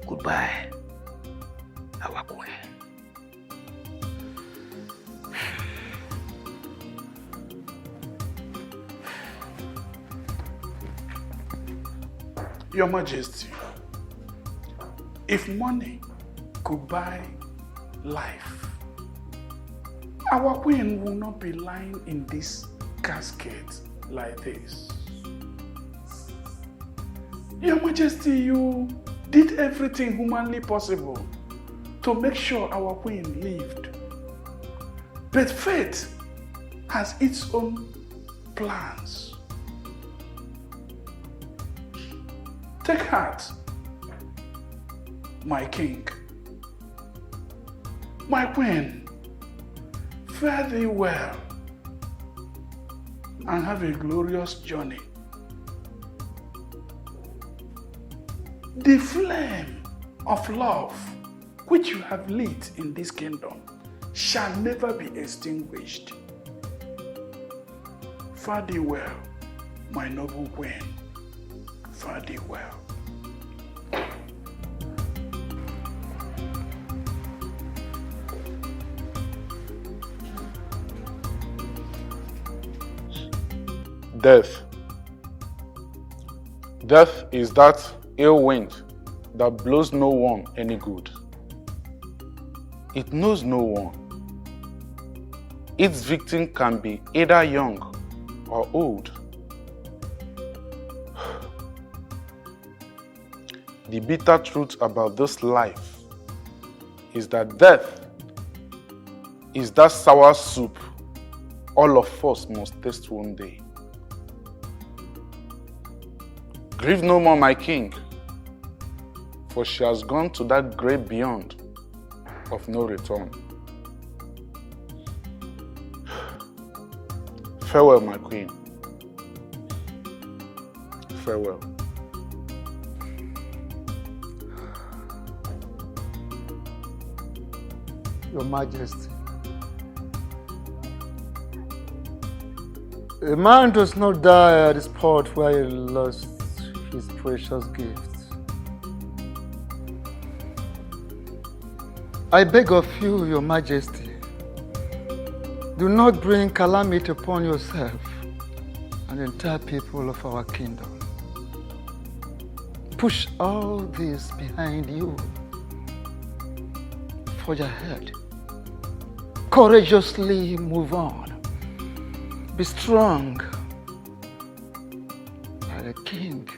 Goodbye, our queen. Your Majesty, if money could buy life, our queen will not be lying in this casket like this. Your Majesty, you did everything humanly possible to make sure our queen lived. But fate has its own plans. Take heart, my king. My queen, fare thee well and have a glorious journey. The flame of love which you have lit in this kingdom shall never be extinguished. Fare thee well, my noble queen. Fare thee well. Death. Death is that ill wind that blows no one any good. It knows no one. Its victim can be either young or old. The bitter truth about this life is that death is that sour soup all of us must taste one day. Grieve no more, my king, for she has gone to that great beyond of no return. Farewell, my queen. Farewell. Your Majesty, a man does not die at the spot where he lost his precious gifts. I beg of you, Your Majesty, do not bring calamity upon yourself and the entire people of our kingdom. Push all this behind you. Forge ahead. Courageously move on. Be strong. Like a king,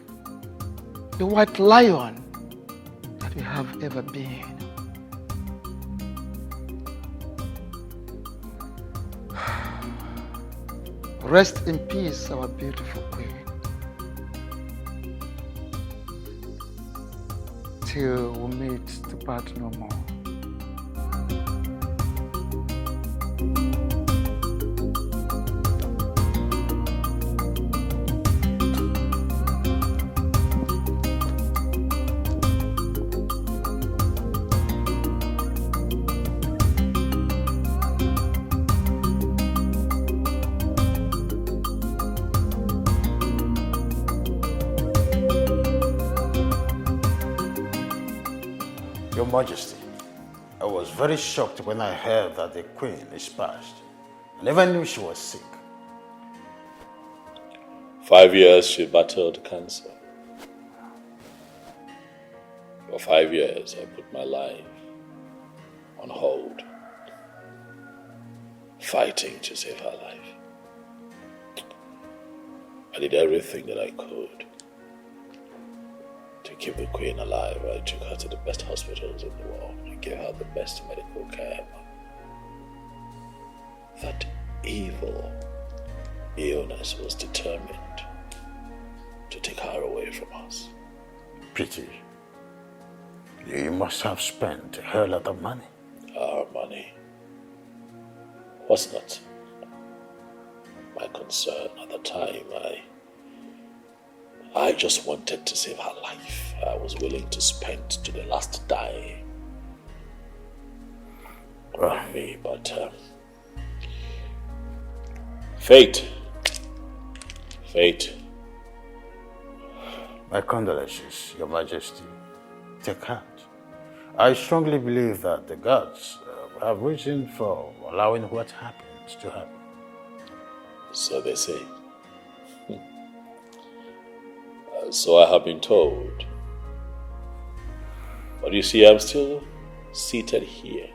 the white lion that we have ever been. Rest in peace, our beautiful queen. Till we meet to part no more. Your Majesty, I was very shocked when I heard that the Queen is passed. I never knew she was sick. 5 years she battled cancer. For 5 years I put my life on hold, fighting to save her life. I did everything that I could to keep the Queen alive. I took her to the best hospitals in the world. I gave her the best medical care. That evil illness was determined to take her away from us. Pity. You must have spent a hell lot of money. Our money was not my concern at the time. I just wanted to save her life. I was willing to spend to the last dime on me, but fate. My condolences, Your Majesty. Take heart. I strongly believe that the gods have reason for allowing what happens to happen. So they say. So I have been told. But you see, I'm still seated here,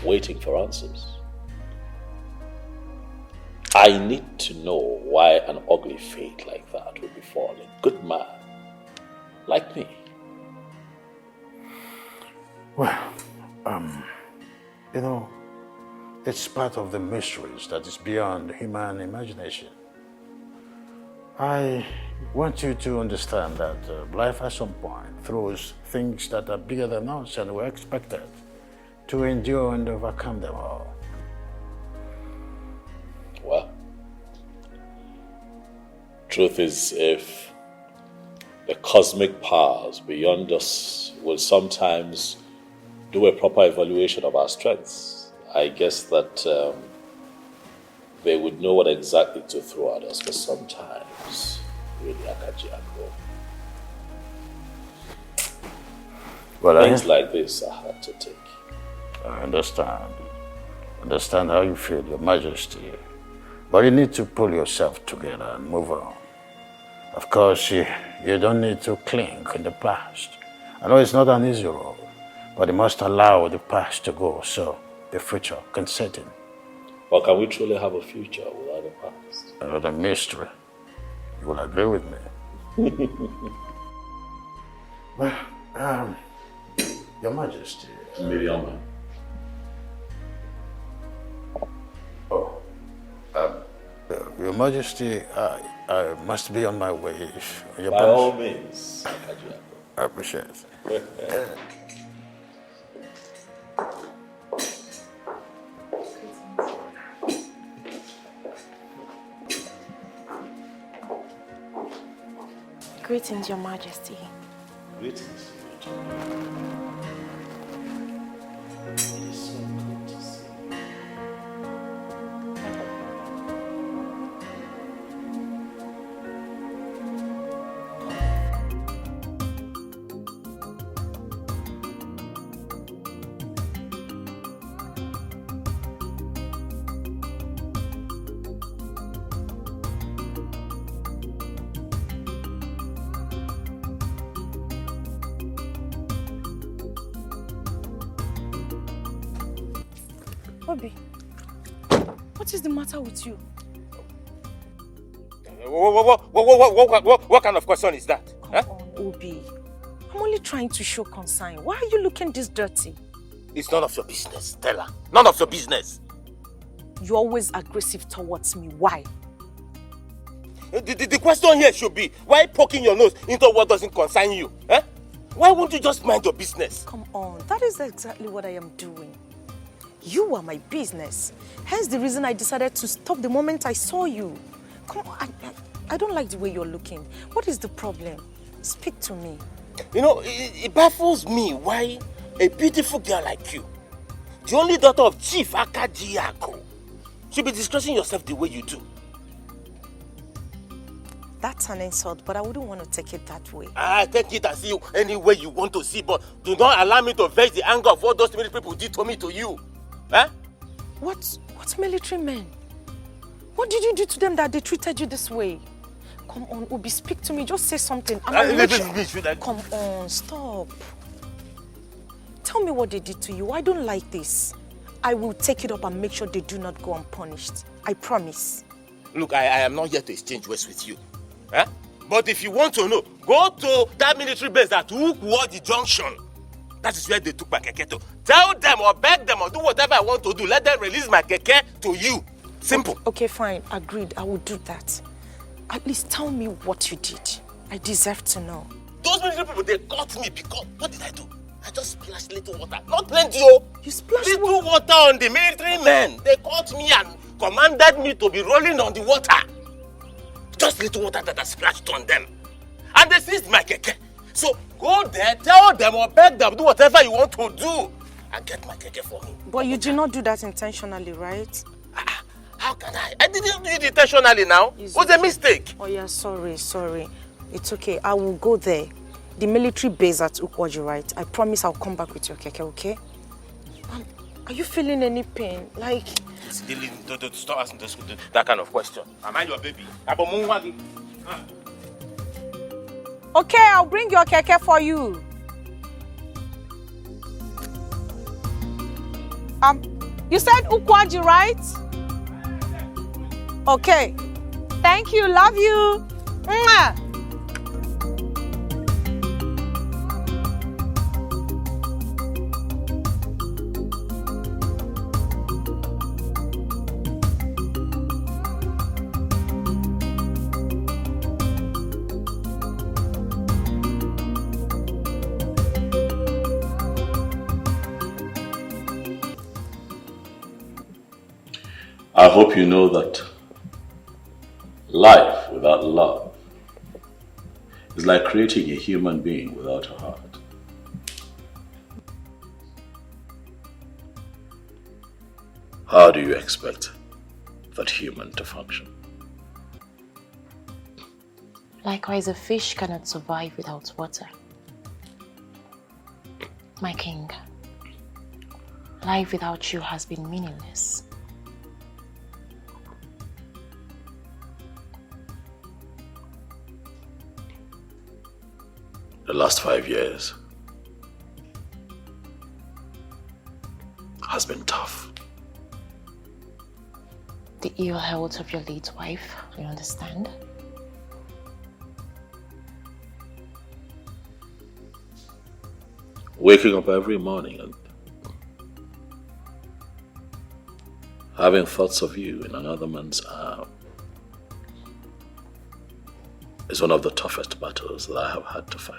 waiting for answers. I need to know why an ugly fate like that would befall a good man like me. Well, it's part of the mysteries that is beyond human imagination. I want you to understand that life at some point throws things that are bigger than us and we're expected to endure and overcome them all. Well, truth is, if the cosmic powers beyond us will sometimes do a proper evaluation of our strengths, I guess that they would know what exactly to throw at us, but sometimes really things like this are hard to take. I understand how you feel, Your Majesty, but you need to pull yourself together and move on. Of course, you don't need to cling in the past. I know it's not an easy road, but you must allow the past to go so the future can set in. Or can we truly have a future without the past? Another mystery. You will agree with me. Well, Your Majesty. Miriam. Oh. Your Majesty, I must be on my way. By all means. I appreciate it. Greetings, Your Majesty. Greetings, Your Majesty. It is so good to see you. Obi, what is the matter with you? What kind of question is that? Come on, Obi. I'm only trying to show concern. Why are you looking this dirty? It's none of your business, Stella. None of your business. You're always aggressive towards me. Why? The question here should be, why poking your nose into what doesn't concern you? Eh? Why won't you just mind your business? Come on, that is exactly what I am doing. You are my business. Hence the reason I decided to stop the moment I saw you. Come on, I don't like the way you're looking. What is the problem? Speak to me. You know, it baffles me why a beautiful girl like you, the only daughter of Chief Akajiako, should be discussing yourself the way you do. That's an insult, but I wouldn't want to take it that way. I take it as you any way you want to see, but do not allow me to vex the anger of what those military people did to me to you. Huh? What military men? What did you do to them that they treated you this way? Come on, Obi, speak to me. Just say something. Come on, stop. Tell me what they did to you. I don't like this. I will take it up and make sure they do not go unpunished. I promise. Look, I am not here to exchange words with you. Huh? But if you want to know, go to that military base at Ukwoji Junction. That is where they took my keke to. Tell them or beg them or do whatever I want to do. Let them release my keke to you. Simple. Okay, fine. Agreed. I will do that. At least tell me what you did. I deserve to know. Those military people, they caught me because... What did I do? I just splashed little water. Not plenty, oh. You splashed little water on the military men. They caught me and commanded me to be rolling on the water. Just little water that I splashed on them. And they seized my keke. So go there, tell them or beg them, do whatever you want to do. And get my keke for me. But you did not do that intentionally, right? How can I? I didn't do it intentionally now. It was a mistake. Oh yeah, sorry. It's okay. I will go there. the military base at Ukwaji, right? I promise I'll come back with your keke, okay? Are you feeling any pain? Like... Don't stop asking that kind of question. Am I your baby? Okay, I'll bring your keke for you. You said Ukwaji, right? Okay. Thank you. Love you. Mwah. I hope you know that life without love is like creating a human being without a heart. How do you expect that human to function? Likewise, a fish cannot survive without water. My king, life without you has been meaningless. The last 5 years has been tough. The ill health of your late wife, I understand. Waking up every morning and having thoughts of you in another man's arm is one of the toughest battles that I have had to fight.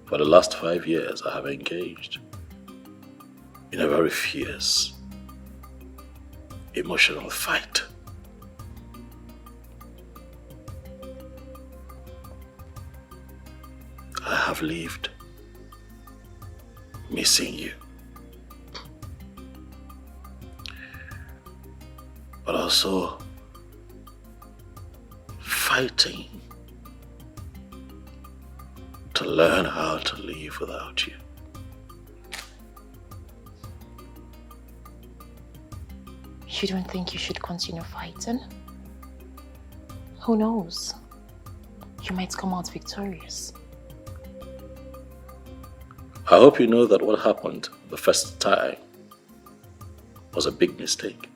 For the last 5 years, I have engaged in a very fierce, emotional fight. I have lived missing you, but also fighting to learn how to live without you. You don't think you should continue fighting? Who knows? You might come out victorious. I hope you know that what happened the first time was a big mistake.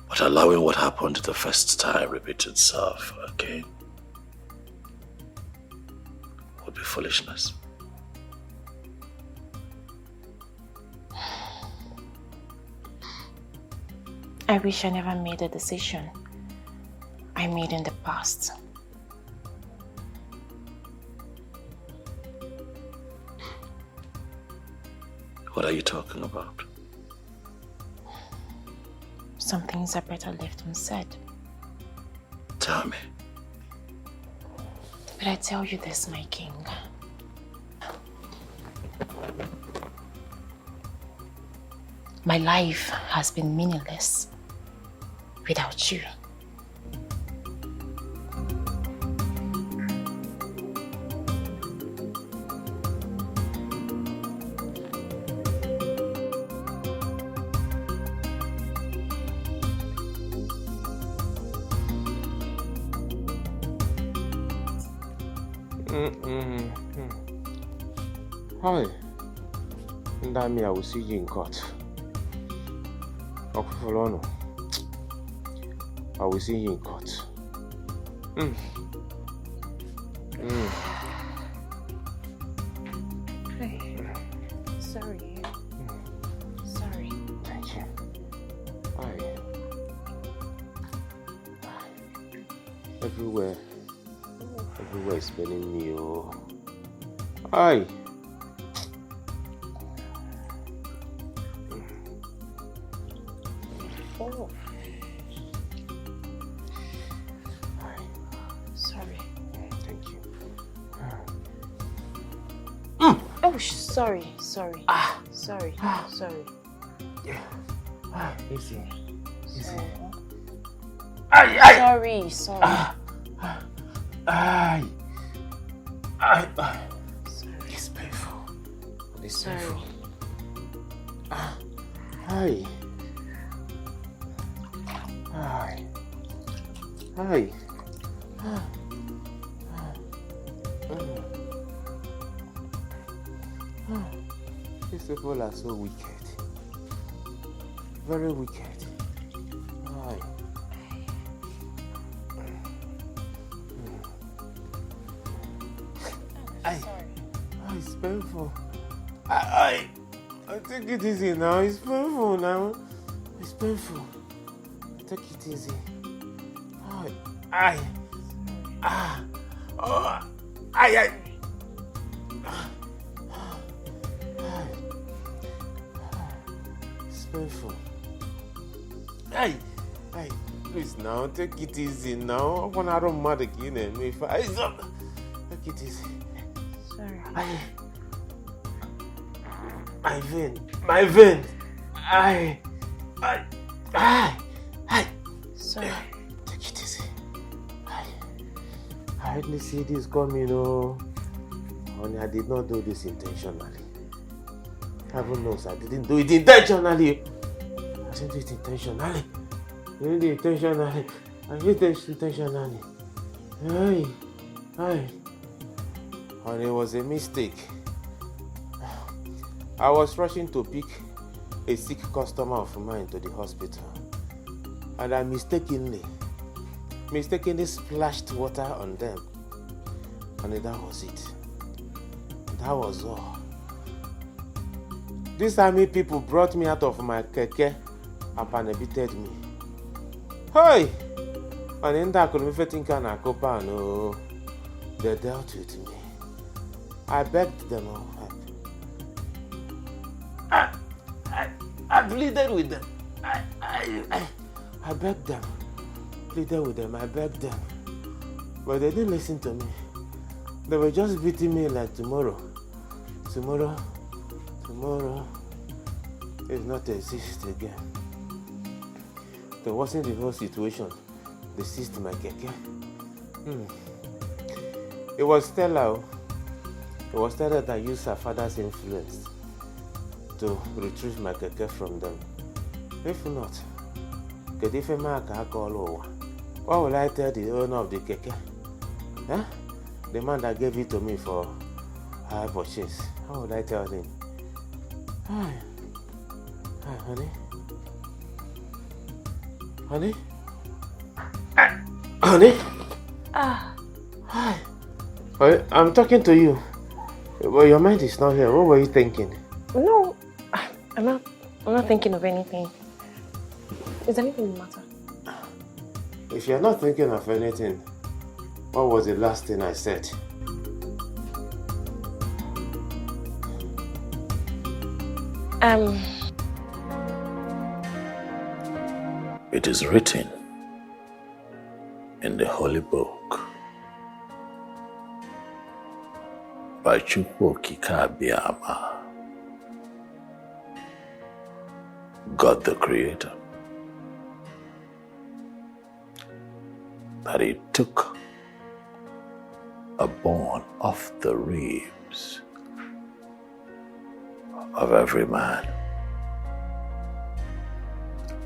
But allowing what happened the first time repeat itself again would be foolishness. I wish I never made a decision I made in the past. What are you talking about? Some things are better left unsaid. Tell me. But I tell you this, my king. My life has been meaningless without you. Hi. Ndami, I will see you in court. I will see you in court. Hey, sorry. Sorry. Thank you. Hi. Everywhere is spelling me. Oh. Hi. Oh. Sorry. Thank you. Oh, sorry. Sorry. Sorry. Yeah. Easy. Sorry. Sorry. It's painful. It's Sorry. painful. These people are so wicked. Very wicked. It's painful. I take it easy now. It's painful now. It's painful. Take it easy. It's painful. Please now, take it easy now. I don't matter again. Take it easy. Sorry. My vein. Sorry. Take it easy. I hardly see this coming, Honey, I did not do this intentionally. Heaven knows I didn't do it intentionally. I didn't do it intentionally. I did it intentionally. Honey, it was a mistake. I was rushing to pick a sick customer of mine to the hospital, and I mistakenly splashed water on them, and that was it. That was all. These army people brought me out of my keke and panibited me. Hey! And in that they dealt with me. I begged them all. I pleaded with them. I begged them. Pleaded with them. I begged them. But they didn't listen to me. They were just beating me like tomorrow. Tomorrow is not exist again. They wasn't the whole situation. They seized my keke. It was Stella. It was Stella that used her father's influence to retrieve my keke from them. If not, what will I tell the owner of the keke? Huh? The man that gave it to me for high purchase. How would I tell him? Hi, honey. Honey? Honey? Hi. I'm talking to you. Well, your mind is not here. What were you thinking? No, I'm not thinking of anything. Is anything the matter? If you're not thinking of anything, what was the last thing I said? It is written in the Holy Book by Chukwu Okike Abiyama, God the Creator, that He took a bone off the ribs of every man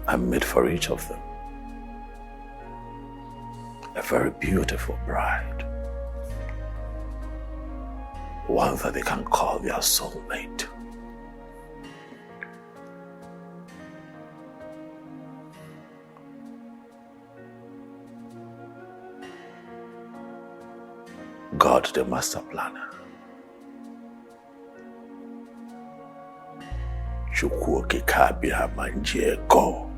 and made for each of them a very beautiful bride, one that they can call their soulmate. God, the master planner, Chukwu Okike Abiyama Njieko,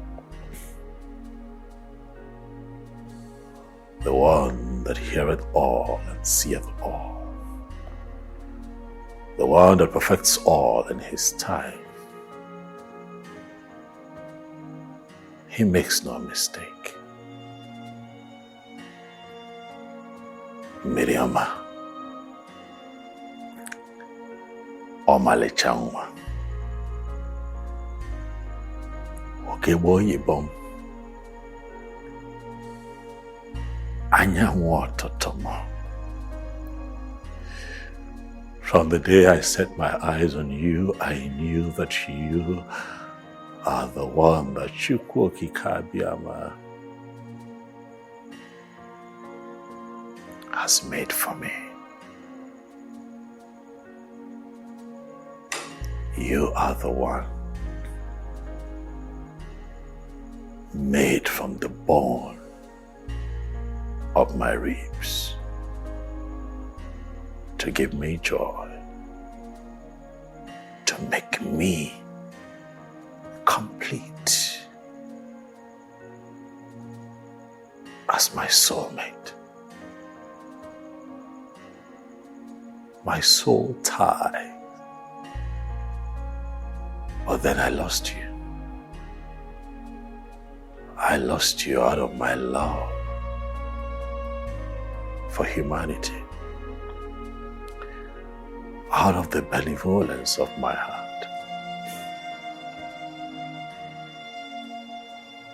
the one that heareth all and seeth all, the one that perfects all in His time. He makes no mistake. Miriama, ọmalịcha nwa, okegbo oyibom, From the day I set my eyes on you, I knew that you are the one that Chukwu Okike has made for me. You are the one made from the bone of my ribs to give me joy, to make me complete as my soulmate, my soul tie. But then I lost you. I lost you out of my love for humanity, out of the benevolence of my heart.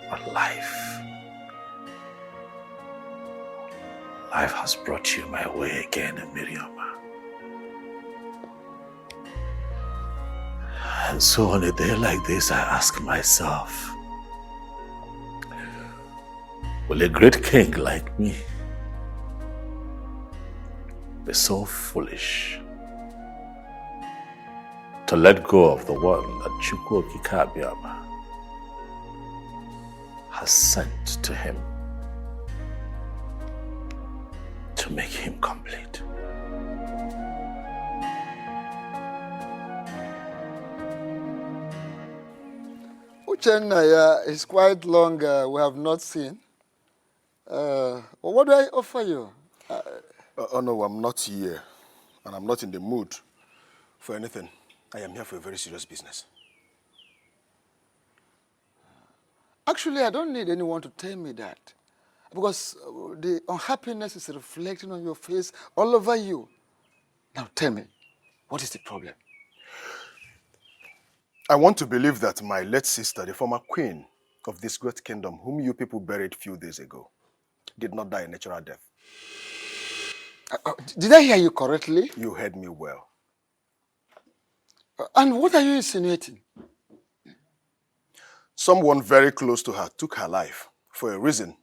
But life has brought you my way again, Miriam. And so on a day like this, I ask myself, will a great king like me be so foolish to let go of the one that Chukwu Okike has sent to him to make him complete? Uchenna, it's quite long we have not seen. What do I offer you? Oh no, I'm not here. And I'm not in the mood for anything. I am here for a very serious business. Actually, I don't need anyone to tell me that. Because the unhappiness is reflecting on your face all over you. Now tell me, what is the problem? I want to believe that my late sister, the former queen of this great kingdom, whom you people buried a few days ago, did not die a natural death. Did I hear you correctly? You heard me well. And what are you insinuating? Someone very close to her took her life for a reason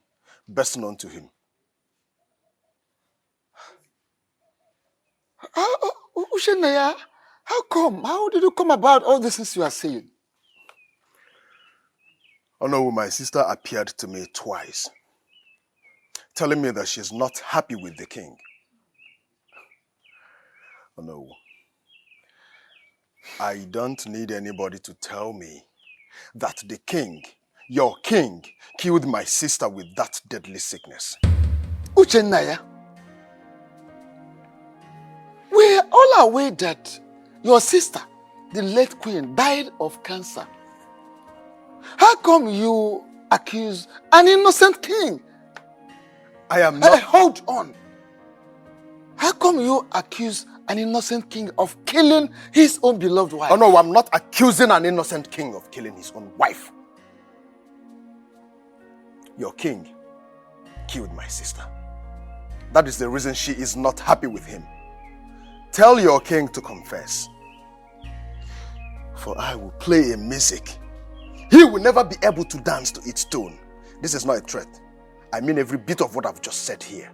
best known to him. Ushenaya, how come? How did you come about all this things you are saying? Oh no, my sister appeared to me twice, telling me that she's not happy with the king. Oh no. I don't need anybody to tell me that the king, your king, killed my sister with that deadly sickness. Uchenaya, we are all aware that your sister, the late queen, died of cancer. How come you accuse an innocent king? I am not... Hold on. How come you accuse an innocent king of killing his own beloved wife? Oh no, I'm not accusing an innocent king of killing his own wife. Your king killed my sister. That is the reason she is not happy with him. Tell your king to confess. For I will play a music he will never be able to dance to its tune. This is not a threat. I mean every bit of what I've just said here.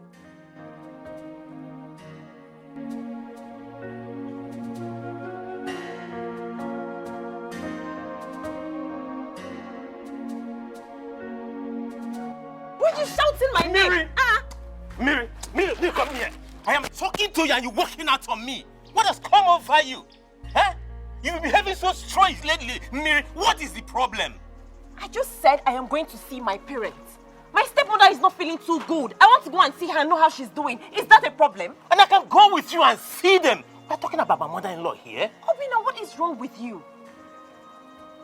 Why are you shouting my name? Miri, come here. I am talking to you and you're walking out on me. What has come over you? Huh? You've been behaving so strange lately. Miri, what is the problem? I just said I am going to see my parents. My stepmother is not feeling too good. I want to go and see her and know how she's doing. Is that a problem? And I can go with you and see them. We're talking about my mother-in-law here. Obina, what is wrong with you?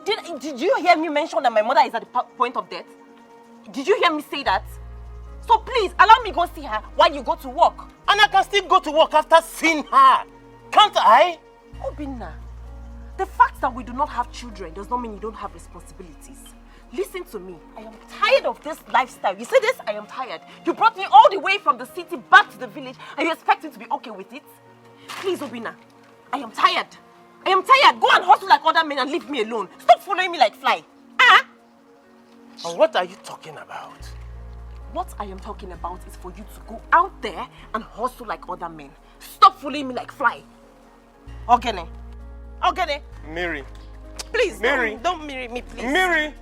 Did you hear me mention that my mother is at the point of death? Did you hear me say that? So please, allow me go see her while you go to work. And I can still go to work after seeing her. Can't I? Obina, The fact that we do not have children does not mean you don't have responsibilities. Listen to me. I am tired of this lifestyle. You see this? I am tired. You brought me all the way from the city back to the village and you expect me to be okay with it? Please, Obina. I am tired. I am tired. Go and hustle like other men and leave me alone. Stop following me like fly. And what are you talking about? What I am talking about is for you to go out there and hustle like other men. Stop following me like fly. Ogene. Ogene. Mary. Please, Mary. Don't marry me, please. Mary.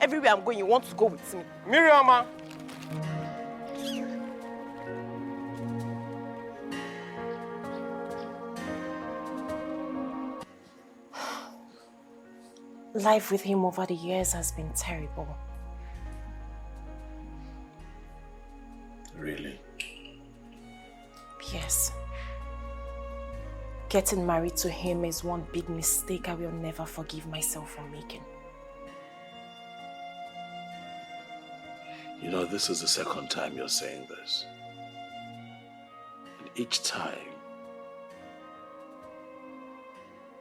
Everywhere I'm going, you want to go with me. Miriama. Life with him over the years has been terrible. Really? Yes. Getting married to him is one big mistake I will never forgive myself for making. You know, this is the second time you're saying this. And each time,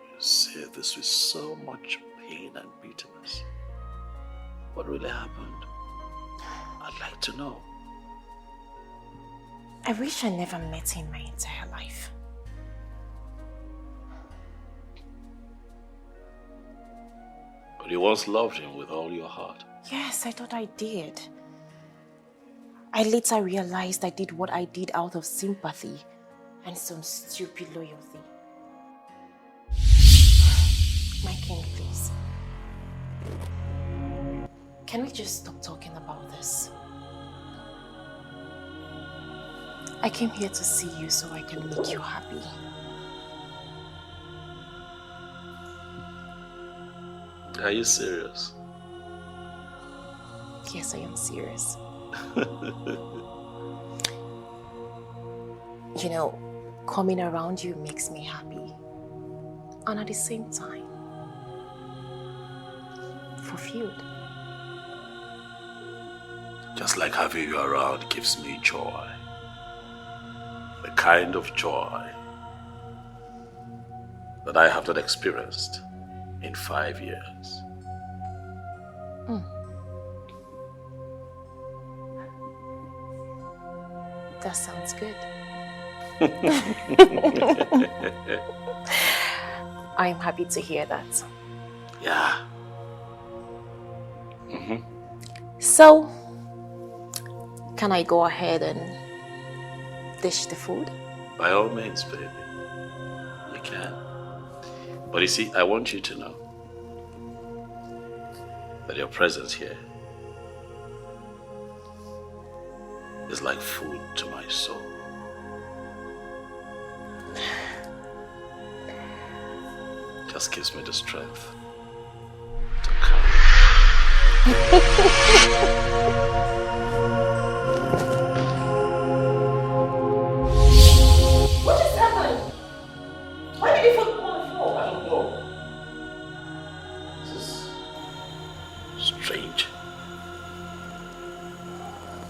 you say this with so much pain and bitterness. What really happened? I'd like to know. I wish I never met him my entire life. But you once loved him with all your heart. Yes, I thought I did. I later realized I did what I did out of sympathy and some stupid loyalty. My king, please. Can we just stop talking about this? I came here to see you so I can make you happy. Are you serious? Yes, I am serious. You know, coming around you makes me happy. And at the same time, fulfilled. Just like having you around gives me joy. The kind of joy that I have not experienced in 5 years. That sounds good. I'm happy to hear that. Yeah. So, can I go ahead and dish the food? By all means, baby. You can. But you see, I want you to know that your presence here is like food to my soul. Just gives me the strength to carry. What just happened? Why did you fall on the floor? I don't know. This is strange.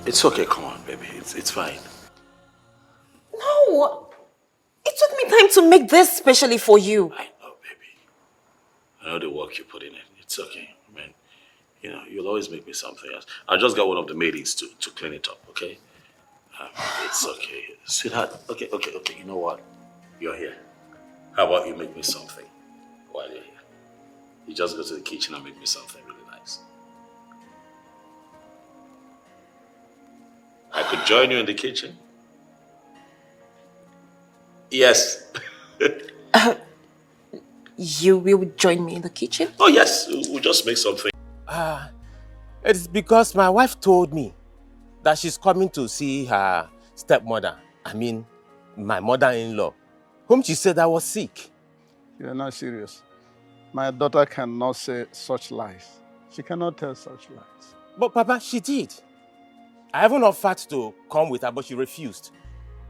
It's okay, come on, baby. It's fine. No! It took me time to make this specially for you. I know, baby. I know the work you put in it. It's okay. I mean, you know, you'll always make me something else. I just got one of the maidens to clean it up, okay? It's okay. Sweetheart, okay. You know what? You're here. How about you make me something while you're here? You just go to the kitchen and make me something really nice. I could join you in the kitchen. Yes. You will join me in the kitchen? Oh, yes. We'll just make something. It's because my wife told me that she's coming to see her stepmother. I mean, my mother-in-law, whom she said I was sick. You're not serious. My daughter cannot say such lies. She cannot tell such lies. But Papa, she did. I even offered to come with her, but she refused.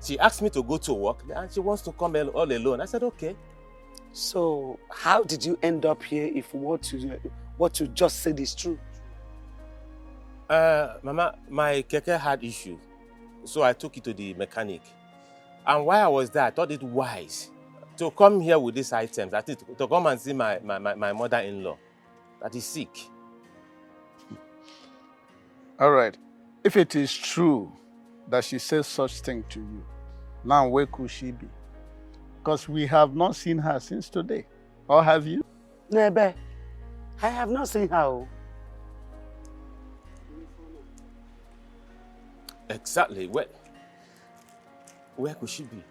She asked me to go to work and she wants to come all alone. I said, okay. So, how did you end up here if what you just said is true? Mama, my keke had issues, so I took it to the mechanic. And while I was there, I thought it wise to come here with these items, that is, to come and see my mother-in-law that is sick. All right. If it is true that she says such thing to you, now where could she be? Because we have not seen her since today. Or have you? Nebe, I have not seen her. Exactly. Where could she be?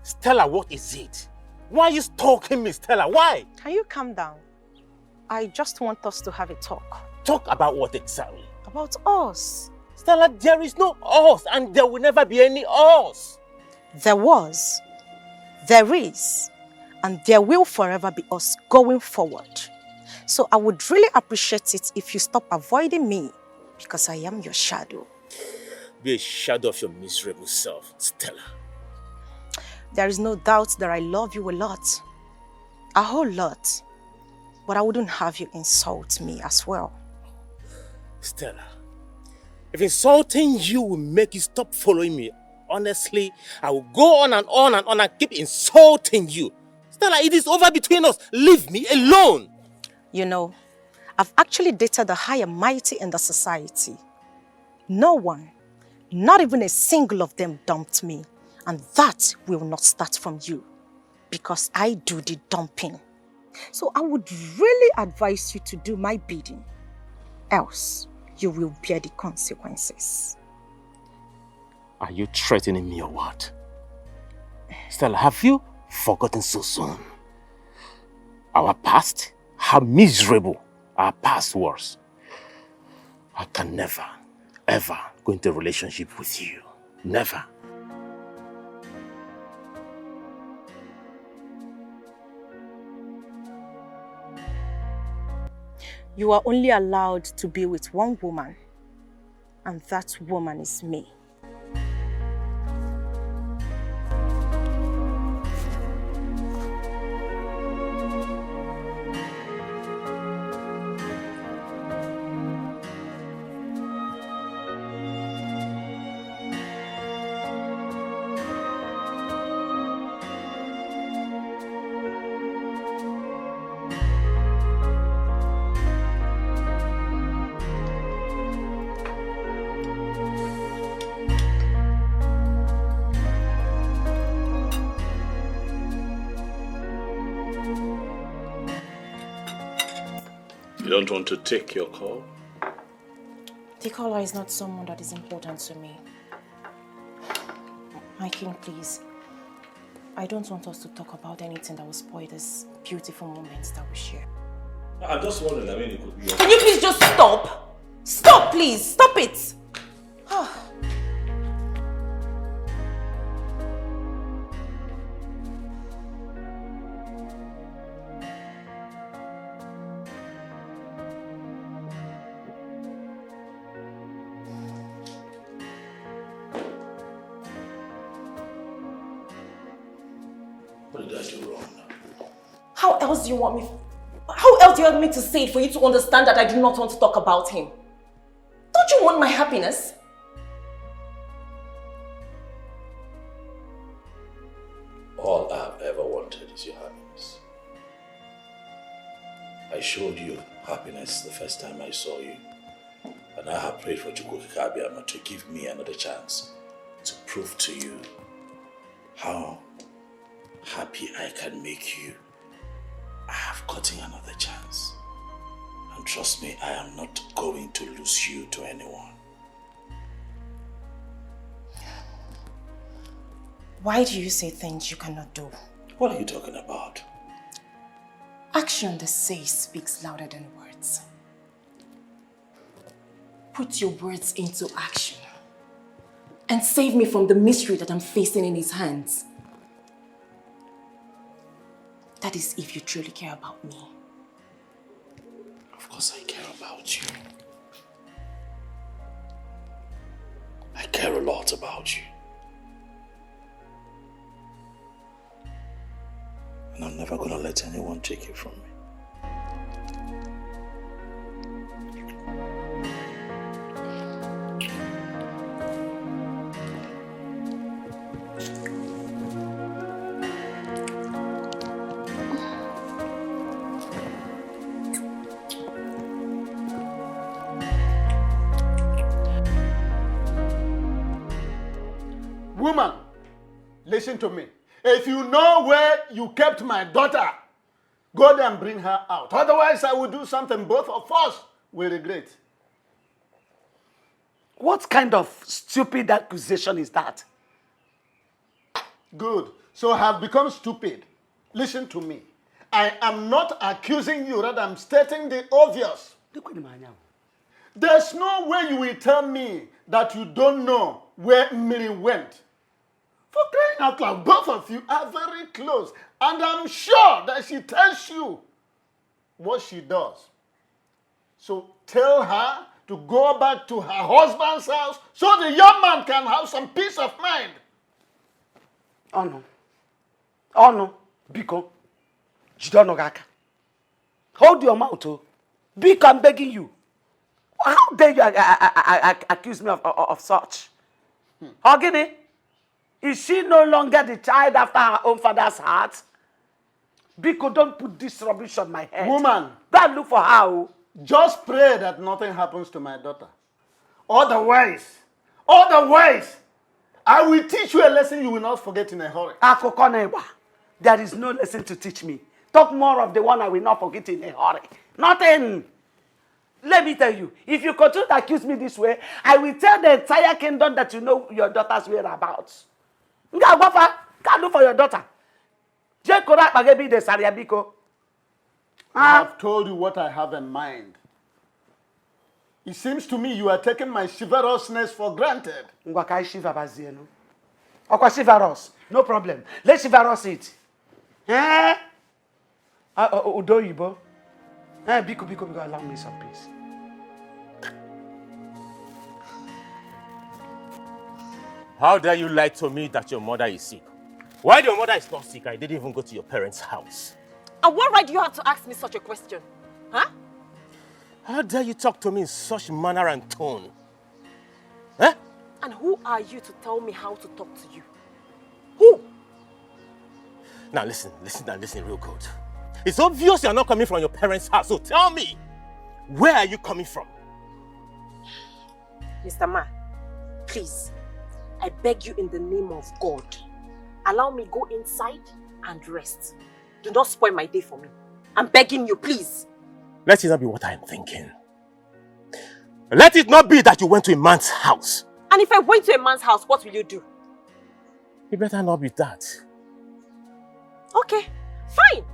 Stella, what is it? Why are you stalking me, Stella? Why? Can you calm down? I just want us to have a talk. Talk about what exactly? About us. Stella, there is no us, and there will never be any us. There was, there is, and there will forever be us going forward. So I would really appreciate it if you stop avoiding me, because I am your shadow. Be a shadow of your miserable self, Stella. There is no doubt that I love you a lot. A whole lot. But I wouldn't have you insult me as well. Stella, if insulting you will make you stop following me, honestly, I will go on and on and on and keep insulting you. Stella, it is over between us. Leave me alone. You know, I've actually dated the high and mighty in the society. No one, not even a single of them dumped me. And that will not start from you, because I do the dumping. So I would really advise you to do my bidding. Else, you will bear the consequences. Are you threatening me or what? Stella, have you forgotten so soon? Our past, how miserable our past was. I can never, ever go into a relationship with you. Never. You are only allowed to be with one woman, and that woman is me. You don't want to take your call? The caller is not someone that is important to me. My king, please. I don't want us to talk about anything that will spoil this beautiful moments that we share. I'm just wondering, I mean, it could be... Can you please just stop? Stop, please. Stop it. What did I do wrong? How else do you want me? How else do you want me to say it for you to understand that I do not want to talk about him? Don't you want my happiness? All I've ever wanted is your happiness. I showed you happiness the first time I saw you. And I have prayed for Chukwukikabiama to give me another chance to prove to you how happy I can make you. I have gotten another chance. And trust me, I am not going to lose you to anyone. Why do you say things you cannot do? What are you talking about? Action, they say, speaks louder than words. Put your words into action and save me from the mystery that I'm facing in his hands. That is if you truly care about me. Of course I care about you. I care a lot about you. And I'm never gonna let anyone take it from me. Woman, listen to me. If you know where you kept my daughter, go there and bring her out. Otherwise, I will do something both of us will regret. What kind of stupid accusation is that? Good. So I have become stupid. Listen to me. I am not accusing you, rather I'm stating the obvious. There's no way you will tell me that you don't know where Mmiri went. For crying out loud, both of you are very close. And I'm sure that she tells you what she does. So tell her to go back to her husband's house so the young man can have some peace of mind. Oh no. Oh no. Biko. Jidonogaka. Hold your mouth, oh. Biko, I'm begging you. How dare you accuse me of such? Ogini, is she no longer the child after her own father's heart? Biko, don't put this rubbish on my head. Woman. Don't look for her. Just pray that nothing happens to my daughter. Otherwise, I will teach you a lesson you will not forget in a hurry. There is no lesson to teach me. Talk more of the one I will not forget in a hurry. Nothing. Let me tell you, if you continue to accuse me this way, I will tell the entire kingdom that you know your daughter's whereabouts. Can't do for your daughter. I have told you what I have in mind. It seems to me you are taking my chivalrousness for granted. No problem. Let's chivalrous it. Udoyibo. Biko, allow me some peace. How dare you lie to me that your mother is sick? While your mother is not sick, I didn't even go to your parents' house. And what right do you have to ask me such a question? Huh? How dare you talk to me in such manner and tone? Huh? And who are you to tell me how to talk to you? Who? Now listen real good. It's obvious you're not coming from your parents' house, so tell me, where are you coming from? Mr. Ma, please, I beg you in the name of God, allow me go inside and rest. Do not spoil my day for me. I'm begging you, please. Let it not be what I'm thinking. Let it not be that you went to a man's house. And if I went to a man's house, what will you do? It better not be that. Okay, fine.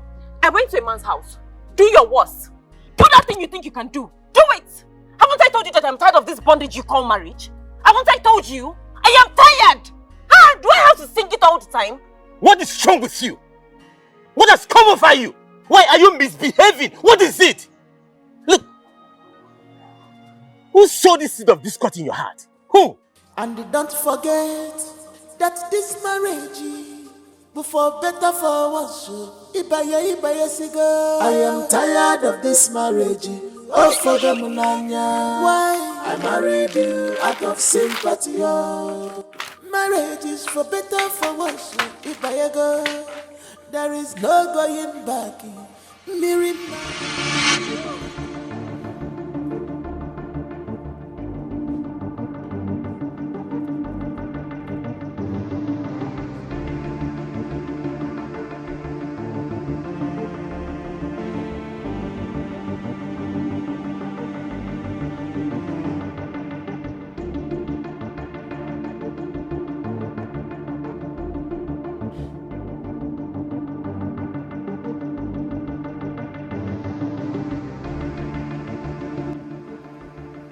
I went to a man's house. Do your worst. Do that thing you think you can do. Do it! Haven't I told you that I'm tired of this bondage you call marriage? Haven't I told you? I am tired! Do I have to sing it all the time? What is wrong with you? What has come over you? Why are you misbehaving? What is it? Look. Who sowed this seed of discord in your heart? Who? And don't forget that this marriage, before better for once, Ibaya cigar. I am tired of this marriage. Oh, for the Munanya. Why? I married you out of sympathy. Oh. Marriage is for better for once, Ibaya go. There is no going back.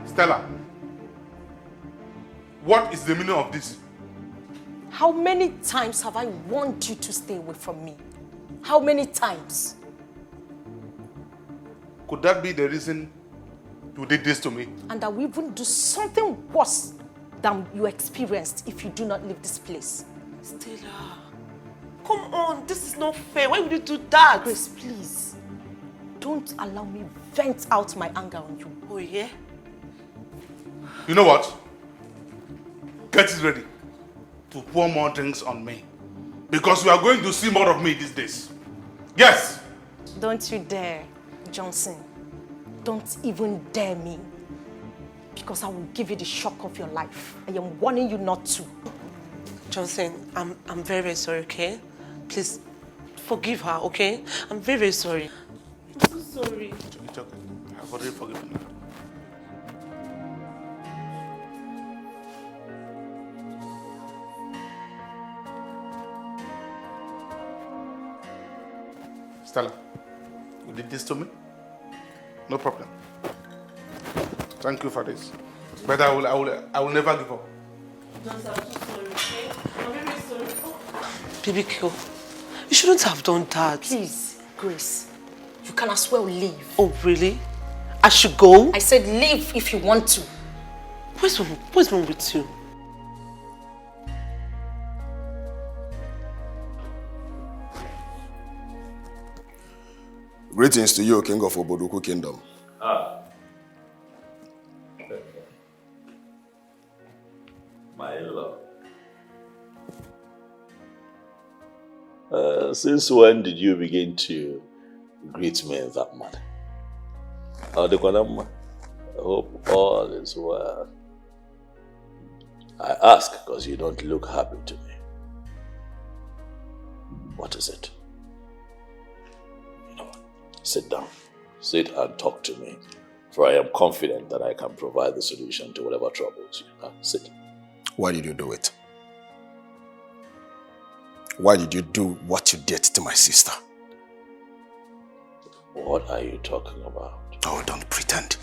Stella, what is the meaning of this? How many times have I warned you to stay away from me? How many times? Could that be the reason you did this to me? And I will even do something worse than you experienced if you do not leave this place. Stella, Come on, this is not fair. Why would you do that? Grace, please. Don't allow me vent out my anger on you. Oh, yeah? You know what? Get it ready to pour more drinks on me. Because we are going to see more of me these days. Yes! Don't you dare, Johnson. Don't even dare me. Because I will give you the shock of your life. I am warning you not to. Johnson, I'm very, very sorry, okay? Please, forgive her, okay? I'm very, very sorry. I'm so sorry. It's okay. I've already forgiven her. Stella, you did this to me? No problem. Thank you for this. But I will never give up. Johnson, I'm so sorry, okay? I'm very, very sorry. Baby Kyo, you shouldn't have done that. Please, Grace, you can as well leave. Oh, really? I should go? I said leave if you want to. What's wrong with you? Greetings to you, King of Oboduku Kingdom. My love. Since when did you begin to greet me in that manner? I hope all is well. I ask because you don't look happy to me. What is it? You know what? Sit down. Sit and talk to me. For I am confident that I can provide the solution to whatever troubles you. Sit. Why did you do it? Why did you do what you did to my sister? What are you talking about? Oh, don't pretend.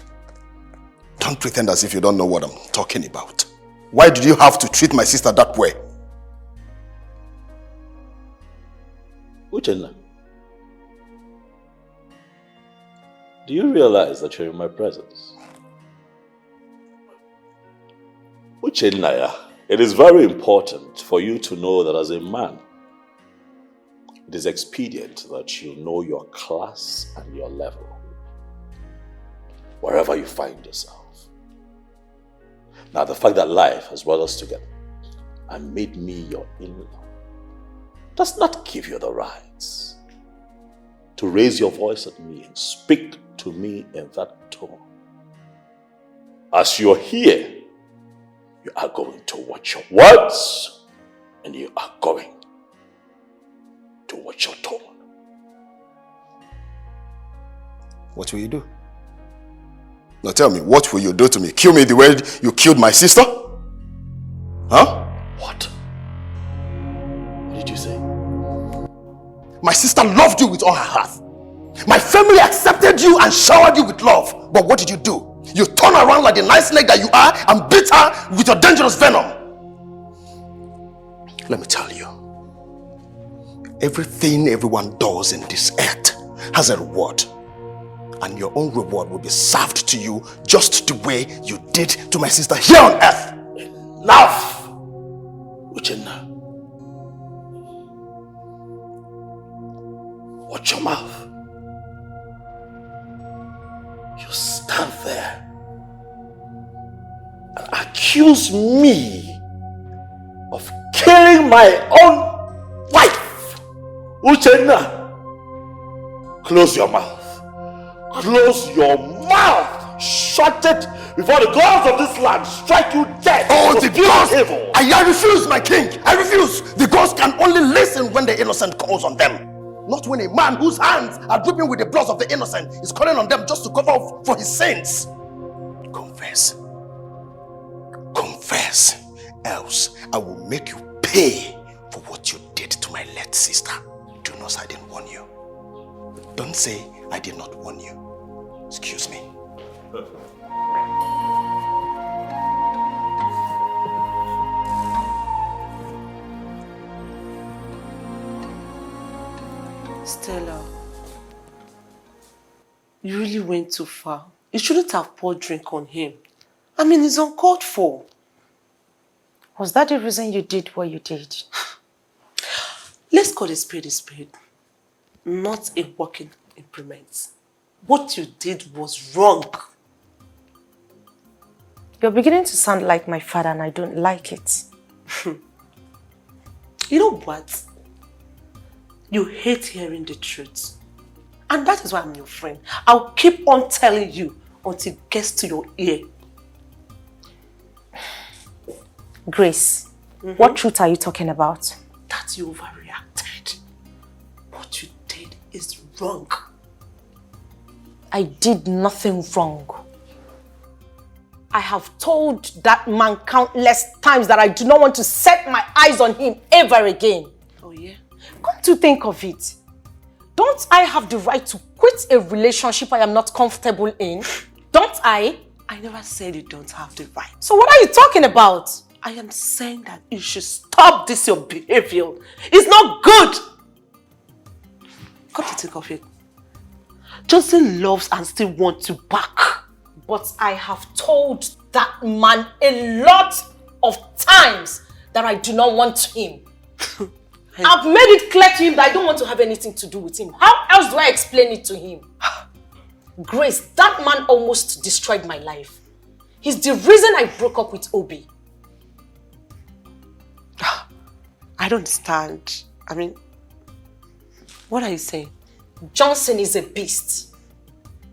Don't pretend as if you don't know what I'm talking about. Why did you have to treat my sister that way? Uchenna, do you realize that you're in my presence? Uchenna, it is very important for you to know that as a man, it is expedient that you know your class and your level, wherever you find yourself. Now, the fact that life has brought us together and made me your in-law does not give you the rights to raise your voice at me and speak to me in that tone. As you're here, you are going to watch your words and you are going to watch your tone. What will you do? Now tell me, what will you do to me? Kill me the way you killed my sister? Huh? What? What did you say? My sister loved you with all her heart. My family accepted you and showered you with love. But what did you do? You turn around like the nice snake that you are and beat her with your dangerous venom. Let me tell you. Everything everyone does in this earth has a reward. And your own reward will be served to you just the way you did to my sister here on earth. Enough! Uchenna. Watch your mouth. You stand there and accuse me of killing my own wife. Uchenna, close your mouth. Close your mouth. Shut it before the gods of this land strike you dead. Oh, the gods! I refuse, my king. I refuse. The gods can only listen when the innocent calls on them. Not when a man whose hands are dripping with the blood of the innocent is calling on them just to cover up for his sins. Confess. Confess. Else I will make you pay for what you did to my late sister. Do not say I didn't warn you. Don't say I did not warn you. Excuse me. Stella, you really went too far. You shouldn't have poured drink on him. I mean, it's uncalled for. Was that the reason you did what you did? Let's call a spade, not a working implement. What you did was wrong. You're beginning to sound like my father and I don't like it. You know what? You hate hearing the truth. And that is why I'm your friend. I'll keep on telling you until it gets to your ear. Grace, what truth are you talking about? That you overreacted. What you did is wrong. I did nothing wrong. I have told that man countless times that I do not want to set my eyes on him ever again. Oh yeah? Come to think of it, don't I have the right to quit a relationship I am not comfortable in? Don't I? I never said you don't have the right. So what are you talking about? I am saying that you should stop this your behavior. It's not good. Come to think of it. Johnson loves and still wants you back. But I have told that man a lot of times that I do not want him. I've made it clear to him that I don't want to have anything to do with him. How else do I explain it to him? Grace, that man almost destroyed my life. He's the reason I broke up with Obi. I don't understand. I mean, what are you saying? Johnson is a beast.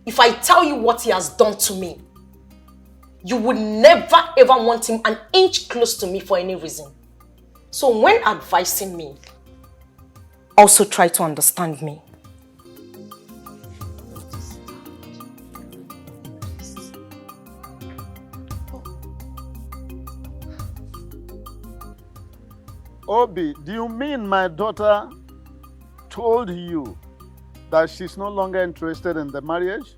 If I tell you what he has done to me, you would never ever want him an inch close to me for any reason. So when advising me, also try to understand me. Obi, do you mean my daughter told you that she's no longer interested in the marriage?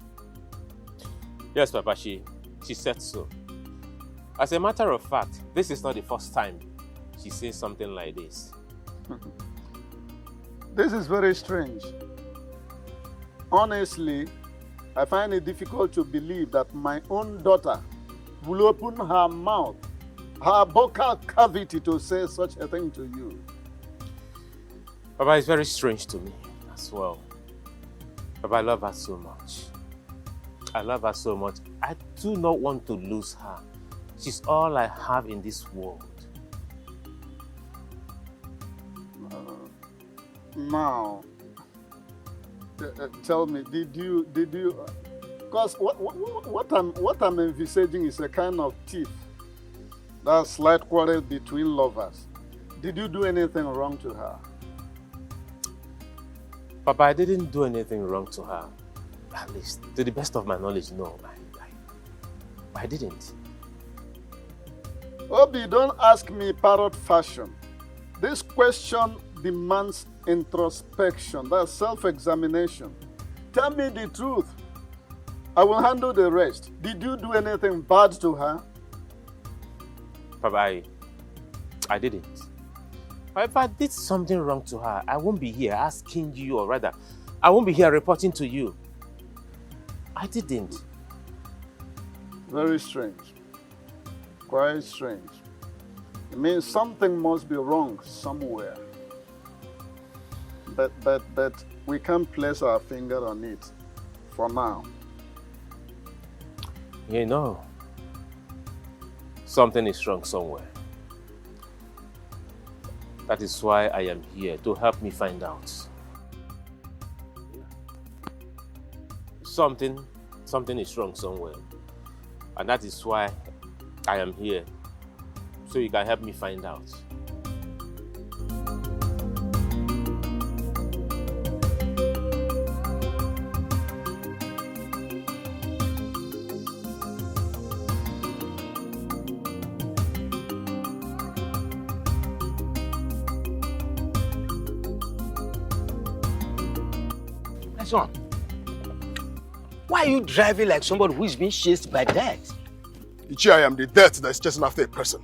Yes, Papa, she said so. As a matter of fact, this is not the first time she says something like this. This is very strange. Honestly, I find it difficult to believe that my own daughter will open her mouth, her vocal cavity to say such a thing to you. Papa, it's very strange to me as well. Papa, I love her so much. I love her so much. I do not want to lose her. She's all I have in this world. Now, tell me, did you? Because what I'm envisaging is a kind of tiff, that slight quarrel between lovers. Did you do anything wrong to her? Papa, I didn't do anything wrong to her. At least, to the best of my knowledge, no. I didn't. Obi, don't ask me parrot fashion. This question demands introspection, that's self-examination. Tell me the truth. I will handle the rest. Did you do anything bad to her? Papa, I didn't. If I did something wrong to her, I won't be here asking you, or rather, I won't be here reporting to you. I didn't. Very strange. Quite strange. It means something must be wrong somewhere. But we can't place our finger on it for now. You know, something is wrong somewhere. That is why I am here, to help me find out. Something is wrong somewhere. And that is why I am here, so you can help me find out. Son, why are you driving like somebody who is being chased by death? Ichi, I am the death that is chasing after a person.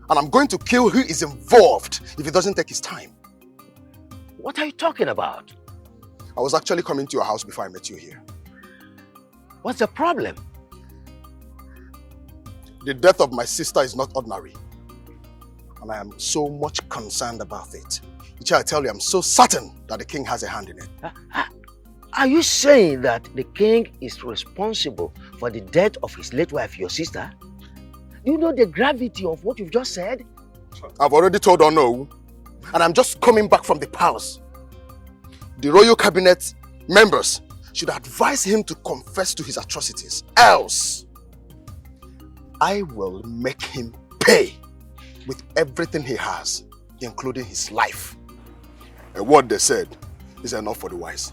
And I'm going to kill who is involved if it doesn't take his time. What are you talking about? I was actually coming to your house before I met you here. What's the problem? The death of my sister is not ordinary. And I am so much concerned about it. Micheal, I tell you, I'm so certain that the king has a hand in it. Are you saying that the king is responsible for the death of his late wife, your sister? Do you know the gravity of what you've just said? I've already told Ono, and I'm just coming back from the palace. The royal cabinet members should advise him to confess to his atrocities. Else, I will make him pay with everything he has, including his life. And what they said is enough for the wise.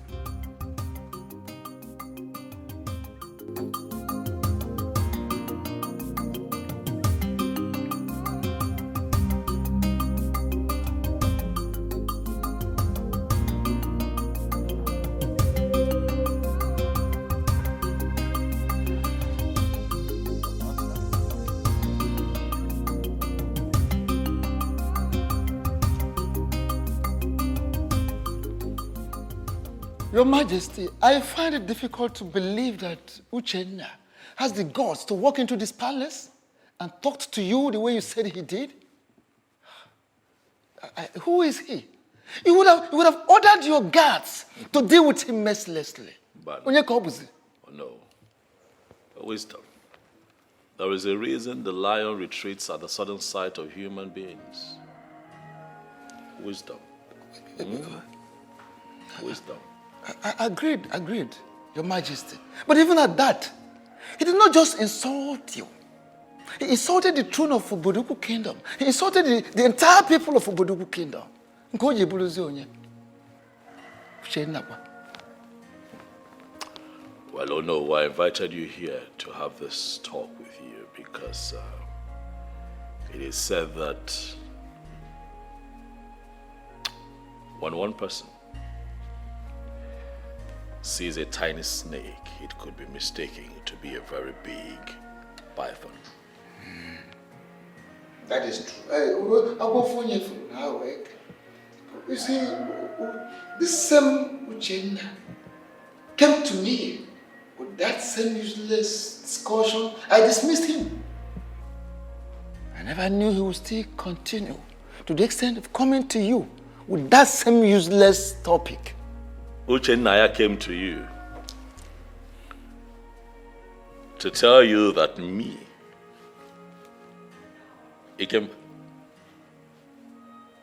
Your Majesty, I find it difficult to believe that Uchenna has the guts to walk into this palace and talk to you the way you said he did. Who is he? You would have ordered your guards to deal with him mercilessly. But oh no, wisdom. There is a reason the lion retreats at the sudden sight of human beings. Wisdom. Wisdom. Agreed, Your Majesty. But even at that, he did not just insult you. He insulted the throne of Oboduku Kingdom. He insulted the entire people of Oboduku Kingdom. Well, oh no, I invited you here to have this talk with you because it is said that when one person sees a tiny snake, it could be mistaken to be a very big python. That is true. I'll go for you now. You see, this same Uchenna came to me with that same useless discussion. I dismissed him. I never knew he would still continue to the extent of coming to you with that same useless topic. Uchenna came to you to tell you that me, Ikem,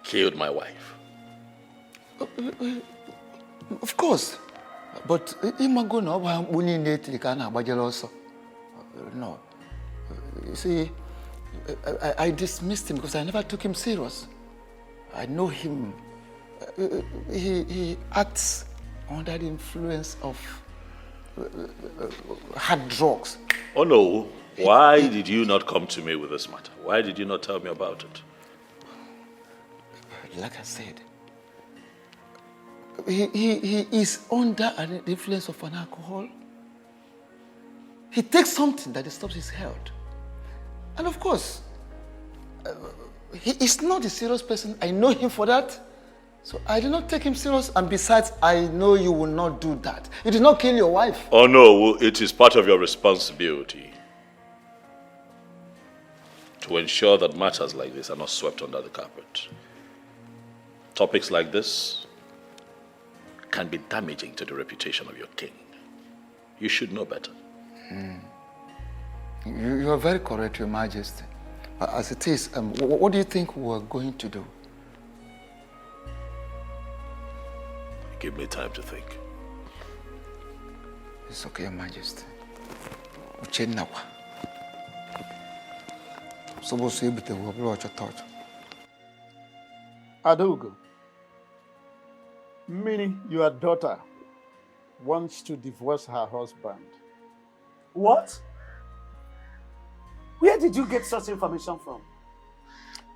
killed my wife. Of course. But no. You see, I dismissed him because I never took him serious. I know him. He acts under the influence of hard drugs. Oh no, why did you not come to me with this matter? Why did you not tell me about it? Like I said, he is under the influence of an alcohol. He takes something that disturbs his health. And of course, he is not a serious person. I know him for that. So I did not take him serious, and besides, I know you will not do that. You did not kill your wife. Oh no, it is part of your responsibility to ensure that matters like this are not swept under the carpet. Topics like this can be damaging to the reputation of your king. You should know better. You are very correct, Your Majesty. As it is, what do you think we are going to do? Give me time to think. It's okay, Your Majesty. Uchenna. Adugo, meaning your daughter wants to divorce her husband. What? Where did you get such information from?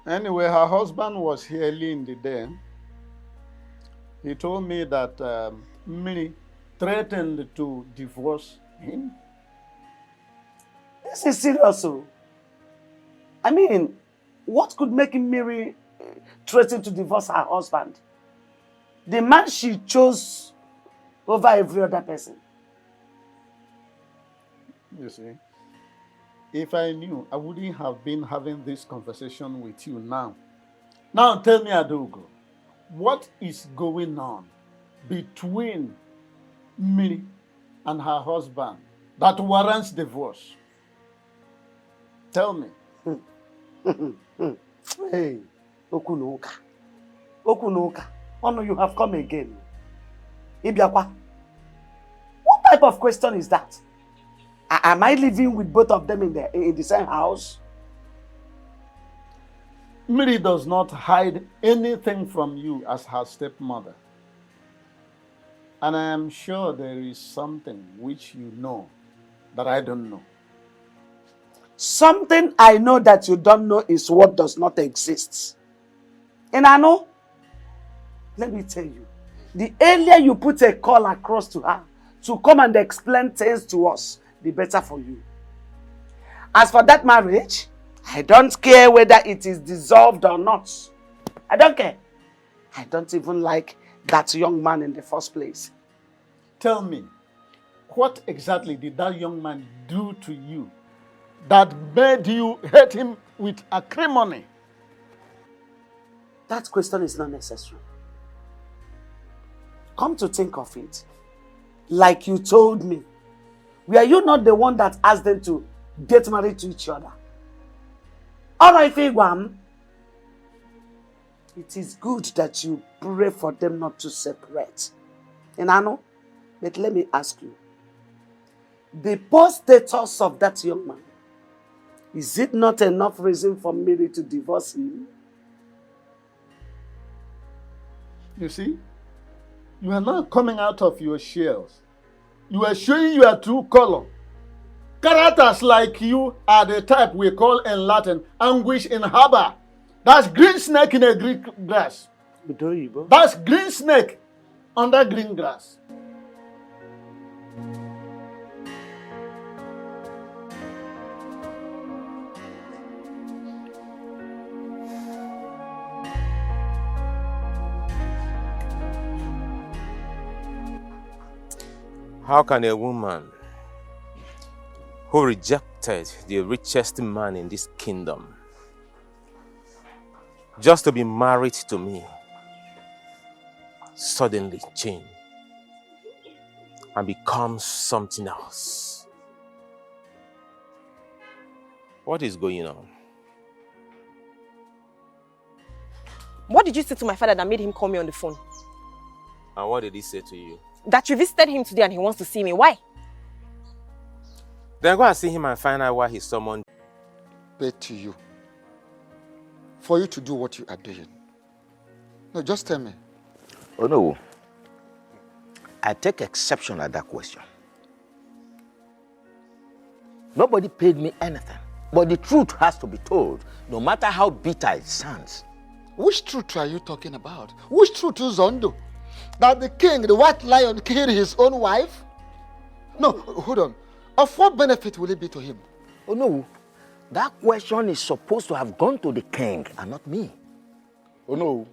Anyway, her husband was here early in the day. He told me that Minnie threatened to divorce him. This is serious, so. I mean, what could make Mary threaten to divorce her husband? The man she chose over every other person. You see, if I knew, I wouldn't have been having this conversation with you now. Now tell me, Adugo, what is going on between me and her husband that warrants divorce? Tell me. Hey, Okunoka. Okunoka. Oh no, you have come again. Ibiakwa. What type of question is that? Am I living with both of them in the same house? Mary does not hide anything from you as her stepmother. And I am sure there is something which you know that I don't know. Something I know that you don't know is what does not exist. And I know, let me tell you, the earlier you put a call across to her to come and explain things to us, the better for you. As for that marriage, I don't care whether it is dissolved or not. I don't care. I don't even like that young man in the first place. Tell me, what exactly did that young man do to you that made you hate him with acrimony? That question is not necessary. Come to think of it, like you told me, were you not the one that asked them to get married to each other? Alright, Figwam, it is good that you pray for them not to separate. And I know, but let me ask you, the poor status of that young man, is it not enough reason for Mary to divorce him? You see, you are not coming out of your shells. You are showing your true color. Characters like you are the type we call in Latin anguish in harbor. That's green snake in a green grass. That's green snake under green grass. How can a woman who rejected the richest man in this kingdom just to be married to me suddenly change and become something else? What is going on? What did you say to my father that made him call me on the phone? And what did he say to you? That you visited him today and he wants to see me. Why? Then go and see him and find out why he summoned. Paid to you for you to do what you are doing. No, just tell me. Oh no. I take exception at that question. Nobody paid me anything. But the truth has to be told, no matter how bitter it sounds. Which truth are you talking about? Which truth is Zondo? That the king, the white lion, killed his own wife? No, hold on. Of what benefit will it be to him? Oh no. That question is supposed to have gone to the king and not me. Oh no.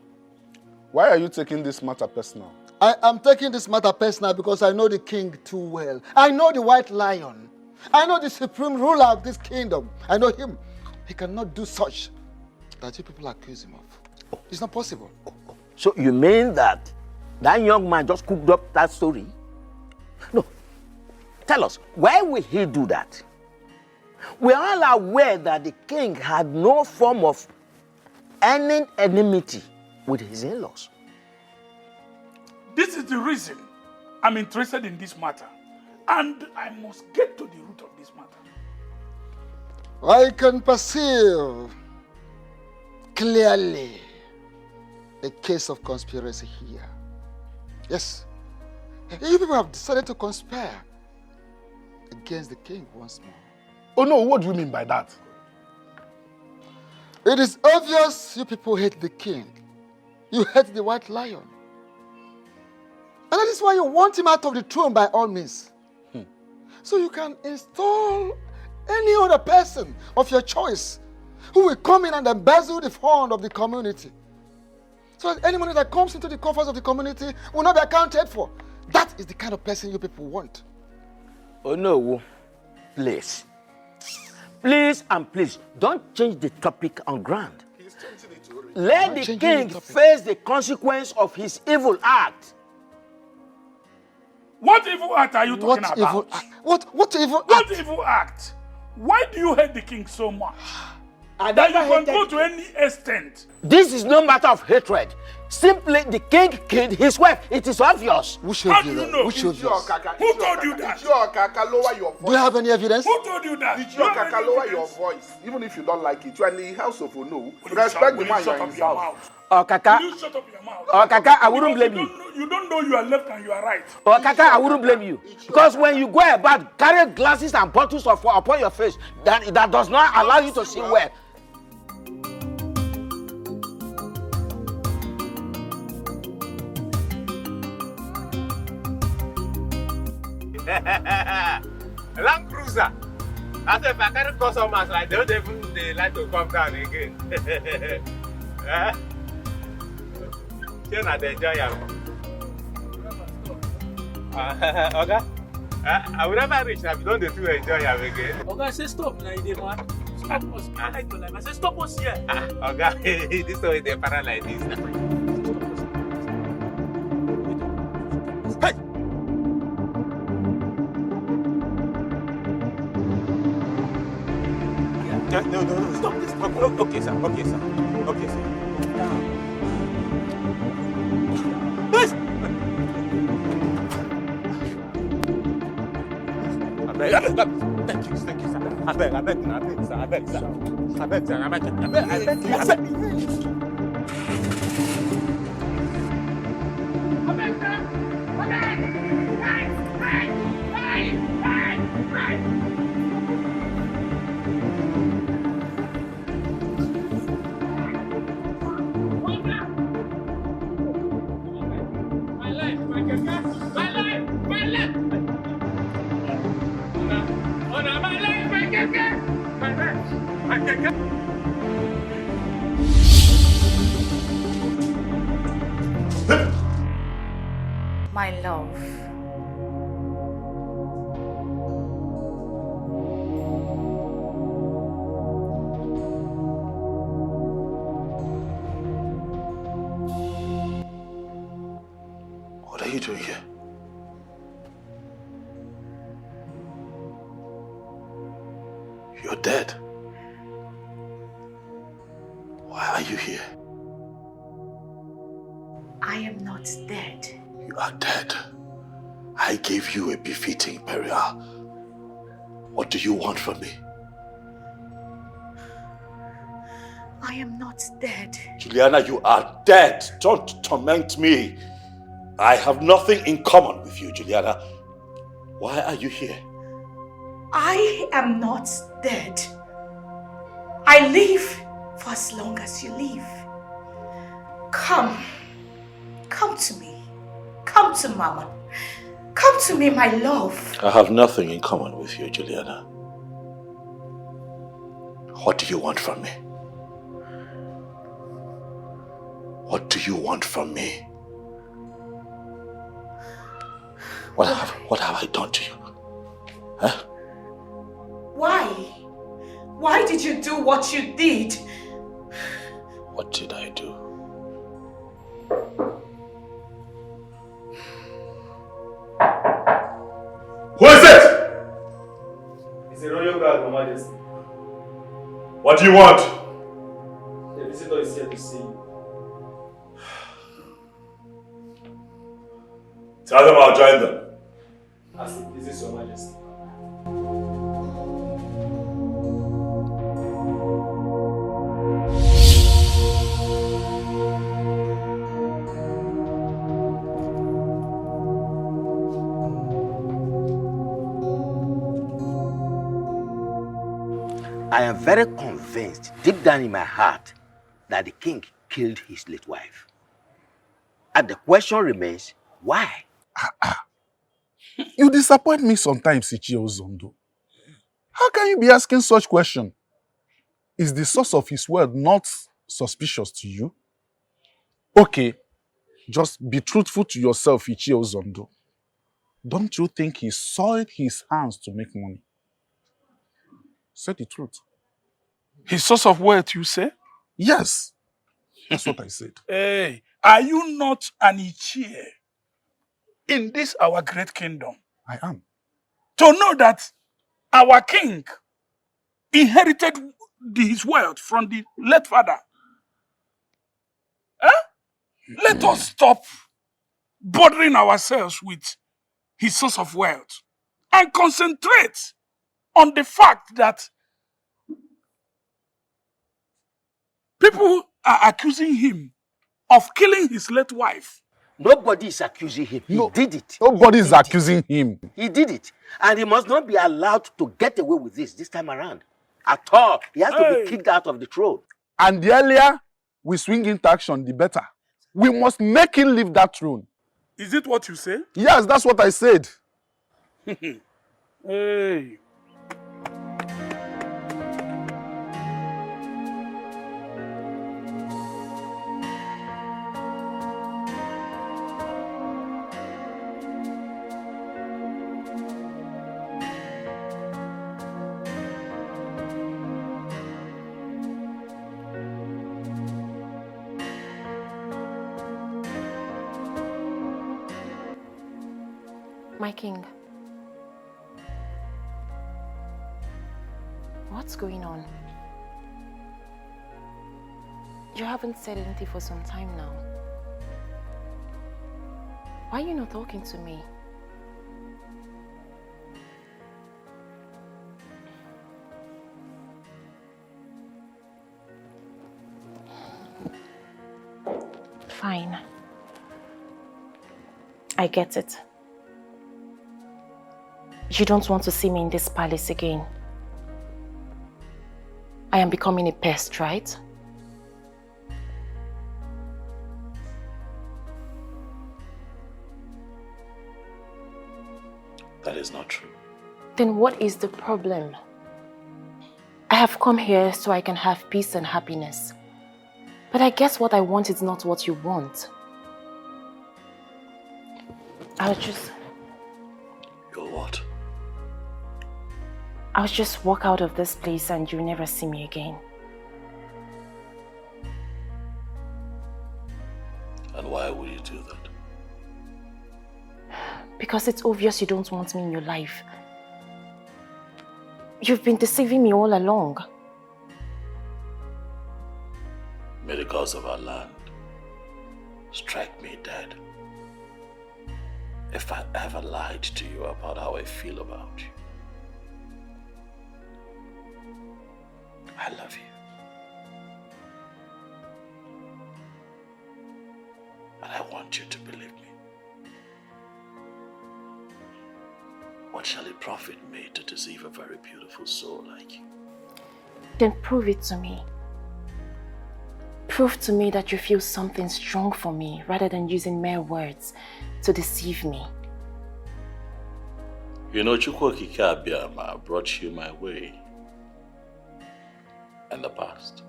Why are you taking this matter personal? I am taking this matter personal because I know the king too well. I know the white lion. I know the supreme ruler of this kingdom. I know him. He cannot do such that you people accuse him of. It's not possible. So you mean that young man just cooked up that story? No. Tell us, why will he do that? We are all aware that the king had no form of any enmity with his in-laws. This is the reason I'm interested in this matter. And I must get to the root of this matter. I can perceive clearly a case of conspiracy here. Yes, you people have decided to conspire against the king once more. Oh no, what do you mean by that? It is obvious you people hate the king. You hate the white lion. And that is why you want him out of the throne by all means. So you can install any other person of your choice who will come in and embezzle the fund of the community. So that any money that comes into the coffers of the community will not be accounted for. That is the kind of person you people want. Oh no, please. Please and please, don't change the topic on ground. He's changing it already. Let the king face the consequence of his evil act. What evil act are you talking about? What evil act? What evil act? Why do you hate the king so much? That you can go to any extent. This is no matter of hatred. Simply, the king killed his wife. It is obvious. How do you know? Who showed you? Who told you that? Lower your voice. Do you have any evidence? Who told you that? Did your kaka lower your voice? Even if you don't like it, you are in the house of Ono. Respect the man you are in his house. Oh, Kaka. Will you shut up your mouth? Oh, Kaka, I wouldn't blame you. You don't know you are left and you are right. Oh, Kaka, I wouldn't blame you. Because when you go about carrying glasses and bottles of water upon your face, that does not allow you to see well. Land Cruiser. As if I carry customers like they don't even they like to come down again. Still not enjoy them. Okay. I will never reach now if you don't do enjoy them again. Okay, say stop now, you man. Stop us. I like your life. I say stop us here. Okay, this way they para like this now. Hey! No, stop this. Okay, sir. Yes. Thank you, sir. I beg, sir. I beg, sir. My love. What are you doing here? You're dead. Why are you here? I am not dead. You are dead. I gave you a befitting burial. What do you want from me? I am not dead. Juliana, you are dead. Don't torment me. I have nothing in common with you, Juliana. Why are you here? I am not dead. I live for as long as you live. Come to me. Come to Mama. Come to me, my love. I have nothing in common with you, Juliana. What do you want from me? What do you want from me? What have I done to you? Huh? Why? Why did you do what you did? What did I do? Who is it? It's a royal guard, Your Majesty. What do you want? The visitor is here to see you. Tell them I'll join them. As it pleases Your Majesty. I am very convinced, deep down in my heart, that the king killed his late wife. And the question remains, why? You disappoint me sometimes, Ichie Ozondo. How can you be asking such question? Is the source of his word not suspicious to you? Okay, just be truthful to yourself, Ichie Ozondo. Don't you think he soiled his hands to make money? Say the truth. His source of wealth, you say? Yes. That's what I said. Hey, are you not an Ichie in this our great kingdom? I am. To know that our king inherited his wealth from the late father. Huh? Let us stop bothering ourselves with his source of wealth and concentrate on the fact that people are accusing him of killing his late wife. Nobody is accusing him. He did it. Nobody is accusing him. He did it. And he must not be allowed to get away with this time around. At all. He has to be kicked out of the throne. And the earlier we swing into action, the better. We must make him leave that throne. Is it what you say? Yes, that's what I said. Hey. My king. What's going on? You haven't said anything for some time now. Why are you not talking to me? Fine. I get it. You don't want to see me in this palace again. I am becoming a pest, right? That is not true. Then what is the problem? I have come here so I can have peace and happiness. But I guess what I want is not what you want. I'll just walk out of this place and you'll never see me again. And why would you do that? Because it's obvious you don't want me in your life. You've been deceiving me all along. May the gods of our land strike me dead if I ever lied to you about how I feel about you. I love you. And I want you to believe me. What shall it profit me to deceive a very beautiful soul like you? Then prove it to me. Prove to me that you feel something strong for me rather than using mere words to deceive me. You know, Chukwokike Abiyama brought you my way in the past.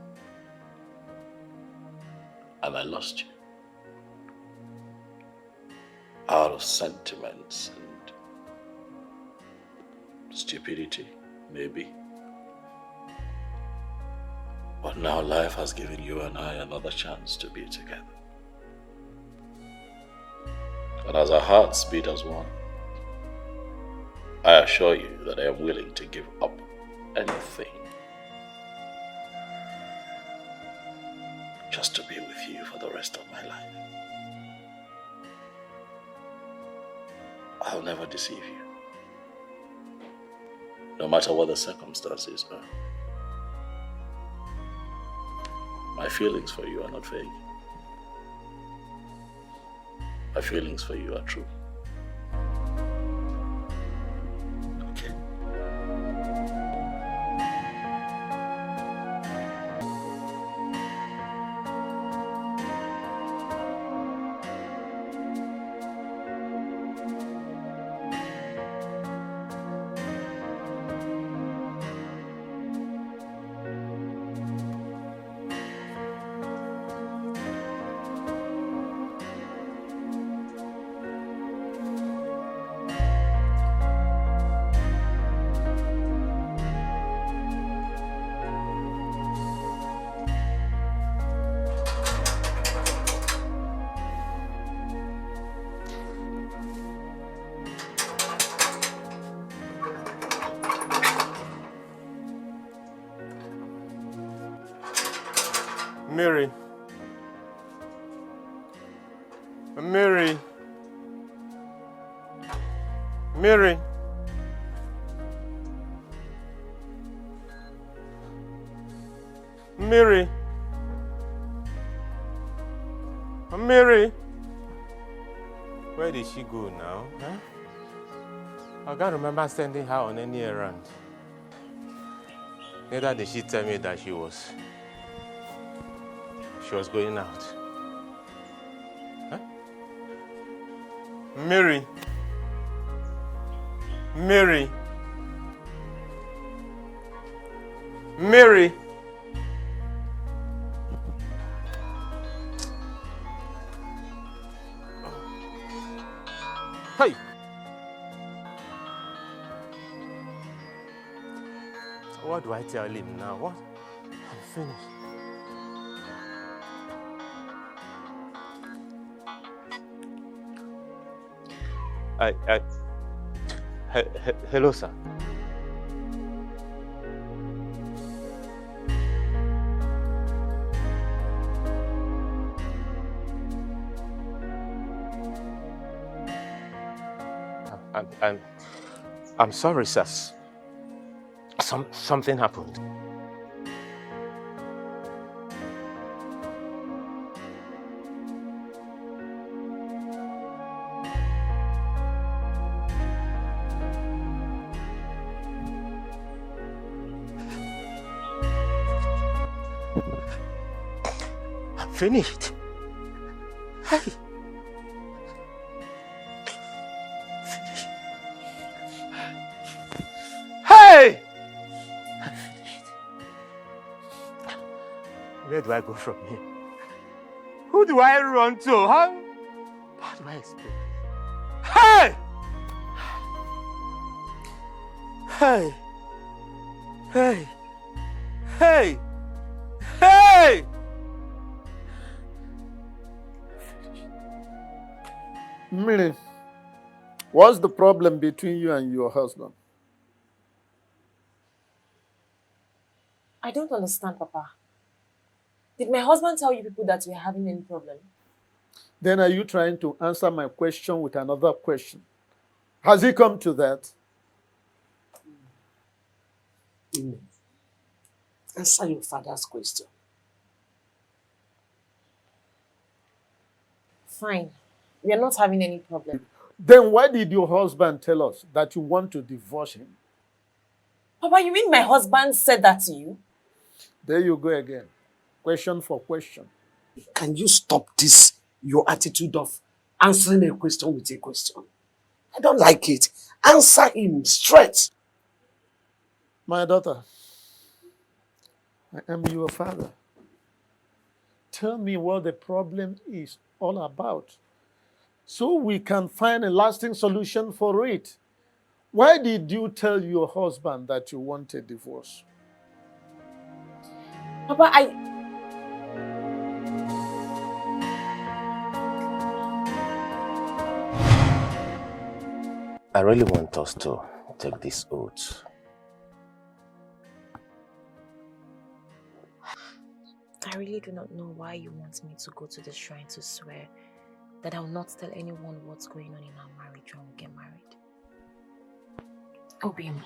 And I lost you. Out of sentiments and stupidity, maybe. But now life has given you and I another chance to be together. And as our hearts beat as one, I assure you that I am willing to give up anything just to be with you for the rest of my life. I'll never deceive you, no matter what the circumstances are. My feelings for you are not vague. My feelings for you are true. Mary. Mary. Mary. Mary. Mary. Where did she go now? Huh? I can't remember sending her on any errand. Neither did she tell me that she was going out. Huh? Mary. Mary. Mary. Hey. What do I tell him now? What? I'm finished. Hello, sir. I'm sorry, sir. Something happened. I'm finished. Hey. Hey! Where do I go from here? Who do I run to? How do I explain? Hey! Hey! Hey! Hey! Hey! Mary, what's the problem between you and your husband? I don't understand, Papa. Did my husband tell you people that we're having any problem? Then are you trying to answer my question with another question? Has he come to that? Answer your father's question. Fine. We are not having any problem. Then why did your husband tell us that you want to divorce him? Papa, you mean my husband said that to you? There you go again. Question for question. Can you stop this, your attitude of answering a question with a question? I don't like it. Answer him straight. My daughter, I am your father. Tell me what the problem is all about, so we can find a lasting solution for it. Why did you tell your husband that you want a divorce? Papa, I really want us to take this oath. I really do not know why you want me to go to the shrine to swear that I will not tell anyone what's going on in our marriage when we get married. Obim,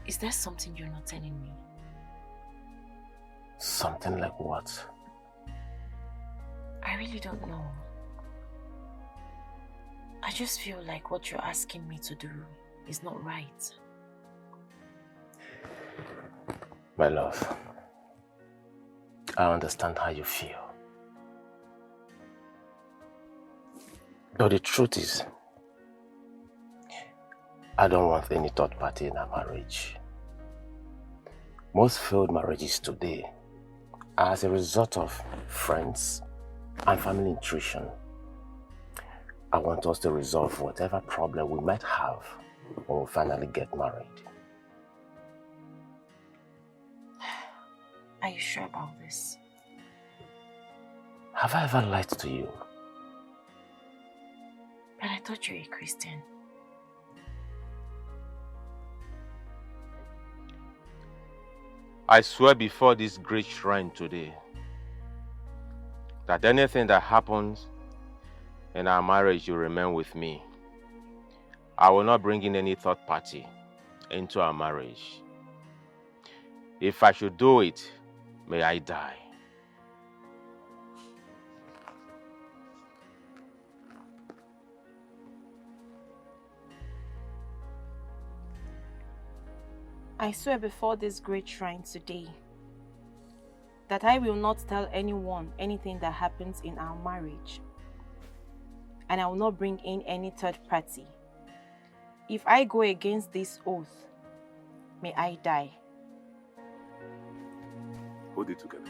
is there something you're not telling me? Something like what? I really don't know. I just feel like what you're asking me to do is not right. My love, I understand how you feel. But the truth is, I don't want any third party in our marriage. Most failed marriages today are as a result of friends and family intrusion. I want us to resolve whatever problem we might have when we finally get married. Are you sure about this? Have I ever lied to you? But I thought you were a Christian. I swear before this great shrine today that anything that happens in our marriage will remain with me. I will not bring in any third party into our marriage. If I should do it, may I die. I swear before this great shrine today that I will not tell anyone anything that happens in our marriage. And I will not bring in any third party. If I go against this oath, may I die. Hold it together.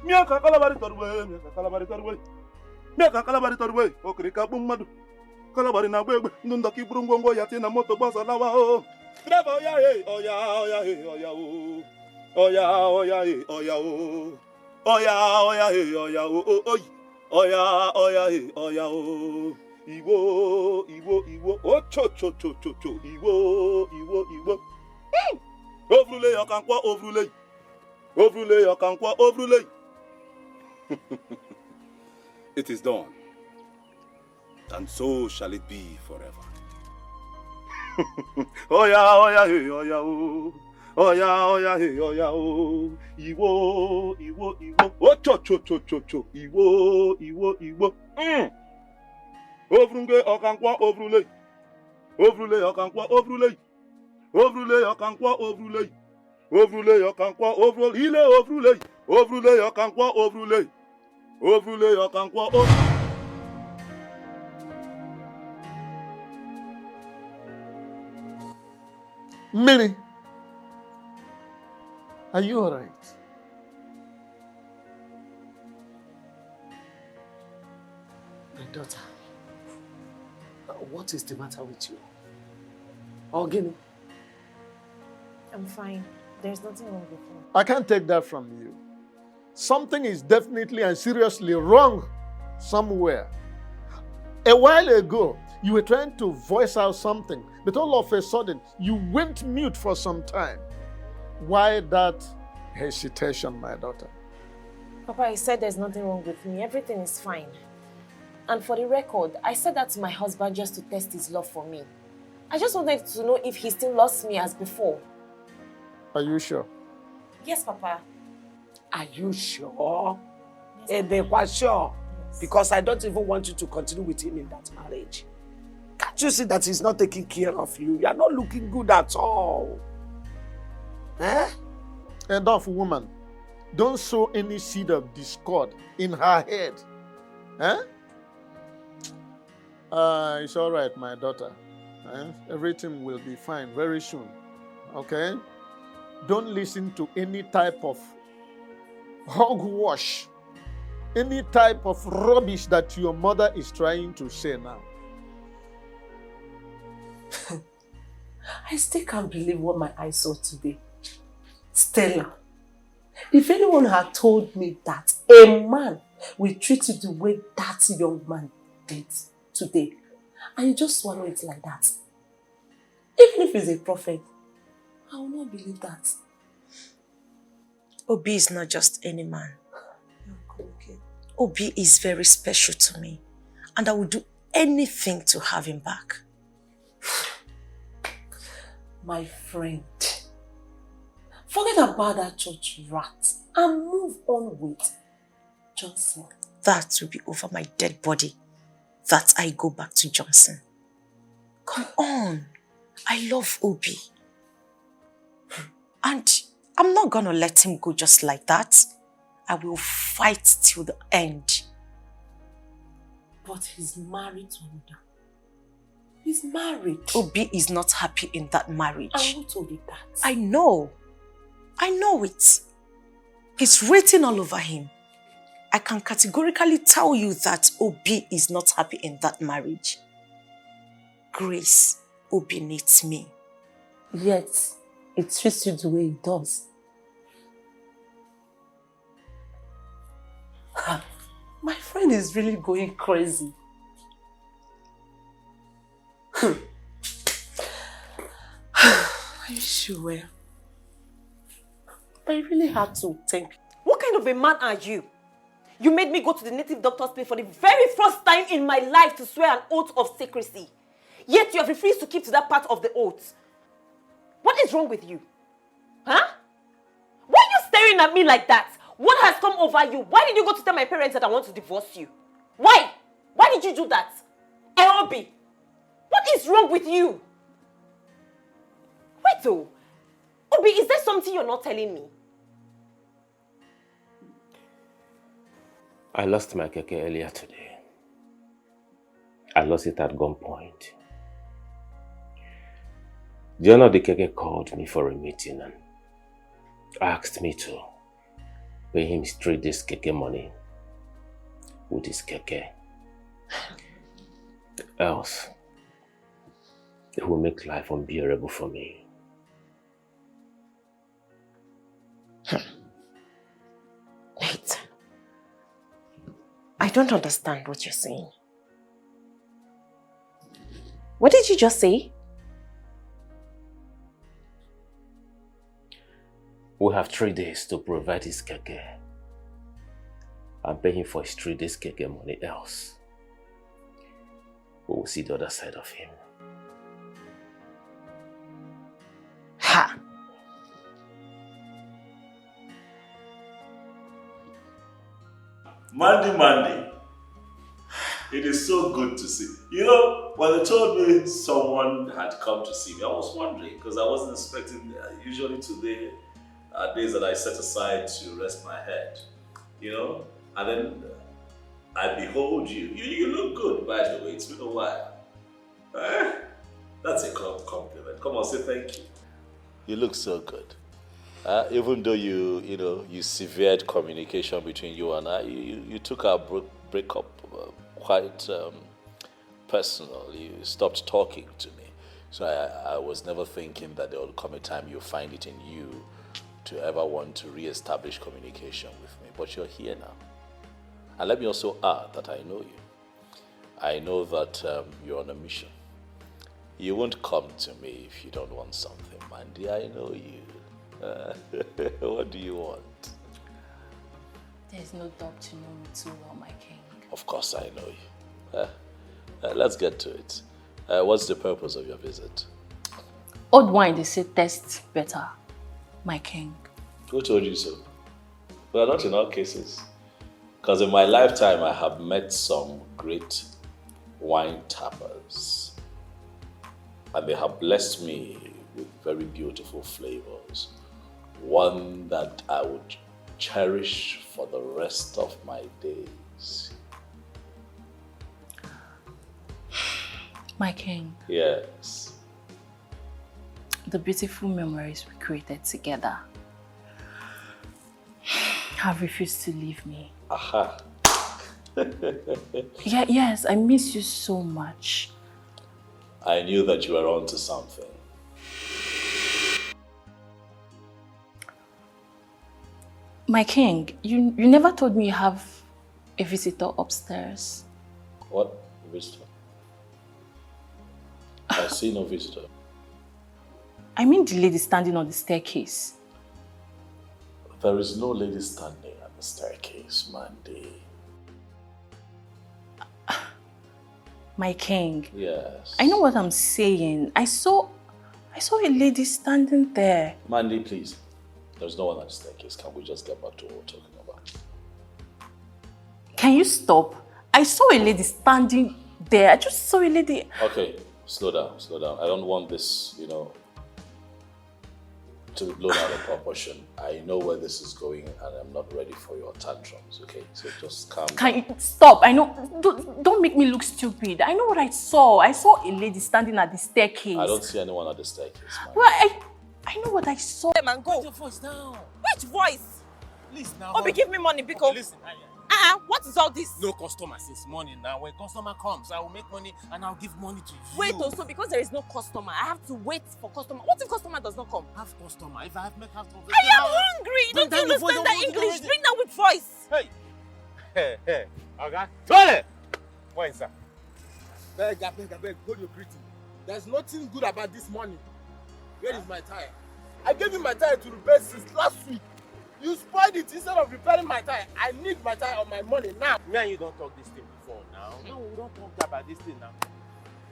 Miaka kalabari torwe, miaka kalabari torwe. Miaka kalabari torwe, okrika bumadu. Kalabari na bwegbe, ndunda kiburu ngongo yati na moto basa lawa o. Driver oya hey, oya hey, oya o. Oya hey, oya o. Oya hey, oya o. Oya hey, oya o. Iwo, oh cho, Iwo. Overlay okankwa overlay. Overlay okankwa overlay. It is done, and so shall it be forever. Oya hey, oya o. Oya hey, oya o. Iwo. Oh cho. Iwo. Overlay okankwa overlay. Overlay okankwa overlay. Overlay okankwa overlay. Overlay okankwa overlay. Ile overlay. Overlay okankwa overlay. Overlay okankwa overlay. Minnie, are you all right? My daughter, what is the matter with you? Ogini? I'm fine. There's nothing wrong with me. I can't take that from you. Something is definitely and seriously wrong somewhere. A while ago, you were trying to voice out something, but all of a sudden, you went mute for some time. Why that hesitation, my daughter? Papa, I said there's nothing wrong with me. Everything is fine. And for the record, I said that to my husband just to test his love for me. I just wanted to know if he still loves me as before. Are you sure? Yes, Papa. Are you sure? And they were sure. Yes. Because I don't even want you to continue with him in that marriage. Can't you see that he's not taking care of you? You are not looking good at all. Eh? Enough, woman. Don't sow any seed of discord in her head. Eh? It's all right, my daughter. Everything will be fine very soon. Okay? Don't listen to any type of hogwash, any type of rubbish that your mother is trying to say now. I still can't believe what my eyes saw today. Stella, if anyone had told me that a man will treat you the way that young man did today, and you just swallow it like that, even if he's a prophet, I will not believe that. Obi is not just any man. Obi is very special to me, and I will do anything to have him back. My friend, forget about that church rat and move on with Johnson. That will be over my dead body, that I go back to Johnson. Come on. I love Obi. And I'm not gonna let him go just like that. I will fight till the end. But he's married to another. He's married. Obi is not happy in that marriage. And who told you that? I know. I know it. It's written all over him. I can categorically tell you that Obi is not happy in that marriage. Grace, Obi needs me. Yet, it treats you the way it does. My friend is really going crazy. Are you sure? I really had to think. What kind of a man are you? You made me go to the native doctor's place for the very first time in my life to swear an oath of secrecy. Yet you have refused to keep to that part of the oath. What is wrong with you? Huh? Why are you staring at me like that? What has come over you? Why did you go to tell my parents that I want to divorce you? Why? Why did you do that? Obi, what is wrong with you? Wait though. Obi, is there something you're not telling me? I lost my keke earlier today. I lost it at gunpoint. The owner of the keke called me for a meeting and asked me to pay him straight this keke money with his keke. Else, it will make life unbearable for me. Wait. I don't understand what you're saying. What did you just say? We have 3 days to provide his keke and pay him for his 3 days keke money. Else, we will see the other side of him. Ha! Mandy. It is so good to see. You know, when they told me someone had come to see me, I was wondering because I wasn't expecting. Usually today are days that I set aside to rest my head, you know, and then I behold you. You look good, by the way. It's been a while. That's a compliment. Come on, say thank you. You look so good. Even though you severed communication between you and I, you took our breakup quite personal. You stopped talking to me. So I was never thinking that there would come a time you find it in you to ever want to re-establish communication with me. But you're here now. And let me also add that I know you. I know that you're on a mission. You won't come to me if you don't want something, Mandy. I know you. What do you want? There's no doubt you know me too well, my king. Of course I know you. Let's get to it. What's the purpose of your visit? Old wine, they say, tastes better, my king. Who told you so? Well, not in all cases. Because in my lifetime, I have met some great wine tappers. And they have blessed me with very beautiful flavors. One that I would cherish for the rest of my days. My king. Yes. The beautiful memories we created together have refused to leave me. Aha. Yes, I miss you so much. I knew that you were onto something. My king, you never told me you have a visitor upstairs. What visitor? I see no visitor. I mean the lady standing on the staircase. There is no lady standing on the staircase, Mandy. My king. Yes. I know what I'm saying. I saw a lady standing there. Mandy, please. There's no one on the staircase. Can we just get back to what we're talking about? Can you stop? I saw a lady standing there. I just saw a lady. Okay, slow down. I don't want this, to be blown out of proportion. I know where this is going and I'm not ready for your tantrums, okay? So just calm down. Can you stop? I know. Don't make me look stupid. I know what I saw. I saw a lady standing at the staircase. I don't see anyone at the staircase, man. Well, I know what I saw. Man, go. Put your voice down. Which voice? Please now. Obi, give me money, because. Okay, listen, what is all this? No customer since morning now. When customer comes, I will make money and I'll give money to you. Wait, also because there is no customer, I have to wait for customer. What if customer does not come? Have customer. If I have met half of I am hungry. Don't you understand that English? Bring that with voice. Hey. Okay. Tole! Where is that? Beg, hold your greeting. There's nothing good about this money. Where is my tire? I gave you my tire to repair since last week. You spoiled it instead of repairing my tire. I need my tire or my money now. Me and you don't talk this thing before now. No, we don't talk about this thing now.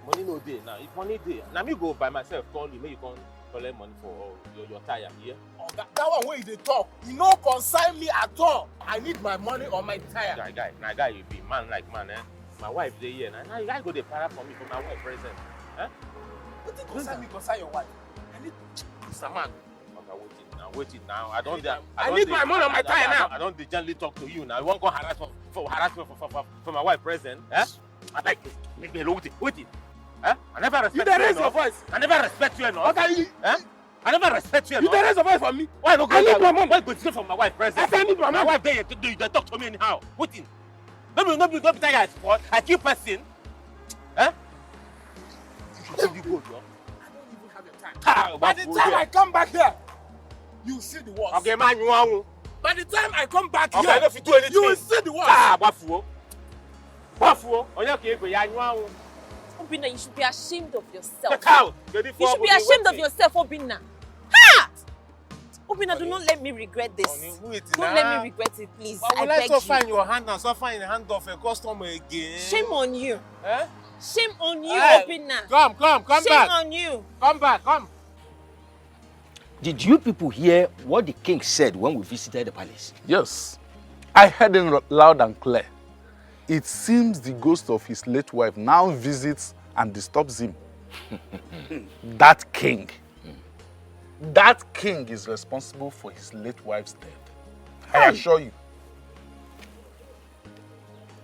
Money no day now. If money day, now me go by myself, call you, make you come collect money for your tire here. Oh, that one where they talk, you no concern me at all. I need my money or my tire. Guy, you be man like man, eh? My wife dey here now. You guys go dey para for me for my wife present. Eh? What you concern me, concern your wife? I need Mr. Man. Okay, wait it now. I need my money on my tire now. I don't gently talk to you now. You won't go harass for my wife present. Eh? I like it. Make me alone with it. Eh? I never respect you. You raise your voice. I never respect you enough. What you? Eh? I never respect you enough. You raise your voice for me. Why not go? I need my money. Why go straight from my wife present? I need my money. My wife there to talk to me anyhow. Wait in. Don't be tired. I keep person. Eh? You should go, Joe. By the time I come back here, you will see the worst. Okay, man, you want. By the time I come back here, here, if you do anything, you will see the worst. Wafuo. Obinna, you should be ashamed of yourself. You should be ashamed of yourself, Obinna. Ha! Obinna, do not let me regret this. Don't let me regret it, please. I beg you. Find your hand and suffer in the hand of a customer again. Shame on you. Eh? Shame on you, Hey, Obinna. Come back. Shame on you. Come back, come. Did you people hear what the king said when we visited the palace? Yes, I heard him loud and clear. It seems the ghost of his late wife now visits and disturbs him. That king is responsible for his late wife's death. I assure you.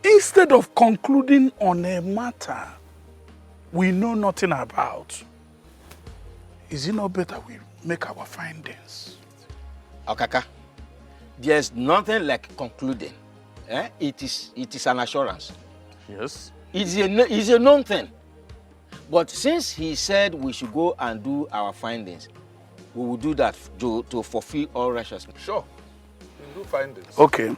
Instead of concluding on a matter we know nothing about, is it not better we make our findings? Okaka, there's nothing like concluding. It is an assurance. Yes. It's a known thing. But since he said we should go and do our findings, we will do that to fulfill all righteousness. Sure. We'll do findings. Okay.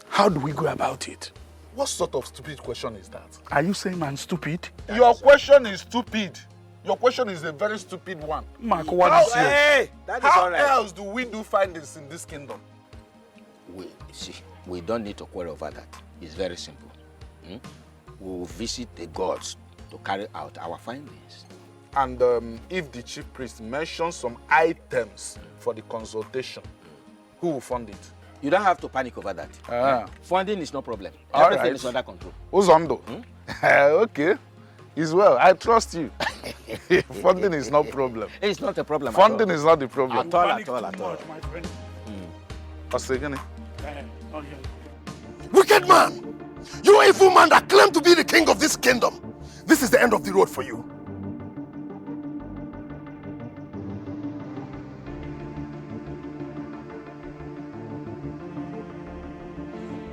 How do we go about it? What sort of stupid question is that? Are you saying I'm stupid? Your question is stupid. Your question is a very stupid one. Mark, what is Hey, that is how all right. else do we do findings in this kingdom? We don't need to quarrel over that. It's very simple. We will visit the gods to carry out our findings. And if the chief priest mentions some items for the consultation, who will fund it? You don't have to panic over that. Funding is no problem. Everything is under control. Uzondo. Okay. Is well. I trust you. Funding is no problem. It's not a problem. Funding is not the problem. At all. Wicked man! You evil man that claim to be the king of this kingdom. This is the end of the road for you.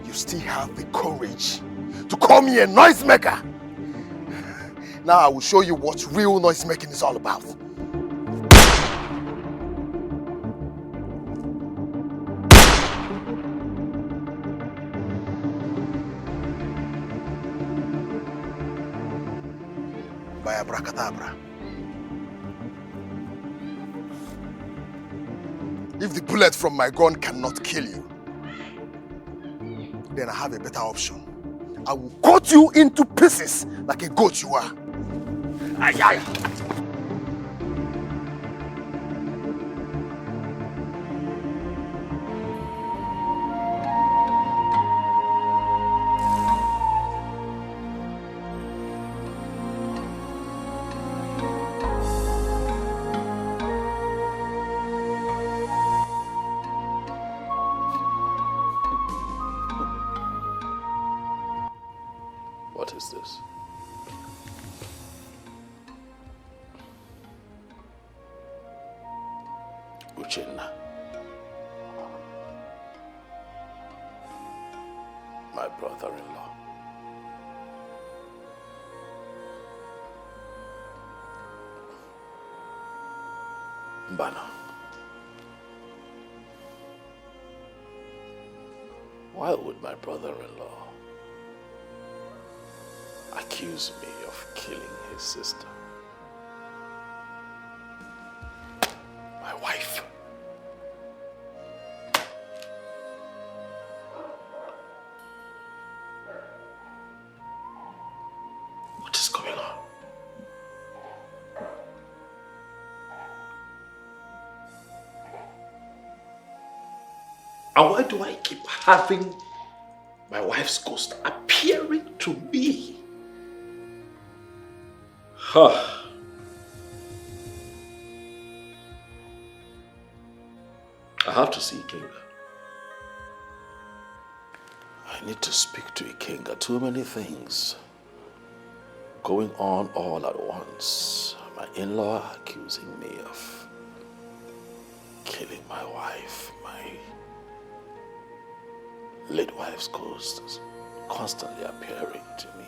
You still have the courage to call me a noisemaker. Now I will show you what real noisemaking is all about. By abracadabra. If the bullet from my gun cannot kill you, then I have a better option. I will cut you into pieces like a goat you are. Aye, aye. What is this? Uchenna. My brother-in-law. Mbana. Why would my brother-in-law accuse me of killing his sister. My wife. What is going on? And why do I keep having my wife's ghost appearing to me? Huh. I have to see Ikenga. I need to speak to Ikenga. Too many things going on all at once. My in-law accusing me of killing my wife. My late wife's ghost is constantly appearing to me.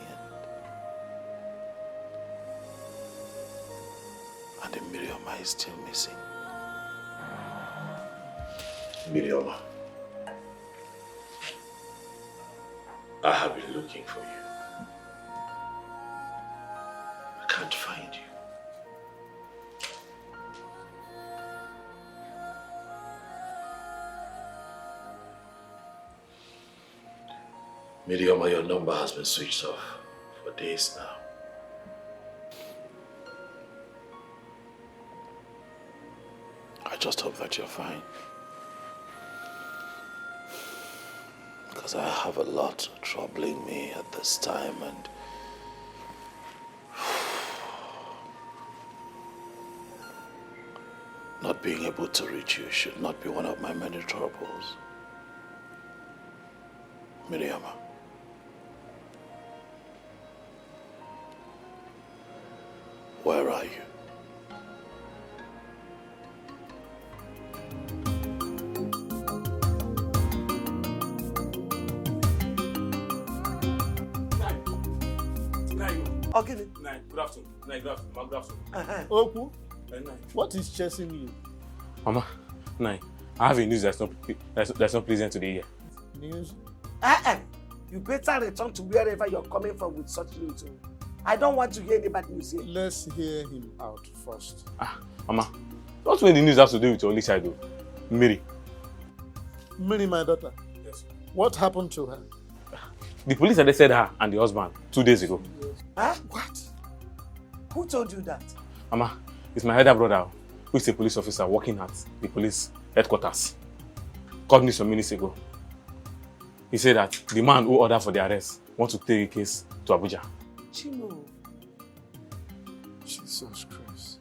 And the Miriama is still missing. Miriama, I have been looking for you. I can't find you. Miriama, your number has been switched off for days now. I just hope that you're fine. Because I have a lot troubling me at this time, and not being able to reach you should not be one of my many troubles. Miriama. Where are you? Okay. Good afternoon. Good afternoon. Oku, what is chasing you? Mama, I have a news that's not pleasant today here. News? You better return to wherever you're coming from with such news. I don't want to hear any bad news here. Let's hear him out first. Mama, not when the news has to do with your only child, though. Mary. Mary, my daughter. Yes. What happened to her? The police arrested her and the husband 2 days ago. Huh? What? Who told you that? Mama, it's my elder brother, who is a police officer working at the police headquarters. Called me some minutes ago. He said that the man who ordered for the arrest wants to take the case to Abuja. Chimo. Jesus Christ.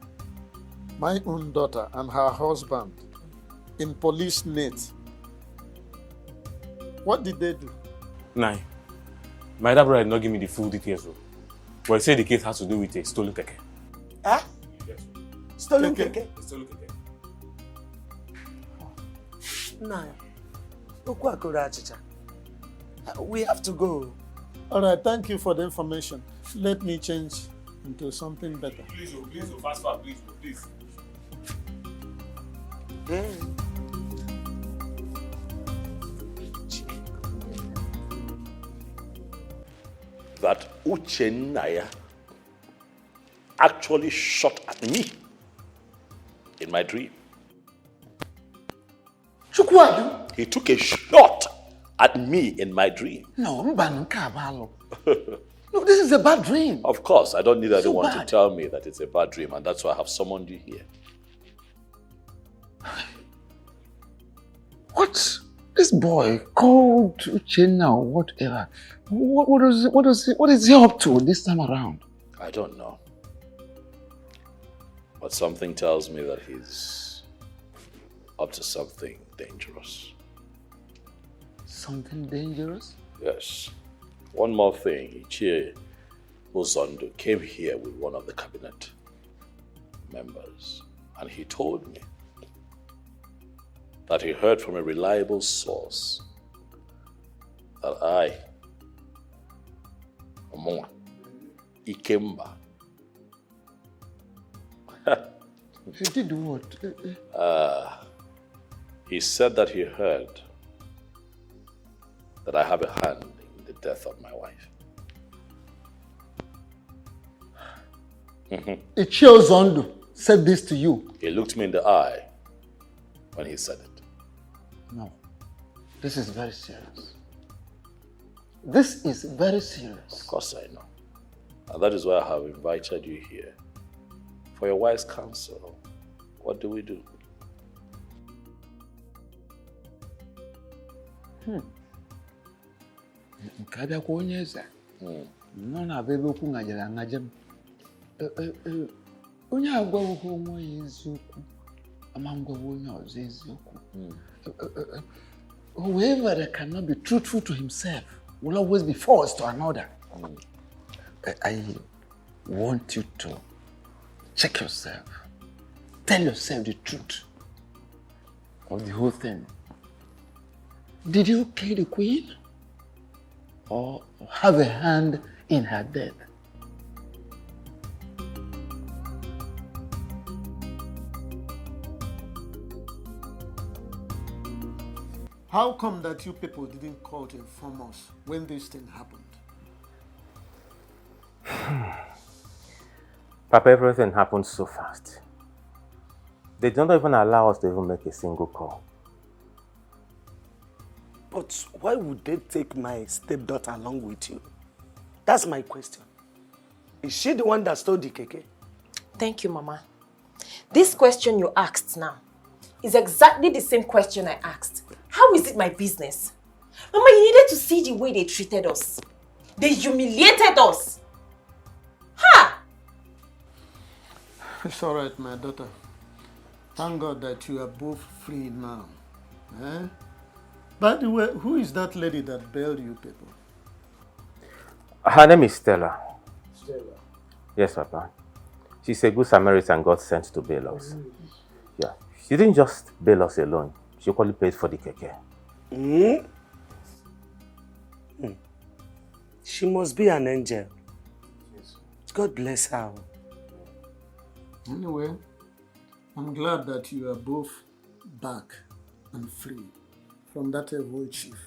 My own daughter and her husband in police net. What did they do? My elder brother did not give me the full details, though. But he said the case has to do with a stolen keke. Huh? Yes. Stolen keke? Stolen keke. We have to go. All right, thank you for the information. Let me change into something better. Please, fast, please. Yeah. That Uchenaya actually shot at me in my dream. He took a shot at me in my dream. No, look, this is a bad dream. Of course, I don't need anyone to tell me that it's a bad dream, and that's why I have summoned you here. What? This boy called Uchenna or whatever. What is he up to this time around? I don't know. But something tells me that he's up to something dangerous. Something dangerous? Yes. One more thing. Ichie Ozondo came here with one of the cabinet members, and he told me that he heard from a reliable source that I, Omonwa, Ikemba, he did what? He said that he heard that I have a hand in the death of my wife. Ichio Zondo said this to you. He looked me in the eye when he said it. No. This is very serious. This is very serious. Of course I know. And that is why I have invited you here. For your wise counsel, what do we do? Nke abịakwa onye eze nọ na-abụ ebe okwu ngajere angaje m onye agwaghị onwe ya eziokwu ama ngwaghị onye ọzọ eziokwu. Whoever that cannot be truthful to himself will always be false to another. I want you to check yourself. Tell yourself the truth of the whole thing. Did you kill the queen? Or have a hand in her death? How come that you people didn't call to inform us when this thing happened? Papa, everything happened so fast. They don't even allow us to even make a single call. But why would they take my stepdaughter along with you? That's my question. Is she the one that stole the keke? Thank you, Mama. This question you asked now is exactly the same question I asked. How is it my business? Mama, you needed to see the way they treated us. They humiliated us. Ha! It's all right, my daughter. Thank God that you are both free now. Eh? By the way, who is that lady that bailed you people? Her name is Stella. Stella. Yes, Papa. She's a good Samaritan God sent to bail us. Yeah. She didn't just bail us alone. She only paid for the keke. She must be an angel. God bless her. Anyway, I'm glad that you are both back and free from that evil chief.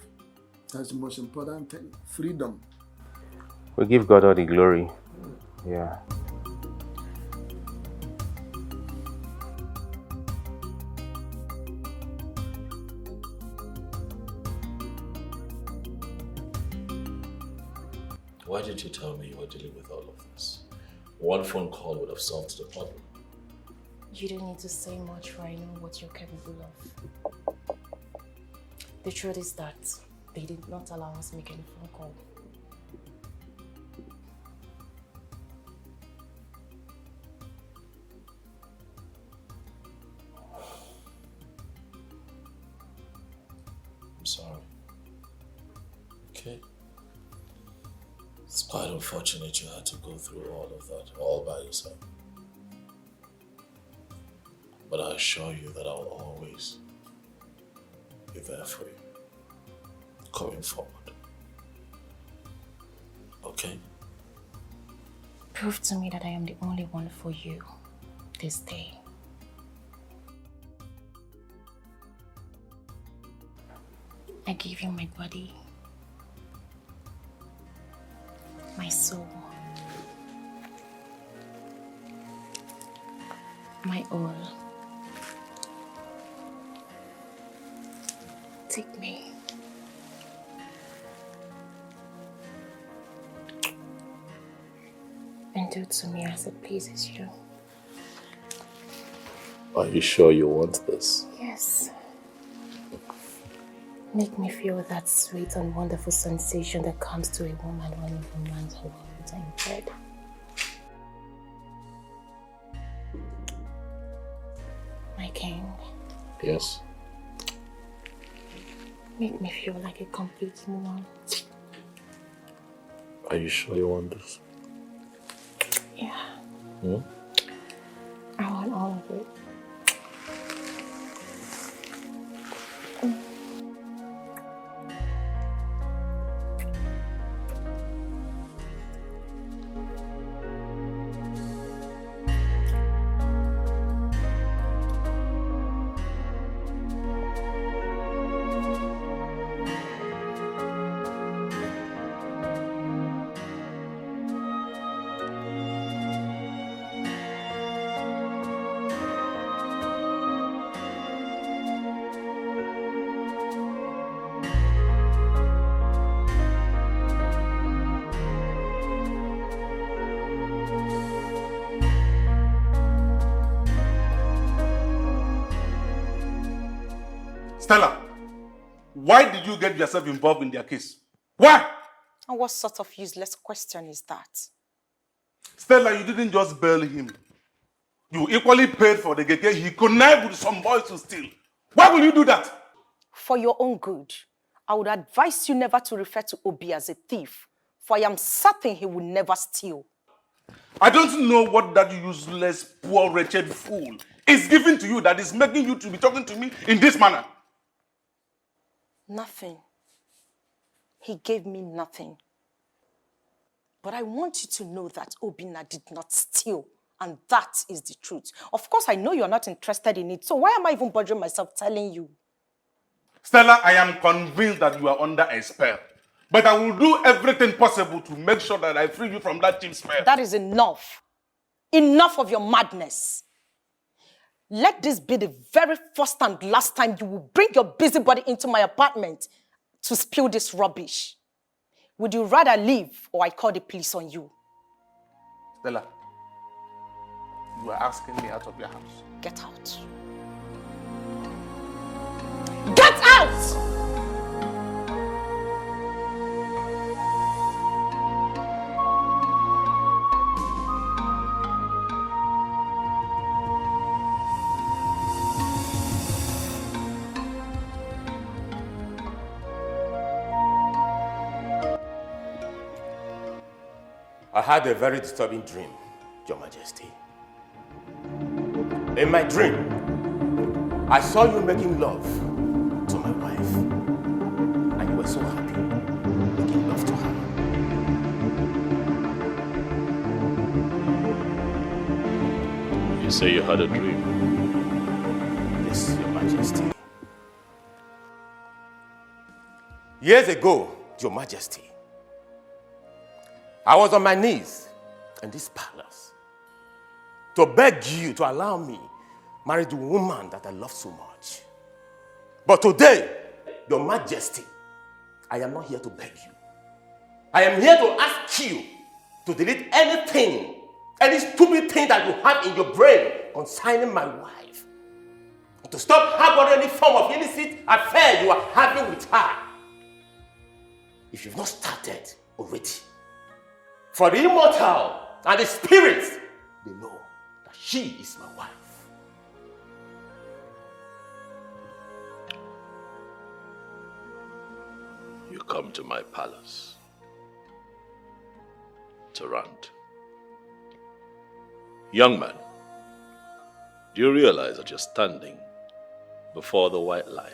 That's the most important thing. Freedom. We give God all the glory. Yeah. Why didn't you tell me you were dealing with all of this? One phone call would have solved the problem. You don't need to say much for I know what you're capable of. The truth is that they did not allow us to make any phone call. I'm sorry. Okay. It's quite unfortunate you had to go through all of that all by yourself. But I assure you that I'll always be there for you, going forward. Okay? Prove to me that I am the only one for you this day. I give you my body, my soul, my all. Take me. And do to me as it pleases you. Are you sure you want this? Yes. Make me feel that sweet and wonderful sensation that comes to a woman when a woman's hormones are in bed. My king. Yes. Make me feel like a complete woman. Are you sure you want this? Yeah. Hmm? I want all of it. Stella, why did you get yourself involved in their case? Why? And what sort of useless question is that? Stella, you didn't just bail him. You equally paid for the gege he connived with some boys to steal. Why will you do that? For your own good, I would advise you never to refer to Obi as a thief, for I am certain he will never steal. I don't know what that useless, poor, wretched fool is giving to you that is making you to be talking to me in this manner. Nothing. He gave me nothing. But I want you to know that Obinna did not steal, and that is the truth. Of course, I know you're not interested in it, so why am I even bothering myself telling you? Stella, I am convinced that you are under a spell. But I will do everything possible to make sure that I free you from that cheap spell. That is enough. Enough of your madness. Let this be the very first and last time you will bring your busybody into my apartment to spill this rubbish. Would you rather leave or I call the police on you? Stella, you are asking me out of your house. Get out. Get out! I had a very disturbing dream, Your Majesty. In my dream, I saw you making love to my wife, and you were so happy making love to her. You say you had a dream? Yes, Your Majesty. Years ago, Your Majesty, I was on my knees in this palace to beg you to allow me marry the woman that I love so much. But today, Your Majesty, I am not here to beg you. I am here to ask you to delete anything, any stupid thing that you have in your brain concerning my wife. To stop harboring any form of illicit affair you are having with her. If you've not started already. For the immortal and the spirits, they know that she is my wife. You come to my palace to rant. Young man, do you realize that you're standing before the white lion?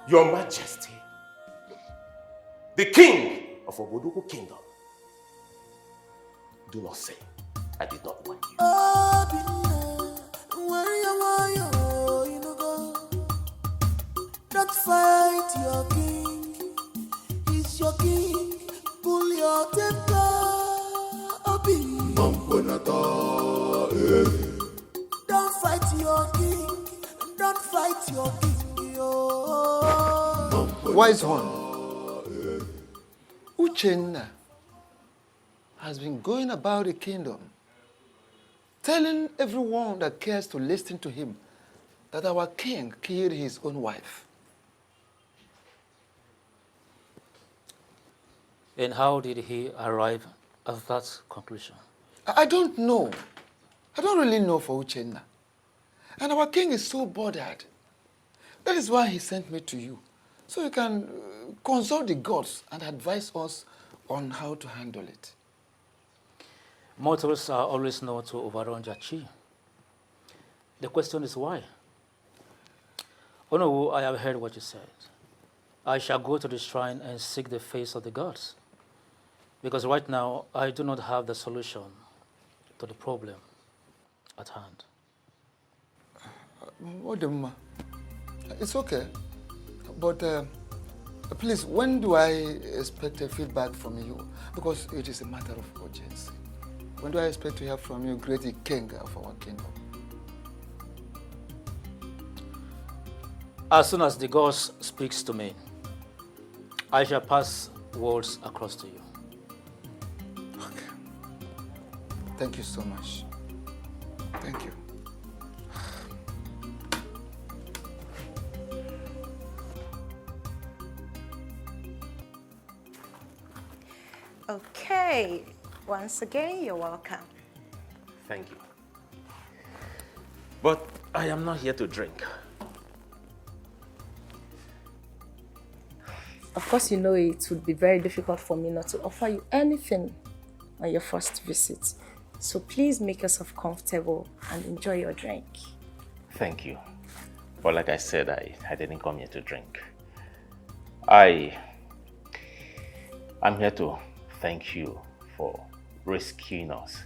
Your Majesty, the king of Oboduku Kingdom, do not say I did not want you. Don't fight your king, he's your king. Pull your temper, Obi. Don't fight your king, don't fight your king. Wise one, Uchenna has been going about the kingdom, telling everyone that cares to listen to him that our king killed his own wife. And how did he arrive at that conclusion? I don't know. I don't really know for Uchenna. And our king is so bothered. That is why he sent me to you, so you can consult the gods and advise us on how to handle it. Mortals are always known to overrun their chi. The question is why? Oh no, I have heard what you said. I shall go to the shrine and seek the face of the gods. Because right now, I do not have the solution to the problem at hand. Odemma, it's okay. But please, when do I expect a feedback from you? Because it is a matter of urgency. When do I expect to hear from you, great king of our kingdom? As soon as the gods speaks to me, I shall pass words across to you. Okay. Thank you so much. Thank you. Okay. Once again, you're welcome. Thank you. But I am not here to drink. Of course, you know it would be very difficult for me not to offer you anything on your first visit. So please make yourself comfortable and enjoy your drink. Thank you. But like I said, I didn't come here to drink. I'm here to thank you for rescuing us.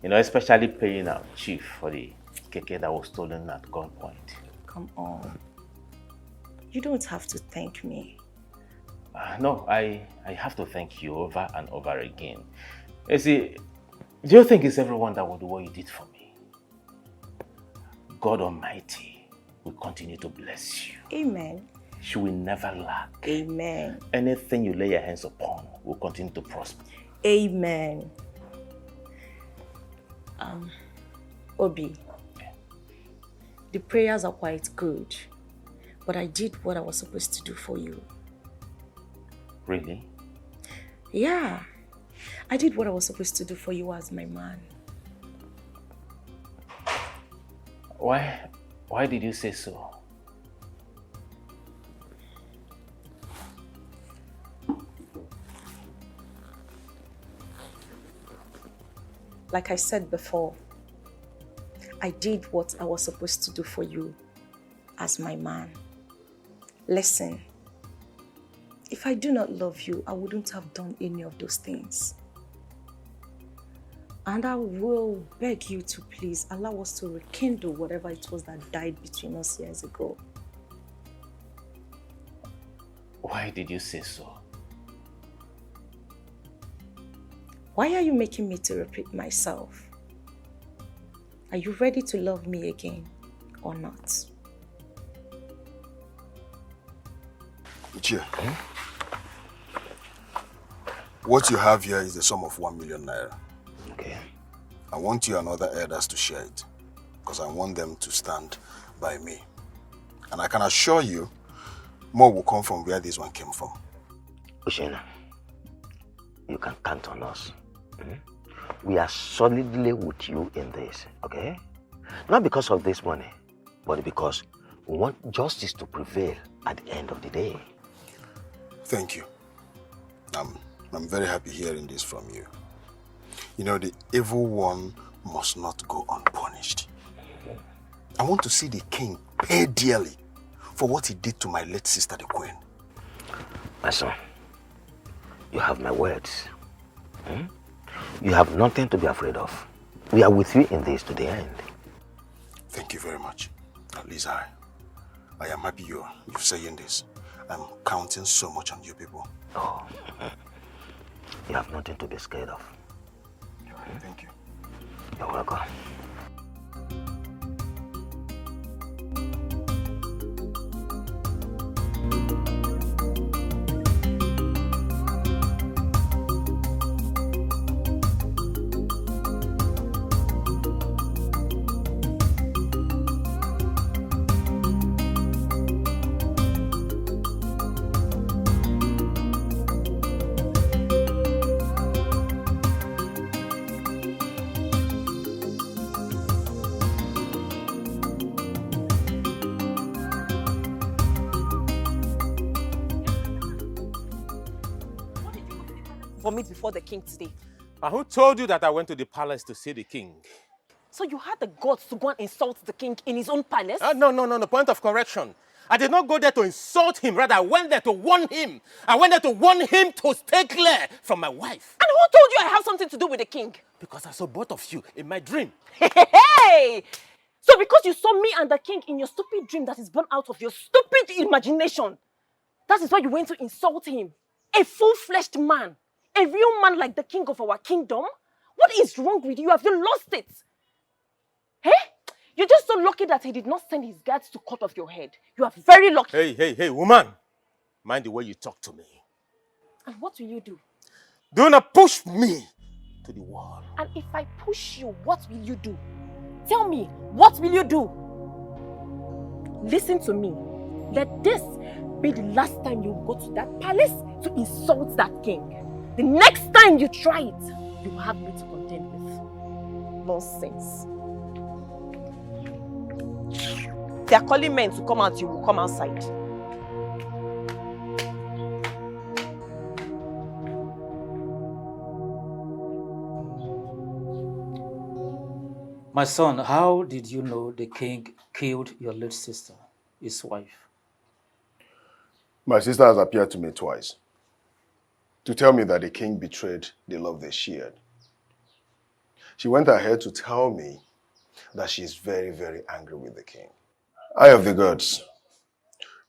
You know, especially paying our chief for the keke that was stolen at gunpoint. Come on. You don't have to thank me. No, I have to thank you over and over again. You see, do you think it's everyone that will do what you did for me? God Almighty will continue to bless you. Amen. You will never lack. Amen. Anything you lay your hands upon will continue to prosper. Amen. Obi, the prayers are quite good, but I did what I was supposed to do for you. Really? Yeah, I did what I was supposed to do for you as my man. Why did you say so? Like I said before, I did what I was supposed to do for you as my man. Listen, if I do not love you, I wouldn't have done any of those things. And I will beg you to please allow us to rekindle whatever it was that died between us years ago. Why did you say so? Why are you making me to repeat myself? Are you ready to love me again or not? Micheal, what you have here is the sum of 1 million naira. Okay. I want you and other elders to share it because I want them to stand by me. And I can assure you, more will come from where this one came from. Ushena, you can count on us. We are solidly with you in this, okay? Not because of this money, but because we want justice to prevail at the end of the day. Thank you. I'm very happy hearing this from you. You know, the evil one must not go unpunished. I want to see the king pay dearly for what he did to my late sister, the queen. My son, you have my words. You have nothing to be afraid of. We are with you in this to the end. Thank you very much. At least I am happy you're saying this. I'm counting so much on you people. Oh, you have nothing to be scared of. Thank you. You're welcome. Vomit before the king today. And who told you that I went to the palace to see the king? So you had the guts to go and insult the king in his own palace? No, point of correction. I did not go there to insult him, rather I went there to warn him. I went there to warn him to stay clear from my wife. And who told you I have something to do with the king? Because I saw both of you in my dream. Hey! So because you saw me and the king in your stupid dream that is born out of your stupid imagination, that is why you went to insult him. A full-fleshed man. A real man like the king of our kingdom? What is wrong with you? Have you lost it? Hey? You're just so lucky that he did not send his guards to cut off your head. You are very lucky. Hey, woman. Mind the way you talk to me. And what will you do? Do not push me to the wall. And if I push you, what will you do? Tell me, what will you do? Listen to me. Let this be the last time you go to that palace to insult that king. The next time you try it, you will have me to contend with. Nonsense. They are calling men to come out, you will come outside. My son, how did you know the king killed your late sister, his wife? My sister has appeared to me twice to tell me that the king betrayed the love they shared. She went ahead to tell me that she is very, very angry with the king. Eye of the gods,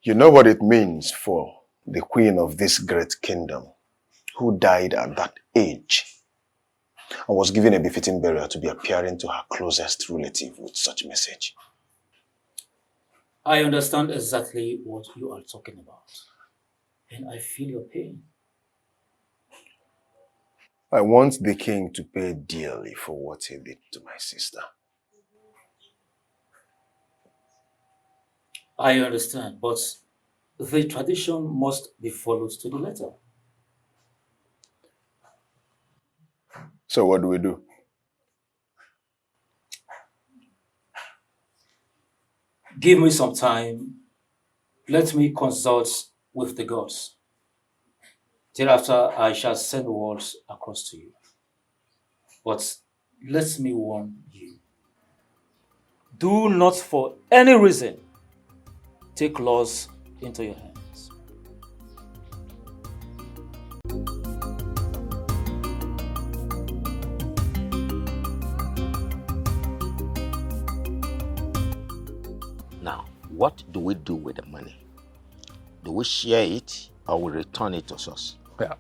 you know what it means for the queen of this great kingdom who died at that age and was given a befitting burial to be appearing to her closest relative with such a message. I understand exactly what you are talking about, and I feel your pain. I want the king to pay dearly for what he did to my sister. I understand, but the tradition must be followed to the letter. So what do we do? Give me some time. Let me consult with the gods. Thereafter, I shall send words across to you. But let me warn you. Do not for any reason take laws into your hands. Now, what do we do with the money? Do we share it or we return it to us? Yeah.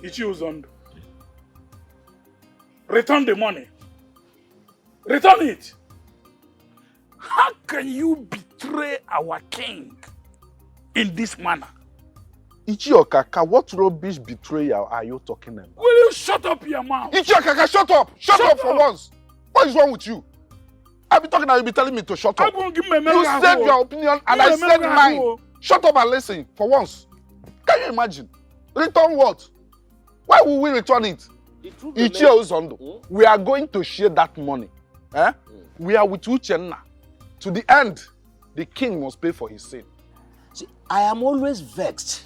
Ichiuzondo. Return the money. Return it. How can you betray our king in this manner? Ichiokaka, what rubbish betrayal are you talking about? Will you shut up your mouth? Ichiokaka, shut up! Shut up for once! What is wrong with you? I've been talking and you'll be telling me to shut up. You said your opinion and I said mine. Shut up and listen for once. Can you imagine? Return what? Why will we return it? Ichiuzondo, we are going to share that money. We are with Uchenna. To the end, the king must pay for his sin. See, I am always vexed.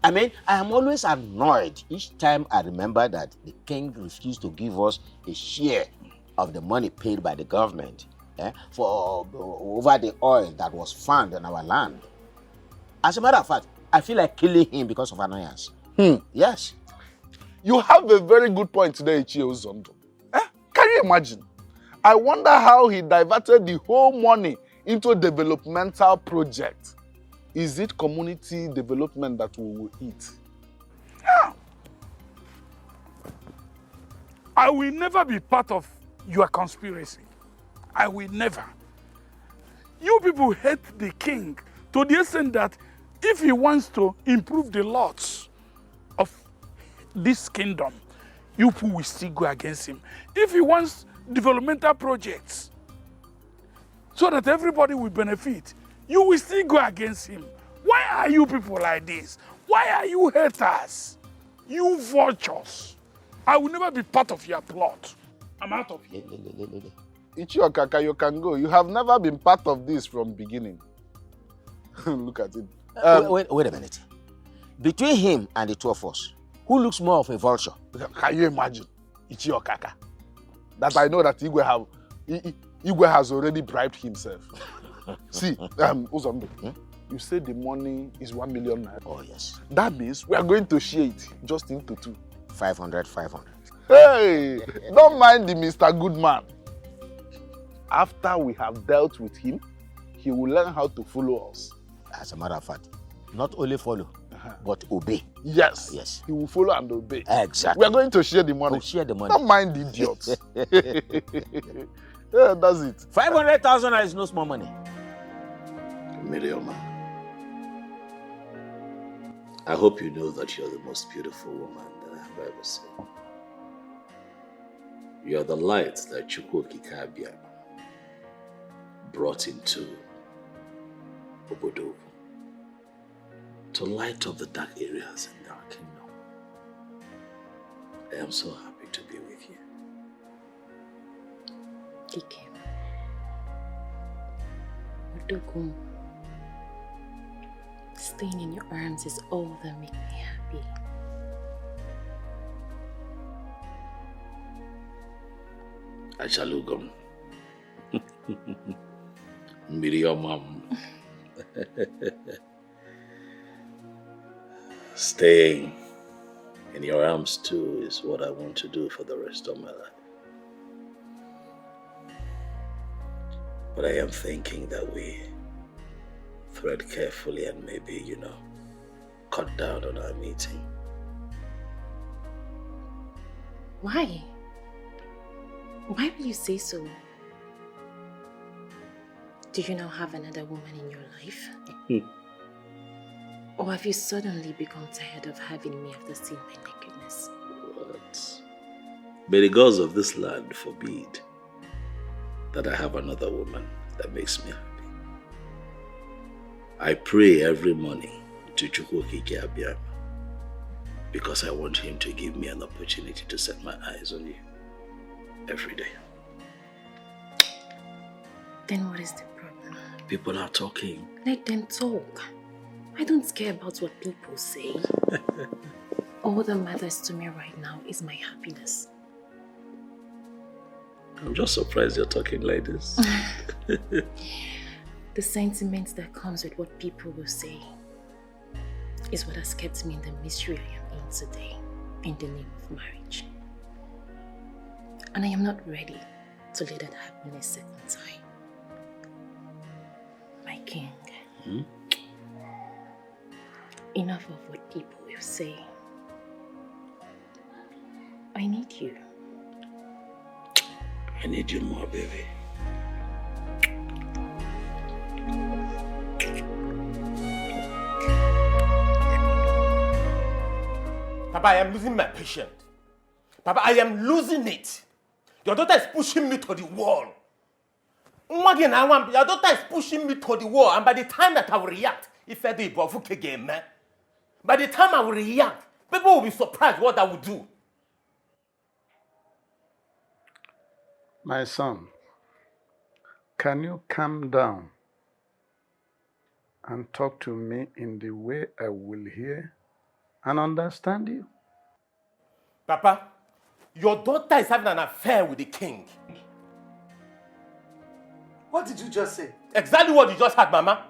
I am always annoyed each time I remember that the king refused to give us a share of the money paid by the government for over the oil that was found in our land. As a matter of fact, I feel like killing him because of annoyance. Yes. You have a very good point today, Ichiuzondo. Can you imagine? I wonder how he diverted the whole money into a developmental project. Is it community development that we will eat? Yeah. I will never be part of your conspiracy. I will never. You people hate the king to the extent that if he wants to improve the laws of this kingdom, you people will still go against him. If he wants developmental projects so that everybody will benefit, you will still go against him. Why are you people like this? Why are you haters? You vultures. I will never be part of your plot. I'm out of here. Ichiokaka, you can go. You have never been part of this from beginning. Look at it. Wait a minute. Between him and the two of us, who looks more of a vulture? Can you imagine? Ichiokaka. That I know that Igwe has already bribed himself. See, Uzondo, you said the money is 1 million naira. Oh, yes. That means we are going to share it just into two. 500. Hey, don't mind the Mr. Goodman. After we have dealt with him, he will learn how to follow us. As a matter of fact, not only follow, but obey. Yes. Yes. He will follow and obey. Exactly. We are going to share the money. We'll share the money. Don't mind the idiots. Yeah, that's it. 500,000 is no small money. Mirioma, I hope you know that you're the most beautiful woman that I have ever seen. You are the light that Chukwuokike Abia brought into Obodo to light up the dark areas in our kingdom. I am so happy to be with you. Ike. Odogun. Staying in your arms is all that makes me happy. Achalugum. Miriam. Staying in your arms too is what I want to do for the rest of my life. But I am thinking that we thread carefully and maybe, cut down on our meeting. Why? Why will you say so? Do you now have another woman in your life? Or have you suddenly become tired of having me after seeing my nakedness? What? May the gods of this land forbid that I have another woman that makes me happy. I pray every morning to Chukwukike Abiyama because I want him to give me an opportunity to set my eyes on you every day. Then what is the problem? People are talking. Let them talk. I don't care about what people say. All that matters to me right now is my happiness. I'm just surprised you're talking like this. The sentiment that comes with what people will say is what has kept me in the misery I am in today in the name of marriage. And I am not ready to let that happen a second time. My king. Enough of what people will say. I need you. I need you more, baby. Papa, I am losing my patience. Papa, I am losing it. Your daughter is pushing me to the wall. Your daughter is pushing me to the wall, and by the time that I will react, by the time I will react, people will be surprised what I will do. My son, can you calm down and talk to me in the way I will hear and understand you? Papa, your daughter is having an affair with the king. What did you just say? Exactly what you just heard, Mama.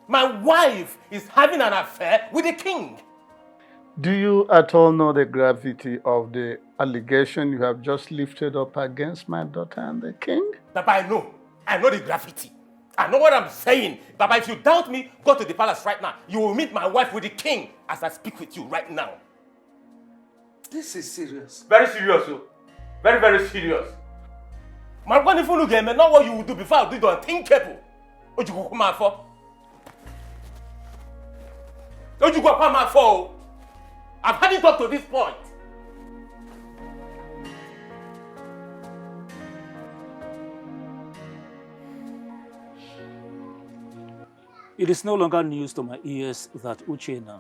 My wife is having an affair with the king. Do you at all know the gravity of the allegation you have just lifted up against my daughter and the king? Papa, I know. I know the gravity. I know what I'm saying. Papa, if you doubt me, go to the palace right now. You will meet my wife with the king as I speak with you right now. This is serious. Very serious, oh. Very, very serious. Man, when you look at me, not what you will do before I do the unthinkable. What you go come out for? What you go come out for? I've had it up to this point. It is no longer news to my ears that Uchenna,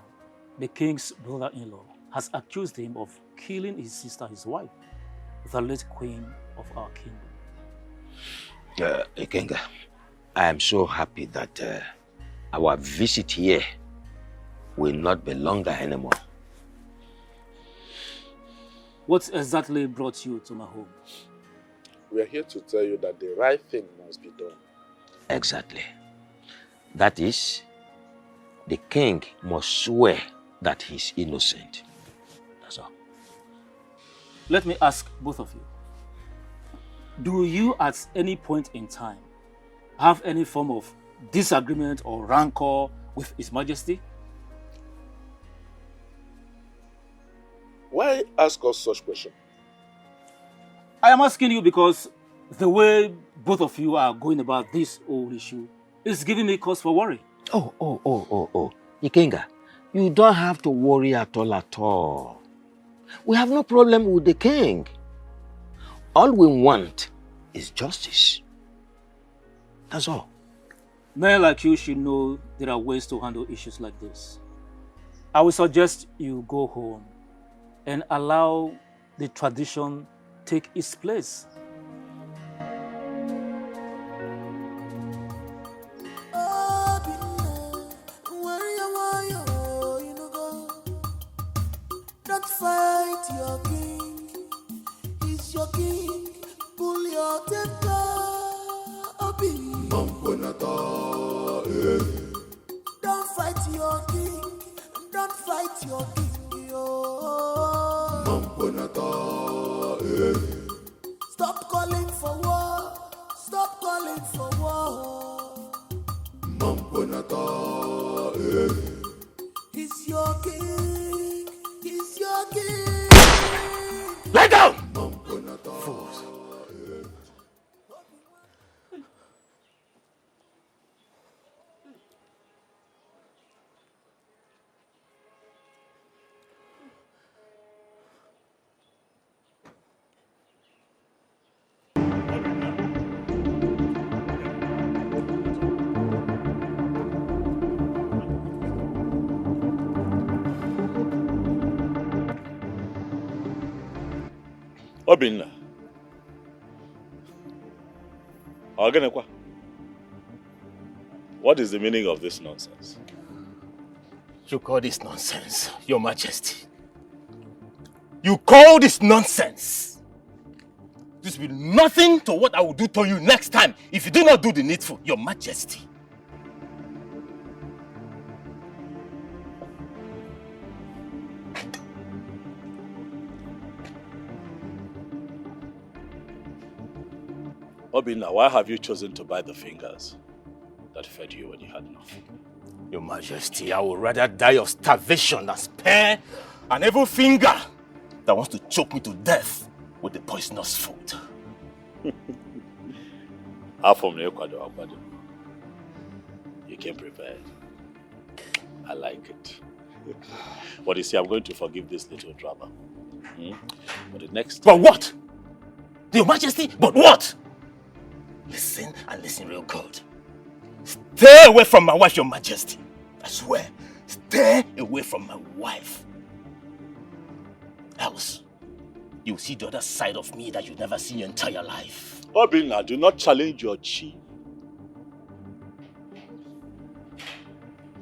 the king's brother-in-law, has accused him of killing his sister, his wife, the late queen of our kingdom. Ikenga, I am so happy that our visit here will not be longer anymore. What exactly brought you to my home? We are here to tell you that the right thing must be done. Exactly. That is, the king must swear that he's innocent. That's all. Let me ask both of you. Do you at any point in time have any form of disagreement or rancor with His Majesty? Why ask us such question? I am asking you because the way both of you are going about this whole issue is giving me cause for worry. Oh. Ikenga, you don't have to worry at all. We have no problem with the king. All we want is justice. That's all. Men like you should know there are ways to handle issues like this. I would suggest you go home and allow the tradition take its place. Don't fight your king, he's your king. Pull your temper, Obi. Don't fight your king, don't fight your king, yo. Stop calling for war, stop calling for war. He's your king, he's your king. Lie down! Fools. Obinna. Ogenekwa. What is the meaning of this nonsense? You call this nonsense, Your Majesty? You call this nonsense? This will be nothing to what I will do to you next time if you do not do the needful, Your Majesty. Obinna, why have you chosen to bite the fingers that fed you when you had nothing? Your Majesty, I would rather die of starvation than spare an evil finger that wants to choke me to death with the poisonous food. You came prepared. I like it. But you see, I'm going to forgive this little drama. But the next time... But what? Your Majesty, but what? Listen and listen real good. Stay away from my wife, Your Majesty. I swear, stay away from my wife. Else, you'll see the other side of me that you've never seen in your entire life. Obinna, do not challenge your chi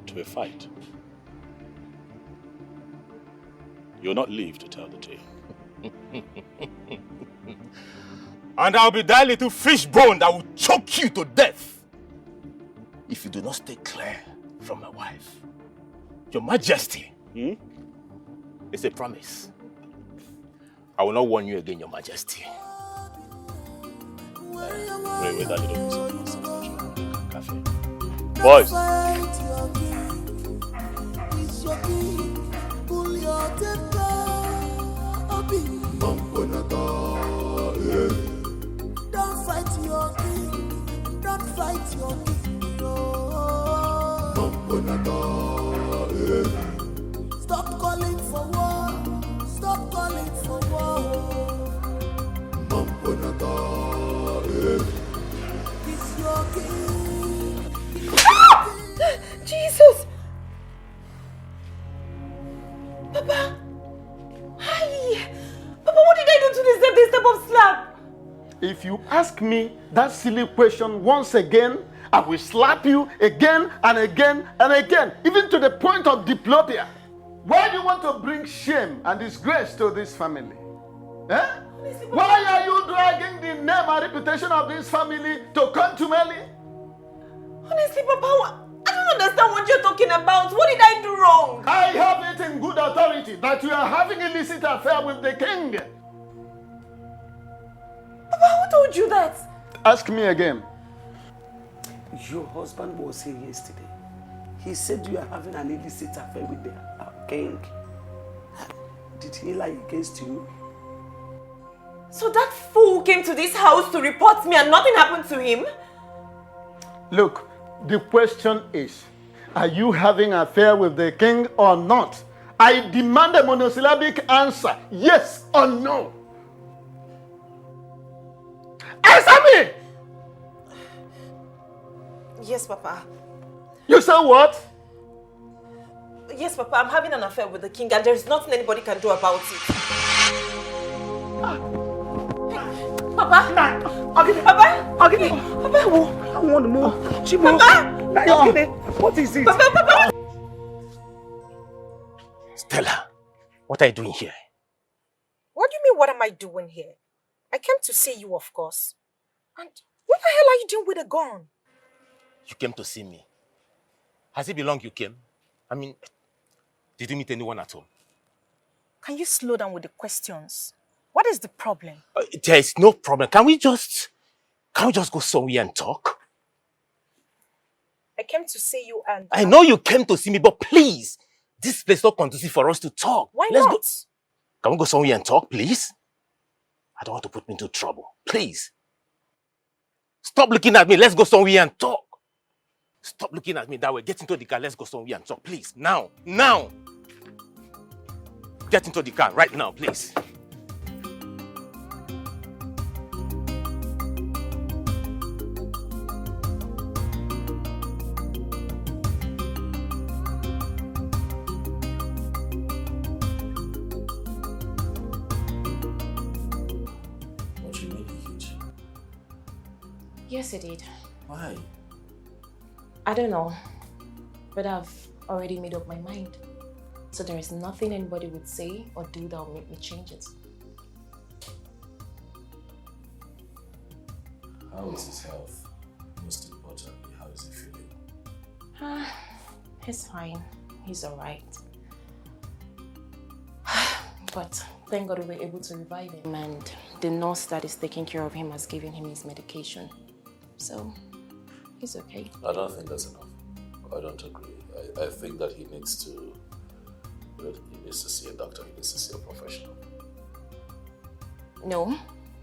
to a fight. You'll not live to tell the tale. And I'll be that little fish bone that will choke you to death if you do not stay clear from my wife. Your Majesty, it's a promise. I will not warn you again, Your Majesty. Pray with that little piece of cafe. Boys! Don't fight your king, don't fight your king, Stop calling for war, stop calling for war. He's your king. Jesus! Papa! Hi! Papa, what did I do to deserve this type of slap? If you ask me that silly question once again, I will slap you again and again and again, even to the point of diplopia. Why do you want to bring shame and disgrace to this family? Eh? Why are you dragging the name and reputation of this family to contumely? Honestly, Papa, I don't understand what you're talking about. What did I do wrong? I have it in good authority that you are having an illicit affair with the king. Papa, who told you that? Ask me again. Your husband was here yesterday. He said you are having an illicit affair with the king. Did he lie against you? So that fool came to this house to report me and nothing happened to him? Look, the question is, are you having an affair with the king or not? I demand a monosyllabic answer, yes or no. Answer me! Yes, Papa. You say what? Yes, Papa, I'm having an affair with the king and there's nothing anybody can do about it. Papa? Papa? I'll give you. Papa, I want more. Papa? What is it? Papa? Stella, what are you doing here? What do you mean, what am I doing here? I came to see you, of course. And what the hell are you doing with a gun? You came to see me. Has it been long you came? I mean, did you meet anyone at home? Can you slow down with the questions? What is the problem? There is no problem. Can we just go somewhere and talk? I came to see you and... I know you came to see me, but please, this place is not conducive for us to talk. Why Let's not? Go. Can we go somewhere and talk, please? I don't want to put me into trouble. Please. Stop looking at me. Let's go somewhere and talk. Stop looking at me that way. Get into the car. Let's go somewhere and talk. Please. Now. Now. Get into the car right now, please. Yes, it did. Why? I don't know, but I've already made up my mind. So there is nothing anybody would say or do that will make me change it. How is his health? Most importantly, how is he feeling? He's fine. He's alright. But thank God we were able to revive him, and the nurse that is taking care of him has given him his medication. So, he's okay. I don't think that's enough. I don't agree. I think that he needs to, he needs to see a doctor. He needs to see a professional. No,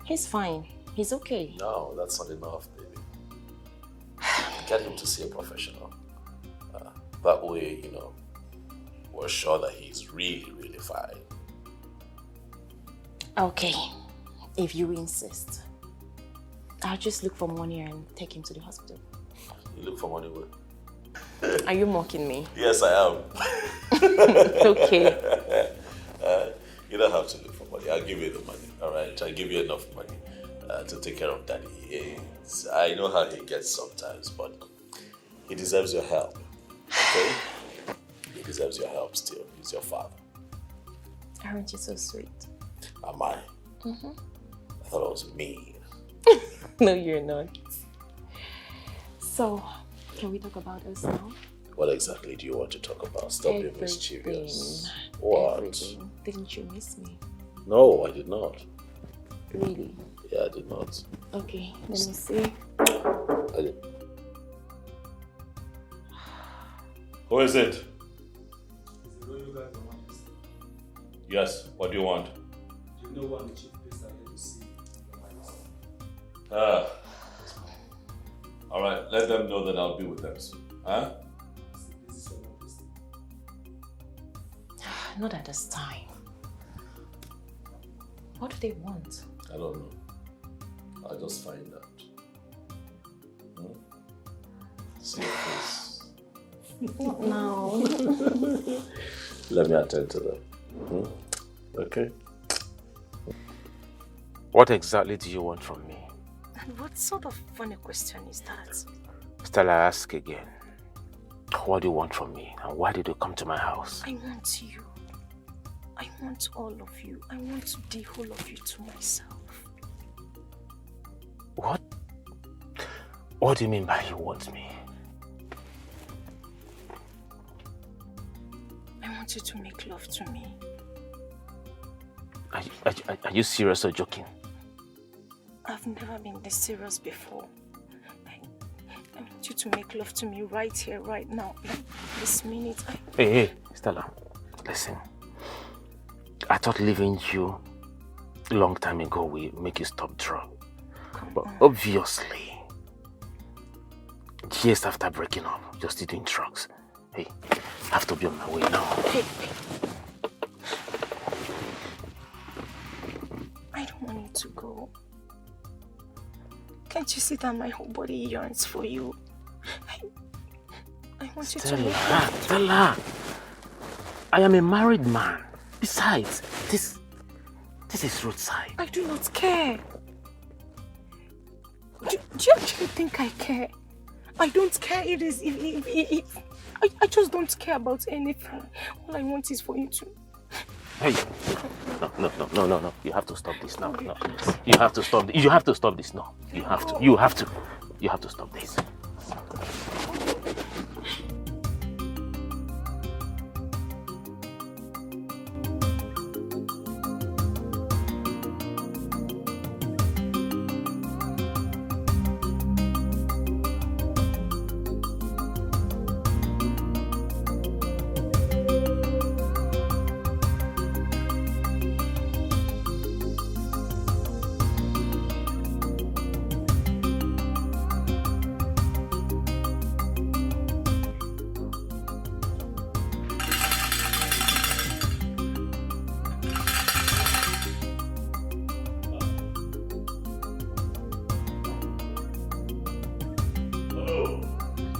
he's fine. He's okay. No, that's not enough, baby. Get him to see a professional. That way, we're sure that he's really, really fine. Okay, if you insist. I'll just look for money and take him to the hospital. You look for money where? Are you mocking me? Yes, I am. Okay. You don't have to look for money. I'll give you the money, all right? I'll give you enough money to take care of Daddy. I know how he gets sometimes, but he deserves your help, okay? He deserves your help still. He's your father. Aren't you so sweet? Am I? Mm-hmm. I thought I was mean. No, you're not. So, can we talk about us now? What exactly do you want to talk about? Stop being mischievous. What? Everything. Didn't you miss me? No, I did not. Really? Yeah, I did not. Okay, let me see. Who is it? Yes, what do you want? Do you know what the chief priest are here to see? All right, let them know that I'll be with them soon. Huh? Not at this time. What do they want? I don't know. I'll just find out. See your face. No. Let me attend to them. Okay. What exactly do you want from me? And what sort of funny question is that? Stella, ask again. What do you want from me? And why did you come to my house? I want you. I want all of you. I want the whole of you to myself. What? What do you mean by you want me? I want you to make love to me. Are you serious or joking? I've never been this serious before. I want you to make love to me right here, right now. This minute. Hey, Stella, listen. I thought leaving you a long time ago will make you stop drugs. But obviously, years after breaking up, you're still doing drugs. Hey, I have to be on my way now. Hey. I don't want you to go. Can't you see that my whole body yearns for you? I want you to make love. Stella, I am a married man. Besides, this is roadside. I do not care. Do you actually think I care? I don't care. It is. I just don't care about anything. All I want is for you to. Hey, no. You have to stop this now. No. You have to stop. You have to stop this now. You have to. You have to stop this.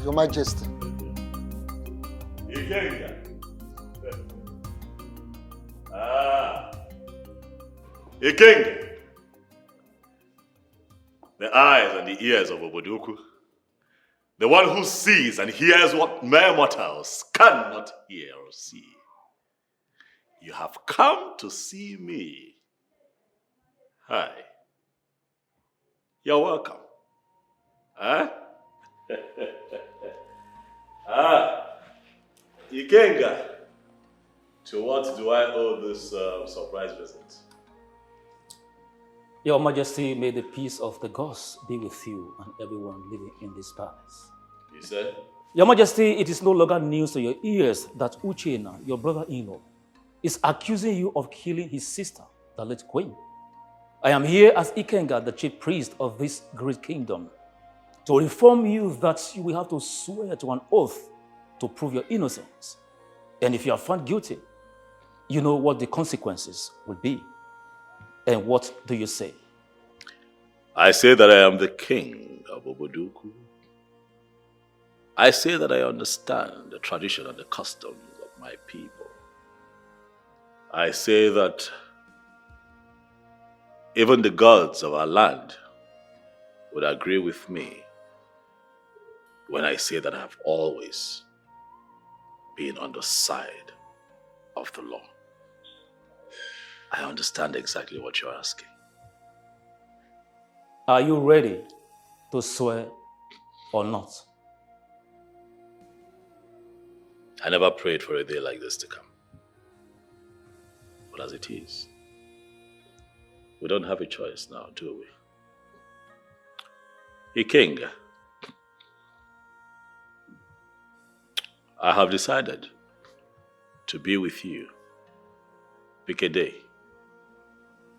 Your Majesty. Ikenga. Ikenga. The eyes and the ears of Obodoku. The one who sees and hears what mere mortals cannot hear or see. You have come to see me. Hi. You're welcome. Huh? Ikenga, to what do I owe this surprise visit? Your Majesty, may the peace of the gods be with you and everyone living in this palace. You said? Your Majesty, it is no longer news to your ears that Uchenna, your brother-in-law, is accusing you of killing his sister, the late queen. I am here as Ikenga, the chief priest of this great kingdom, to inform you that you will have to swear to an oath to prove your innocence. And if you are found guilty, you know what the consequences will be. And what do you say? I say that I am the king of Obodoku. I say that I understand the tradition and the customs of my people. I say that even the gods of our land would agree with me when I say that I have always been on the side of the law. I understand exactly what you're asking. Are you ready to swear or not? I never prayed for a day like this to come. But as it is, we don't have a choice now, do we? Ikenga, I have decided to be with you. Pick a day,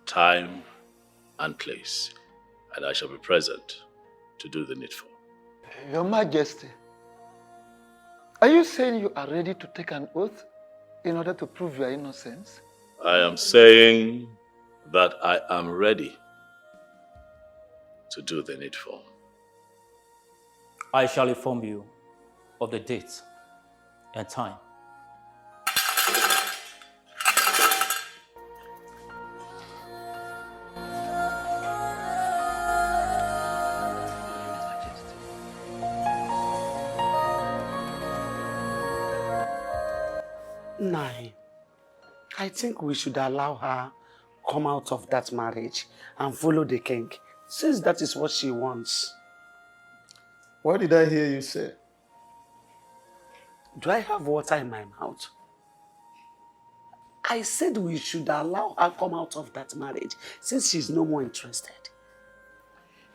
time, and place, and I shall be present to do the needful. Your Majesty, are you saying you are ready to take an oath in order to prove your innocence? I am saying that I am ready to do the needful. I shall inform you of the date and time. Nai, I think we should allow her come out of that marriage and follow the king, since that is what she wants. What did I hear you say? Do I have water in my mouth? I said we should allow her come out of that marriage since she's no more interested.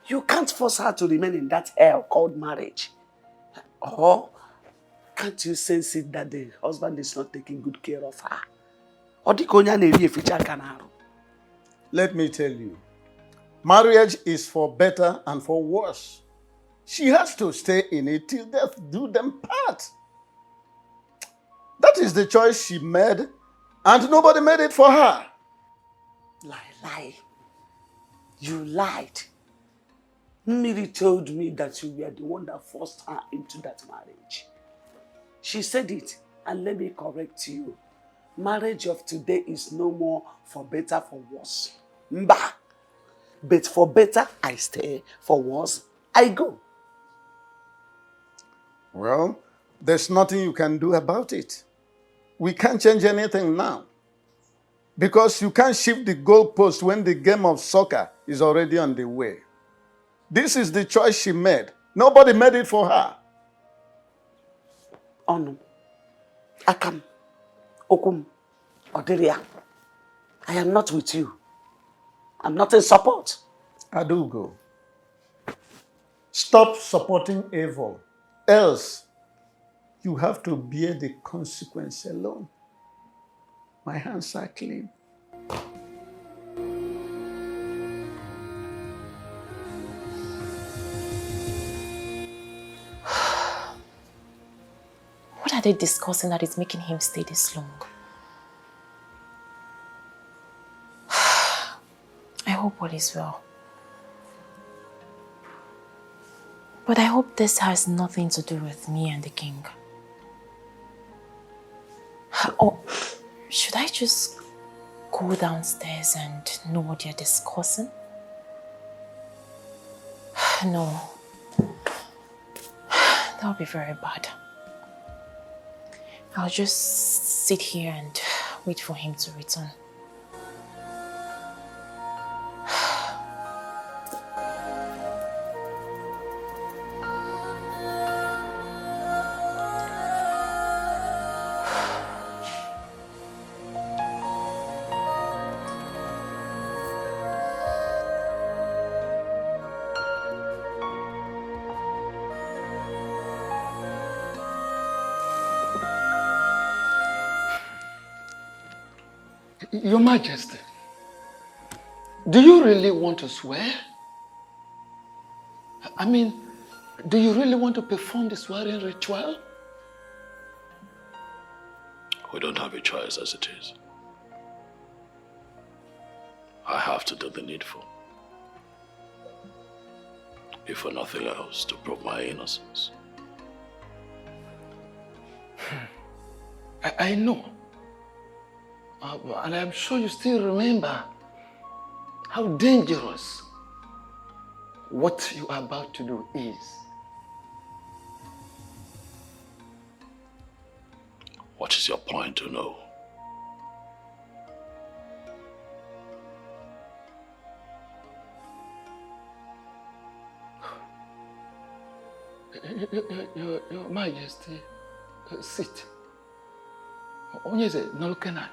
You can't force her to remain in that hell called marriage. Or can't you sense it that the husband is not taking good care of her? Let me tell you, marriage is for better and for worse. She has to stay in it till death do them part. That is the choice she made, and nobody made it for her. Lie. You lied. Miri told me that you were the one that forced her into that marriage. She said it, and let me correct you. marriage of today is no more for better, for worse. Mba. But for better, I stay. For worse, I go. Well, there's nothing you can do about it. We can't change anything now. Because you can't shift the goalpost when the game of soccer is already on the way. This is the choice she made. Nobody made it for her. Onu, Akam, Okum, Odelia, I am not with you. I'm not in support. Adugo, stop supporting evil. Else, you have to bear the consequence alone. My hands are clean. What are they discussing that is making him stay this long? I hope all is well. But I hope this has nothing to do with me and the king. Or should I just go downstairs and know what they're discussing? No. That would be very bad. I'll just sit here and wait for him to return. Your Majesty, do you really want to swear? I mean, do you really want to perform the swearing ritual? We don't have a choice as it is. I have to do the needful. If for nothing else, to prove my innocence. I know. And I'm sure you still remember how dangerous what you are about to do is. What is your point to know? Your Majesty, sit. Onye is it? Nolkena.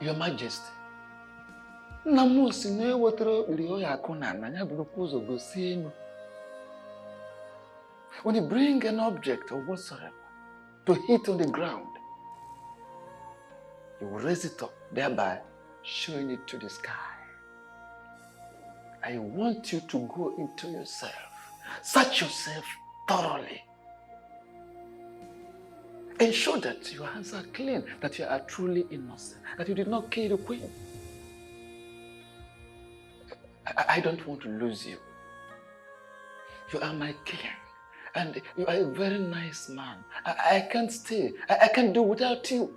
Your Majesty, Namusi ne wotro liyo akuna na nya burukuzo gosienu. When you bring an object or whatsoever to hit on the ground, you will raise it up, thereby showing it to the sky. I want you to go into yourself, search yourself thoroughly, ensure that your hands are clean, that you are truly innocent, that you did not kill the queen. I don't want to lose you. You are my king, and you are a very nice man. I can't stay. I can't do without you.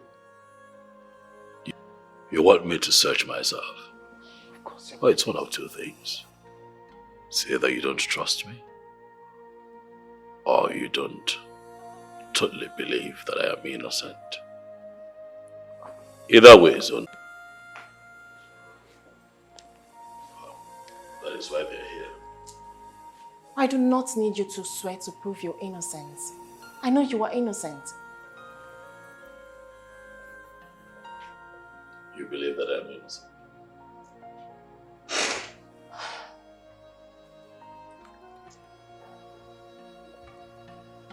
You want me to search myself? Of course. Well, it's one of two things. It's either you don't trust me, or you don't totally believe that I am innocent. Either way, son. That is why they're here. I do not need you to swear to prove your innocence. I know you are innocent. You believe that I'm innocent?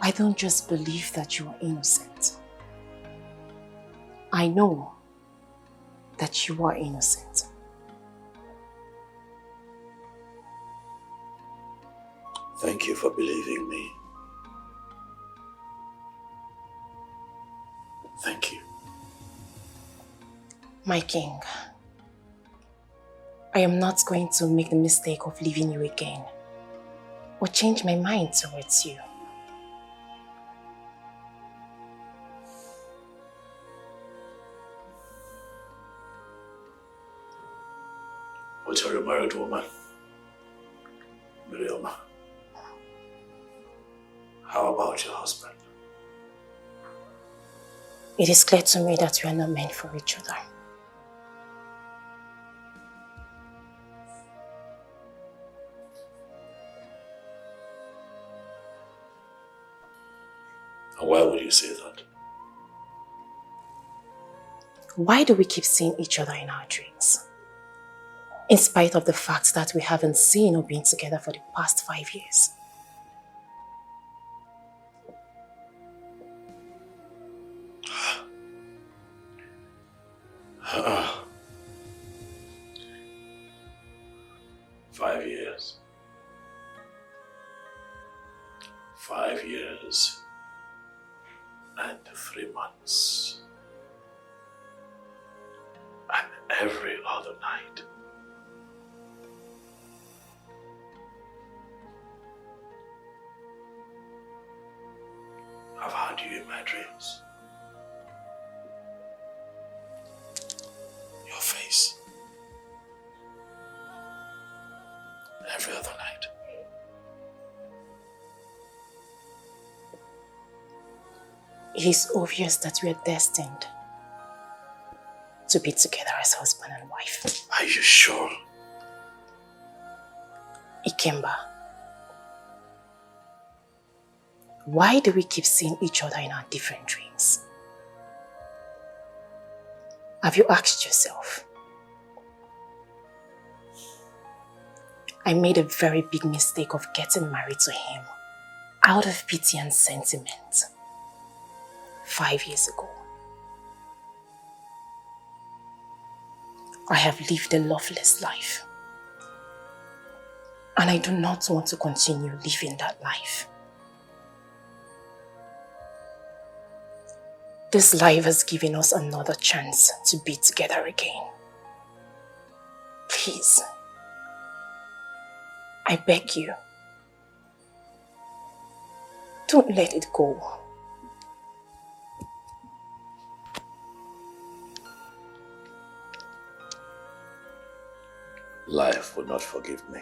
I don't just believe that you are innocent. I know that you are innocent. Thank you for believing me. Thank you. My king, I am not going to make the mistake of leaving you again or change my mind towards you. But you're a married woman, Miriam. How about your husband? It is clear to me that we are not meant for each other. And why would you say that? Why do we keep seeing each other in our dreams? In spite of the fact that we haven't seen or been together for the past 5 years. Five years. 5 years and 3 months. And every other night. I've had you in my dreams. Your face. Every other night. It is obvious that we are destined to be together as husband and wife. Are you sure? Ikemba, why do we keep seeing each other in our different dreams? Have you asked yourself? I made a very big mistake of getting married to him out of pity and sentiment 5 years ago. I have lived a loveless life, and I do not want to continue living that life. This life has given us another chance to be together again. Please, I beg you, don't let it go. Life will not forgive me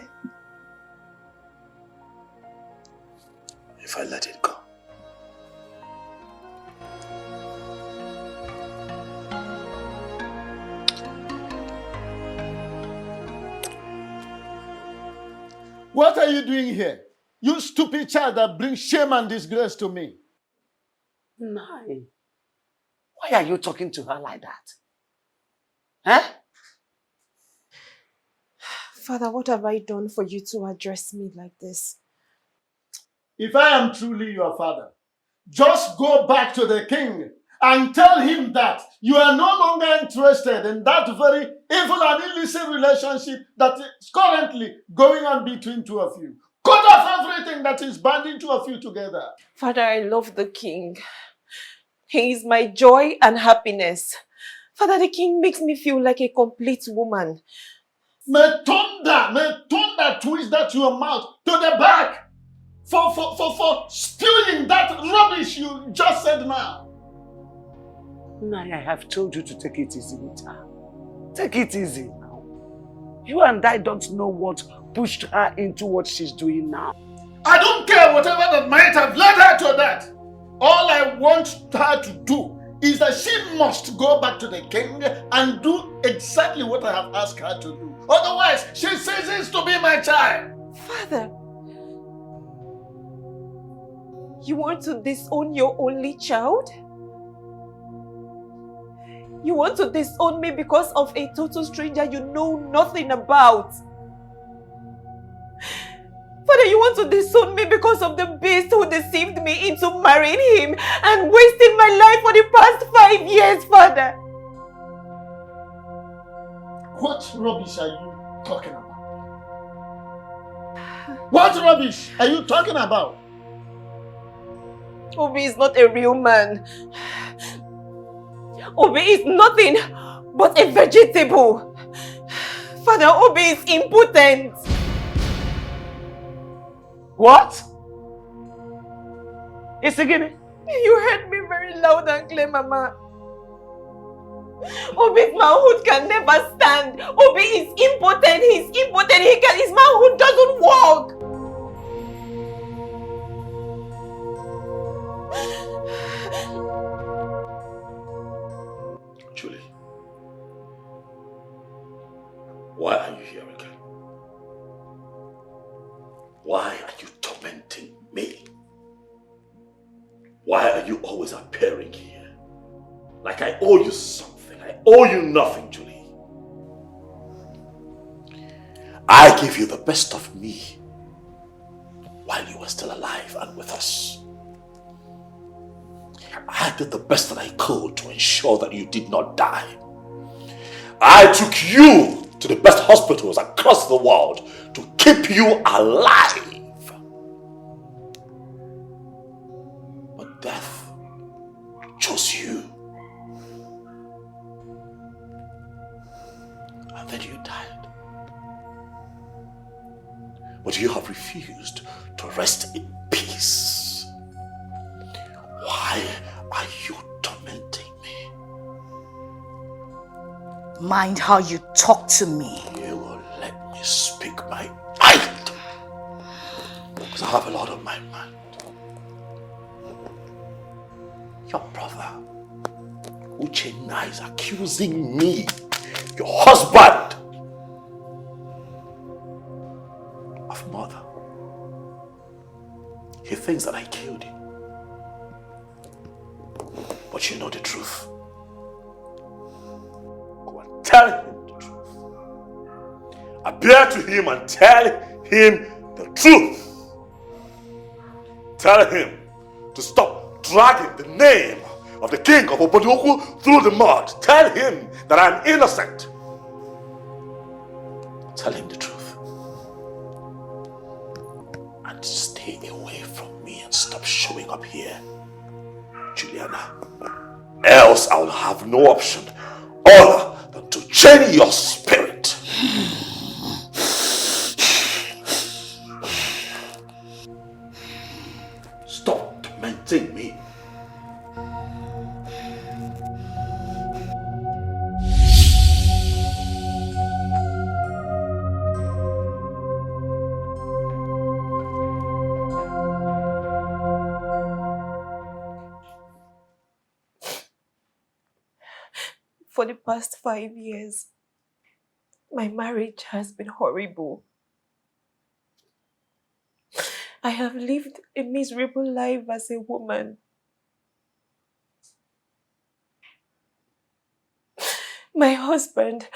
if I let it go. What are you doing here? You stupid child that brings shame and disgrace to me. Nai, why are you talking to her like that? Huh? Father, what have I done for you to address me like this? If I am truly your father, just go back to the king and tell him that you are no longer interested in that very evil and illicit relationship that is currently going on between two of you. Cut off everything that is binding two of you together. Father, I love the king. He is my joy and happiness. Father, the king makes me feel like a complete woman. May thunder twist that your mouth to the back for spewing that rubbish you just said now. Nai, I have told you to take it easy with her. Take it easy now. You and I don't know what pushed her into what she's doing now. I don't care whatever that might have led her to that. All I want her to do is that she must go back to the king and do exactly what I have asked her to do. Otherwise, she ceases to be my child. Father, you want to disown your only child? You want to disown me because of a total stranger you know nothing about? Father, you want to disown me because of the beast who deceived me into marrying him and wasting my life for the past 5 years, Father? What rubbish are you talking about? What rubbish are you talking about? Obi is not a real man. Obi is nothing but a vegetable. Father, Obi is impotent. What? It's again. You heard me very loud and clear, Mama. Obi's manhood can never stand. Obi is impotent. He's impotent. His manhood doesn't work. Julie, why are you here again? Why are you tormenting me? Why are you always appearing here? Like I owe you something. I owe you nothing, Julie. I gave you the best of me while you were still alive and with us. I did the best that I could to ensure that you did not die. I took you to the best hospitals across the world to keep you alive. But death chose you. And then you died. But you have refused to rest in peace. Why are you tormenting me? Mind how you talk to me. You will let me speak my mind. Because I have a lot on my mind. Your brother, Uchenna, is accusing me, your husband, of murder. He thinks that I killed him. But you know the truth. Go and tell him the truth. Appear to him and tell him the truth. Tell him to stop dragging the name of the king of Obodioku through the mud. Tell him that I'm innocent. Tell him the truth. And stay away from me and stop showing up here, Juliana. Else I will have no option other than to chain your spirit. Stop tormenting me. For the past 5 years, my marriage has been horrible. I have lived a miserable life as a woman. My husband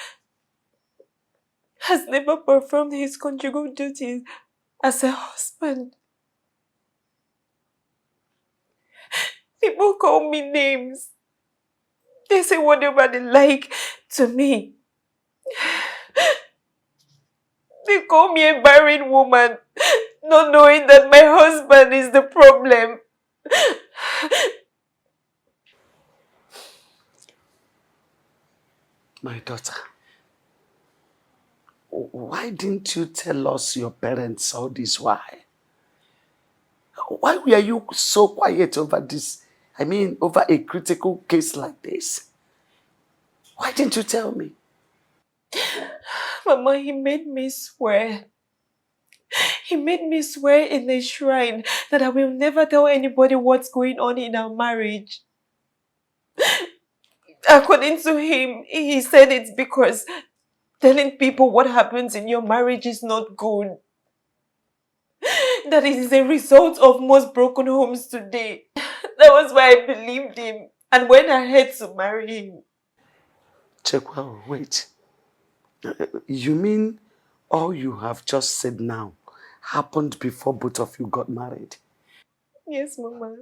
has never performed his conjugal duties as a husband. People call me names. They say whatever they like to me. They call me a barren woman, not knowing that my husband is the problem. My daughter, why didn't you tell us your parents all this while? Why were you so quiet over this? I mean, over a critical case like this? Why didn't you tell me? Mama, he made me swear. He made me swear in the shrine that I will never tell anybody what's going on in our marriage. According to him, he said it's because telling people what happens in your marriage is not good. That it is a result of most broken homes today. That was why I believed him and went ahead to marry him. Chekwa, wait. You mean all you have just said now happened before both of you got married? Yes, Mama.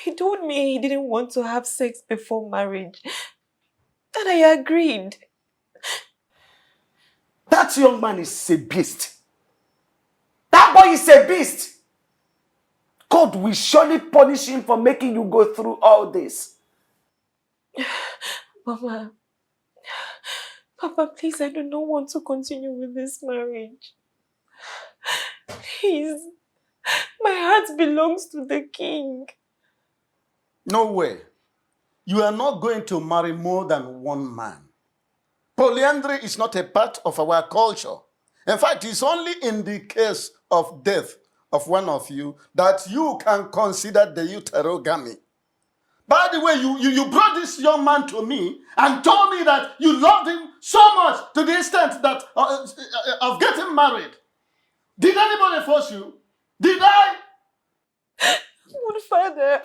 He told me he didn't want to have sex before marriage. And I agreed. That young man is a beast. That boy is a beast. God will surely punish him for making you go through all this. Mama, Papa, please, I do not want to continue with this marriage. Please. My heart belongs to the king. No way. You are not going to marry more than one man. Polyandry is not a part of our culture. In fact, it's only in the case of death of one of you that you can consider the uterogamy. By the way, you brought this young man to me and told me that you loved him so much to the extent that of getting married. Did anybody force you? Did I? Good father.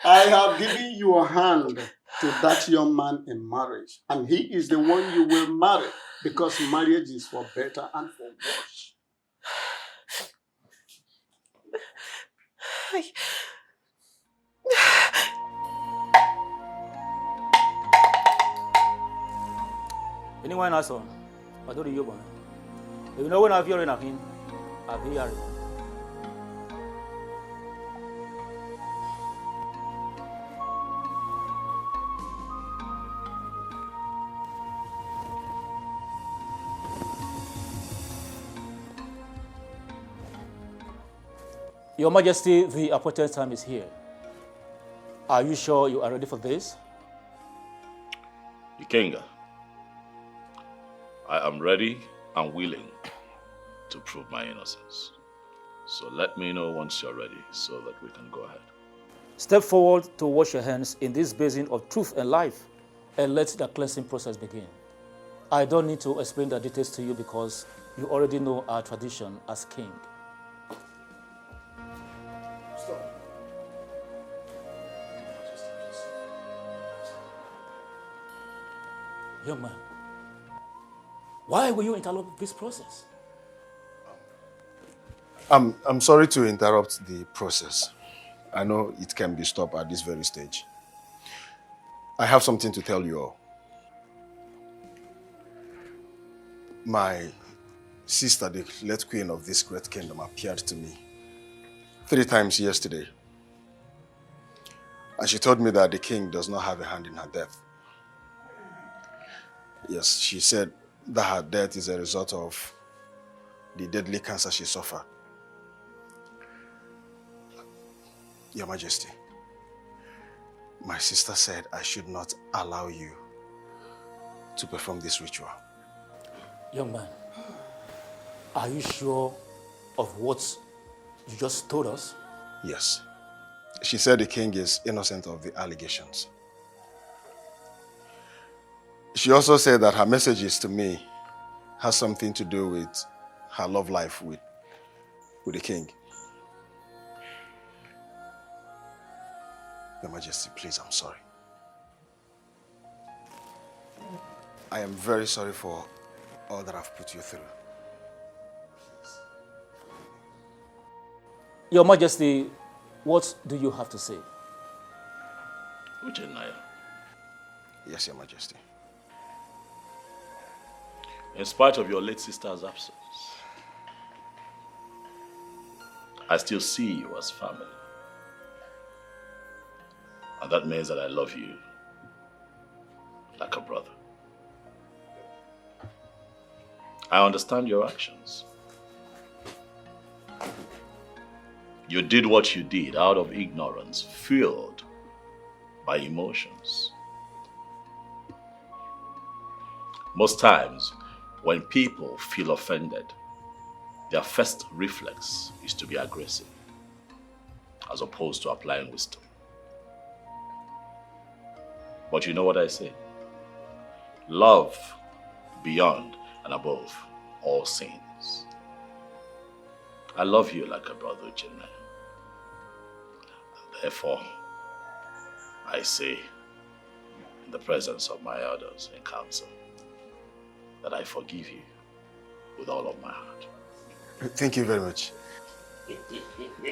I have given your hand to that young man in marriage, and he is the one you will marry, because marriage is for better and for worse. Anyone else on? I don't know you know when I've heard him, I've heard him. Your Majesty, the appointed time is here. Are you sure you are ready for this? Ikenga, I am ready and willing to prove my innocence. So let me know once you're ready so that we can go ahead. Step forward to wash your hands in this basin of truth and life and let the cleansing process begin. I don't need to explain the details to you because you already know our tradition as king. Young man, why will you interrupt this process? I'm sorry to interrupt the process. I know it can be stopped at this very stage. I have something to tell you all. My sister, the late queen of this great kingdom, appeared to me 3 times yesterday. And she told me that the king does not have a hand in her death. Yes, she said that her death is a result of the deadly cancer she suffered. Your Majesty, my sister said I should not allow you to perform this ritual. Young man, are you sure of what you just told us? Yes. She said the king is innocent of the allegations. She also said that her messages to me has something to do with her love life with the king. Your Majesty, please, I'm sorry. I am very sorry for all that I've put you through. Your Majesty, what do you have to say? Uchenaya, Yes, Your Majesty. in spite of your late sister's absence, I still see you as family. And that means that I love you like a brother. I understand your actions. You did what you did out of ignorance, fueled by emotions. Most times, when people feel offended, their first reflex is to be aggressive, as opposed to applying wisdom. But you know what I say? Love beyond and above all sins. I love you like a brother, Uchenna. And therefore, I say, in the presence of my elders in council, that I forgive you with all of my heart. Thank you very much.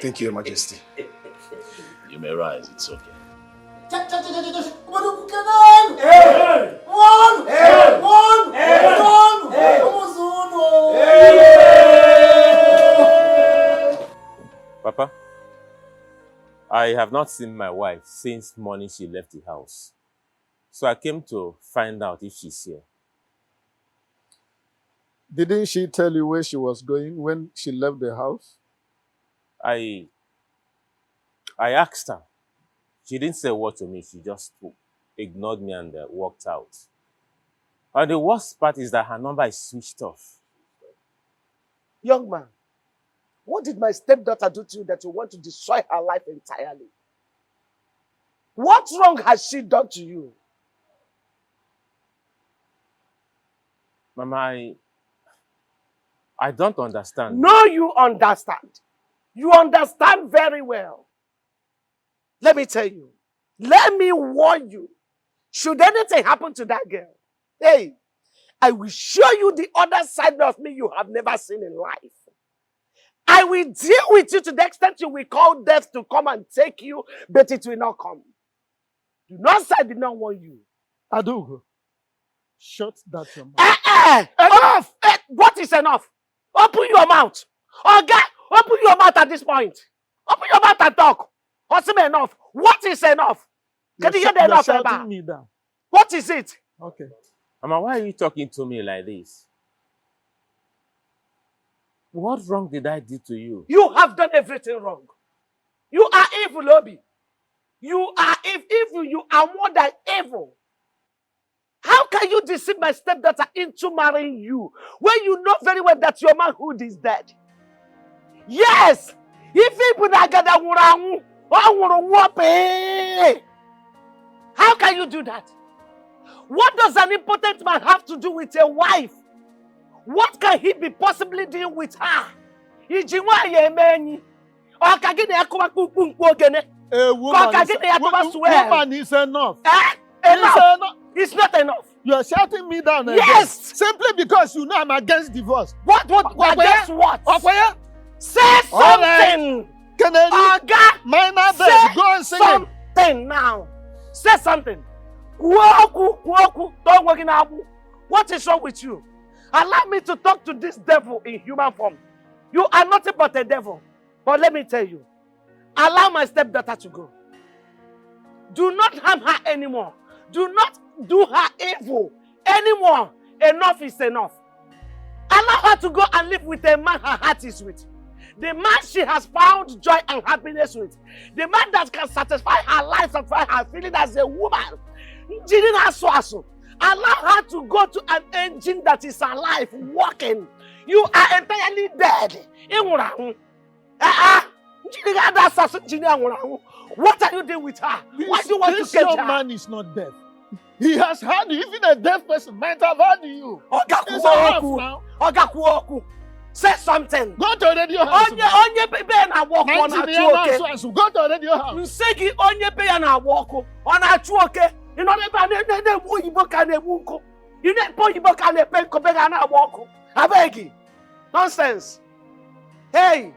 Thank you, Your Majesty. You may rise, it's okay. Papa, I have not seen my wife since morning she left the house. So I came to find out if she's here. Didn't she tell you where she was going when she left the house? I asked her. She didn't say a word to me. She just ignored me and walked out. And the worst part is that her number is switched off. Young man, what did my stepdaughter do to you that you want to destroy her life entirely? What wrong has she done to you? Mama, I don't understand. No, you understand. You understand very well. Let me tell you. Let me warn you. Should anything happen to that girl, hey, I will show you the other side of me you have never seen in life. I will deal with you to the extent you will call death to come and take you, but it will not come. Do not say I did not warn you. Adugo, shut that your mouth. Enough! What is enough? Open your mouth. Okay, open your mouth at this point. Open your mouth and talk. What's enough? What is enough? Can you hear the enough about? Me down. What is it? Okay. Mama, why are you talking to me like this? What wrong did I do to you? You have done everything wrong. You are evil, Obi. You are evil. You are more than evil. How can you deceive my stepdaughter into marrying you when you know very well that your manhood is dead? Yes! If people that gather how can you do that? What does an impotent man have to do with a wife? What can he be possibly doing with her? Woman is enough. Enough. It's not enough. You are shouting me down again. Yes. Simply because you know I'm against divorce. What? Against what? Okoye? Say something. Kennedy, minor bed. Go and sing it. Something now. Say something. What is wrong with you? Allow me to talk to this devil in human form. You are nothing but a devil. But let me tell you, allow my stepdaughter to go. Do not harm her anymore. Do not do her evil anymore. Enough is enough. Allow her to go and live with a man her heart is with. The man she has found joy and happiness with. The man that can satisfy her life, satisfy her feeling as a woman. Allow her to go to an engine that is alive, working. You are entirely dead. What are you doing with her? Why do you want to This catch young her? man is not deaf. He has heard you. Even a deaf person might have heard you. It's enough now. Say something. Go to the radio house. Onye pe na walk on Go to the radio house. Nsegi onye pe na walk on achuoke. You know ne oyibo ka na emunko. You ne oyibo ka na pe ko be ga na walk. Abegi. Nonsense. Hey.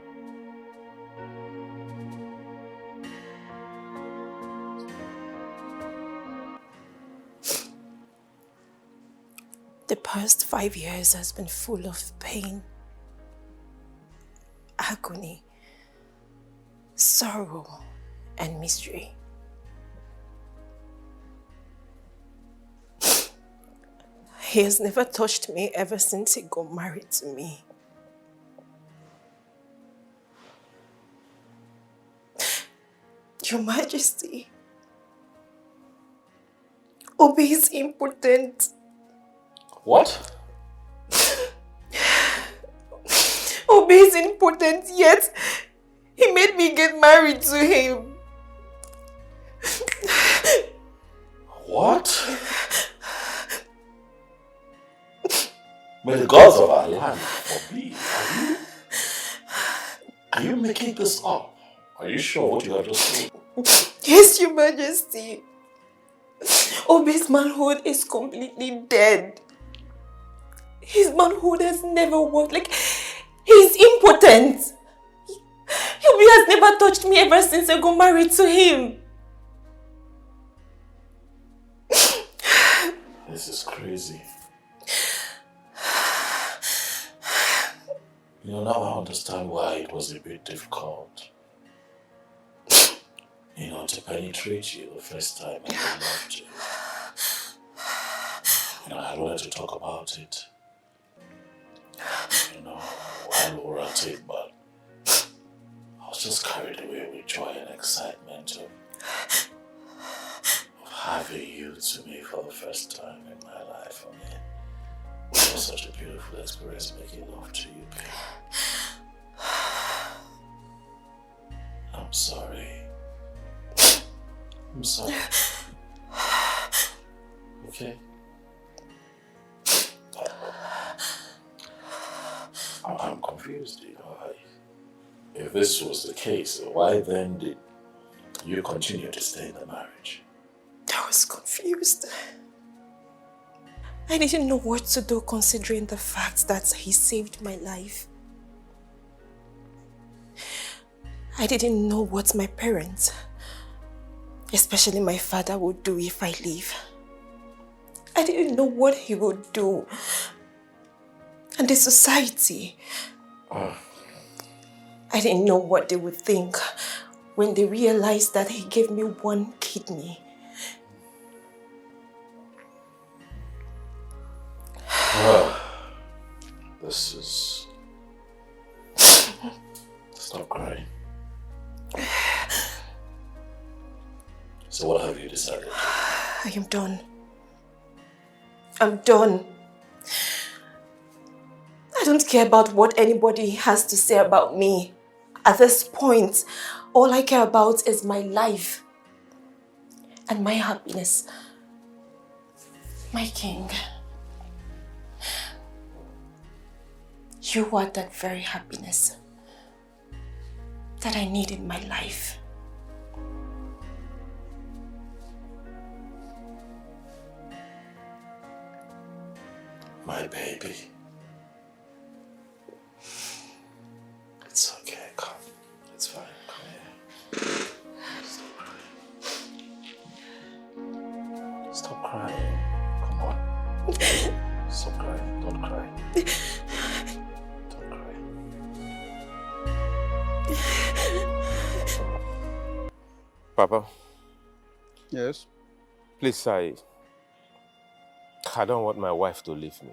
The past 5 years has been full of pain, agony, sorrow, and mystery. He has never touched me ever since he got married to me. Your Majesty, Obi is impotent. What? Obi is impotent, yet he made me get married to him. What? May the gods of our land forbid. Are you making this up? Are you sure what you have just said? Yes, Your Majesty. Obi's manhood is completely dead. His manhood has never worked. Like, he's impotent. Obi has never touched me ever since I got married to him. This is crazy. You know, now I understand why it was a bit difficult. You know, to penetrate you the first time I loved you. You know, I wanted to talk about it. Alorate, but I was just carried away with joy and excitement of having you to me for the first time in my life. I mean, it was such a beautiful experience making love to you, babe. I'm sorry. I'm sorry. Okay? I'm confused, you know. If this was the case, why then did you continue to stay in the marriage? I was confused. I didn't know what to do considering the fact that he saved my life. I didn't know what my parents, especially my father, would do if I leave. I didn't know what he would do. And the society. I didn't know what they would think when they realized that he gave me one kidney. This is... Stop crying. So what have you decided? I am done. I'm done. I don't care about what anybody has to say about me. At this point, all I care about is my life and my happiness. My king. You are that very happiness that I need in my life. My baby. It's okay, come. It's fine, come here. Stop crying. Come on. Stop crying, don't cry. Don't cry. Papa. Yes? Please, I don't want my wife to leave me.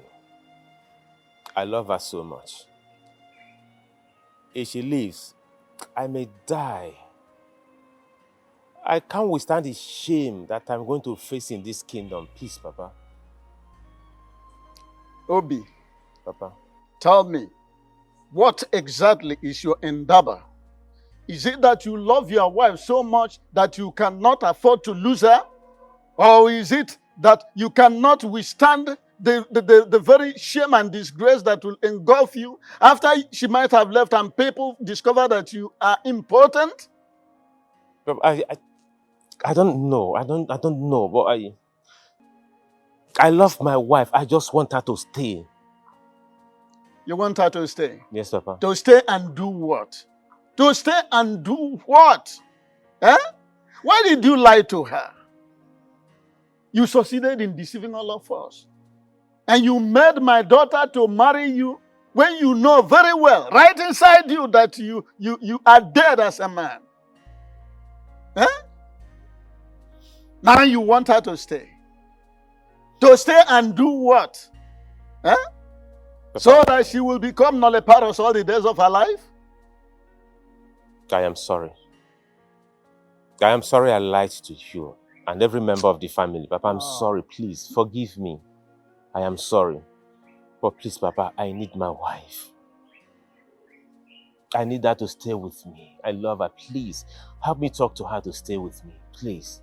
I love her so much. If she leaves, I may die. I can't withstand the shame that I'm going to face in this kingdom. Please, Papa. Obi. Papa. Tell me, what exactly is your endeavor? Is it that you love your wife so much that you cannot afford to lose her? Or is it that you cannot withstand the very shame and disgrace that will engulf you after she might have left and people discover that you are important? I don't know. I don't know. But I love my wife. I just want her to stay. You want her to stay? Yes, Papa. To stay and do what? To stay and do what? Eh? Why did you lie to her? You succeeded in deceiving all of us. And you made my daughter to marry you when you know very well, right inside you, that you are dead as a man. Eh? Now you want her to stay. To stay and do what? Eh? So that she will become nulliparous all the days of her life? I am sorry. I am sorry I lied to you and every member of the family. Papa, I'm sorry. Please, forgive me. I am sorry. But please, Papa, I need my wife. I need her to stay with me. I love her. Please, help me talk to her to stay with me. Please.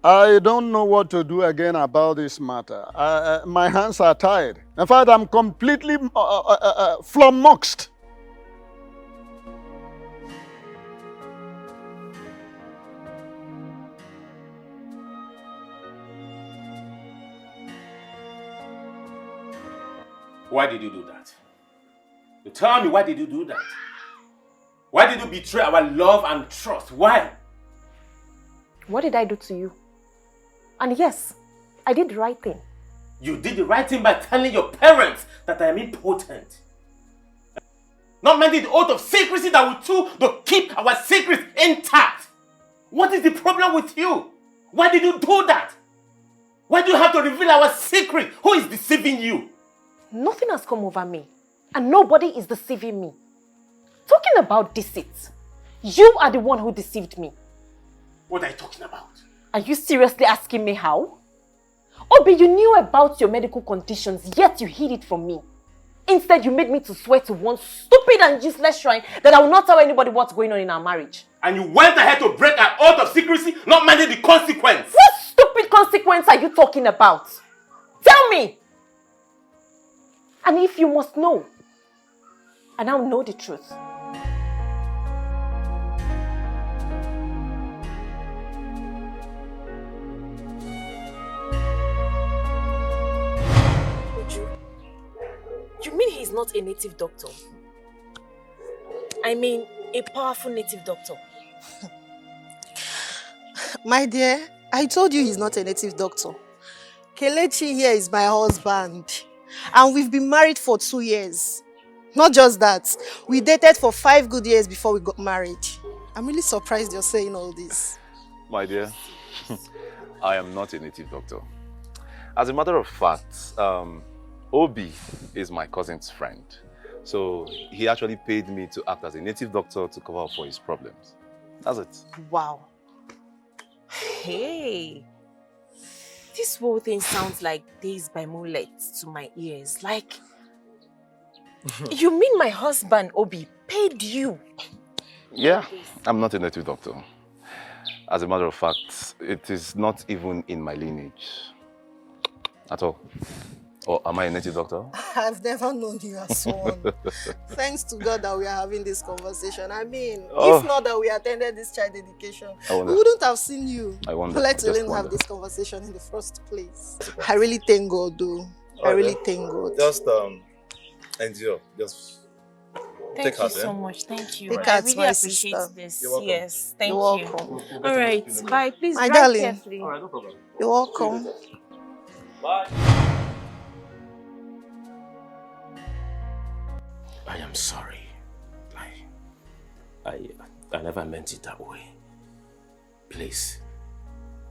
I don't know what to do again about this matter. My hands are tied. In fact, I'm completely flummoxed. Why did you do that? You tell me, why did you do that? Why did you betray our love and trust? Why? What did I do to you? And yes, I did the right thing. You did the right thing by telling your parents that I am impotent. Not mending the oath of secrecy that we took to keep our secrets intact. What is the problem with you? Why did you do that? Why do you have to reveal our secret? Who is deceiving you? Nothing has come over me. And nobody is deceiving me. Talking about deceit, you are the one who deceived me. What are you talking about? Are you seriously asking me how? Obi, you knew about your medical conditions, yet you hid it from me. Instead, you made me to swear to one stupid and useless shrine that I will not tell anybody what's going on in our marriage. And you went ahead to break an oath of secrecy, not minding the consequence. What stupid consequence are you talking about? Tell me! And if you must know, I now know the truth. You mean he's not a native doctor? I mean, a powerful native doctor. My dear, I told you he's not a native doctor. Kelechi here is my husband. And we've been married for 2 years. Not just that, we dated for 5 good years before we got married. I'm really surprised you're saying all this. My dear, I am not a native doctor. As a matter of fact, Obi is my cousin's friend. So he actually paid me to act as a native doctor to cover up for his problems. That's it. Wow. Hey. This whole thing sounds like Days by Moonlight to my ears. Like, you mean my husband, Obi, paid you? Yeah, I'm not a native doctor. As a matter of fact, it is not even in my lineage at all. Or am I a native doctor? I've never known you as one. Thanks to God that we are having this conversation. I mean, if not that we attended this child dedication, we wouldn't have seen you. I wonder. Let alone have this conversation in the first place. I really thank God, though. I really thank God. Just endure. Just Thank you so much. Thank you. Take I heart, really my appreciate sister. this. You're welcome. Yes, thank You're you. welcome. All right, bye. Please My drive darling. carefully. All right, no problem. You're welcome. Bye. I am sorry. I never meant it that way. Please,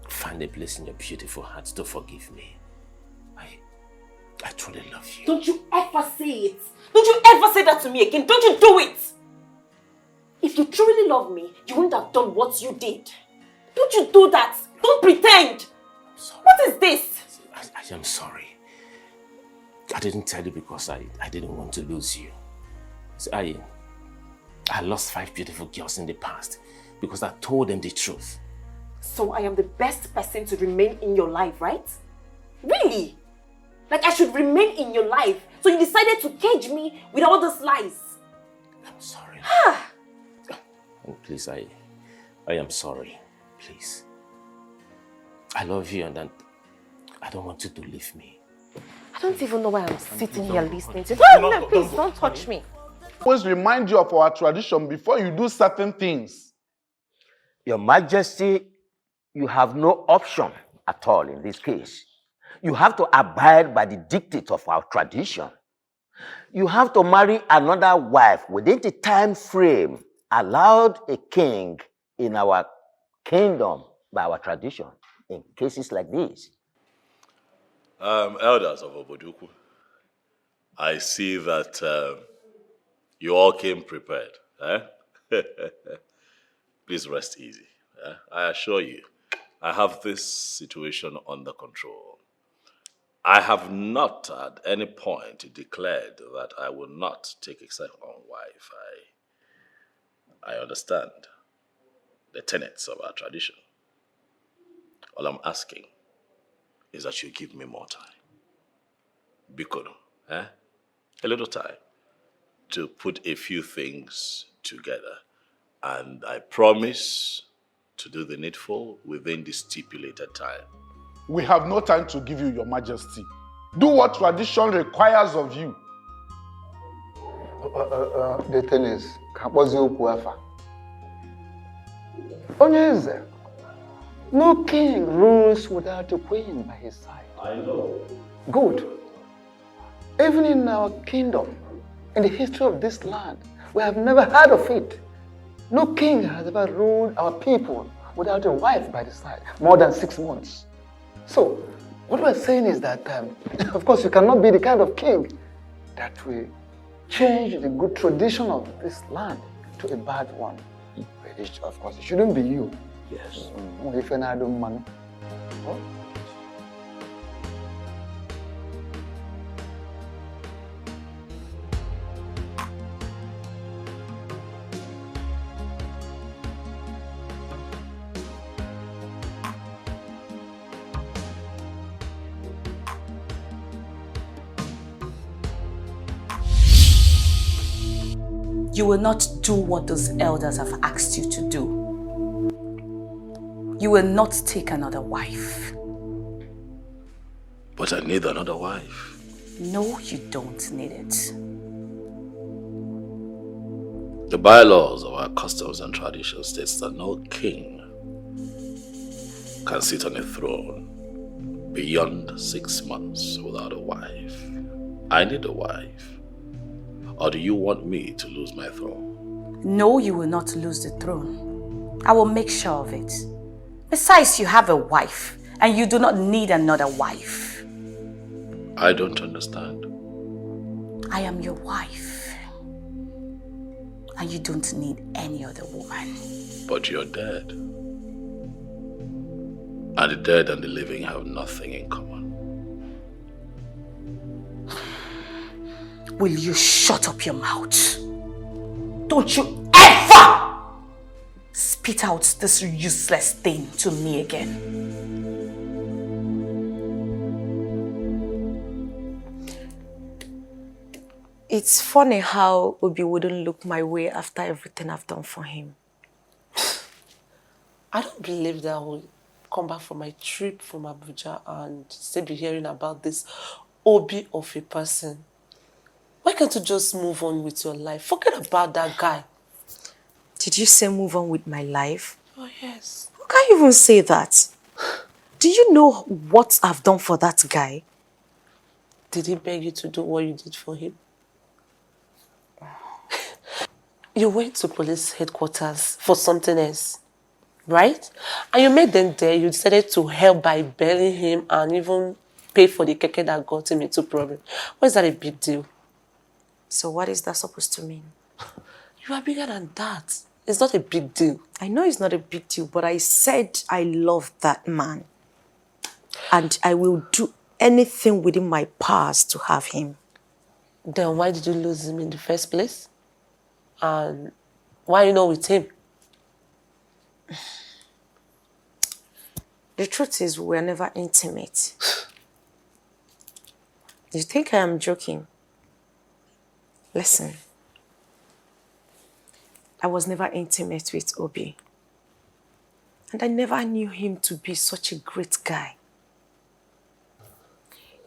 find a place in your beautiful heart to forgive me. I truly love you. Don't you ever say it. Don't you ever say that to me again. Don't you do it. If you truly love me, you wouldn't have done what you did. Don't you do that. Don't pretend. What is this? I am sorry. I didn't tell you because I didn't want to lose you. See, I lost 5 beautiful girls in the past because I told them the truth. So I am the best person to remain in your life, right? Really? Like I should remain in your life. So you decided to cage me with all those lies. I'm sorry. And please, I am sorry. Please. I love you and I don't want you to leave me. I don't even know why I'm sitting here listening to you. No, please don't touch me. Always remind you of our tradition before you do certain things. Your Majesty, you have no option at all in this case. You have to abide by the dictates of our tradition. You have to marry another wife within the time frame allowed a king in our kingdom by our tradition in cases like this. Elders of Oboduku, I see that you all came prepared. Please rest easy. I assure you, I have this situation under control. I have not at any point declared that I will not take a second wife. I understand the tenets of our tradition. All I'm asking is that you give me more time. Bikono, a little time to put a few things together. And I promise to do the needful within the stipulated time. We have no time to give you, Your Majesty. Do what tradition requires of you. The thing is, Onyeze, no king rules without a queen by his side. I know. Good. Even in our kingdom, in the history of this land, we have never heard of it. No king has ever ruled our people without a wife by his side, more than 6 months. So, what we're saying is that, of course, you cannot be the kind of king that will change the good tradition of this land to a bad one. Of course, it shouldn't be you. Yes. If I don't money. You will not do what those elders have asked you to do. You will not take another wife. But I need another wife. No, you don't need it. The bylaws of our customs and traditions states that no king can sit on a throne beyond 6 months without a wife. I need a wife. Or do you want me to lose my throne? No, you will not lose the throne. I will make sure of it. Besides, you have a wife, and you do not need another wife. I don't understand. I am your wife, and you don't need any other woman. But you're dead. And the dead and the living have nothing in common. Will you shut up your mouth? Don't you ever spit out this useless thing to me again. It's funny how Obi wouldn't look my way after everything I've done for him. I don't believe that I will come back from my trip from Abuja and still be hearing about this Obi of a person. Why can't you just move on with your life? Forget about that guy. Did you say move on with my life? Oh, yes. How can you even say that? Do you know what I've done for that guy? Did he beg you to do what you did for him? You went to police headquarters for something else, right? And you made them there. You decided to help by bailing him and even pay for the keke that got him into problem. Why is that a big deal? So what is that supposed to mean? You are bigger than that. It's not a big deal. I know it's not a big deal, but I said I love that man. And I will do anything within my powers to have him. Then why did you lose him in the first place? And why are you not with him? The truth is, we were never intimate. You think I am joking? Listen, I was never intimate with Obi. And I never knew him to be such a great guy.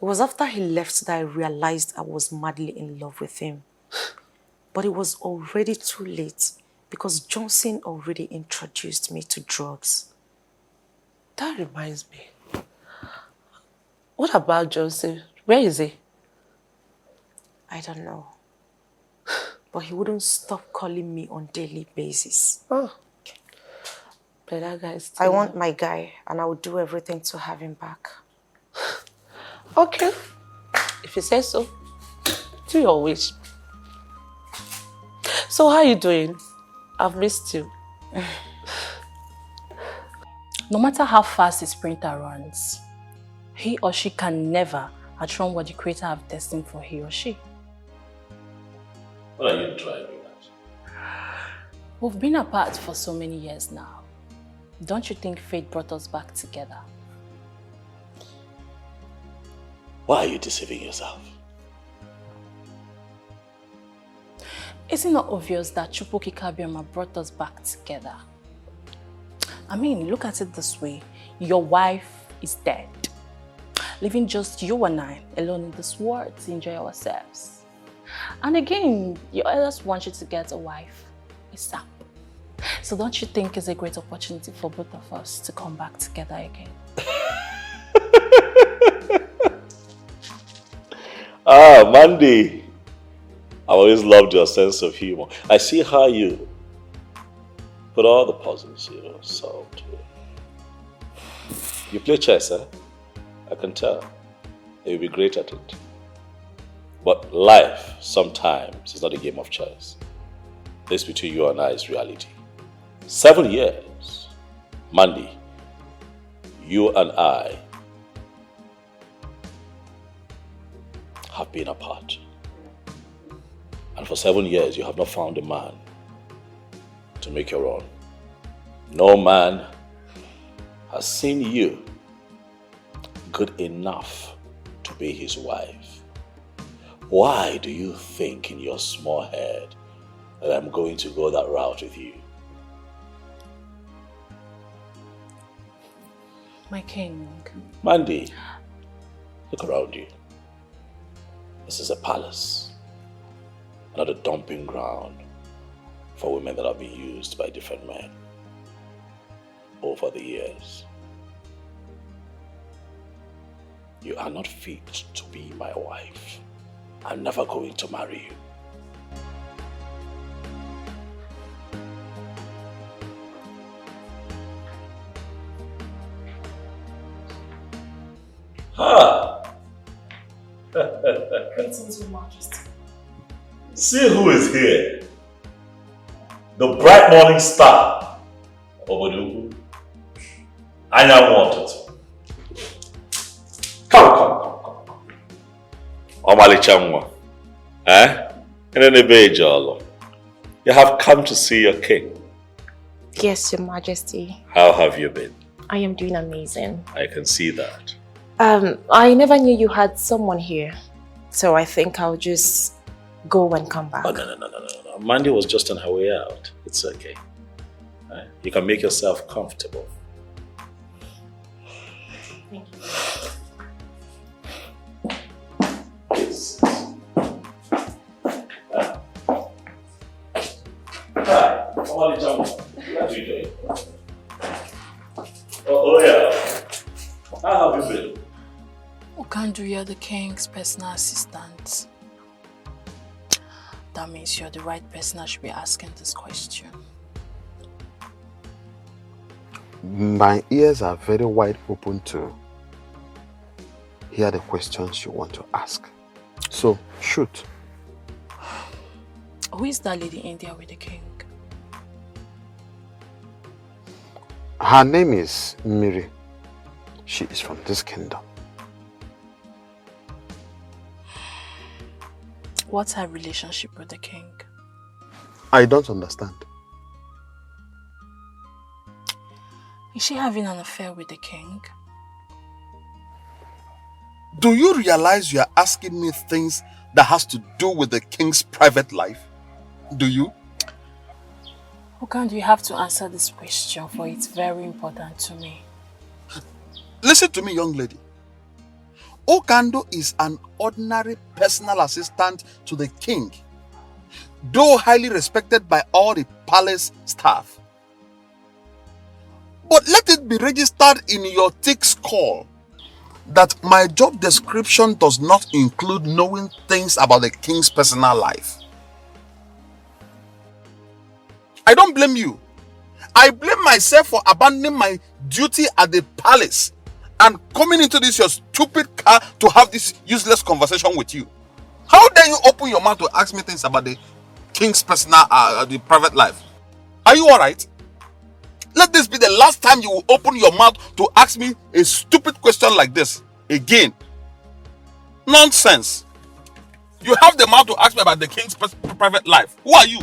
It was after he left that I realized I was madly in love with him. But it was already too late because Johnson already introduced me to drugs. That reminds me. What about Johnson? Where is he? I don't know. But he wouldn't stop calling me on a daily basis. Oh. But that guy is still I want my guy, and I will do everything to have him back. Okay. If you say so, do your wish. So how are you doing? I've missed you. No matter how fast a sprinter runs, he or she can never outrun what the Creator have destined for he or she. What are you driving at? We've been apart for so many years now. Don't you think fate brought us back together? Why are you deceiving yourself? Is it not obvious that Chupoki Kabiama brought us back together? I mean, look at it this way. Your wife is dead, leaving just you and I alone in this world to enjoy ourselves. And again, your elders want you to get a wife, ASAP. So don't you think it's a great opportunity for both of us to come back together again? Mandy. I always loved your sense of humor. I see how you put all the puzzles, solved. You play chess, eh? I can tell. You'll be great at it. But life sometimes is not a game of chess. This between you and I is reality. 7 years, Mandy, you and I have been apart. And for 7 years, you have not found a man to make your own. No man has seen you good enough to be his wife. Why do you think in your small head that I'm going to go that route with you? My king. Mandy, look around you. This is a palace, not a dumping ground for women that have been used by different men over the years. You are not fit to be my wife. I'm never going to marry you. Greetings, Your Majesty. See who is here. The bright morning star. Obodugu. I now wanted. Come. Omalichamwa. You have come to see your king. Yes, Your Majesty. How have you been? I am doing amazing. I can see that. I never knew you had someone here. So I think I'll just go and come back. Oh, no. Mandy was just on her way out. It's okay. You can make yourself comfortable. Thank you. Yes. Hi. How are you doing? Oh yeah. How have you been? Okandu, you're the king's personal assistant. That means you're the right person I should be asking this question. My ears are very wide open to hear the questions you want to ask. So, shoot. Who is that lady in there with the king? Her name is Miri. She is from this kingdom. What's her relationship with the king? I don't understand. Is she having an affair with the king? Do you realize you are asking me things that has to do with the king's private life? Do you? Okandu, you have to answer this question, for it's very important to me. Listen to me, young lady. Okandu is an ordinary personal assistant to the king, though highly respected by all the palace staff. But let it be registered in your thick skull that my job description does not include knowing things about the king's personal life. I don't blame you. I blame myself for abandoning my duty at the palace and coming into this your stupid car to have this useless conversation with you. How dare you open your mouth to ask me things about the king's personal, the private life? Are you alright? Let this be the last time you will open your mouth to ask me a stupid question like this again. Nonsense. You have the mouth to ask me about the king's private life. Who are you?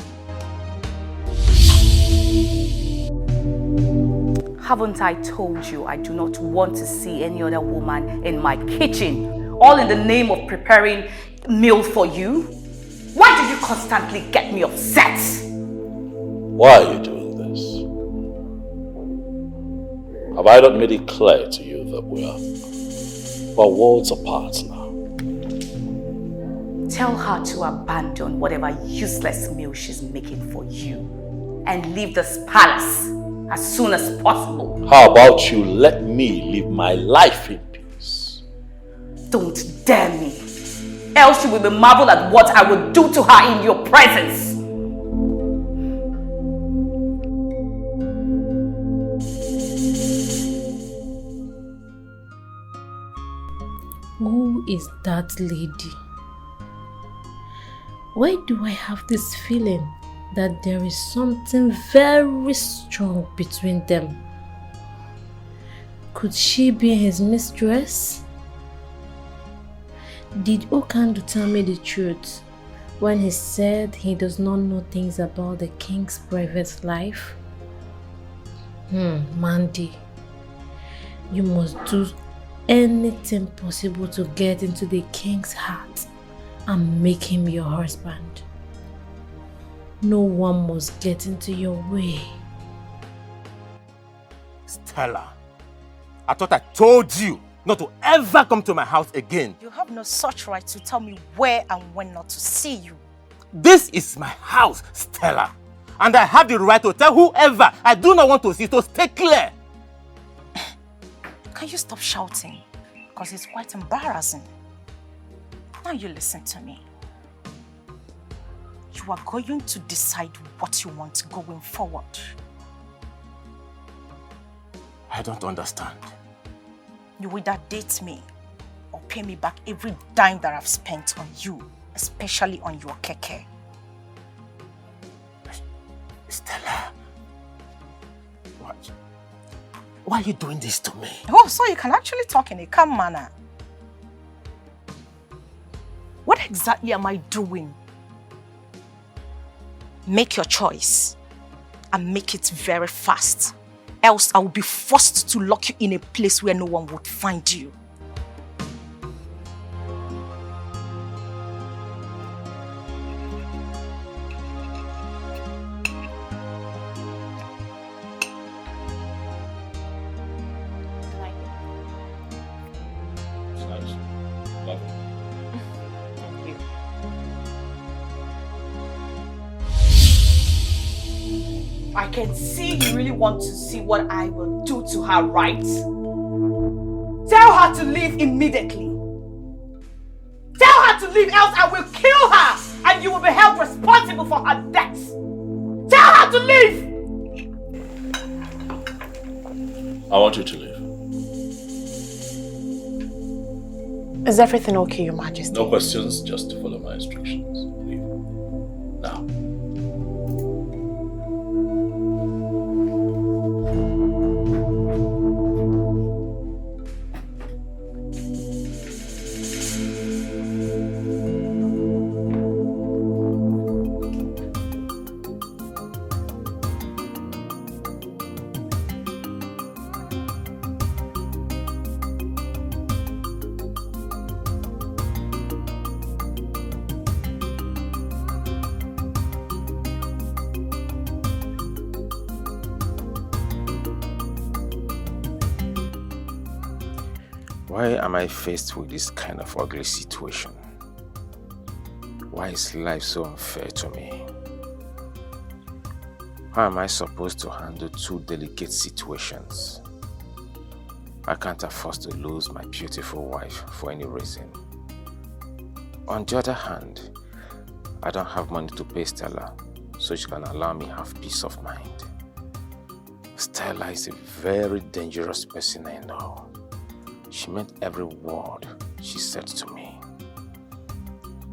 Haven't I told you I do not want to see any other woman in my kitchen, all in the name of preparing meal for you? Why do you constantly get me upset? Why are you doing this? Have I not made it clear to you that we're worlds apart now? Tell her to abandon whatever useless meal she's making for you and leave this palace as soon as possible. How about you let me live my life in peace? Don't dare me, else you will be marveled at what I will do to her in your presence. Who is that lady Why do I have this feeling that there is something very strong between them? Could she be his mistress? Did Okandu tell me the truth when he said he does not know things about the king's private life? Mandy, you must do anything possible to get into the king's heart and make him your husband. No one must get into your way. Stella, I thought I told you not to ever come to my house again. You have no such right to tell me where and when not to see you. This is my house, Stella. And I have the right to tell whoever I do not want to see, so stay clear. Can you stop shouting? Because it's quite embarrassing. Now you listen to me. You are going to decide what you want going forward. I don't understand. You either date me or pay me back every dime that I've spent on you, especially on your keke. Stella, why are you doing this to me? Oh, so you can actually talk in a calm manner. What exactly am I doing? Make your choice and make it very fast. Else I will be forced to lock you in a place where no one would find you. I can see you really want to see what I will do to her, right? Tell her to leave immediately. Tell her to leave, else I will kill her and you will be held responsible for her death. Tell her to leave! I want you to leave. Is everything okay, Your Majesty? No questions, just follow my instructions. Leave. Now. Why am I faced with this kind of ugly situation? Why is life so unfair to me? How am I supposed to handle two delicate situations? I can't afford to lose my beautiful wife for any reason. On the other hand, I don't have money to pay Stella, so she can allow me have peace of mind. Stella is a very dangerous person I know. She meant every word she said to me.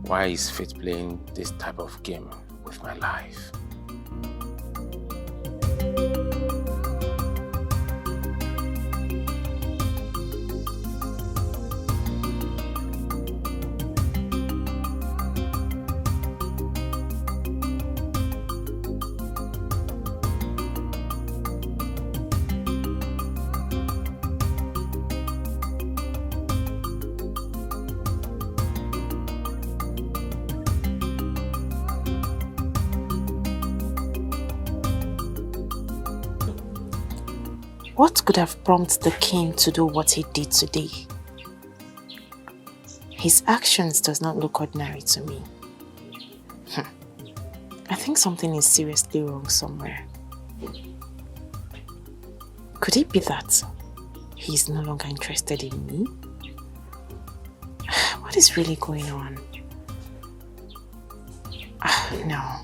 Why is fate playing this type of game with my life? What could have prompted the king to do what he did today? His actions does not look ordinary to me. I think something is seriously wrong somewhere. Could it be that he is no longer interested in me? What is really going on? No.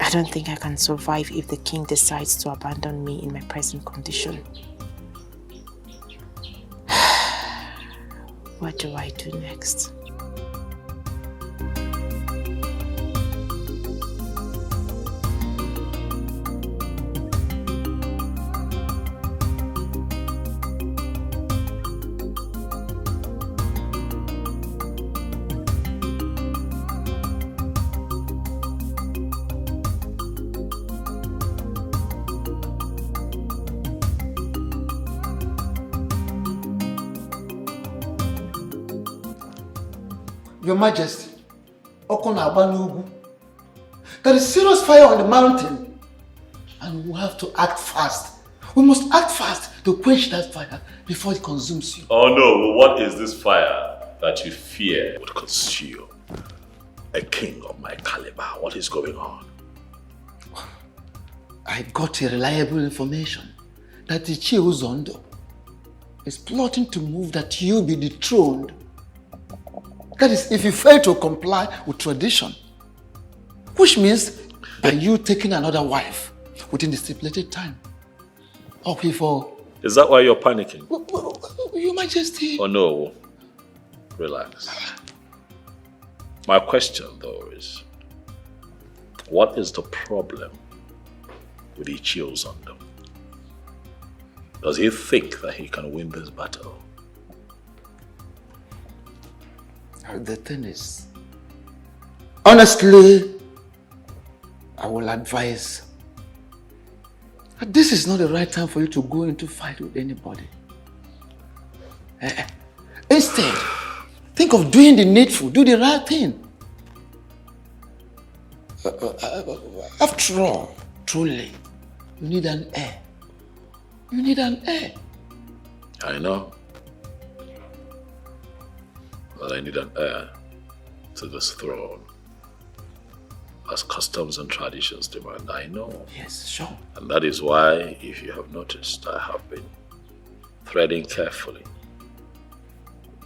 I don't think I can survive if the king decides to abandon me in my present condition. What do I do next? Your Majesty, there is serious fire on the mountain and we have to act fast. We must act fast to quench that fire before it consumes you. Oh no, what is this fire that you fear would consume a king of my caliber? What is going on? I got a reliable information that the Ichie Uzondo is plotting to move that you be dethroned. That is, if you fail to comply with tradition, which means by you taking another wife within the stipulated time. Or before. Is that why you're panicking? Your Majesty. Oh no, relax. My question though is, what is the problem with Ichie Uzondo? Does he think that he can win this battle? The thing is, honestly, I will advise that this is not the right time for you to go into fight with anybody. Instead, think of doing the needful, do the right thing. After all, truly, you need an heir. You need an heir. I know. But I need an heir to this throne. As customs and traditions demand, I know. Yes, sure. And that is why, if you have noticed, I have been threading carefully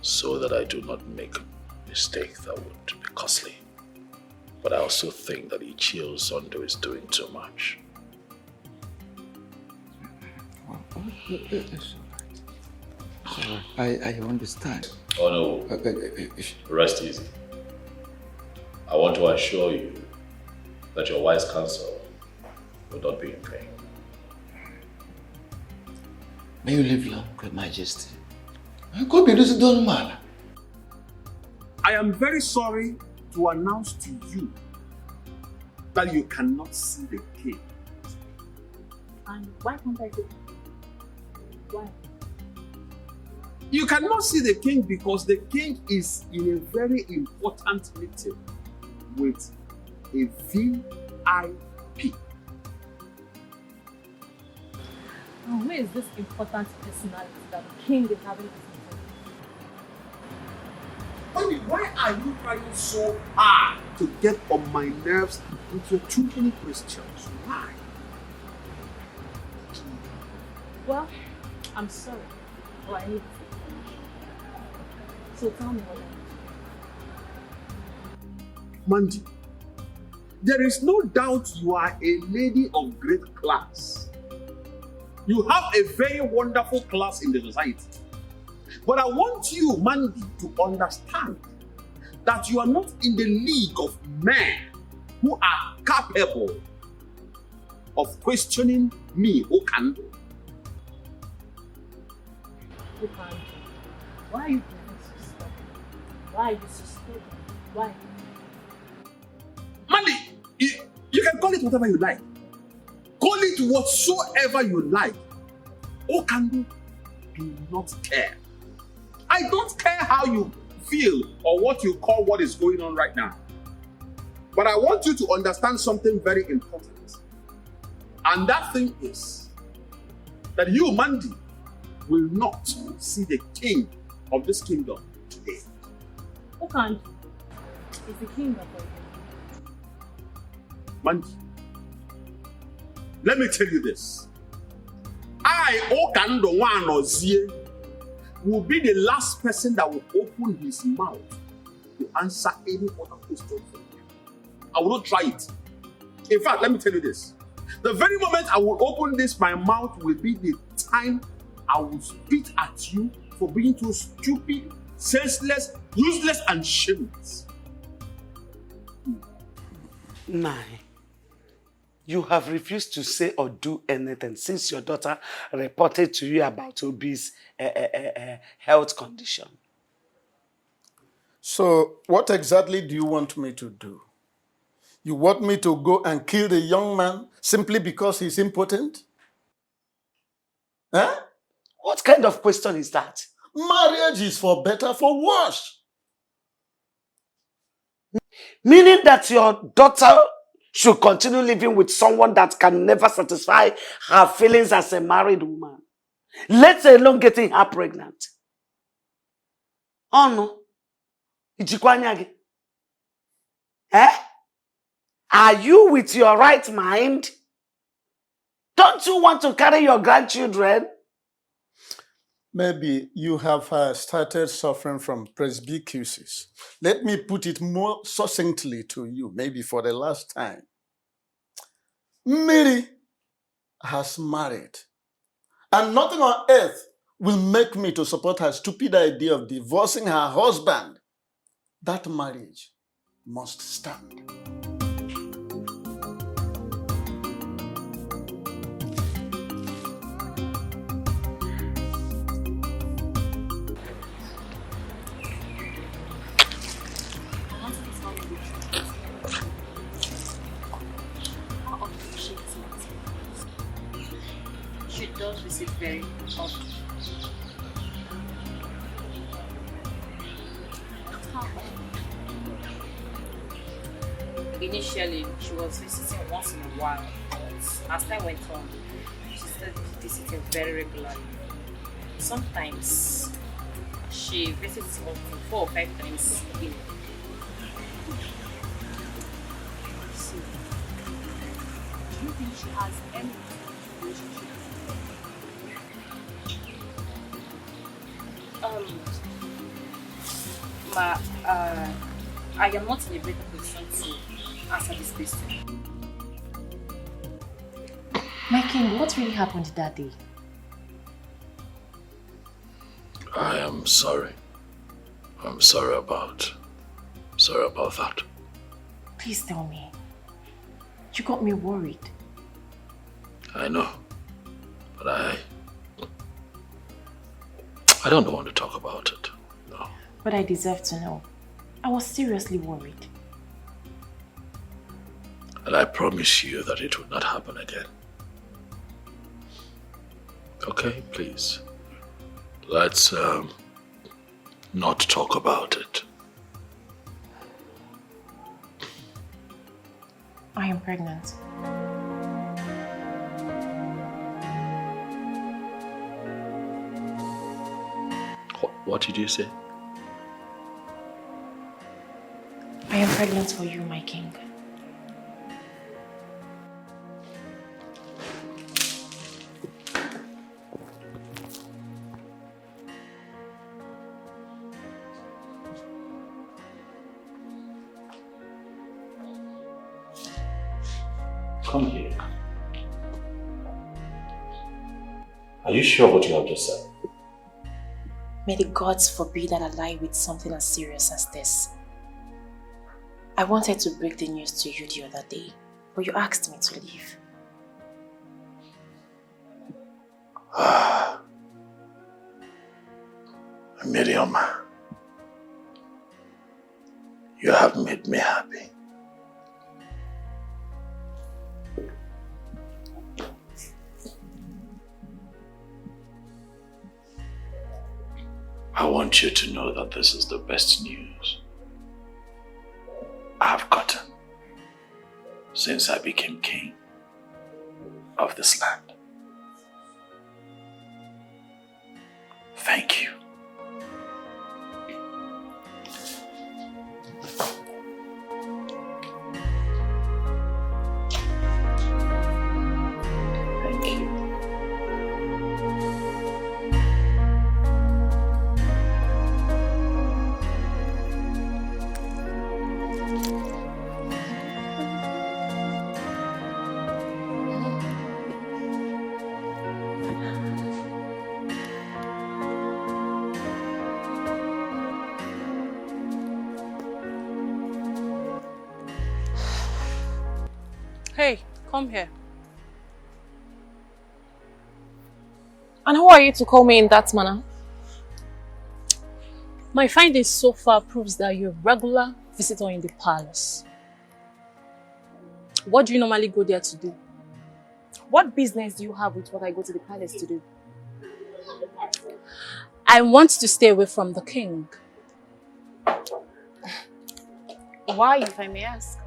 so that I do not make a mistake that would be costly. But I also think that Ichie Uzondo is doing too much. I understand. Oh no, rest easy. I want to assure you that your wise counsel will not be in vain. May you live long, Your Majesty. Go be this done man. I am very sorry to announce to you that you cannot see the king. And why can't I do? Why? You cannot see the king because the king is in a very important meeting with a VIP. Oh, where is this important personality that the king is having this meeting? Why are you trying so hard to get on my nerves with your too many questions? Why? Well, I'm sorry, but I need to. So tell me what Mandy, there is no doubt you are a lady of great class. You have a very wonderful class in the society. But I want you, Mandy, to understand that you are not in the league of men who are capable of questioning me, who can do. Who can do? Why are you doing so stubborn? Why are you so stubborn? Why? Mandy, you can call it whatever you like. Call it whatsoever you like. Okandu, do not care. I don't care how you feel or what you call what is going on right now. But I want you to understand something very important. And that thing is that you, Mandy, will not see the king of this kingdom today. Okandu is the king of all. Mandy, let me tell you this. I, Okando Wanozie, will be the last person that will open his mouth to answer any other question from you. I will not try it. In fact, let me tell you this. The very moment I will open my mouth will be the time I will spit at you for being too stupid, senseless, useless, and shameless. Nah. You have refused to say or do anything since your daughter reported to you about Obi's health condition. So, what exactly do you want me to do? You want me to go and kill the young man simply because he's impotent? Huh? What kind of question is that? Marriage is for better, for worse. Meaning that your daughter should continue living with someone that can never satisfy her feelings as a married woman. Let alone getting her pregnant. Oh no. Ichikwanyagi. Eh? Are you with your right mind? Don't you want to carry your grandchildren? Maybe you have started suffering from presbycusis. Let me put it more succinctly to you, maybe for the last time. Mary has married, and nothing on earth will make me to support her stupid idea of divorcing her husband. That marriage must stand. She does visit very often. Initially, she was visiting once in a while, but as time went on, she started visiting very regularly. Sometimes she visits up to 4 or 5 times a year. So, do you think she has any relationship? I am not in a better position to answer this question. My king, what really happened that day? I am sorry. I'm sorry about that. Please tell me. You got me worried. I know, but I don't want to talk about it. No. But I deserve to know. I was seriously worried. And I promise you that it will not happen again. Okay, please. Let's not talk about it. I am pregnant. What did you say? I am pregnant for you, my king. Come here. Are you sure what you have just said? May the gods forbid that I lie with something as serious as this. I wanted to break the news to you the other day, but you asked me to leave. Miriam, you have made me happy. I want you to know that this is the best news I've gotten since I became king of this land. Thank you. Hey, come here. And who are you to call me in that manner? My findings so far proves that you're a regular visitor in the palace. What do you normally go there to do? What business do you have with what I go to the palace to do? I want to stay away from the king. Why, if I may ask?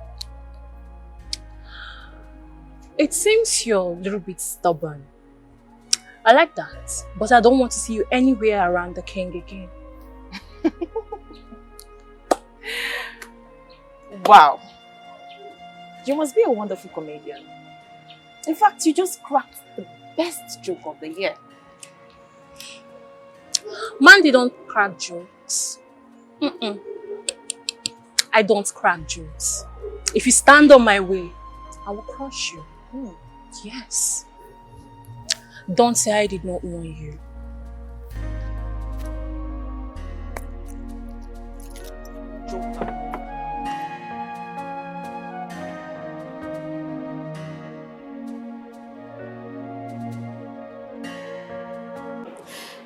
It seems you're a little bit stubborn. I like that, but I don't want to see you anywhere around the king again. Wow. You must be a wonderful comedian. In fact, you just cracked the best joke of the year. Man, they don't crack jokes. I don't crack jokes. If you stand on my way, I will crush you. Yes. Don't say I did not warn you.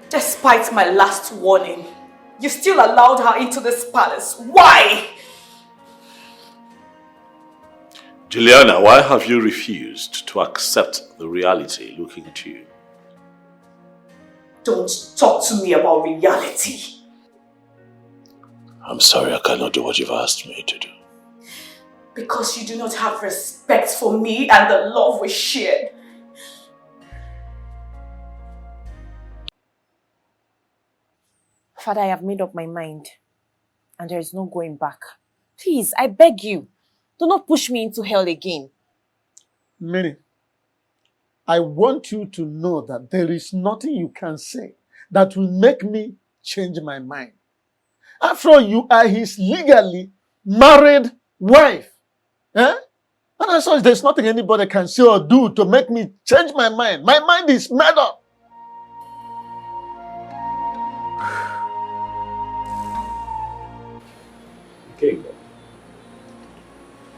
Despite my last warning, you still allowed her into this palace. Why? Juliana, why have you refused to accept the reality looking at you? Don't talk to me about reality. I'm sorry, I cannot do what you've asked me to do. Because you do not have respect for me and the love we shared. Father, I have made up my mind. And there is no going back. Please, I beg you. Do not push me into hell again. Mary, I want you to know that there is nothing you can say that will make me change my mind. After all, you are his legally married wife. Eh? And as such, there's nothing anybody can say or do to make me change my mind. My mind is made up. King,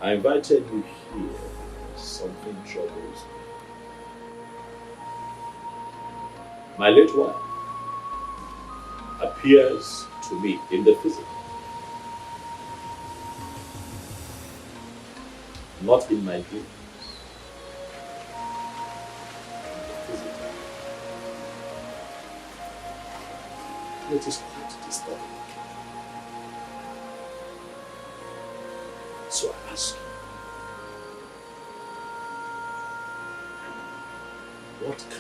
I invited you here. Something troubles me. My late wife appears to me in the physical, not in my dreams. It is quite disturbing. So I ask you, what can we do?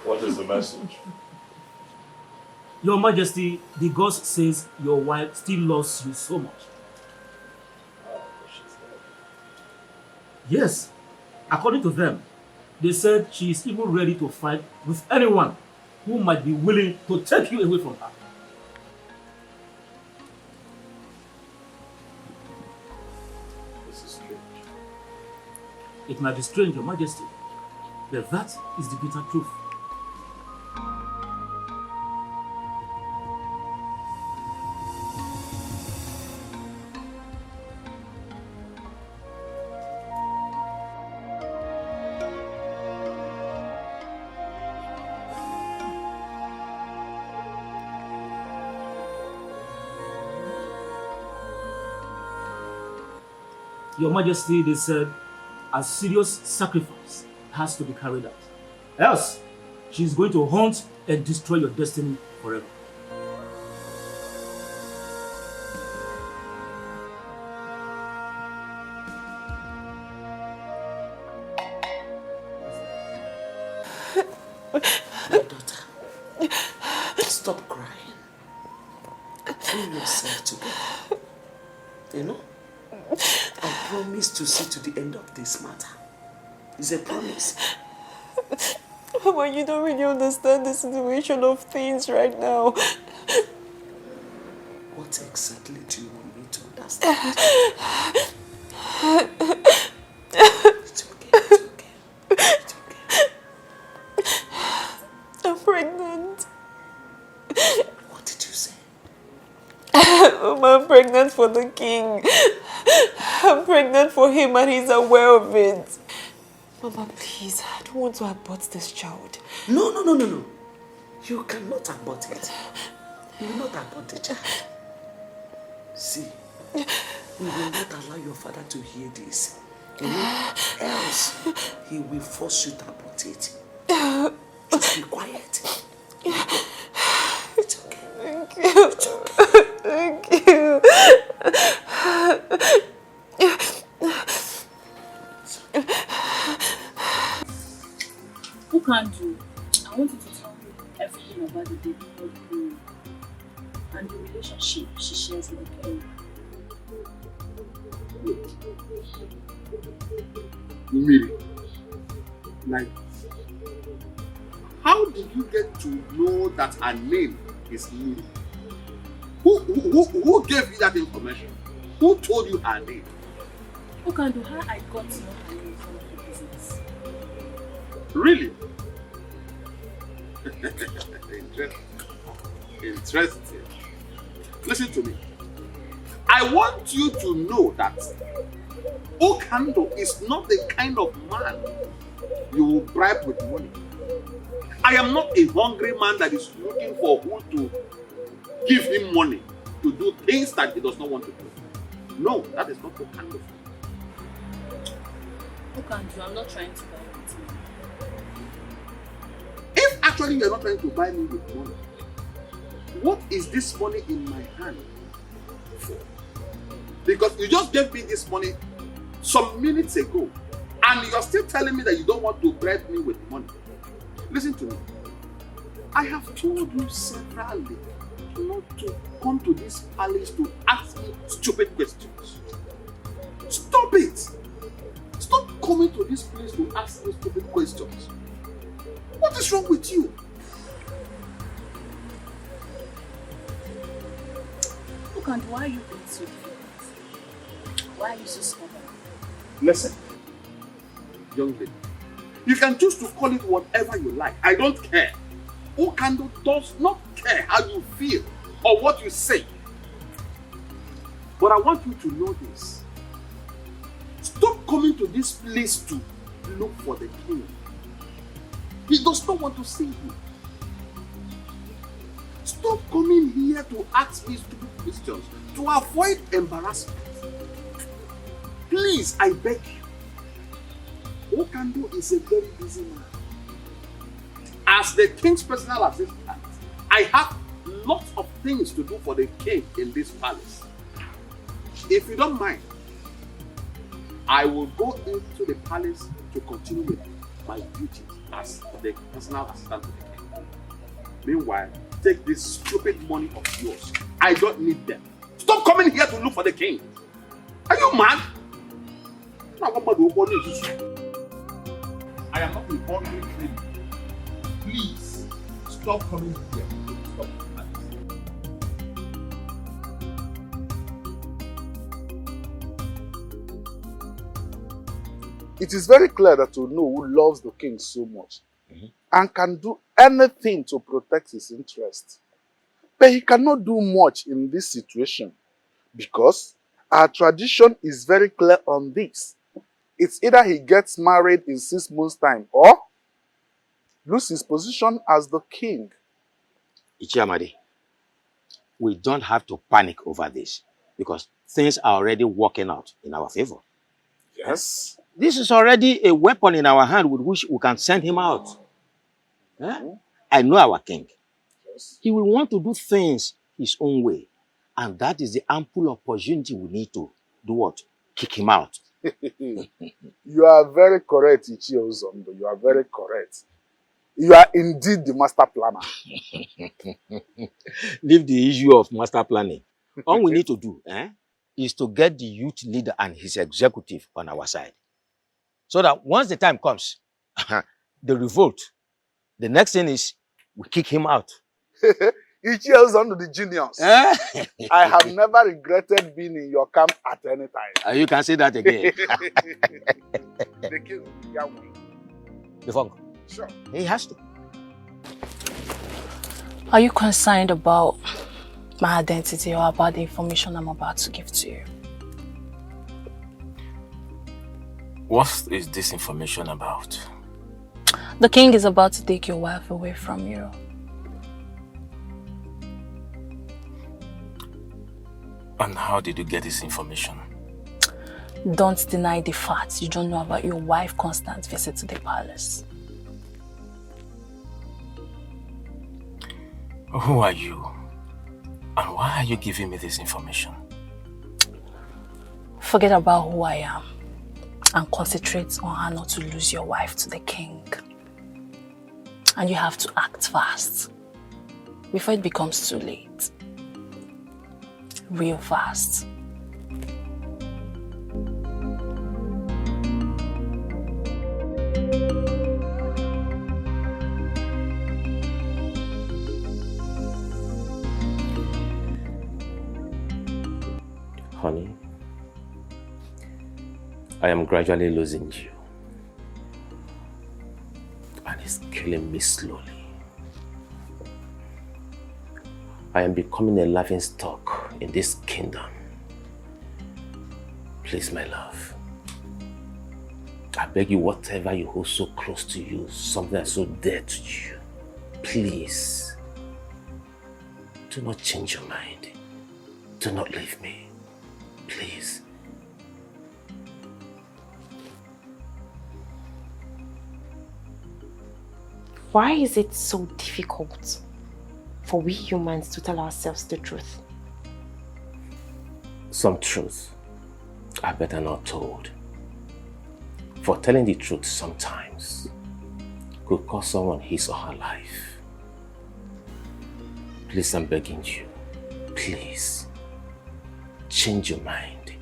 What is the message? Your Majesty, the ghost says your wife still loves you so much. Yes, according to them, they said she is even ready to fight with anyone who might be willing to take you away from her. This is strange. It might be strange, Your Majesty, but that is the bitter truth. Your Majesty, they said a serious sacrifice has to be carried out. Else, she is going to haunt and destroy your destiny forever. My daughter, stop crying. Pull yourself together. You know, I promise to see to the end of this matter. It's a promise. Mama, you don't really understand the situation of things right now. What exactly do you want me to understand? I'm pregnant. What did you say? Mama, I'm pregnant for the king. I'm pregnant for him and he's aware of it. Mama, please, I don't want to abort this child. No. You cannot abort it. You will not abort the child. See, we will not allow your father to hear this. You know, else he will force you to abort it. Just be quiet. It's okay. Thank you. It's okay. Thank you. Who can do? I want you to tell me everything about the baby before the queen and the relationship she shares with the king. Really? Like, how did you get to know that her name is Miri? Who gave you that information? Who told you her name? Who can do how I got to know her name from the business? Really? Interesting. Listen to me. I want you to know that Okando is not the kind of man you will bribe with money. I am not a hungry man that is looking for who to give him money to do things that he does not want to do. No, that is not Okando. Okando, I'm not trying to buy it with you. If actually you are not trying to buy me with money, what is this money in my hand for? Because you just gave me this money some minutes ago and you're still telling me that you don't want to bribe me with money. Listen to me. I have told you severally not to come to this palace to ask me stupid questions. Stop it! Stop coming to this place to ask me stupid questions. What is wrong with you? Okando, why are you being so difficult? Why are you so stubborn? Listen, young lady, you can choose to call it whatever you like. I don't care. Okando does not care how you feel or what you say. But I want you to know this. Stop coming to this place to look for the king. He does not want to see you. Stop coming here to ask me stupid questions to avoid embarrassment. Please, I beg you. Okando is a very busy man. As the king's personal assistant, I have lots of things to do for the king in this palace. If you don't mind, I will go into the palace to continue with my duties as the personal assistant to the king. Meanwhile, take this stupid money of yours. I don't need them. Stop coming here to look for the king. Are you mad? I am not a hungry king. Please, stop coming here. Stop. It is very clear that Ono who loves the king so much and can do anything to protect his interests. But he cannot do much in this situation because our tradition is very clear on this. It's either he gets married in 6 months' time or lose his position as the king. Ichiamadi, we don't have to panic over this because things are already working out in our favor. Yes. This is already a weapon in our hand with which we can send him out. I know our king. He will want to do things his own way. And that is the ample opportunity we need to do what? Kick him out. You are very correct, Ichie Ozondo. You are very correct. You are indeed the master planner. Leave the issue of master planning. All we need to do is to get the youth leader and his executive on our side. So that once the time comes, the revolt, the next thing is we kick him out. Ichie Ozondo, the genius. I have never regretted being in your camp at any time. You can say that again. The king will win. The funk. Sure. He has to. Are you concerned about my identity or about the information I'm about to give to you? What is this information about? The king is about to take your wife away from you. And how did you get this information? Don't deny the fact you don't know about your wife's constant visit to the palace. Who are you? And why are you giving me this information? Forget about who I am and concentrate on how not to lose your wife to the king. And you have to act fast before it becomes too late. Real fast. Honey, I am gradually losing you. And it's killing me slowly. I am becoming a laughing stock in this kingdom. Please, my love. I beg you, whatever you hold so close to you, something that's so dear to you, please, do not change your mind. Do not leave me. Please. Why is it so difficult for we humans to tell ourselves the truth? Some truths are better not told. For telling the truth sometimes could cost someone his or her life. Please, I'm begging you, please, change your mind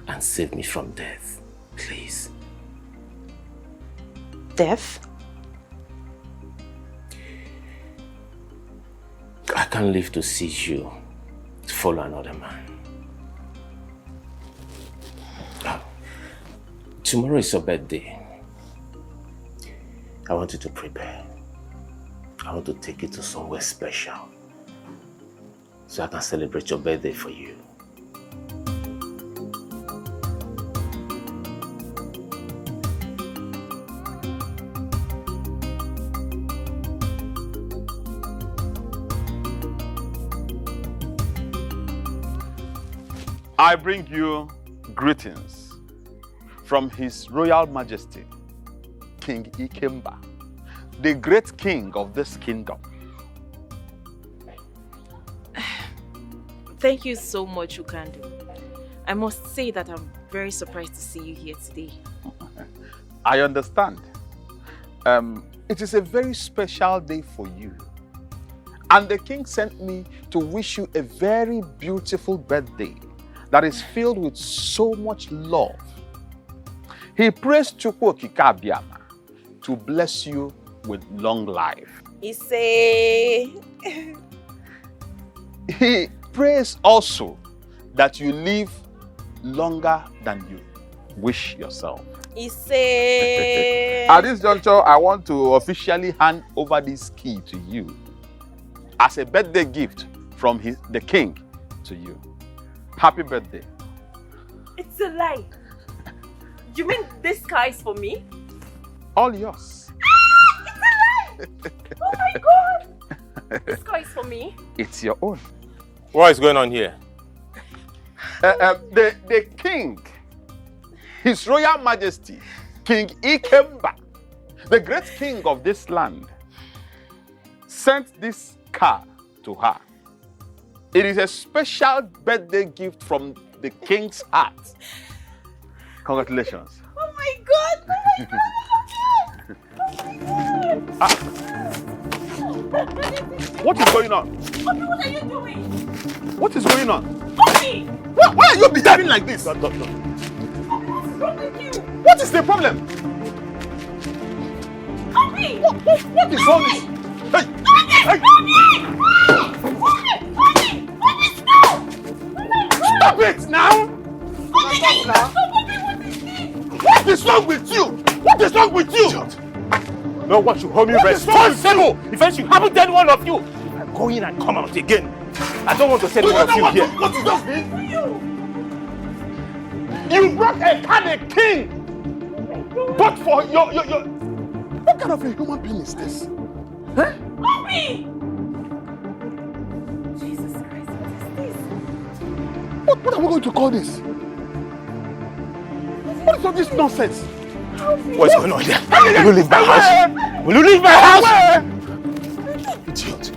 and save me from death, please. Death? I can't live to see you follow another man. Tomorrow is your birthday. I want you to prepare. I want to take you to somewhere special so I can celebrate your birthday for you. I bring you greetings from His Royal Majesty, King Ikemba, the great king of this kingdom. Thank you so much, Ukandu. I must say that I'm very surprised to see you here today. I understand. It is a very special day for you. And the king sent me to wish you a very beautiful birthday that is filled with so much love. He prays Chukwu Okike Abiama to bless you with long life. He prays also that you live longer than you wish yourself. At this juncture, I want to officially hand over this key to you as a birthday gift from the king to you. Happy birthday. It's a lie. You mean this car is for me? All yours. It's a lie! Oh my god! This car is for me? It's your own. What is going on here? The king, His Royal Majesty, King Ikemba, the great king of this land, sent this car to her. It is a special birthday gift from the king's heart. Congratulations. Oh my God! What is going on? Bobby, what are you doing? What is going on? Bobby! Why are you behaving like this? Bobby, what's wrong with you? What is the problem? Bobby! What is all this? Hey! Hey! Bobby, stop! Stop it now! What is wrong with you? What is wrong with you? No one should hold me responsible if I should happen to any one of you. If I go in and come out again, I don't want to say any one of you here. What is that? You brought a candid king! But for your... What kind of a human being is this? Huh? Bobby! Jesus Christ, what is this? What are we going to call this? What is all this nonsense? What's going on here? Will you leave my house? Will you leave my house? Idiot.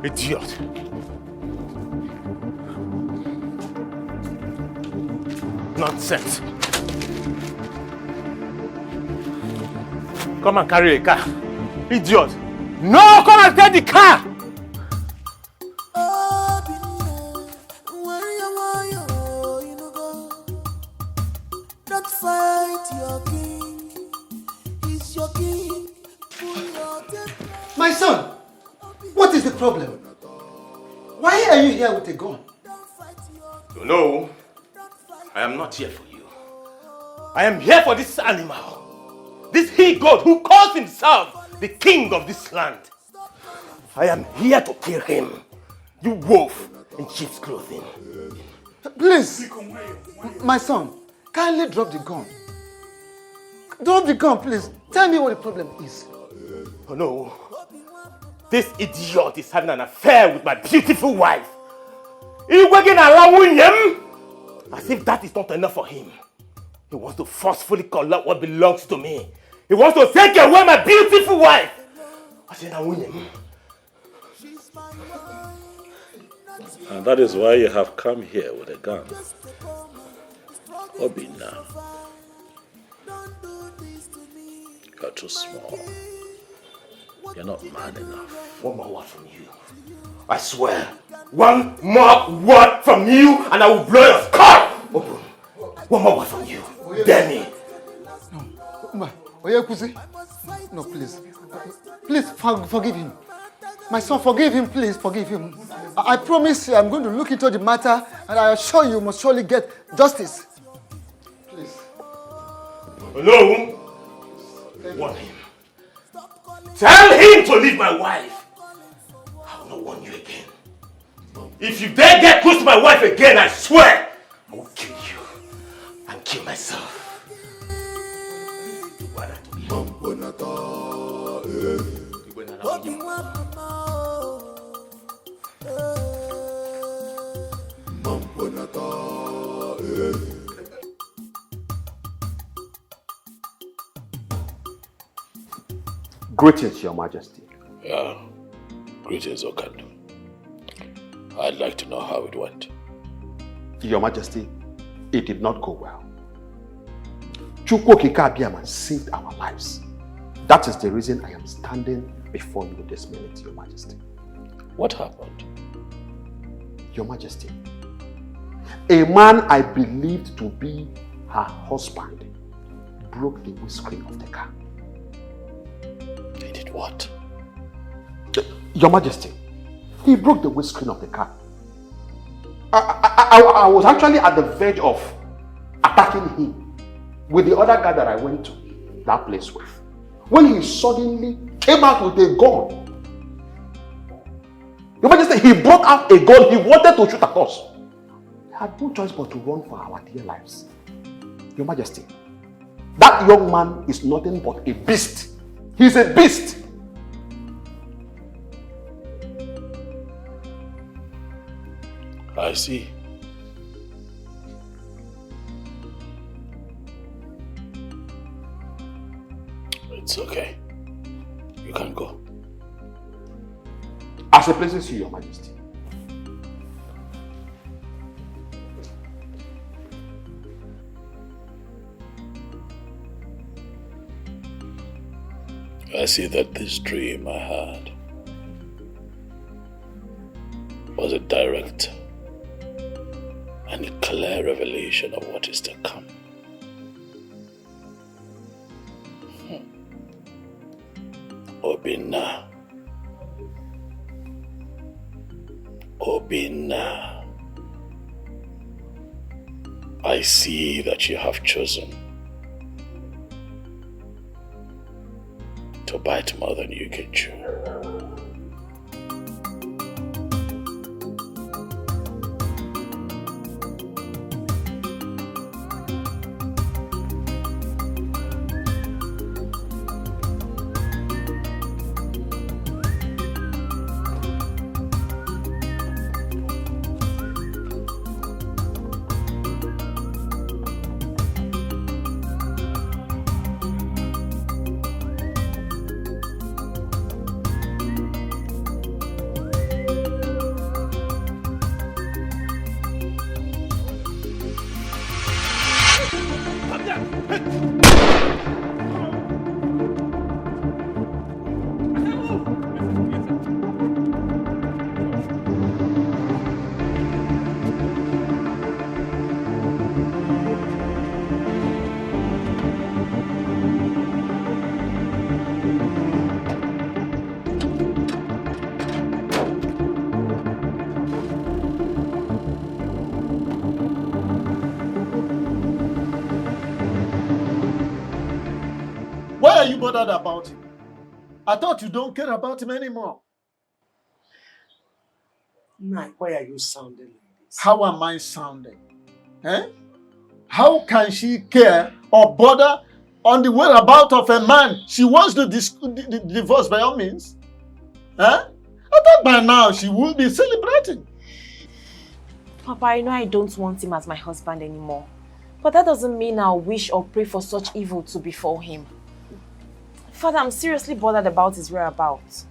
Idiot. Nonsense. Come and carry a car. Idiot. No, come and take the car. My son, what is the problem? Why are you here with a gun? No, I am not here for you. I am here for this animal. This he-goat who calls himself the king of this land. I am here to kill him. You wolf in sheep's clothing. Please, my son, kindly drop the gun. Drop the gun, please. Tell me what the problem is. Oh no. This idiot is having an affair with my beautiful wife. As if that is not enough for him. He wants to forcefully collect what belongs to me. He wants to take away my beautiful wife. And that is why you have come here with a gun. Obina, you're too small. You're not man enough. One more word from you. I swear, one more word from you and I will blow your skull open. One more word from you. Dare me. No, please. Please forgive him. My son, forgive him, please, forgive him. I promise you, I'm going to look into the matter and I assure you must surely get justice. Please. Hello? Warn him. Tell him to leave my wife. I will not warn you again. If you dare get close to my wife again, I swear, I will kill you and kill myself. Greetings, Your Majesty. Yeah, greetings, Okandu. I'd like to know how it went. Your Majesty, it did not go well. Chukwokika Abiyama saved our lives. That is the reason I am standing before you this minute, Your Majesty. What happened? Your Majesty, a man I believed to be her husband broke the windscreen of the car. He did what? Your Majesty, he broke the windscreen of the car. I was actually at the verge of attacking him with the other guy that I went to that place with, when he suddenly came out with a gun. Your Majesty, he brought out a gun. He wanted to shoot at us. We had no choice but to run for our dear lives. Your Majesty, that young man is nothing but a beast. He's a beast. I see. It's okay. You can go. As it pleases you, Your Majesty. I see that this dream I had was a direct and clear revelation of what is to come. Obinna. Obinna. I see that you have chosen to bite more than you can chew. Why are you bothered about him? I thought you don't care about him anymore. Nai, why are you sounding like this? How am I sounding? Eh? How can she care or bother on the whereabouts of a man she wants to divorce by all means? Eh? I thought by now she would be celebrating. Papa, I know I don't want him as my husband anymore. But that doesn't mean I'll wish or pray for such evil to befall him. Father, I'm seriously bothered about his whereabouts.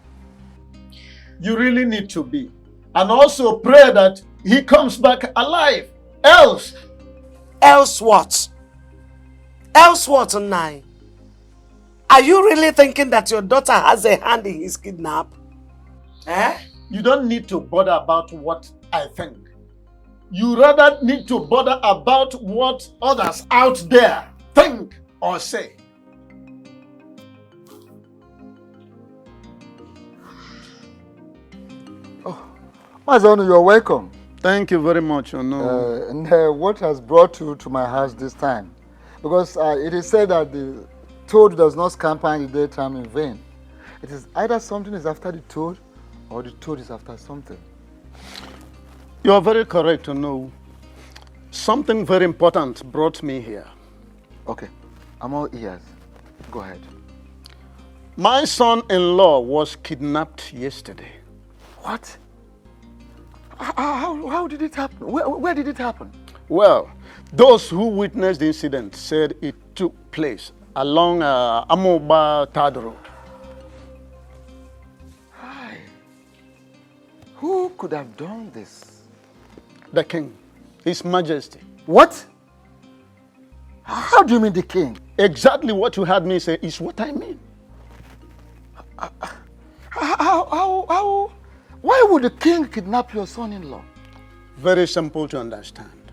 You really need to be. And also pray that he comes back alive. Else what? Else what, Nai? Are you really thinking that your daughter has a hand in his kidnap? Eh? You don't need to bother about what I think. You rather need to bother about what others out there think or say. Mazonu, you're welcome. Thank you very much, Ono. And what has brought you to my house this time? Because it is said that the toad does not scamper in the daytime in vain. It is either something is after the toad or the toad is after something. You are very correct, Ono. Something very important brought me here. Okay, I'm all ears. Go ahead. My son-in-law was kidnapped yesterday. What? How did it happen? Where did it happen? Well, those who witnessed the incident said it took place along Amoba Third Road. Hi. Who could have done this? The king, His Majesty. What? How do you mean the king? Exactly what you heard me say is what I mean. How? Why would the king kidnap your son-in-law? Very simple to understand.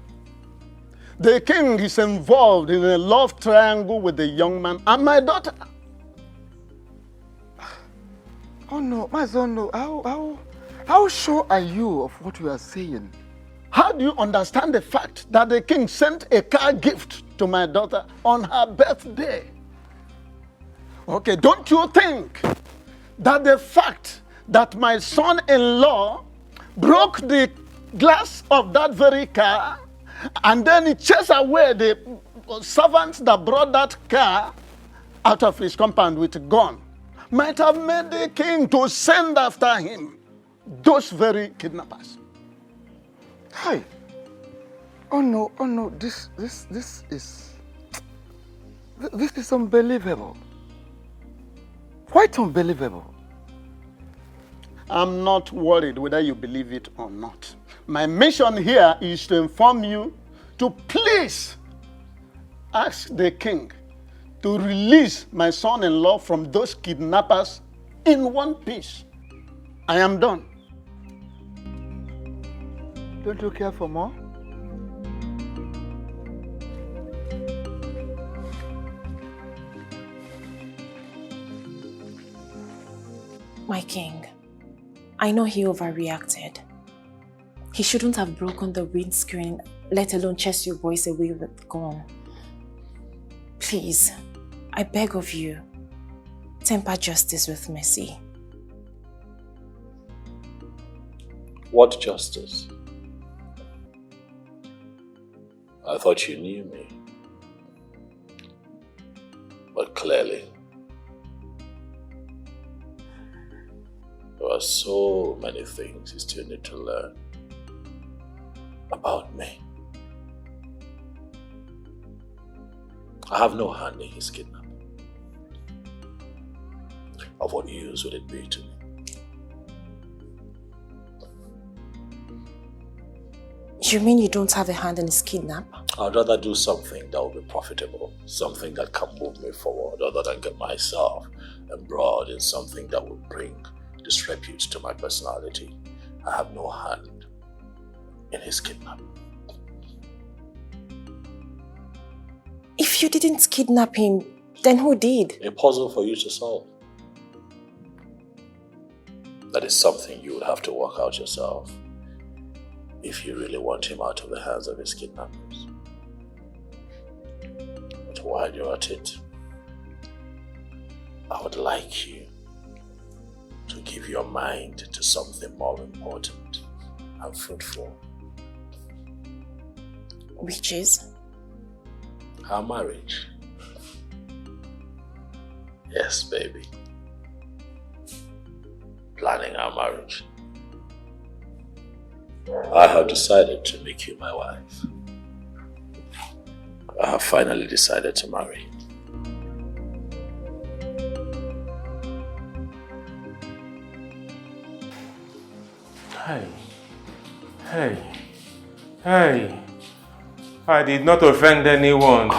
The king is involved in a love triangle with the young man and my daughter. Oh no, my son, no. How sure are you of what you are saying? How do you understand the fact that the king sent a car gift to my daughter on her birthday? Okay, don't you think that the fact that my son-in-law broke the glass of that very car and then he chased away the servants that brought that car out of his compound with a gun might have made the king to send after him those very kidnappers? Hi. Oh no, this is unbelievable. Quite unbelievable. I'm not worried whether you believe it or not. My mission here is to inform you to please ask the king to release my son-in-law from those kidnappers in one piece. I am done. Don't you care for more? My king, I know he overreacted. He shouldn't have broken the windscreen, let alone chase you boys away with gun. Please, I beg of you, temper justice with mercy. What justice? I thought you knew me. But clearly, there are so many things you still need to learn about me. I have no hand in his kidnapping. Of what use would it be to me? You mean you don't have a hand in his kidnap? I'd rather do something that will be profitable, something that can move me forward, other than get myself embroiled in something that will bring disrepute to my personality. I have no hand in his kidnap. If you didn't kidnap him, then who did? A puzzle for you to solve. That is something you would have to work out yourself if you really want him out of the hands of his kidnappers. But while you're at it, I would like you to give your mind to something more important and fruitful. Which is? Our marriage. Yes, baby. Planning our marriage. I have decided to make you my wife. I have finally decided to marry. Hey. I did not offend anyone.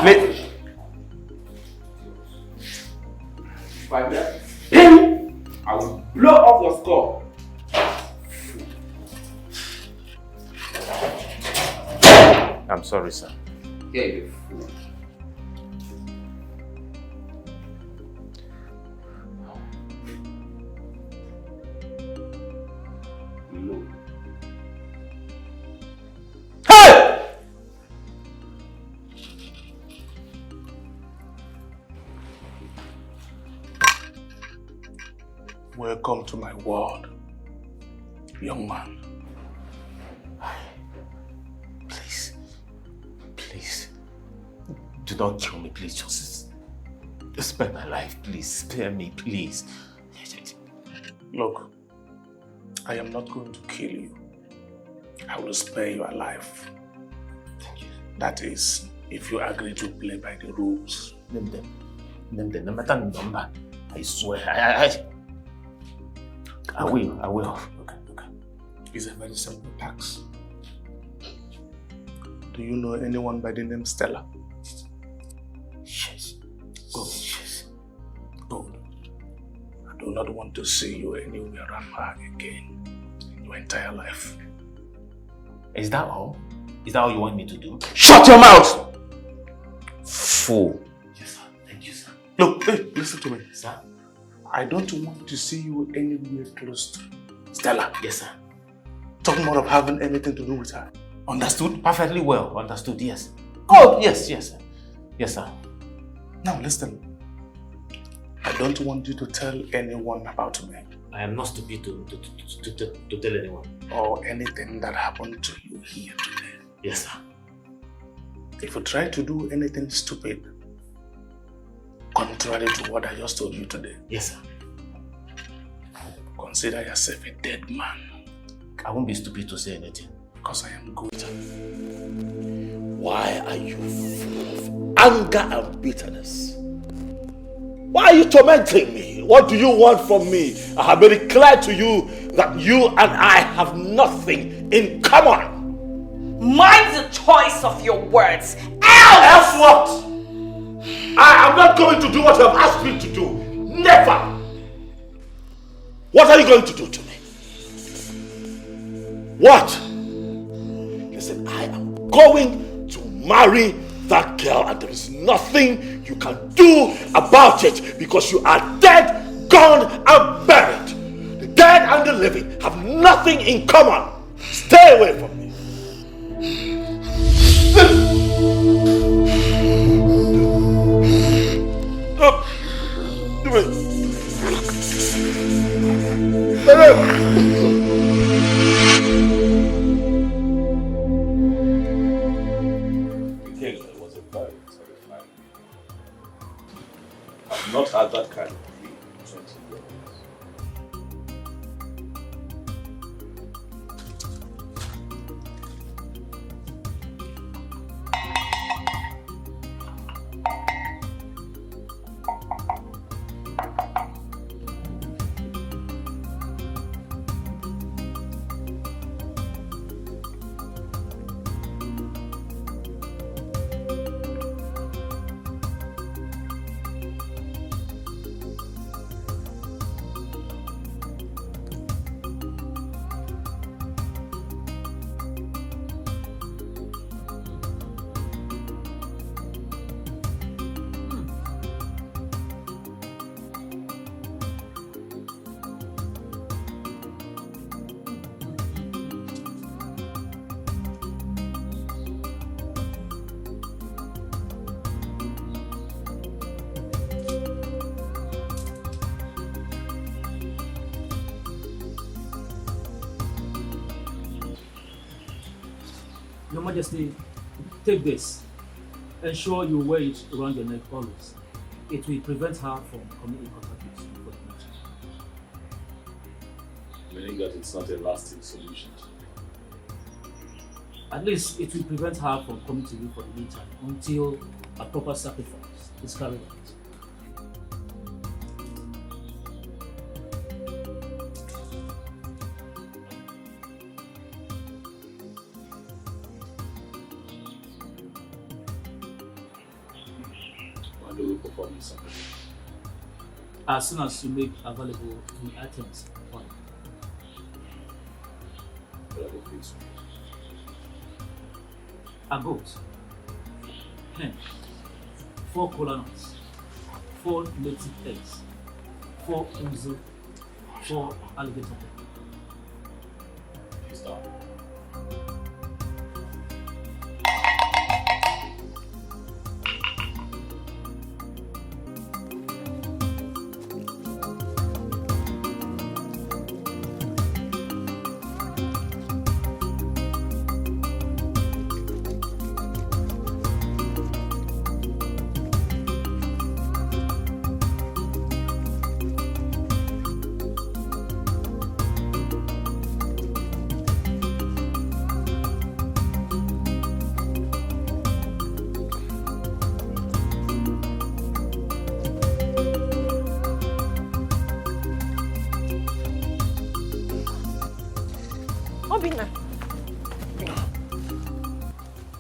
By that pin, I will blow off your skull. I'm sorry, sir. Yeah, you fool. No. Hey! Welcome to my world, young man. Please, do not kill me, please. Just spare my life, please. Spare me, please. Look, I am not going to kill you. I will spare your life. That is, if you agree to play by the rules. Name them. No matter the number. I swear. I will. Okay. It's a very simple task. Do you know anyone by the name Stella? Yes. Good. I do not want to see you anywhere around her again in your entire life. Is that all? Is that all you want me to do? Shut your mouth! Fool. Yes, sir. Thank you, sir. Look, hey, listen to me. Sir? I don't want to see you anywhere close to Stella. Yes, sir. Talking more of having anything to do with her. Understood? Perfectly well. Understood, yes. Oh, yes, sir. Yes, sir. Now listen. I don't want you to tell anyone about me. I am not stupid to tell anyone. Or anything that happened to you here today. Yes, sir. If you try to do anything stupid, contrary to what I just told you today. Yes, sir. Consider yourself a dead man. I won't be stupid to say anything. Because I am good. Why are you full of anger and bitterness? Why are you tormenting me? What do you want from me? I have made it clear to you that you and I have nothing in common. Mind the choice of your words. Else what? I am not going to do what you have asked me to do. Never. What are you going to do to me? What? Listen, I am going to marry that girl and there is nothing you can do about it because you are dead, gone and buried. The dead and the living have nothing in common. Stay away from me. It was a very terrifying. I've not had that kind of dream in 20 years. Your Majesty, take this. Ensure you wear it around your neck always. It will prevent her from coming in contact with you for the future. Meaning that it's not a lasting solution. At least it will prevent her from coming to you for the meantime until a proper sacrifice is carried out. When do we perform this sacrifice? As soon as you make available the items required. A goat, hen, 4 kola nuts, 4 native eggs, 4 uzu, 4 alligator pepper. Stop.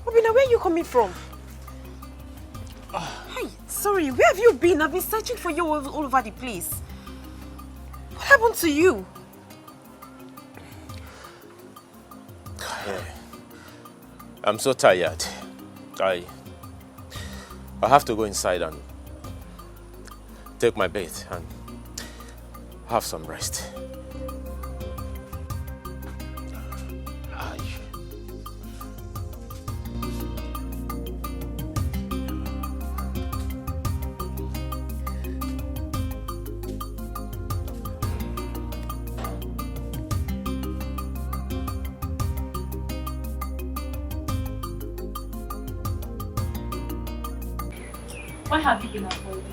Obina, where are you coming from? Hi, sorry, where have you been? I've been searching for you all over the place. What happened to you? I'm so tired. I have to go inside and take my bath and have some rest. Why have you been avoiding me?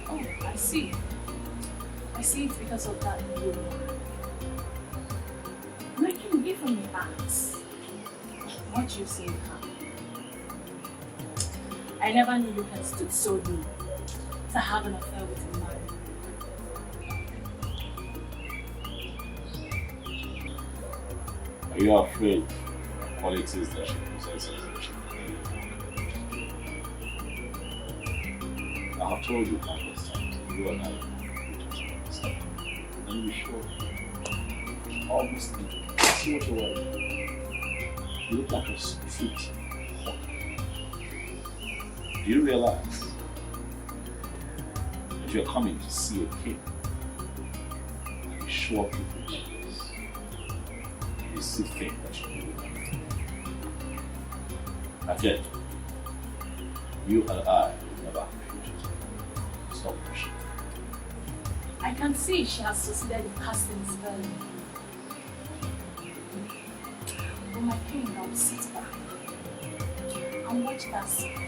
Oh, I see. I see it's because of that woman. Making me from your ass. What you say, huh? I never knew you had stood so low to have an affair with a man. Are you afraid of the qualities that she possesses that she I have told you countless times, you and I just understand. And you sure? Obviously, see what you want. You look like a sweet hot. Do you realize that you're coming to see a king? And you show up with this. You still think that you do that. Again, you and I will never have a future together. Stop pushing. I can see she has succeeded in casting a spell on you. But my king, I will sit back and watch that spell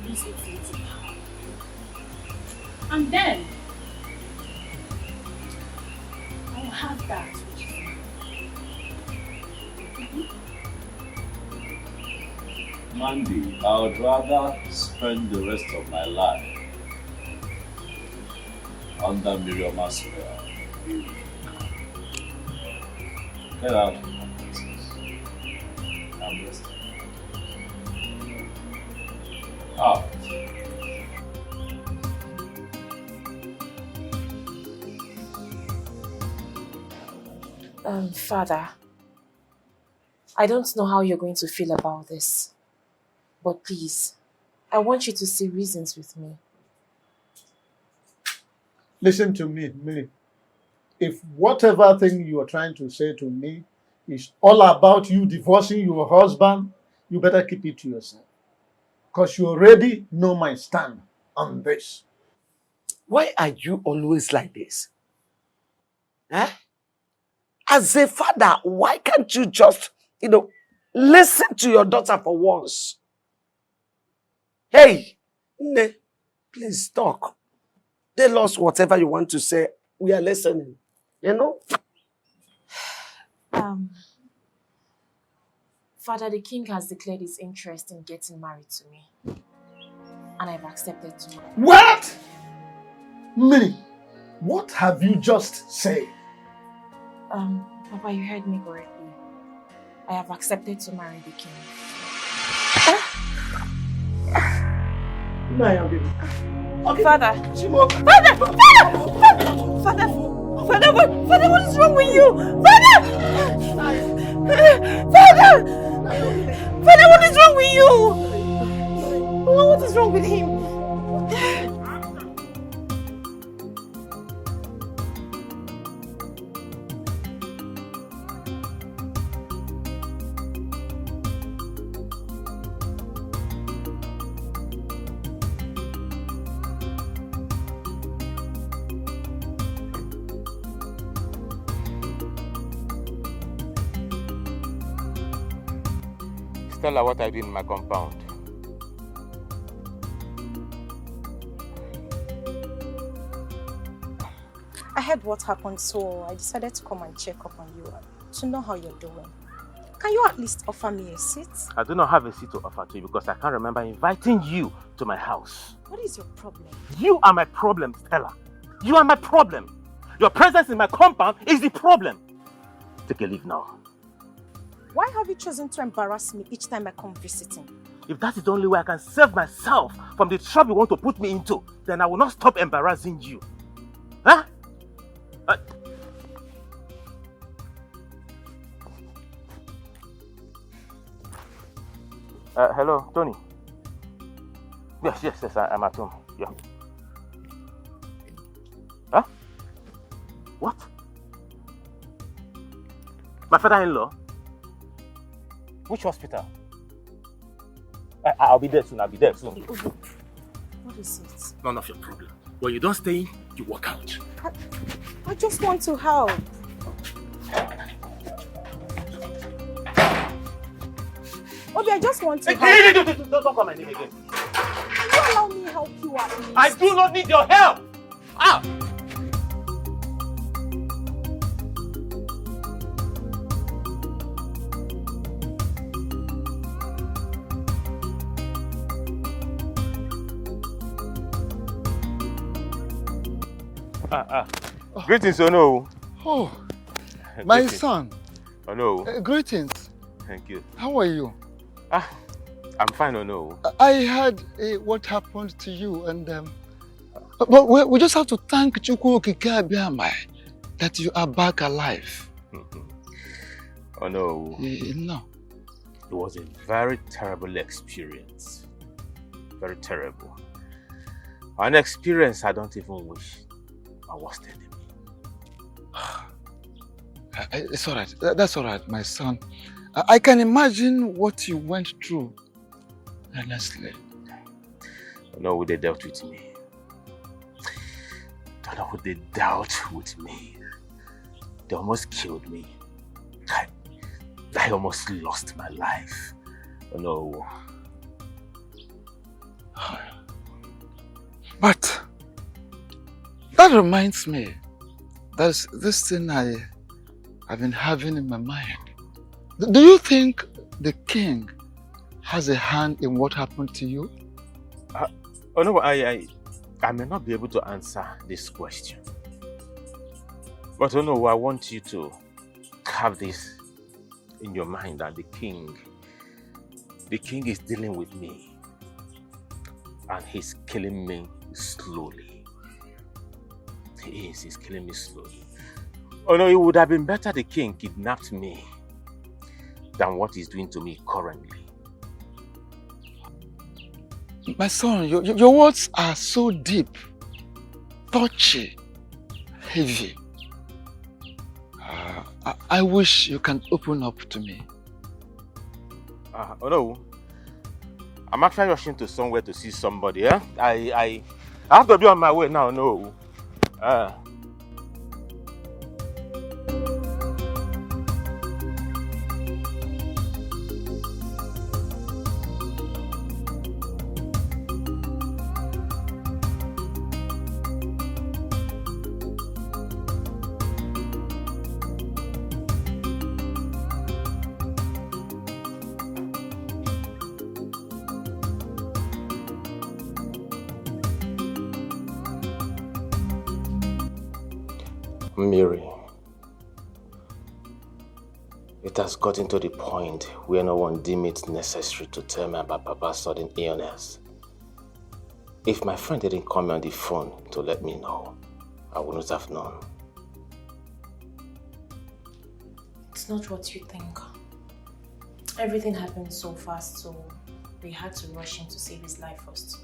lose its little power. And then I will have that which is mine. Mandy, I would rather spend the rest of my life under Miriam's spell. Get out of my business. I'm listening. Out. Father, I don't know how you're going to feel about this, but please, I want you to see reasons with me. Listen to me, Millie. If whatever thing you are trying to say to me is all about you divorcing your husband, you better keep it to yourself. Because you already know my stand on this. Why are you always like this? Eh? As a father, why can't you just, listen to your daughter for once? Hey, Nne, please talk. Tell us whatever you want to say. We are listening. Father, the king has declared his interest in getting married to me. And I've accepted to marry. What? Millie, what have you just said? Papa, you heard me correctly. I have accepted to marry the king. Okay. Father! Father, what is wrong with you? Father, what is wrong with you? What is wrong with him? Stella, what I did in my compound. I heard what happened, so I decided to come and check up on you to know how you're doing. Can you at least offer me a seat? I do not have a seat to offer to you because I can't remember inviting you to my house. What is your problem? You are my problem, Stella. You are my problem. Your presence in my compound is the problem. Take a leave now. Why have you chosen to embarrass me each time I come visiting? If that is the only way I can save myself from the trouble you want to put me into, then I will not stop embarrassing you. Huh? Hello, Tony. Yes, I'm at home. Yeah. Huh? What? My father-in-law? Which hospital? I'll be there soon. What is it? None of your problem. When you don't stay in, you walk out. I just want to help. Obi, I just want to help. Don't call my name again. Can you allow me help you at least? I do not need your help! Ah! Greetings, Ono. Oh, my Greetings. son. Ono. Greetings. Thank you. How are you? I'm fine, Ono. I heard what happened to you, and but we just have to thank Chukwu Okike Abiamai that you are back alive. Oh no. No. It was a very terrible experience. Very terrible. An experience I don't even wish I was telling me. It's all right. That's all right, my son. I can imagine what you went through. Honestly. No, they dealt with me. Don't know what they dealt with me. They almost killed me. I almost lost my life. Oh no. But that reminds me, there's this thing I've been having in my mind. Do you think the king has a hand in what happened to you? Oh no, I may not be able to answer this question. But oh no, I want you to have this in your mind that the king is dealing with me and he's killing me slowly. He's killing me slowly. Oh no, it would have been better the king kidnapped me than what he's doing to me currently. My son, your words are so deep, touchy, heavy. I wish you can open up to me. Oh no, I'm actually rushing to somewhere to see somebody. Eh? I have to be on my way now. No. Mary, it has gotten to the point where no one deemed it necessary to tell me about Papa's sudden illness. If my friend didn't call me on the phone to let me know, I wouldn't have known. It's not what you think. Everything happened so fast, so we had to rush in to save his life first.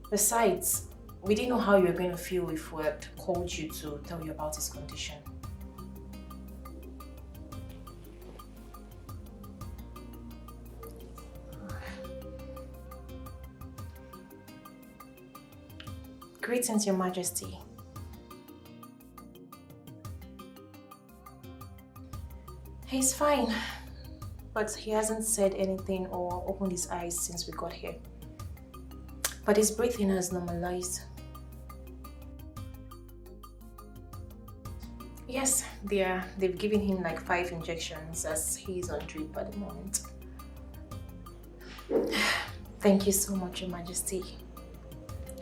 Besides, we didn't know how you were going to feel if we had called you to tell you about his condition. Greetings, Your Majesty. He's fine, but he hasn't said anything or opened his eyes since we got here. But his breathing has normalized. Yes, they've given him like 5 injections as he's on drip at the moment. Thank you so much, Your Majesty.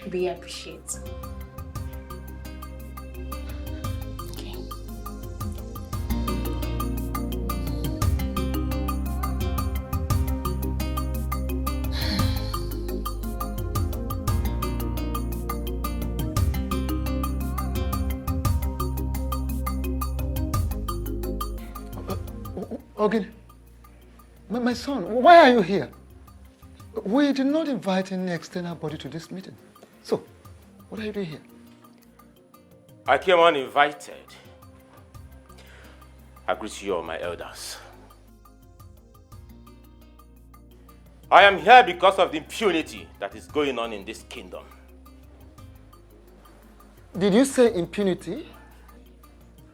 We appreciate. Okay. Ogin, my son, why are you here? We did not invite any external body to this meeting. So, what are you doing here? I came uninvited. I greet you all, my elders. I am here because of the impunity that is going on in this kingdom. Did you say impunity?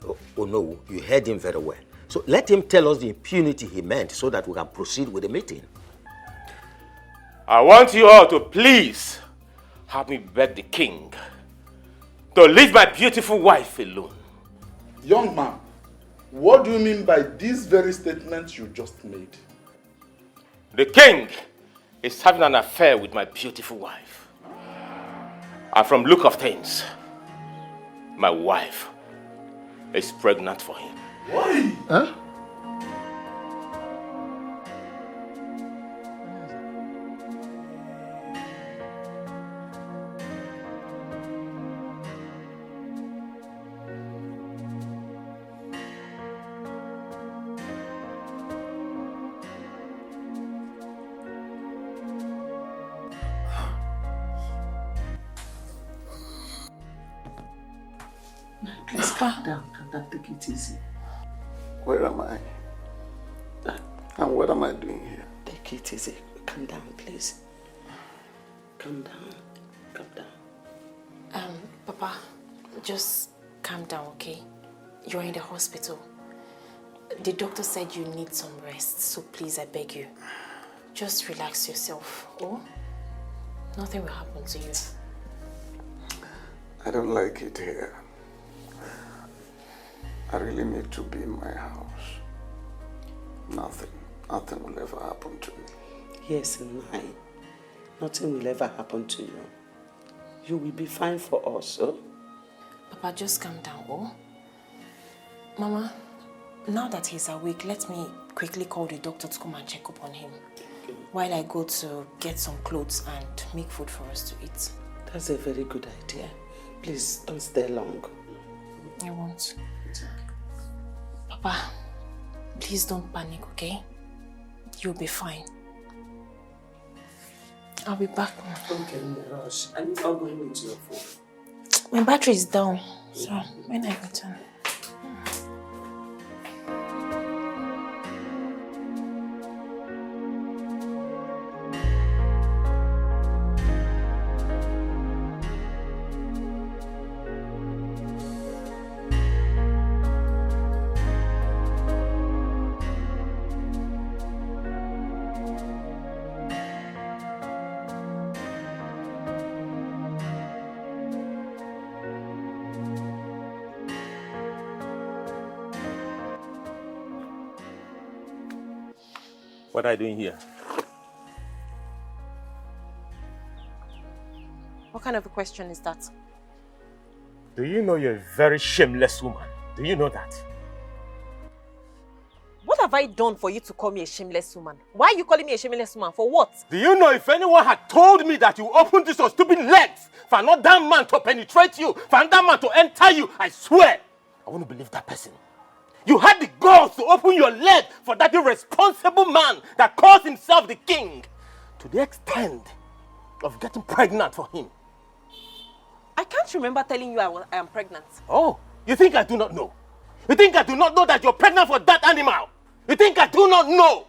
Oh no, you heard him very well. So let him tell us the impunity he meant so that we can proceed with the meeting. I want you all to please help me beg the king to leave my beautiful wife alone. Young man, what do you mean by this very statement you just made? The king is having an affair with my beautiful wife. And from look of things, My wife is pregnant for him. Why? Huh? Please calm down. Take it easy. Where am I? And what am I doing here? Take it easy. Calm down, please. Calm down. Calm down. Papa, just calm down, okay? You're in the hospital. The doctor said you need some rest, so please, I beg you. Just relax yourself, oh? Nothing will happen to you. I don't like it here. I really need to be in my house. Nothing will ever happen to me. Yes, nothing will ever happen to you. You will be fine for us, oh? Papa, just calm down, oh? Mama, now that he's awake, let me quickly call the doctor to come and check up on him. While I go to get some clothes and make food for us to eat. That's a very good idea. Please, don't stay long. I won't. Papa, please don't panic, okay? You'll be fine. I'll be back. Okay, rush. Are you not going into your phone? My battery is down, so when I return. What are you doing here? What kind of a question is that? Do you know you're a very shameless woman? Do you know that? What have I done for you to call me a shameless woman? Why are you calling me a shameless woman? For what? Do you know if anyone had told me that you opened this your stupid legs for another man to penetrate you, for another man to enter you, I swear, I wouldn't believe that person. You had the balls to open your leg for that irresponsible man that calls himself the king, to the extent of getting pregnant for him. I can't remember telling you I am pregnant. Oh, you think I do not know? You think I do not know that you're pregnant for that animal? You think I do not know?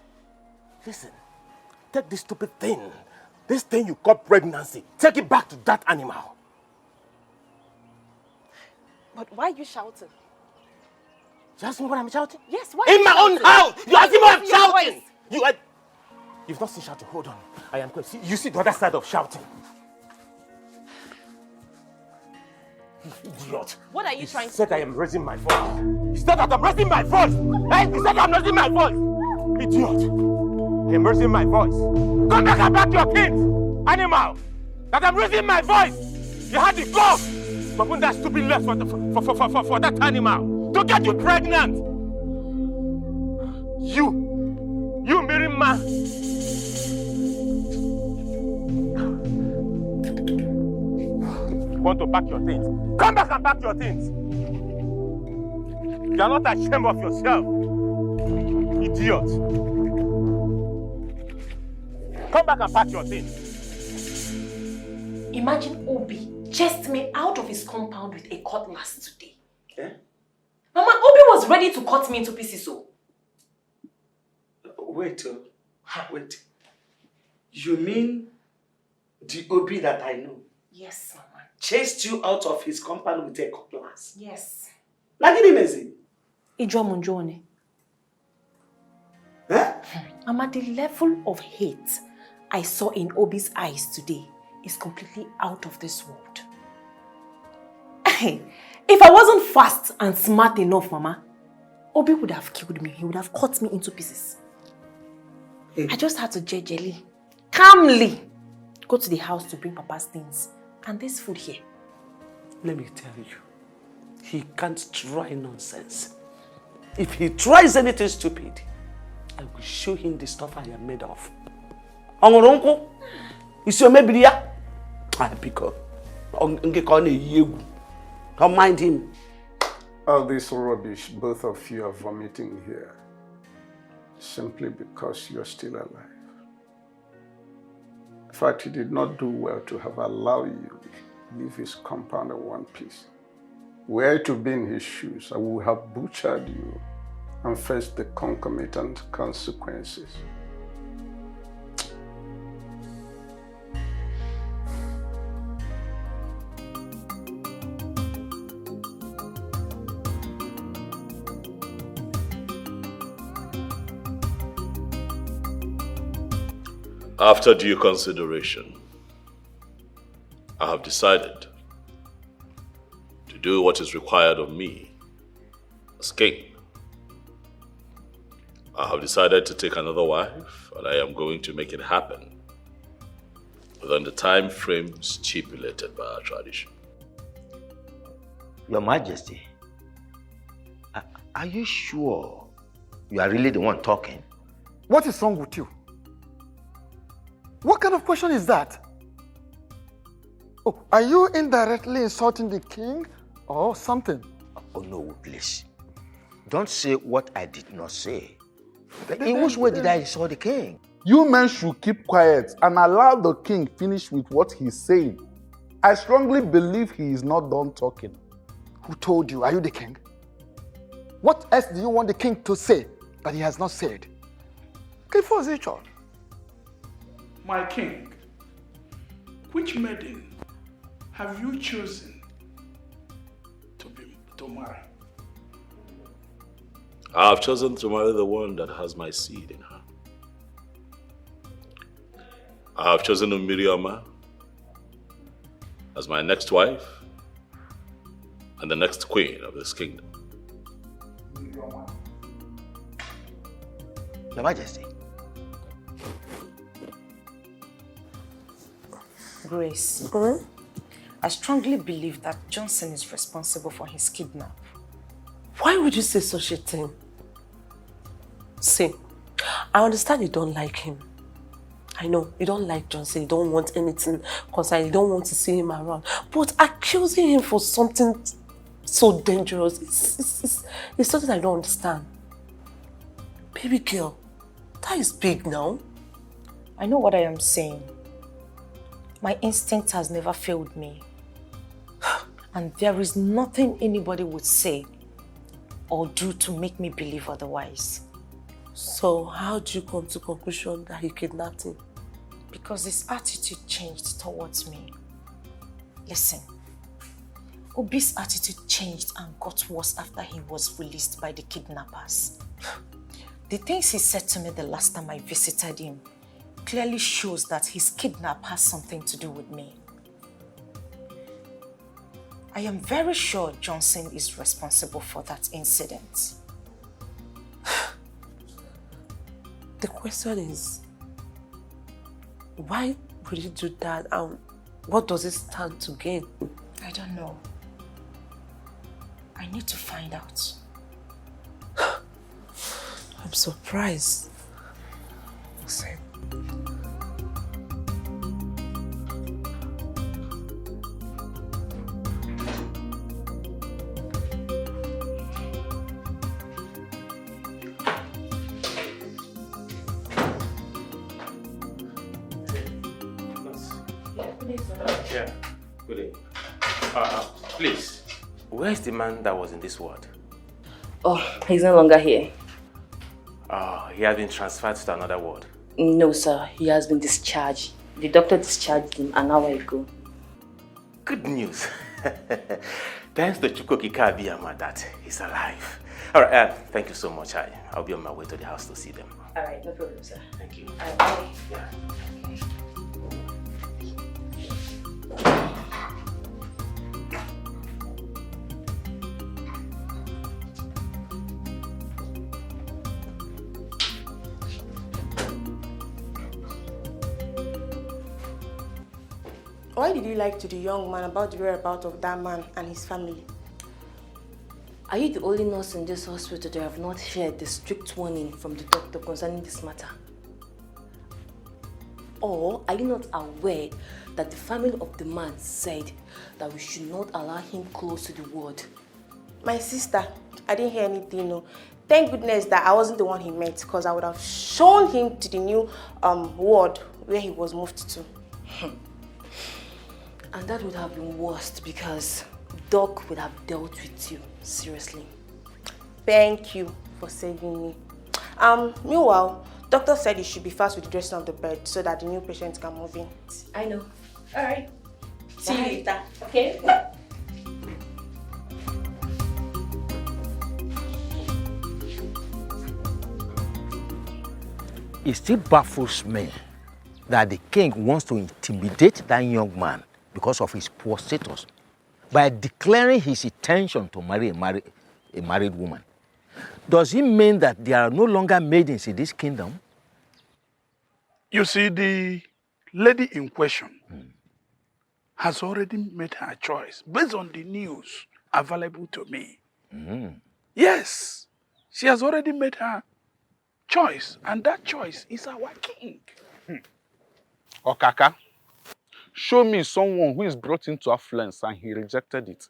Listen, take this stupid thing, this thing you call pregnancy, take it back to that animal. But why are you shouting? You ask me what I'm shouting? Yes, why? In my own house! You ask me what I'm shouting! You've not seen shouting. Hold on. I am going. You see the other side of shouting. Idiot. What are you trying to do? He said I am raising my voice. He said that I'm raising my voice. Hey, he said I'm raising my voice. Idiot. I am raising my voice. Come back and back your things, animal. That I'm raising my voice. You had the gall to open that stupid legs for that animal. To get you pregnant. You married man. Want to pack your things? Come back and pack your things. You are not ashamed of yourself, idiot. Come back and pack your things. Imagine Obi chased me out of his compound with a cutlass today. Eh? Mama, Obi was ready to cut me into pieces, so. Wait. You mean the Obi that I know? Yes, Mama. Chased you out of his compound with a cutlass? Yes. Lagini mezi? Ijomunjone. Mama, the level of hate I saw in Obi's eyes today is completely out of this world. If I wasn't fast and smart enough, Mama, Obi would have killed me. He would have cut me into pieces. I just had to gingerly, calmly go to the house to bring Papa's things and this food here. Let me tell you, he can't try nonsense. If he tries anything stupid, I will show him the stuff I am made of. Ongoronko, is your maybe ya? Because don't mind him. All this rubbish both of you are vomiting here, simply because you're still alive. In fact, he did not do well to have allowed you to leave his compound in one piece. Were to be in his shoes, I would have butchered you and faced the concomitant consequences. After due consideration, I have decided to do what is required of me as king. I have decided to take another wife, and I am going to make it happen within the time frame stipulated by our tradition. Your Majesty, are you sure you are really the one talking? What is wrong with you? What kind of question is that? Oh, are you indirectly insulting the king or something? Oh no, please. Don't say what I did not say. In which way did I insult the king? You men should keep quiet and allow the king finish with what he's saying. I strongly believe he is not done talking. Who told you? Are you the king? What else do you want the king to say that he has not said? My king, which maiden have you chosen to marry? I have chosen to marry the one that has my seed in her. I have chosen Miriama as my next wife and the next queen of this kingdom. Your Majesty. Grace, I strongly believe that Johnson is responsible for his kidnap. Why would you say such a thing? See, I understand you don't like him. I know, you don't like Johnson, you don't want anything concerning, you don't want to see him around. But accusing him for something so dangerous, it's something I don't understand. Baby girl, that is big now. I know what I am saying. My instinct has never failed me. And there is nothing anybody would say or do to make me believe otherwise. So how do you come to the conclusion that he kidnapped him? Because his attitude changed towards me. Listen, Obi's attitude changed and got worse after he was released by the kidnappers. The things he said to me the last time I visited him clearly shows that his kidnap has something to do with me. I am very sure Johnson is responsible for that incident. The question is, why would you do that and what does it stand to gain? I don't know. I need to find out. I'm surprised. Same. Yeah, good day. Please, where's the man that was in this ward? Oh, he's no longer here. He has been transferred to another ward. No, sir. He has been discharged. The doctor discharged him an hour ago. Good news. Thanks to Chukwukika Abiyama that he's alive. All right, thank you so much. I'll be on my way to the house to see them. All right, no problem, sir. Thank you. All right, bye. Yeah. Why did you lie to the young man about the whereabouts of that man and his family? Are you the only nurse in this hospital that have not heard the strict warning from the doctor concerning this matter? Or are you not aware that the family of the man said that we should not allow him close to the ward? My sister, I didn't hear anything, no. Thank goodness that I wasn't the one he met, because I would have shown him to the new ward where he was moved to. And that would have been worst because Doc would have dealt with you, seriously. Thank you for saving me. Meanwhile, doctor said you should be fast with the dressing of the bed so that the new patient can move in. I know. All right. See you later. Okay? It still baffles me that the king wants to intimidate that young man because of his poor status by declaring his intention to marry a married woman. Does it mean that there are no longer maidens in this kingdom? You see, the lady in question has already made her choice based on the news available to me. Yes, she has already made her choice, and that choice is our king. Okaka, show me someone who is brought into affluence and he rejected it.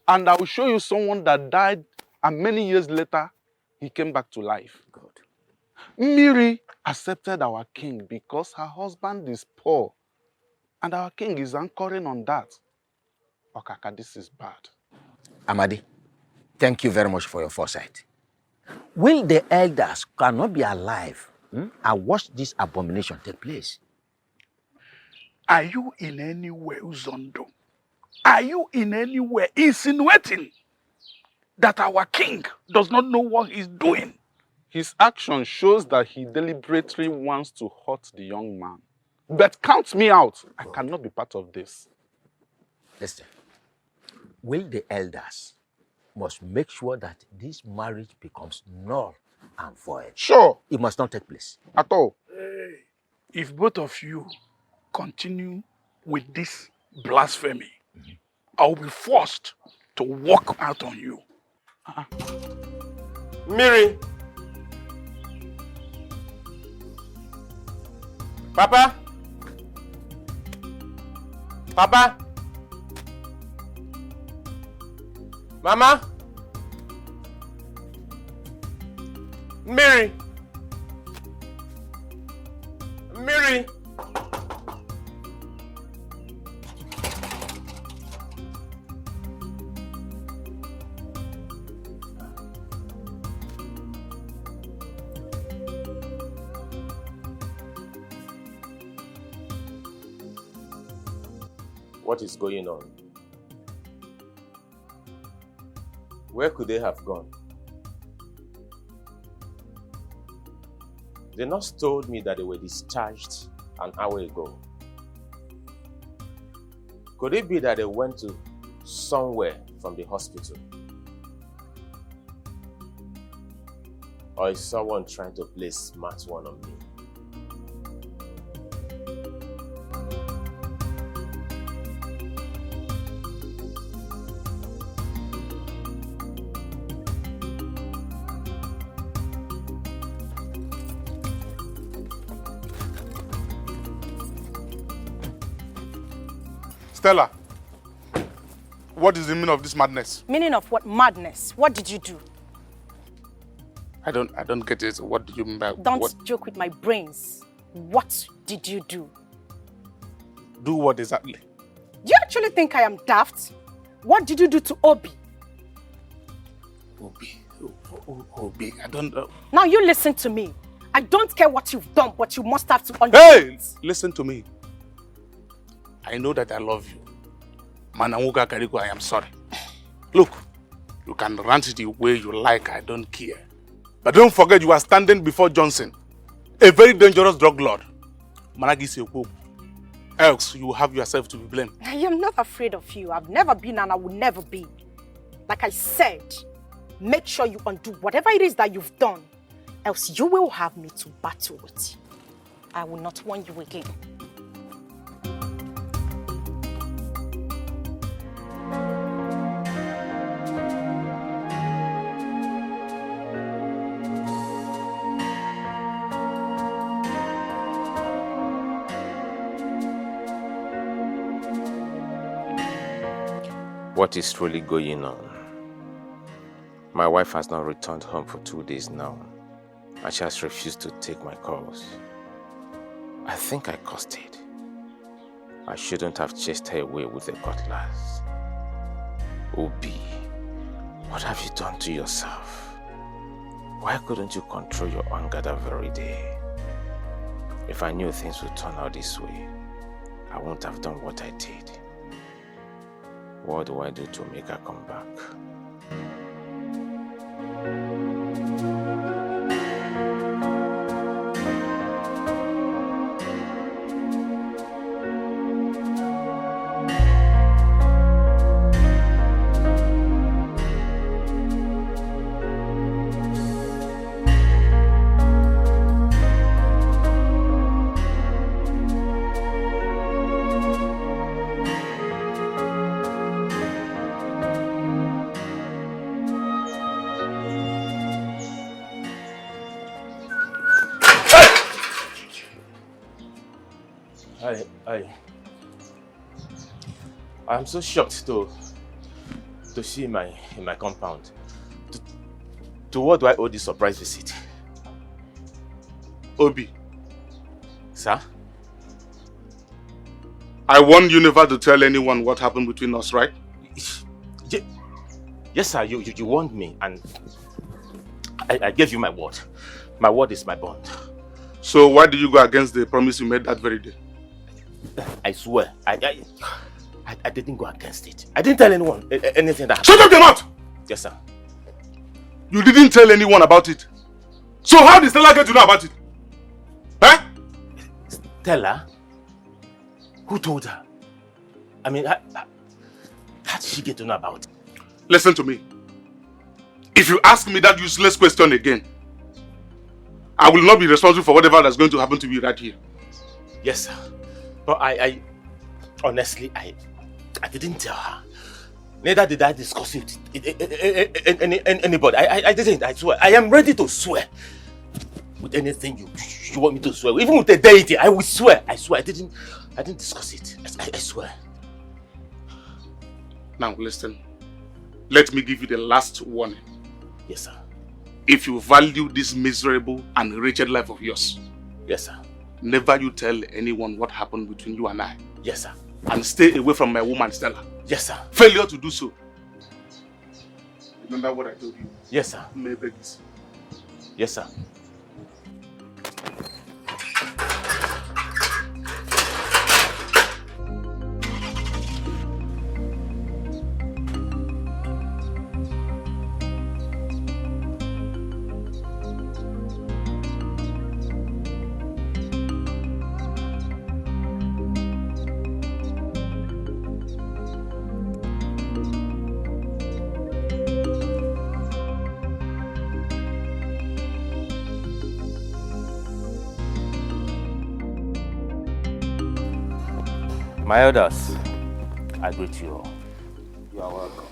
And I will show you someone that died and many years later, he came back to life. God. Miri accepted our king because her husband is poor. And our king is anchoring on that. Okaka, this is bad. Amadi, thank you very much for your foresight. Will the elders cannot be alive and watch this abomination take place? Are you in any way, Uzondo? Are you in any way insinuating that our king does not know what he's doing? His action shows that he deliberately wants to hurt the young man. But count me out. I cannot be part of this. Listen, will the elders must make sure that this marriage becomes null and void? Sure. It must not take place. At all. If both of you continue with this blasphemy, I will be forced to walk out on you. Miri. Papa. Papa. Mama. Miri. Miri. What is going on? Where could they have gone? The nurse told me that they were discharged an hour ago. Could it be that they went to somewhere from the hospital? Or is someone trying to play smart one on me? Stella, what is the meaning of this madness? Meaning of what? Madness? What did you do? I don't get it. What do you mean by Don't what? joke with my brains. What did you do? Do what exactly? Do you actually think I am daft? What did you do to Obi? Obi, I don't know. Now you listen to me. I don't care what you've done, but you must have to understand. Hey, listen to me. I know that I love you. Manamuga Kariko, I am sorry. Look, you can rant the way you like, I don't care. But don't forget you are standing before Johnson, a very dangerous drug lord. Managi Seko. Else you have yourself to be blamed. I am not afraid of you. I've never been and I will never be. Like I said, make sure you undo whatever it is that you've done. Else you will have me to battle with. I will not warn you again. what is truly going on. My wife has not returned home for 2 days now, and she has refused to take my calls. I think I caused it. I shouldn't have chased her away with a cutlass. Obi, what have you done to yourself? Why couldn't you control your anger that very day? If I knew things would turn out this way, I wouldn't have done what I did. What do I do to make her come back? I'm so shocked to see in my compound. To what do I owe this surprise visit? Obi. Sir? I warned you never to tell anyone what happened between us, right? Yes, sir. You warned me, and I gave you my word. My word is my bond. So why did you go against the promise you made that very day? I swear, I didn't go against it. I didn't tell anyone anything that happened. Shut up your mouth! Yes, sir. You didn't tell anyone about it. So how did Stella get to know about it? Huh? Stella? Who told her? I mean, how did she get to know about it? Listen to me. If you ask me that useless question again, I will not be responsible for whatever that's going to happen to me right here. Yes, sir. But I honestly, I didn't tell her. Neither did I discuss it with anybody. I didn't, I swear. I am ready to swear. With anything you want me to swear. Even with the deity, I will swear. I swear. I didn't discuss it. I swear. Now listen. Let me give you the last warning. Yes, sir. If you value this miserable and wretched life of yours. Yes, sir. Never you tell anyone what happened between you and I. Yes, sir. And stay away from my woman, Stella. Yes, sir. Failure to do so. Remember what I told you? Yes, sir. May beg this. Yes, sir. My elders, I greet you all. You are welcome.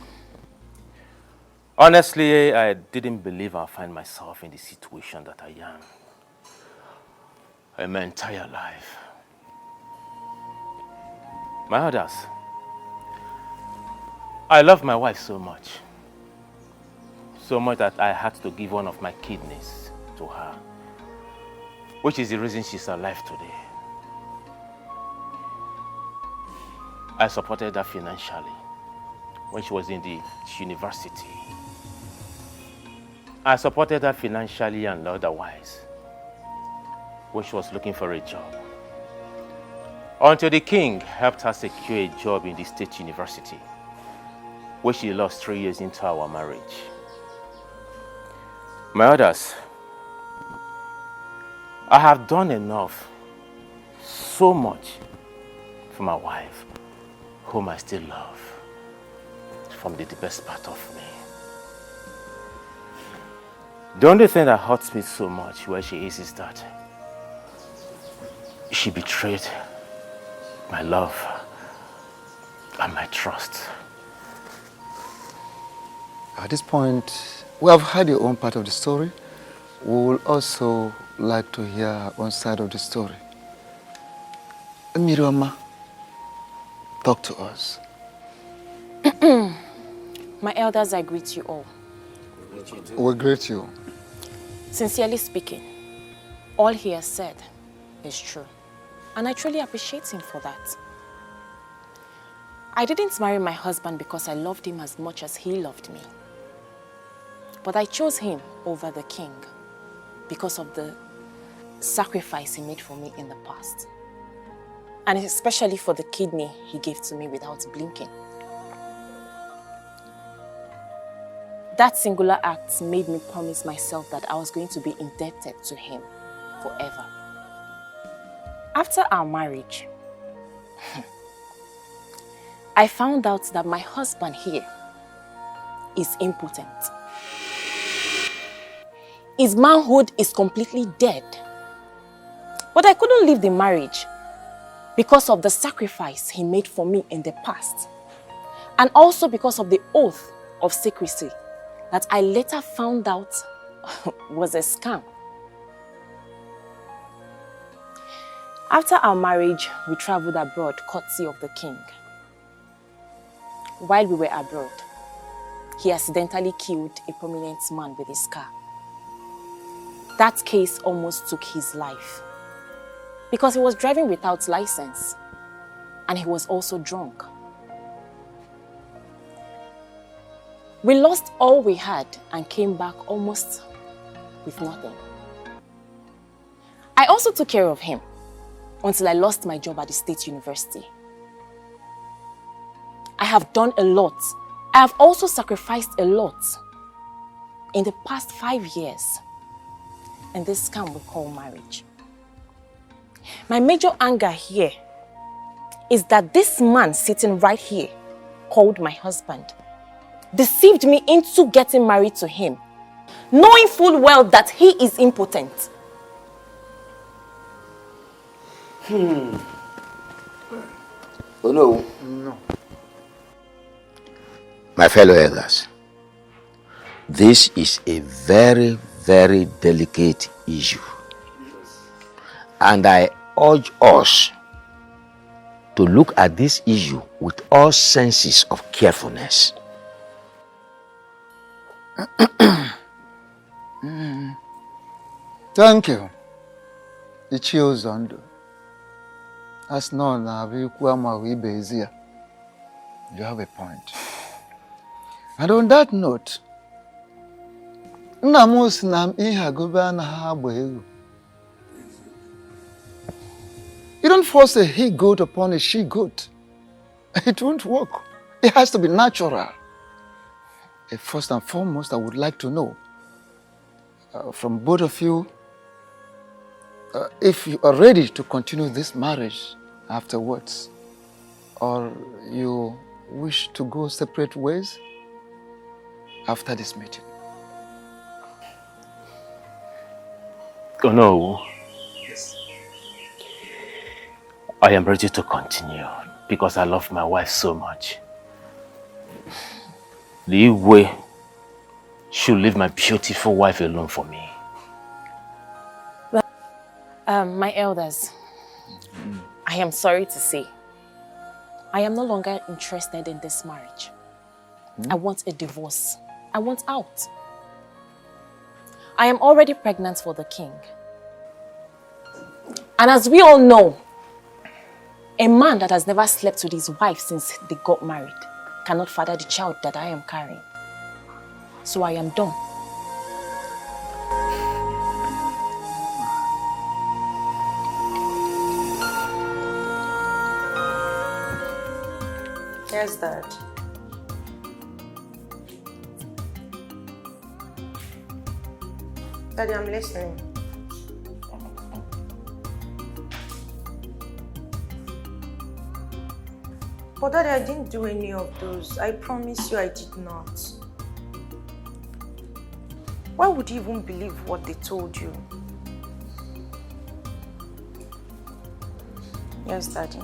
Honestly, I didn't believe I'd find myself in the situation that I am in my entire life. My elders, I love my wife so much that I had to give one of my kidneys to her, which is the reason she's alive today. I supported her financially when she was in the university. I supported her financially and otherwise when she was looking for a job. Until the king helped her secure a job in the state university, where she lost 3 years into our marriage. My others, I have done enough, so much, for my wife, whom I still love, from the deepest part of me. The only thing that hurts me so much where she is that she betrayed my love and my trust. At this point, we have heard your own part of the story. We would also like to hear our own side of the story. Miriama, talk to us. My elders, I greet you all. We greet you. Sincerely speaking, all he has said is true. And I truly appreciate him for that. I didn't marry my husband because I loved him as much as he loved me. But I chose him over the king because of the sacrifice he made for me in the past. And especially for the kidney he gave to me without blinking. That singular act made me promise myself that I was going to be indebted to him forever. After our marriage, I found out that my husband here is impotent. His manhood is completely dead. But I couldn't leave the marriage because of the sacrifice he made for me in the past. And also because of the oath of secrecy that I later found out was a scam. After our marriage, we traveled abroad courtesy of the king. While we were abroad, he accidentally killed a prominent man with his car. That case almost took his life because he was driving without license and he was also drunk. We lost all we had and came back almost with nothing. I also took care of him until I lost my job at the State University. I have done a lot. I have also sacrificed a lot in the past 5 years in this scam we call marriage. My major anger here is that this man sitting right here, called my husband, deceived me into getting married to him, knowing full well that he is impotent. Oh no. No. My fellow elders, this is a very, very delicate issue. And I urge us to look at this issue with all senses of carefulness. Thank you. Ichie Uzondo. As known, you have a point. And on that note, you don't force a he-goat upon a she-goat. It won't work. It has to be natural. First and foremost, I would like to know from both of you if you are ready to continue this marriage afterwards, or you wish to go separate ways after this meeting. Oh no. Yes. I am ready to continue because I love my wife so much. The way should leave my beautiful wife alone for me. My elders, I am sorry to say, I am no longer interested in this marriage. I want a divorce. I want out. I am already pregnant for the king. And as we all know, a man that has never slept with his wife since they got married cannot father the child that I am carrying. So I am done. Yes, Dad. Daddy, I'm listening. But Daddy, I didn't do any of those. I promise you I did not. Why would you even believe what they told you? Yes, Daddy.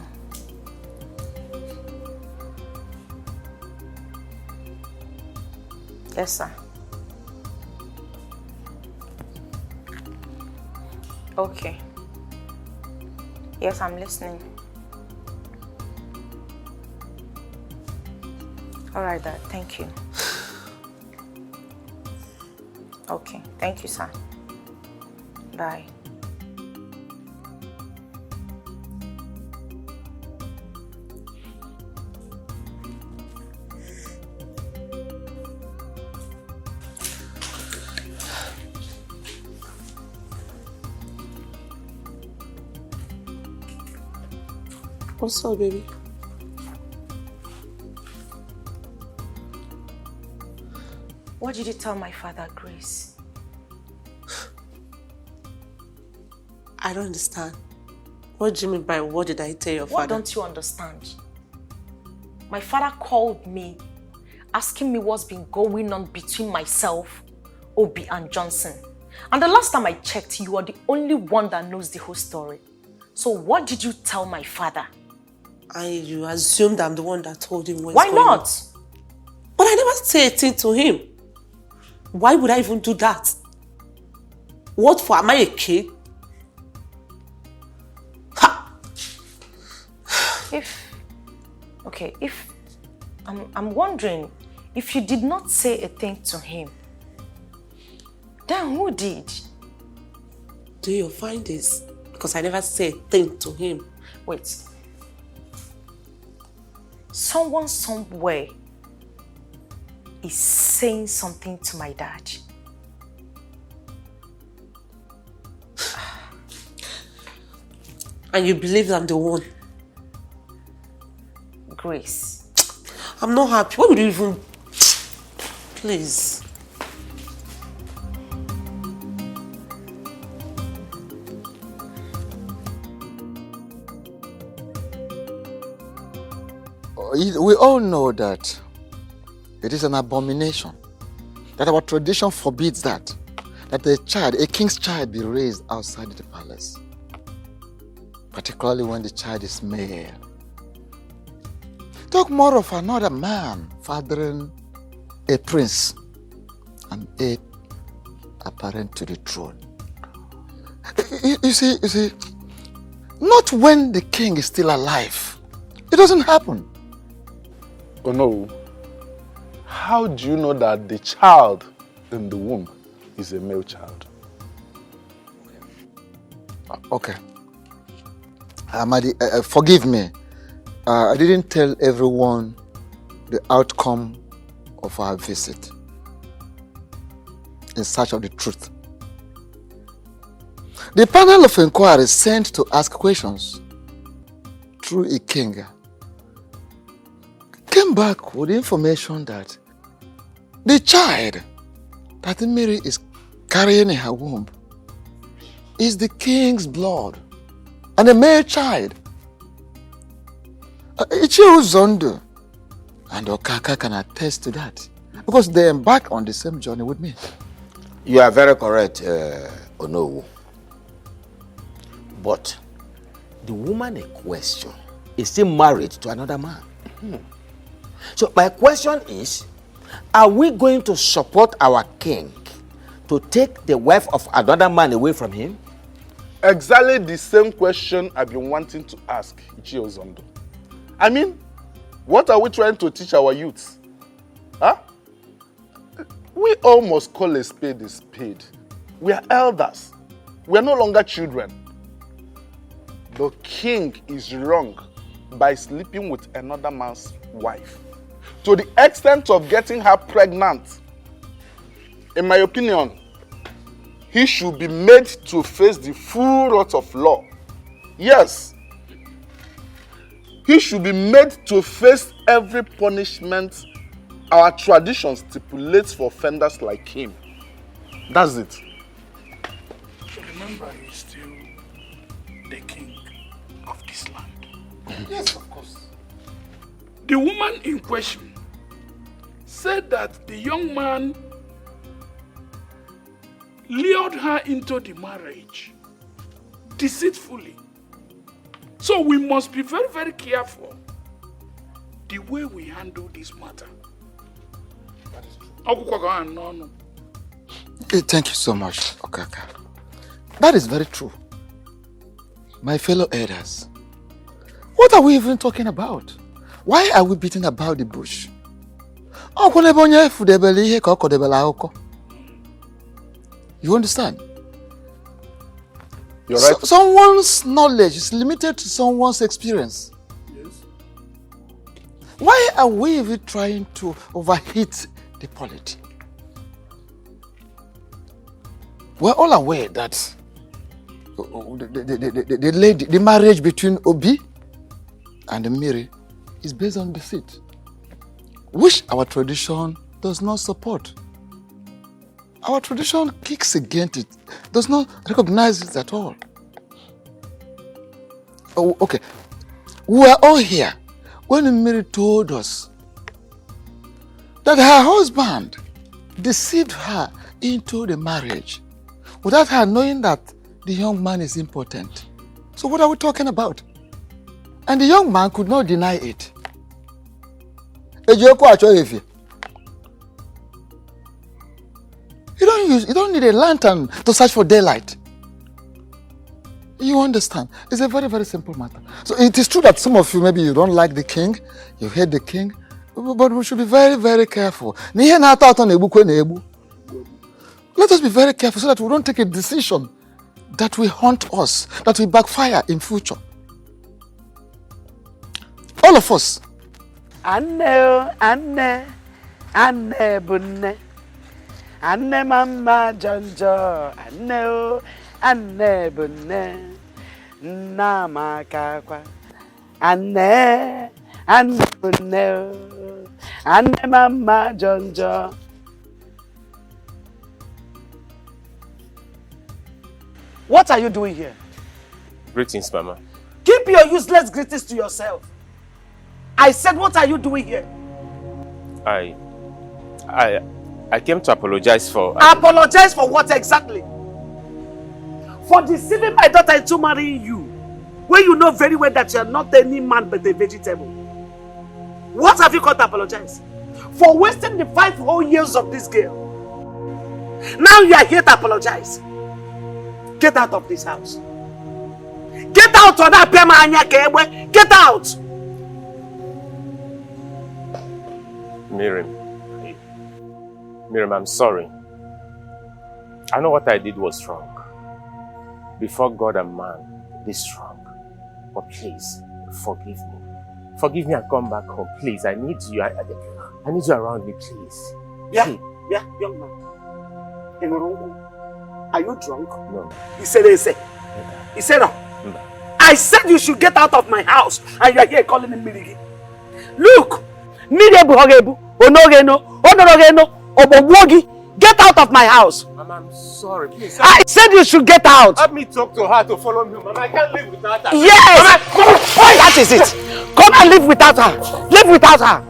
Yes, sir. Okay. Yes, I'm listening. All right, Dad. Thank you. Okay. Thank you, sir. Bye. What's up, baby? What did you tell my father, Grace? I don't understand. What do you mean by what did I tell your father? What don't you understand? My father called me, asking me what's been going on between myself, Obi, and Johnson. And the last time I checked, you are the only one that knows the whole story. So what did you tell my father? You assumed I'm the one that told him what's Why going not? on. But I never said a thing to him. Why would I even do that? What for? Am I a kid? I'm wondering, if you did not say a thing to him, then who did? Do your findings, because I never said a thing to him. Wait. Someone somewhere is saying something to my dad. And you believe I'm the one? Grace. I'm not happy. Why would you even... Please. We all know that it is an abomination, that our tradition forbids that a king's child be raised outside the palace, particularly when the child is male. Talk more of another man fathering a prince and heir apparent to the throne. You see, not when the king is still alive. It doesn't happen. Oh no. How do you know that the child in the womb is a male child? Okay. Amadi, forgive me. I didn't tell everyone the outcome of our visit in search of the truth. The panel of inquiry sent to ask questions through a king came back with information that the child that Mary is carrying in her womb is the king's blood and a male child. Ichio Zondo and Okaka can attest to that because they embarked on the same journey with me. You are very correct, Onowu. But the woman in question is still married to another man. So my question is, are we going to support our king to take the wife of another man away from him? Exactly the same question I've been wanting to ask Ichio Zondo. I mean, what are we trying to teach our youths? Huh? We all must call a spade a spade. We are elders. We are no longer children. The king is wrong by sleeping with another man's wife to the extent of getting her pregnant. In my opinion, he should be made to face the full wrath of law. Yes. He should be made to face every punishment our tradition stipulates for offenders like him. That's it. Remember, he's still the king of this land. Yes, of course. The woman in question said that the young man lured her into the marriage deceitfully. So we must be very, very careful the way we handle this matter. Thank you so much, Okaka. That is very true. My fellow elders, what are we even talking about? Why are we beating about the bush? You understand? You're right. Someone's knowledge is limited to someone's experience. Yes. Why are we even trying to overheat the polity? We're all aware that the marriage between Obi and Miri is based on deceit, which our tradition does not support. Our tradition kicks against it, does not recognize it at all. Oh, okay. We were all here when Miri told us that her husband deceived her into the marriage without her knowing that the young man is impotent. So what are we talking about? And the young man could not deny it. You don't need a lantern to search for daylight. You understand? It's a very, very simple matter. So it is true that some of you, maybe you don't like the king, you hate the king, but we should be very, very careful. Let us be very careful so that we don't take a decision that will haunt us, that will backfire in future. All of us. Anne bunne. Anne mama jonjo. Anne bunne. Nama kakwa. Anne bunne. Anne mama jonjo. What are you doing here? Greetings, Mama. Keep your useless greetings to yourself. I said, what are you doing here? I came to apologize for... Apologize for what exactly? For deceiving my daughter into marrying you, when you know very well that you are not any man but a vegetable. What have you got to apologize? For wasting the 5 whole years of this girl. Now you are here to apologize. Get out of this house. Get out of that pema anya kebwe. Get out. Miriam, I'm sorry. I know what I did was wrong. Before God and man, this wrong. But please, forgive me. Forgive me and come back home. Please, I need you. I need you around me, please. Yeah, young man. Are you drunk? No. He said, no. I said you should get out of my house and you are here calling me Mirigi. Look! Get out of my house. Mama, I'm sorry. Please. I said you should get out. Help me talk to her to follow me. Mama, I can't live without her. Yes! Mama, that is it. Come and live without her. Live without her.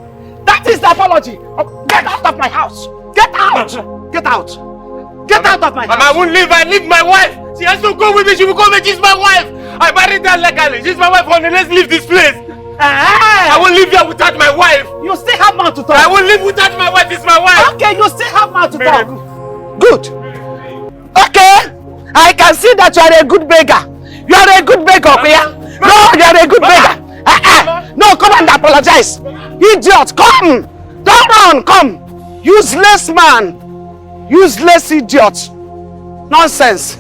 That is the apology. Get out of my house. Get out. Get out. Get out of my house. Mama, I won't leave. I need my wife. She has to go with me. She will come and she's my wife. I married her legally. She's my wife. Honey, let's leave this place. I won't live here without my wife. You still have mouth to talk. I won't live without my wife. It's my wife. Okay, you still have mouth to talk. Good. Okay. I can see that you are a good beggar. You are a good beggar, Pia. No, you are a good beggar. No, come and apologize. Idiot, come. Don't run, come. Useless man. Useless idiot. Nonsense.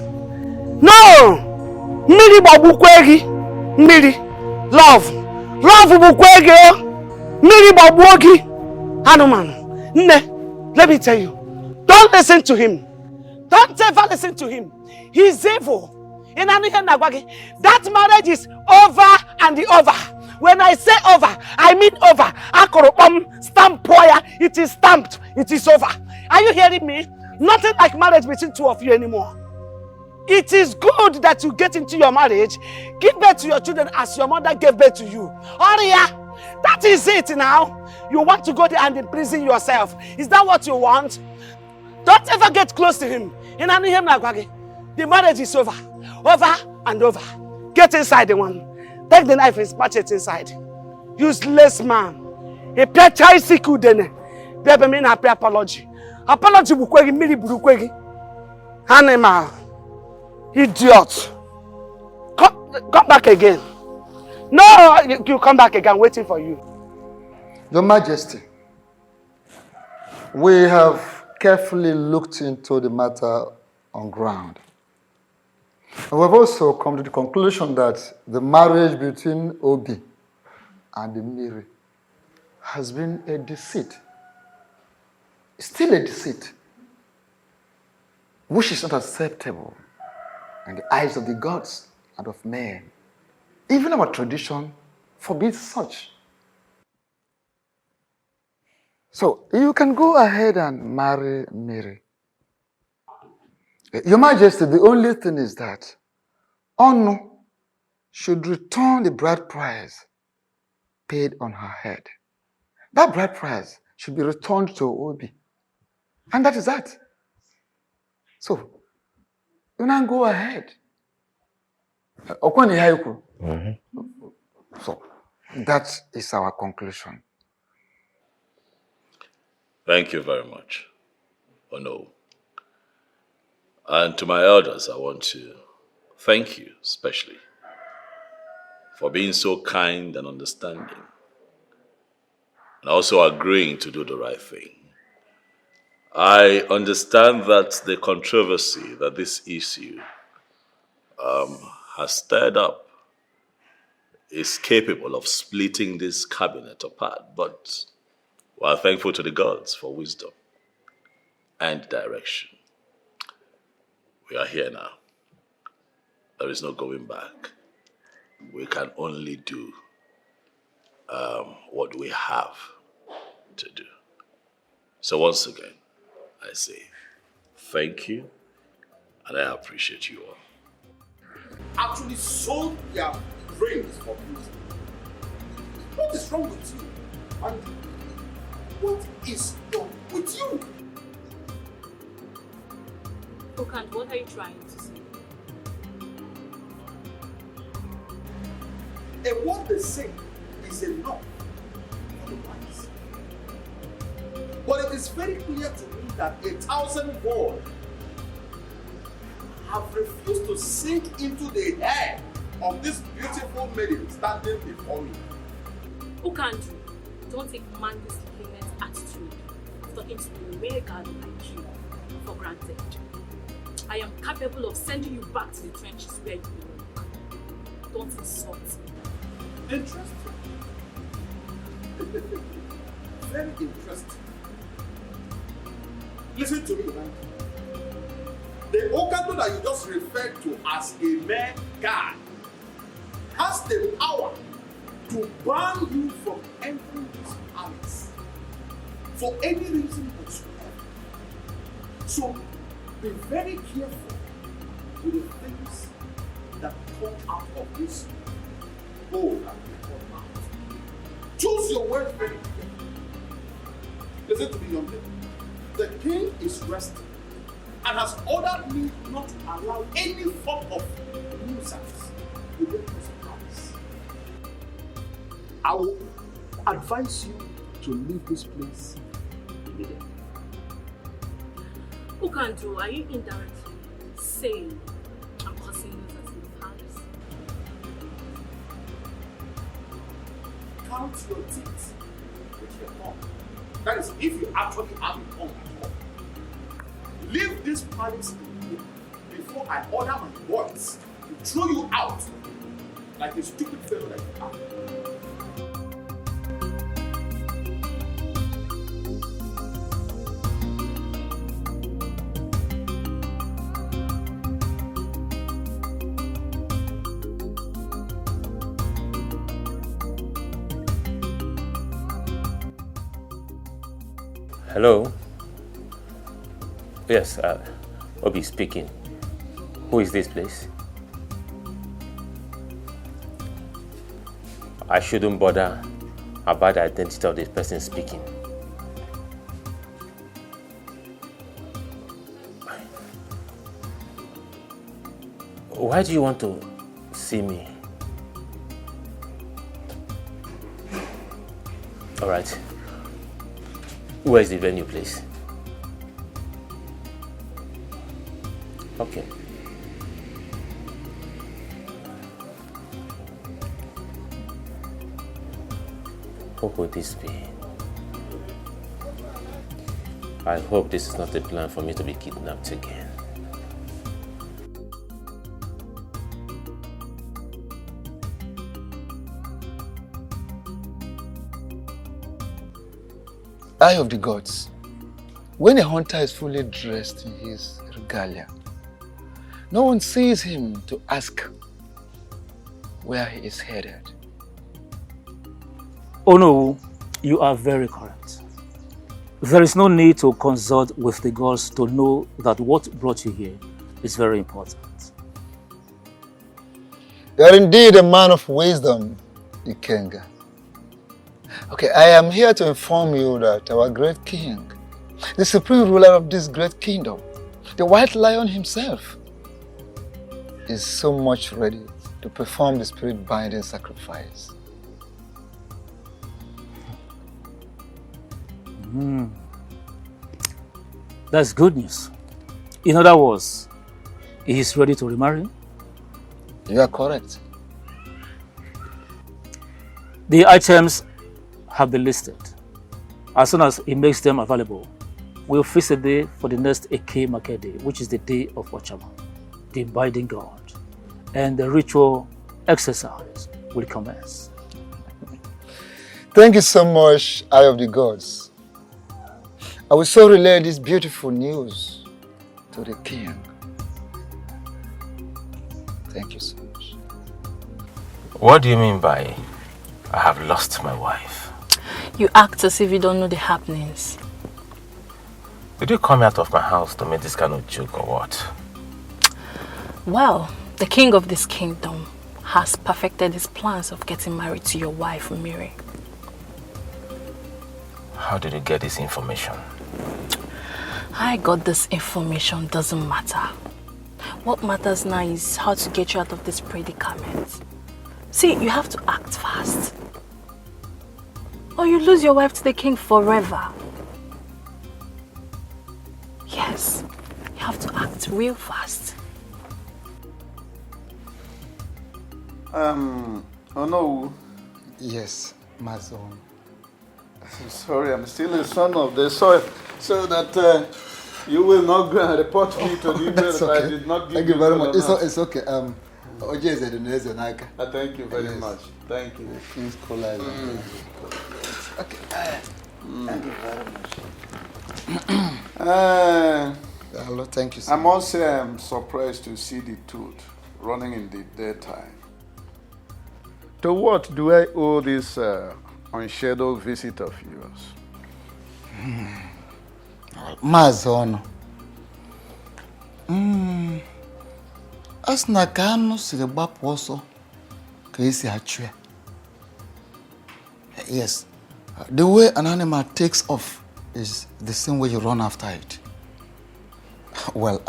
No. Miri babukwegi. Miri. Love. Love bukwegi. Miri babuogi. Hanuman. Nne, let me tell you. Don't listen to him. Don't ever listen to him. He's evil. That marriage is over and over. When I say over, I mean over. Stamp poya. It is stamped. It is over. Are you hearing me? Nothing like marriage between two of you anymore. It is good that you get into your marriage, give birth to your children as your mother gave birth to you. Aria, that is it now. You want to go there and imprison yourself. Is that what you want? Don't ever get close to him. The marriage is over. Over and over. Get inside the one. Take the knife and smash it inside. Useless man. A pechai siku dene. Bebe mean happy apology. Apology bukwegi mili bukwegi. Animal. Idiot. Come back again. No, you come back again, waiting for you. Your Majesty, We have carefully looked into the matter on ground. And we've also come to the conclusion that the marriage between Obi and Miri has been a deceit. Still a deceit, which is not acceptable in the eyes of the gods and of men. Even our tradition forbids such. So you can go ahead and marry Mary. Your Majesty, the only thing is that Onu should return the bride price paid on her head. That bride price should be returned to Obi. And that is that. So, you now go ahead. So, that is our conclusion. Thank you very much, Ono. And to my elders, I want to thank you especially for being so kind and understanding and also agreeing to do the right thing. I understand that the controversy that this issue has stirred up is capable of splitting this cabinet apart, but we are thankful to the gods for wisdom and direction. We are here now. There is no going back. We can only do what we have to do. So once again, I say thank you, and I appreciate you all. Actually sold their brains for beauty. What is wrong with you? And what is wrong with you? Okand, what are you trying to say? And what they say is enough for the wise. But it is very clear to me that 1,000 words have refused to sink into the head of this beautiful maiden standing before me. Okand, don't take man-this attitude of talking to a mere girl like you for granted. I am capable of sending you back to the trenches where you belong. Don't insult me. Interesting. Very interesting. Listen to me, man. The Okando that you just referred to as a mere guy has the power to ban you from entering this palace for any reason whatsoever. So be very careful with the things that come out of this bowl and come out. Choose your words very carefully. Listen to me, young lady. The king is resting and has ordered me not to allow any form of nuisance within this palace. I will advise you to leave this place immediately. Okando, are you indirectly saying I'm causing nuisance in the palace? Count your teeth with your tongue. That is, if you actually have a tongue at all. Leave this palace before I order my boys to throw you out like a stupid fellow that you are. Hello? Yes, Obi speaking. Who is this, please? I shouldn't bother about the identity of the person speaking. Why do you want to see me? All right. Where is the venue, please? Okay. What would this be? I hope this is not a plan for me to be kidnapped again. Eye of the gods. When a hunter is fully dressed in his regalia, no one sees him to ask where he is headed. Oh no, you are very correct. There is no need to consult with the gods to know that what brought you here is very important. You are indeed a man of wisdom, Ikenga. Okay, I am here to inform you that our great king, the supreme ruler of this great kingdom, the white lion himself, is so much ready to perform the spirit-binding sacrifice. That's good news. In other words, he is ready to remarry? You are correct. The items have been listed. As soon as he makes them available, we'll fix a day for the next Eke Market Day, which is the day of Ochama, the binding god, and the ritual exercise will commence. Thank you so much, Eye of the Gods. I will so relay this beautiful news to the king. Thank you so much. What do you mean by I have lost my wife? You act as if you don't know the happenings. Did you come out of my house to make this kind of joke or what? Well, the king of this kingdom has perfected his plans of getting married to your wife, Mary. How did you get this information? I got this information, doesn't matter. What matters now is how to get you out of this predicament. See, you have to act fast, or you lose your wife to the king forever. Yes, you have to act real fast. Oh no. Yes, my son. I'm sorry, I'm still a son of the soil, so that you will not go and report me to the email That's that okay. I did not give Thank you. you very much. It's It's okay. Thank you very much. Thank you. Okay. Thank you very much. Hello, thank you so I much. must say I'm surprised to see the tooth running in the daytime. To what do I owe this unscheduled visit of yours? Mazono. Asna kanu siri gbapu ọsọ ka esi achụ ya. Yes, the way an animal takes off is the same way you run after it. Well,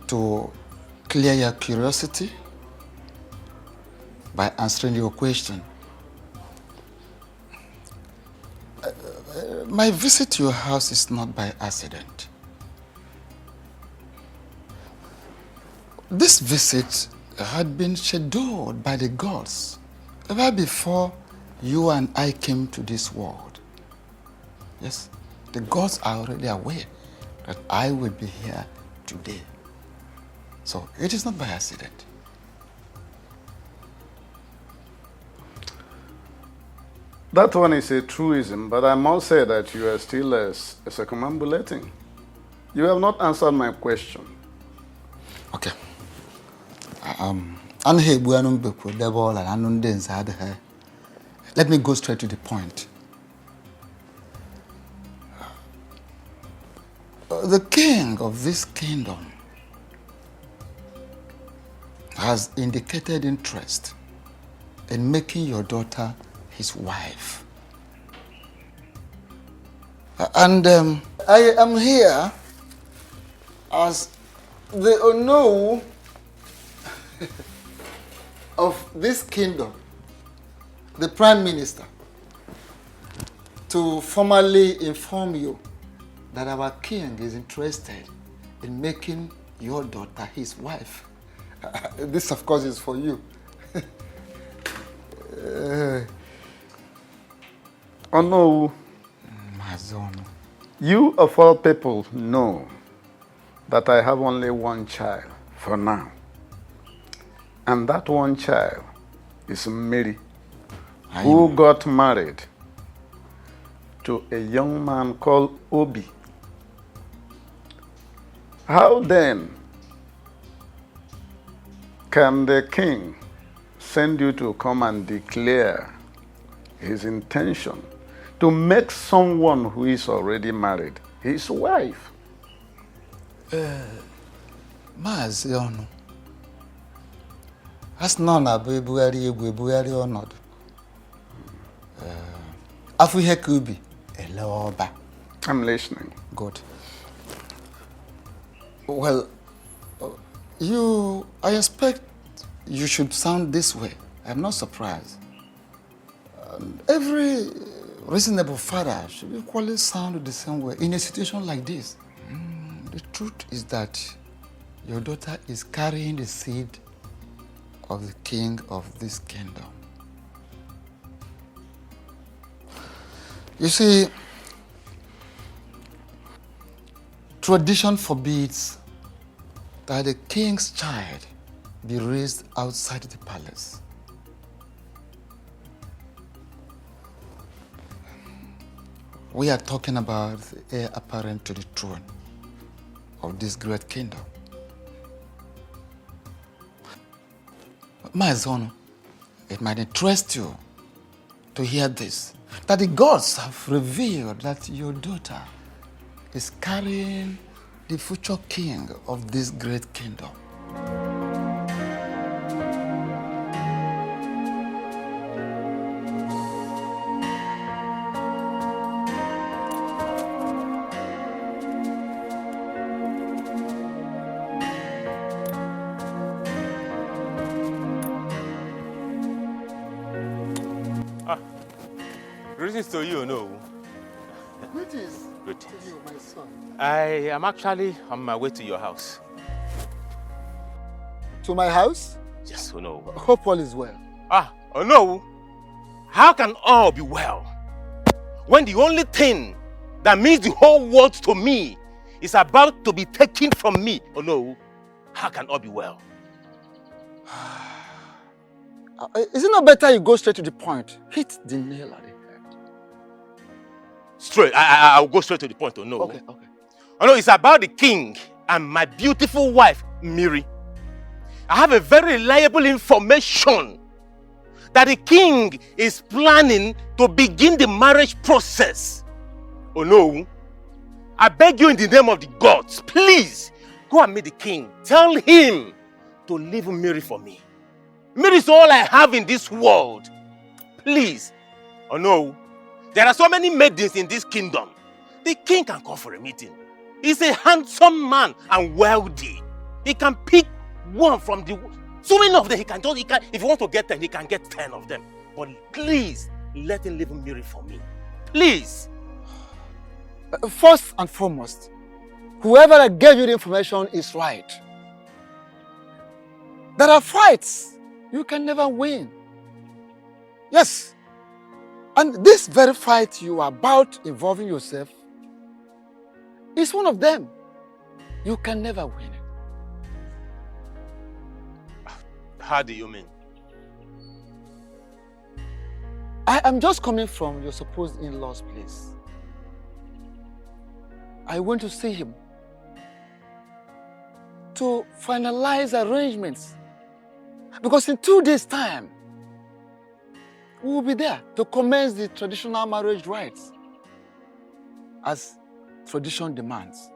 to clear your curiosity by answering your question, my visit to your house is not by accident. This visit had been scheduled by the gods ever before you and I came to this world. Yes, the gods are already aware that I will be here today. So it is not by accident. That one is a truism, but I must say that you are still circumambulating. You have not answered my question. Okay. Let me go straight to the point. The king of this kingdom has indicated interest in making your daughter his wife. And I am here as the Ono of this kingdom, the Prime Minister, to formally inform you that our king is interested in making your daughter his wife. This, of course, is for you. Oh no, You of all people know that I have only one child for now. And that one child is Mary, who got married to a young man called Obi. How then can the king send you to come and declare his intention to make someone who is already married his wife? Maazị ọnụ. As nọ na bụ ebugharị egwu ebugharị ọnọdụ. Afọ ihe ka ubi ele ọba. I'm listening. Good. Well, I expect you should sound this way. I'm not surprised. Every reasonable father should equally sound the same way in a situation like this. The truth is that your daughter is carrying the seed of the king of this kingdom. You see, tradition forbids that the king's child be raised outside the palace. We are talking about the heir apparent to the throne of this great kingdom. My son, it might interest you to hear this, that the gods have revealed that your daughter is carrying the future king of this great kingdom. Greetings to you, no? Greetings. Greetings. To you, my son. I am actually on my way to your house. To my house? Yes, oh no. Hope all is well. Oh no. How can all be well when the only thing that means the whole world to me is about to be taken from me? Oh no. How can all be well? Is it not better you go straight to the point? Hit the nail at the head. Straight. I'll go straight to the point. Oh no. Okay. Oh no, it's about the king and my beautiful wife, Miri. I have a very reliable information that the king is planning to begin the marriage process. Oh no. I beg you in the name of the gods, please go and meet the king. Tell him to leave Miri for me. Miri is all I have in this world. Please. Oh no. There are so many maidens in this kingdom. The king can call for a meeting. He's a handsome man and wealthy. He can pick one from the... So many of them, if he wants to get 10, he can get 10 of them. But please, let him leave Miri for me. Please. First and foremost, whoever gave you the information is right. There are fights you can never win. Yes. And this very fight you are about involving yourself is one of them. You can never win it. How do you mean? I am just coming from your supposed in-law's place. I went to see him to finalize arrangements. Because in 2 days' time, we will be there to commence the traditional marriage rites as tradition demands.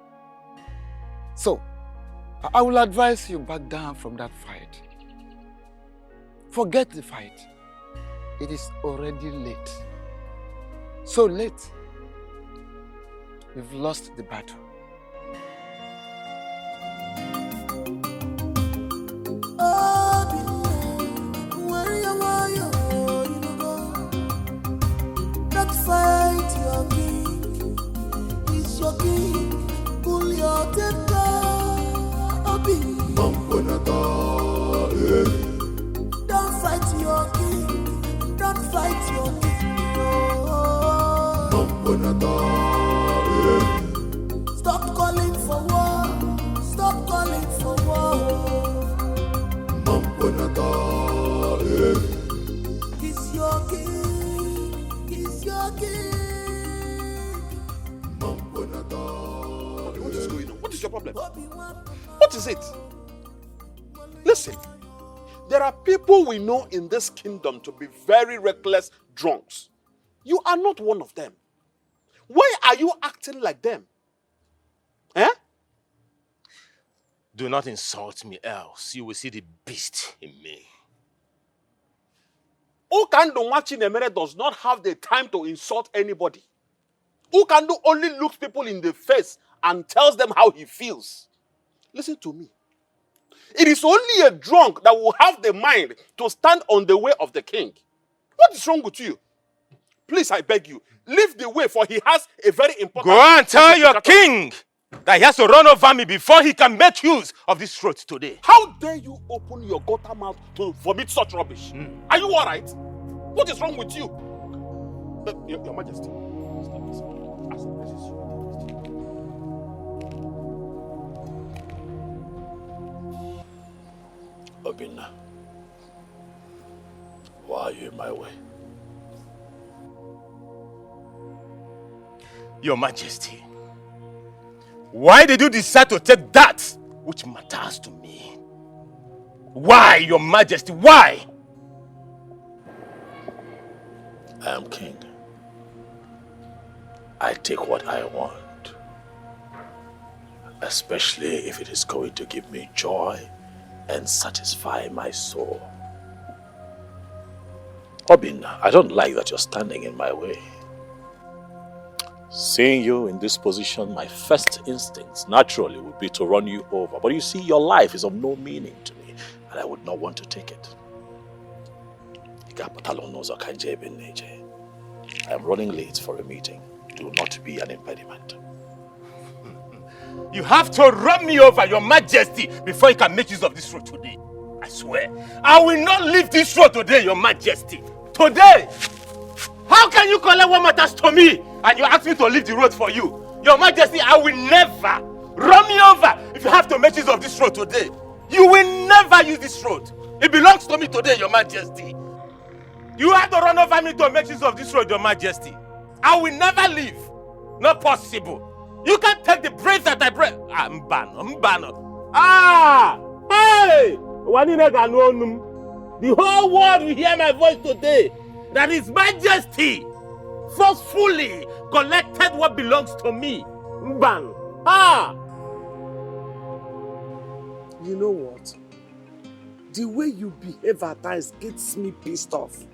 So, I will advise you back down from that fight. Forget the fight. It is already late. So late, we've lost the battle. Fight your king, he's your king, pull your temper, Obi. Don't fight your king, don't fight your king. What is it? Listen, there are people we know in this kingdom to be very reckless drunks. You are not one of them. Why are you acting like them? Eh? Do not insult me, else you will see the beast in me. Ukando Machinemere does not have the time to insult anybody. Ukando only looks people in the face and tells them how he feels. Listen to me. It is only a drunk that will have the mind to stand on the way of the king. What is wrong with you? Please, I beg you, leave the way, for he has a very important... Go and tell your king that he has to run over me before he can make use of this throat today. How dare you open your gutter mouth to vomit such rubbish? Are you all right? What is wrong with you? Your Majesty. Obinna, why are you in my way? Your Majesty, why did you decide to take that which matters to me? Why, Your Majesty, why? I am king. I take what I want, especially if it is going to give me joy and satisfy my soul. Obinna, I don't like that you're standing in my way. Seeing you in this position, my first instincts naturally would be to run you over. But you see, your life is of no meaning to me, and I would not want to take it. I am running late for a meeting. Do not be an impediment. You have to run me over, Your Majesty, before you can make use of this road today. I swear, I will not leave this road today, Your Majesty. Today! How can you collect what matters to me and you ask me to leave the road for you? Your Majesty, I will never run me over if you have to make use of this road today. You will never use this road. It belongs to me today, Your Majesty. You have to run over me to make use of this road, Your Majesty. I will never leave. Not possible. You can't take the breath that I breathe. Mbano. Ah! Hey! The whole world will hear my voice today. That His Majesty forcefully collected what belongs to me. Mban. Ah! You know what? The way you behave at times gets me pissed off.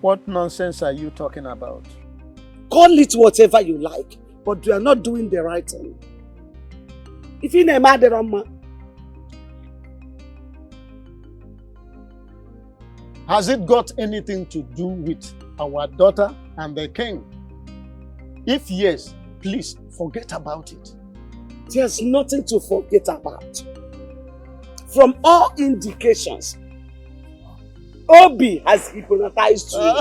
What nonsense are you talking about? Call it whatever you like, but you are not doing the right thing. If you name Aderoma, has it got anything to do with our daughter and the king? If yes, please forget about it. There's nothing to forget about. From all indications, Obi has hypnotized you.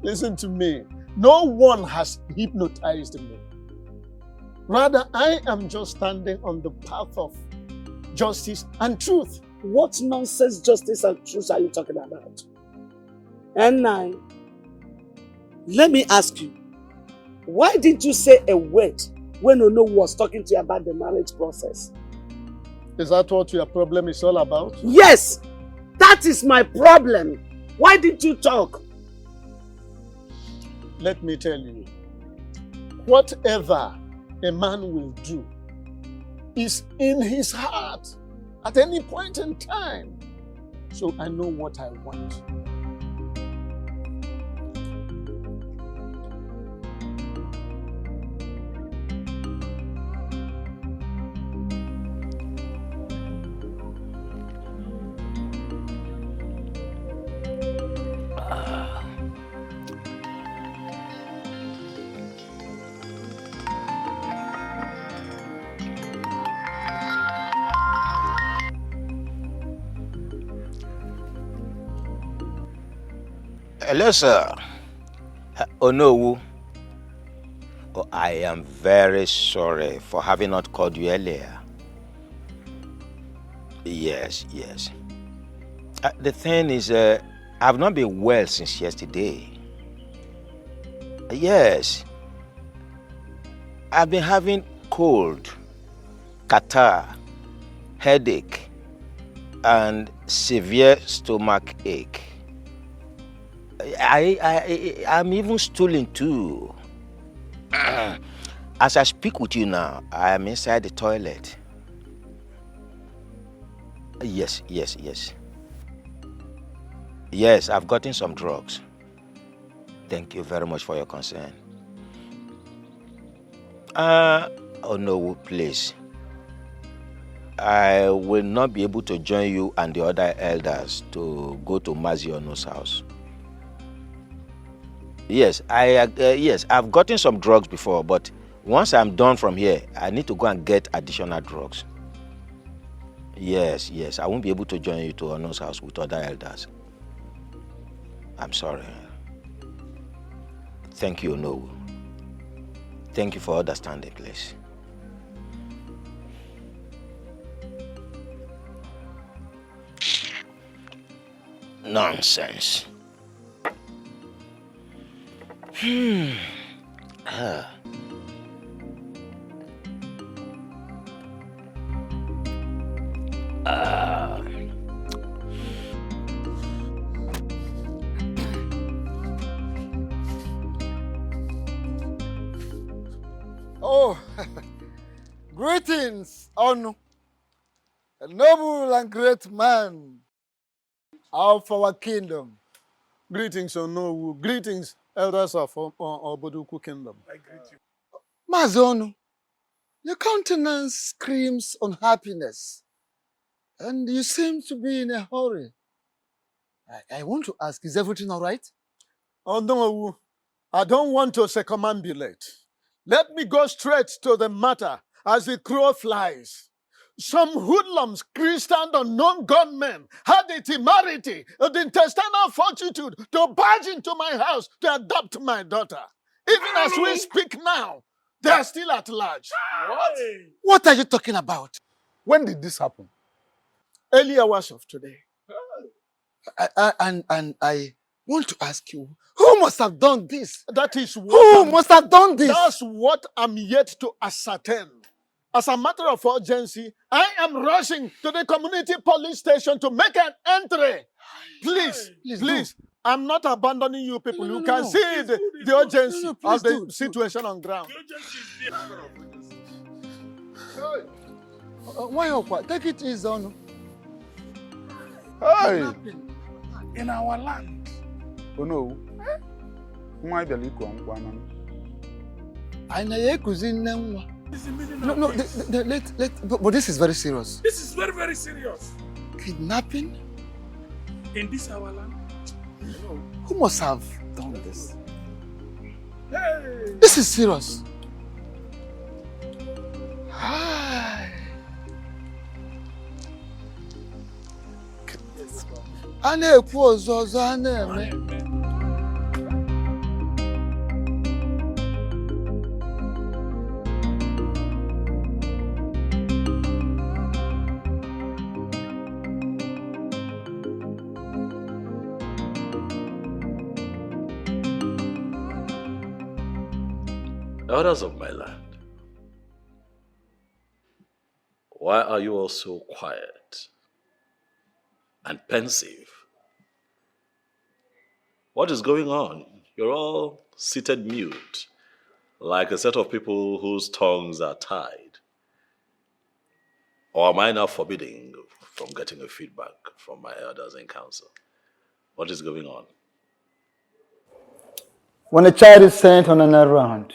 Listen to me. No one has hypnotized me. Rather, I am just standing on the path of justice and truth. What nonsense justice and truth are you talking about? And now, let me ask you, why didn't you say a word when Ono was talking to you about the marriage process? Is that what your problem is all about? Yes! That is my problem. Why didn't you talk? Let me tell you, whatever a man will do is in his heart at any point in time. So I know what I want. Hello, sir. Onowu. Oh, I am very sorry for having not called you earlier. Yes. The thing is, I've not been well since yesterday. Yes. I've been having cold, catarrh, headache, and severe stomach ache. I'm even stooling too. As I speak with you now, I am inside the toilet. Yes. Yes, I've gotten some drugs. Thank you very much for your concern. Oh no, please. I will not be able to join you and the other elders to go to Maziono's house. Yes, I've gotten some drugs before, but once I'm done from here, I need to go and get additional drugs. Yes, I won't be able to join you to Ono's house with other elders. I'm sorry. Thank you, Ono. Thank you for understanding, please. Nonsense. Oh, greetings, Onu, a noble and great man of our kingdom. Greetings, Onu. Greetings, elders of Oboduku kingdom. I greet you. Mazonu, your countenance screams unhappiness, and you seem to be in a hurry. I want to ask, is everything all right? Oh, no, I don't want to circumambulate. Let me go straight to the matter as the crow flies. Some hoodlums, Christian unknown gunmen, had the temerity, the intestinal fortitude to barge into my house to adopt my daughter. Even as we speak now, they are still at large. What? What are you talking about? When did this happen? Early hours of today. I want to ask you, who must have done this? That is what Who must have done this? That's what I'm yet to ascertain. As a matter of urgency, I am rushing to the community police station to make an entry. Please, I'm not abandoning you people. You can see the urgency of the situation on ground. Why? Take it easy, Onu. Hey, in our land. Oh no. Why the liquor on one? I know No, but this is very serious. This is very, very serious. Kidnapping? In this our land? No. Who must have done this? Hey. This is serious. Hi. Elders of my land, why are you all so quiet and pensive? What is going on? You're all seated mute, like a set of people whose tongues are tied. Or am I now forbidding from getting a feedback from my elders in council? What is going on? When a child is sent on an errand,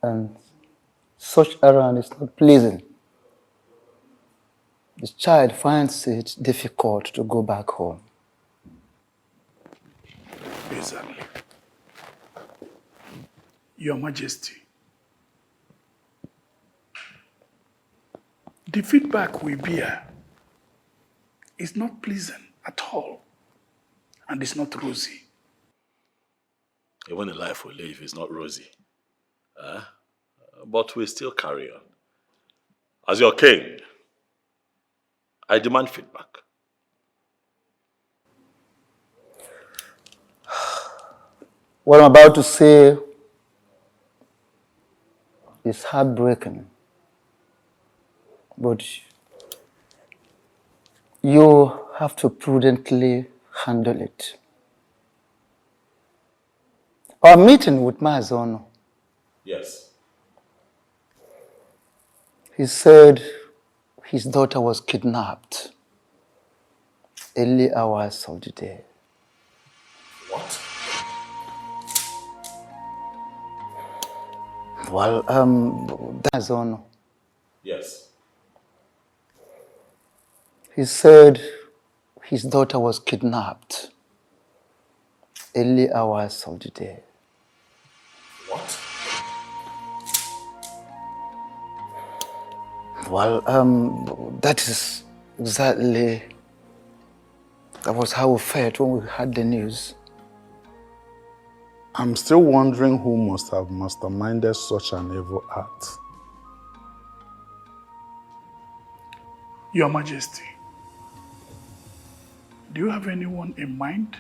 and such errand is not pleasing, the child finds it difficult to go back home. Exactly. Your Majesty, the feedback we bear is not pleasant at all, and it's not rosy. Even the life we live is not rosy. But we still carry on. As your king, I demand feedback. What I'm about to say is heartbreaking, but you have to prudently handle it. Our meeting with Mazono, Yes. he said his daughter was kidnapped early hours of the day. What? Well, Mazono, Yes. he said his daughter was kidnapped early hours of the day. What? Well, that was how we felt when we heard the news. I'm still wondering who must have masterminded such an evil act. Your Majesty, do you have anyone in mind?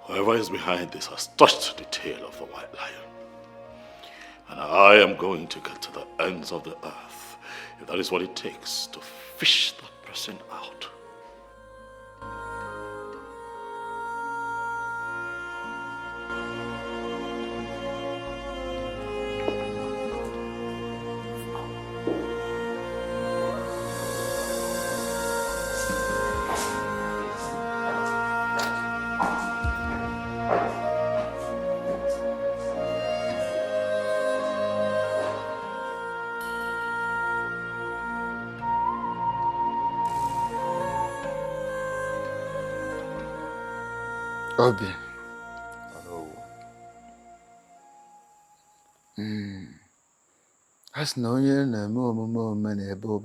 Whoever is behind this has touched the tail of the white lion. And I am going to get to the ends of the earth, if that is what it takes to fish that person out. Obi. Hello. As no year no more many Bob.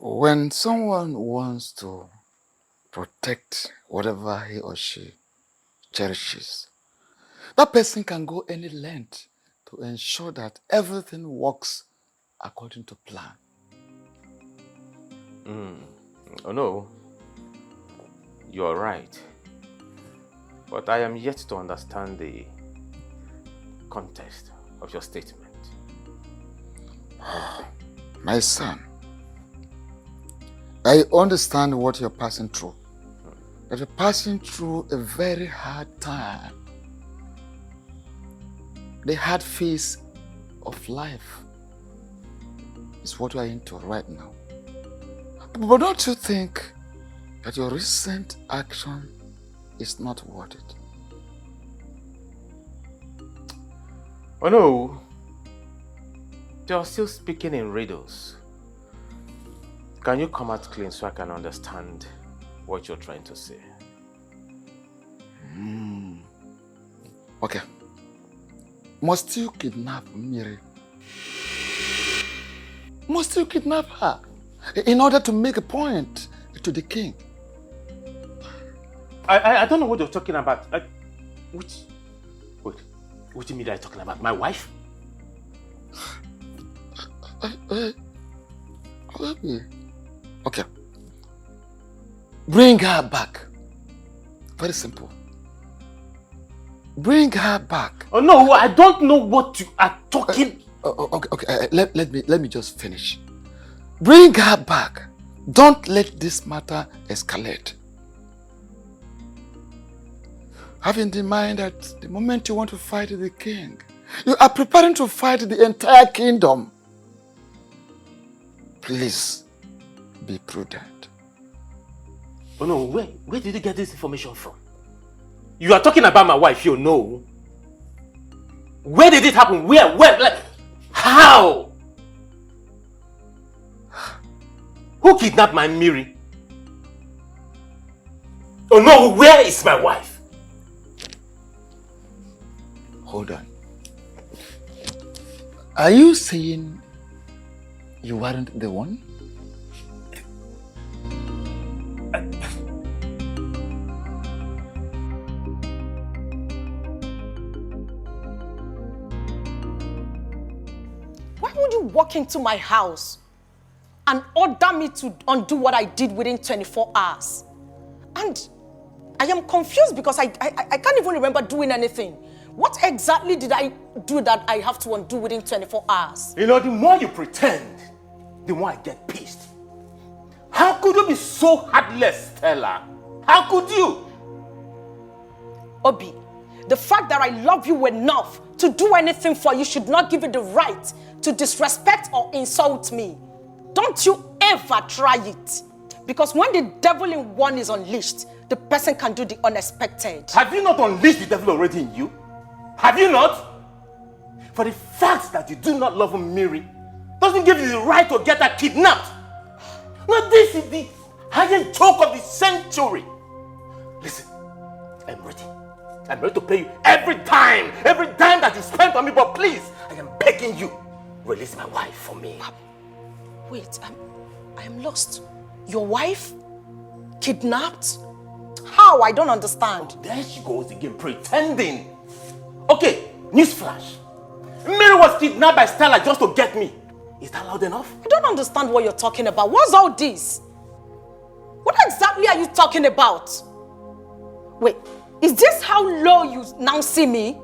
When someone wants to protect whatever he or she cherishes, that person can go any length to ensure that everything works according to plan. Oh no, you're right. But I am yet to understand the context of your statement. My son, I understand what you're passing through. That you're passing through a very hard time. The hard phase of life is what we're into right now. But don't you think that your recent action is not worth it? Oh no, you're still speaking in riddles. Can you come out clean so I can understand what you're trying to say? Okay. Must you kidnap Miri? Must you kidnap her in order to make a point to the king? I don't know what you're talking about. What do you mean that you're talking about? My wife? Okay. Bring her back. Very simple. Bring her back. Oh no, I don't know what you are talking. Okay. Let me just finish. Bring her back. Don't let this matter escalate. Have in mind that the moment you want to fight the king, you are preparing to fight the entire kingdom. Please be prudent. Oh no, where did you get this information from? You are talking about my wife, you know. Where did it happen? Where? Like, how? Who kidnapped my Miri? Oh no, where is my wife? Hold on. Are you saying you weren't the one? Why would you walk into my house and order me to undo what I did within 24 hours? And I am confused because I can't even remember doing anything. What exactly did I do that I have to undo within 24 hours? You know, the more you pretend, the more I get pissed. How could you be so heartless, Stella? How could you? Obi, the fact that I love you enough to do anything for you should not give you the right to disrespect or insult me. Don't you ever try it. Because when the devil in one is unleashed, the person can do the unexpected. Have you not unleashed the devil already in you? Have you not? For the fact that you do not love Miri doesn't give you the right to get her kidnapped. Now this is the highest joke of the century. Listen, I'm ready. I'm ready to pay you every dime that you spent on me, but please, I am begging you, release my wife for me. Wait, I am lost. Your wife? Kidnapped? How? I don't understand. Oh, there she goes again, pretending. Okay, newsflash. Mary was kidnapped by Stella just to get me. Is that loud enough? I don't understand what you're talking about. What's all this? What exactly are you talking about? Wait, is this how low you now see me?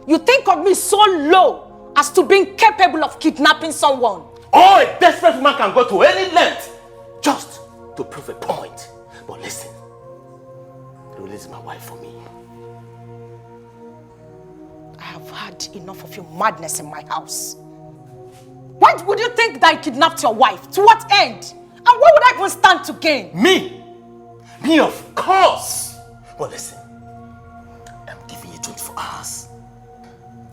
You think of me so low as to being capable of kidnapping someone? Oh, a desperate woman can go to any length just to prove a point. But listen, release my wife for me. I have had enough of your madness in my house. Why would you think that I kidnapped your wife? To what end? And what would I even stand to gain? Me? Me, of course. But listen, I'm giving you 24 hours.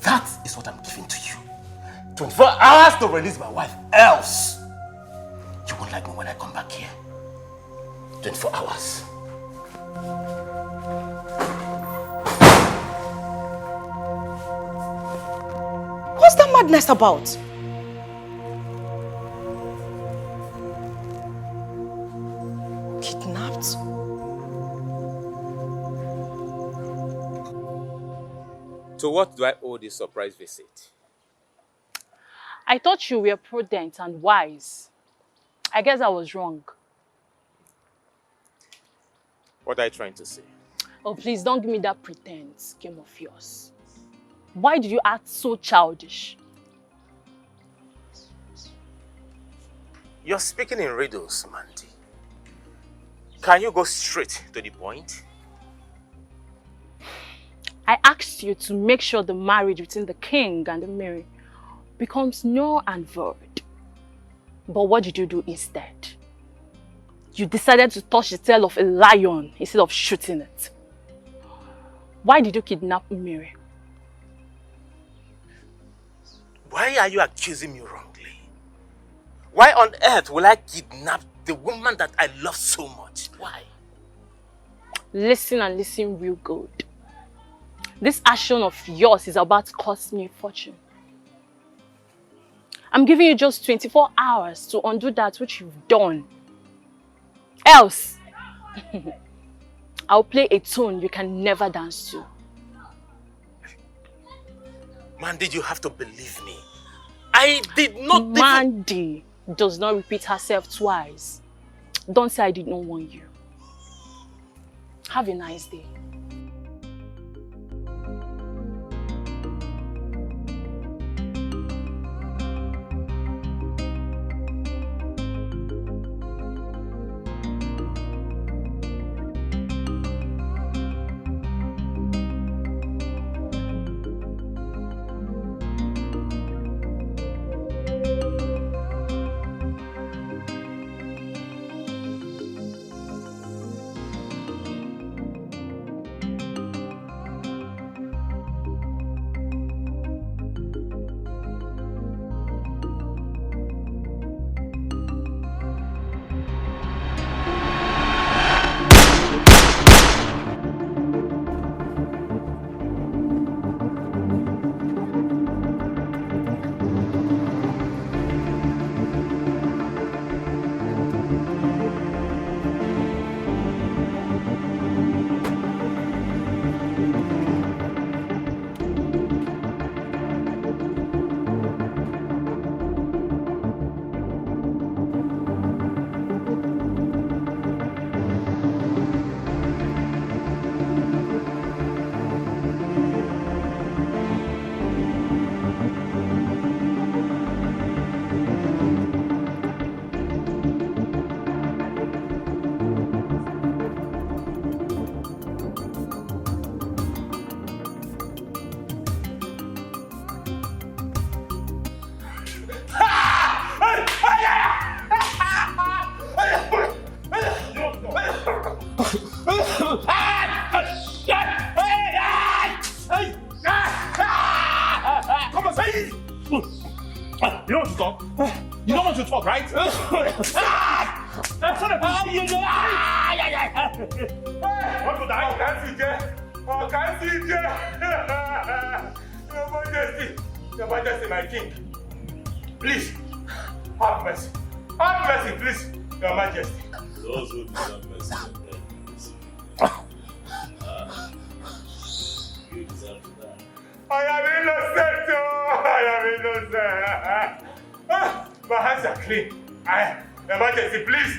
That is what I'm giving to you. 24 hours to release my wife. Else, you won't like me when I come back here. 24 hours. What's that madness about? Kidnapped? To what do I owe this surprise visit? I thought you were prudent and wise. I guess I was wrong. What are you trying to say? Oh, please don't give me that pretense game of yours. Why did you act so childish? You're speaking in riddles, Mandy. Can you go straight to the point? I asked you to make sure the marriage between the king and the Mary becomes null and void. But what did you do instead? You decided to touch the tail of a lion instead of shooting it. Why did you kidnap Mary? Why are you accusing me wrongly? Why on earth will I kidnap the woman that I love so much? Why? Listen and listen real good. This action of yours is about to cost me a fortune. I'm giving you just 24 hours to undo that which you've done. Else, I'll play a tune you can never dance to. Mandy, you have to believe me. I did not... Mandy does not repeat herself twice. Don't say I did not warn you. Have a nice day. You don't want to talk? You don't want to talk, right? Want to die? Your Majesty, my king. Please, have mercy. Have mercy, please, Your Majesty. Those who deserve mercy are dead. You deserve to die. I am innocent, I am innocent. My hands are clean. Your Majesty, please.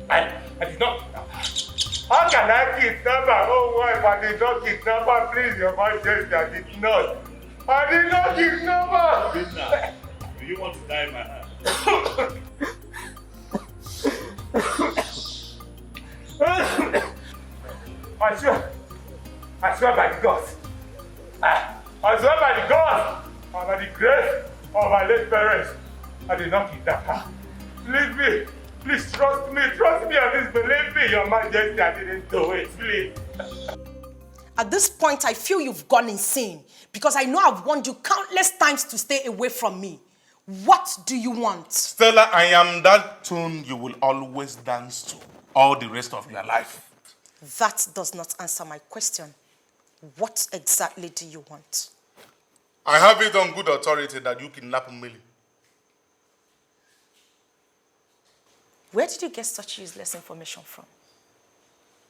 I did not. How can I kidnap my own wife? I did not kidnap her, please, Your Majesty. I did not. I did not kidnap her. Do you want to die in my hand? I swear by the gods. I swear by the gods and by the grace of my late parents. I did not kidnap her. Leave me. Please trust me and please believe me, Your Majesty. I didn't do it, please. At this point, I feel you've gone insane because I know I've warned you countless times to stay away from me. What do you want? Stella, I am that tune you will always dance to all the rest of your life. That does not answer my question. What exactly do you want? I have it on good authority that you kidnapped Millie. Where did you get such useless information from?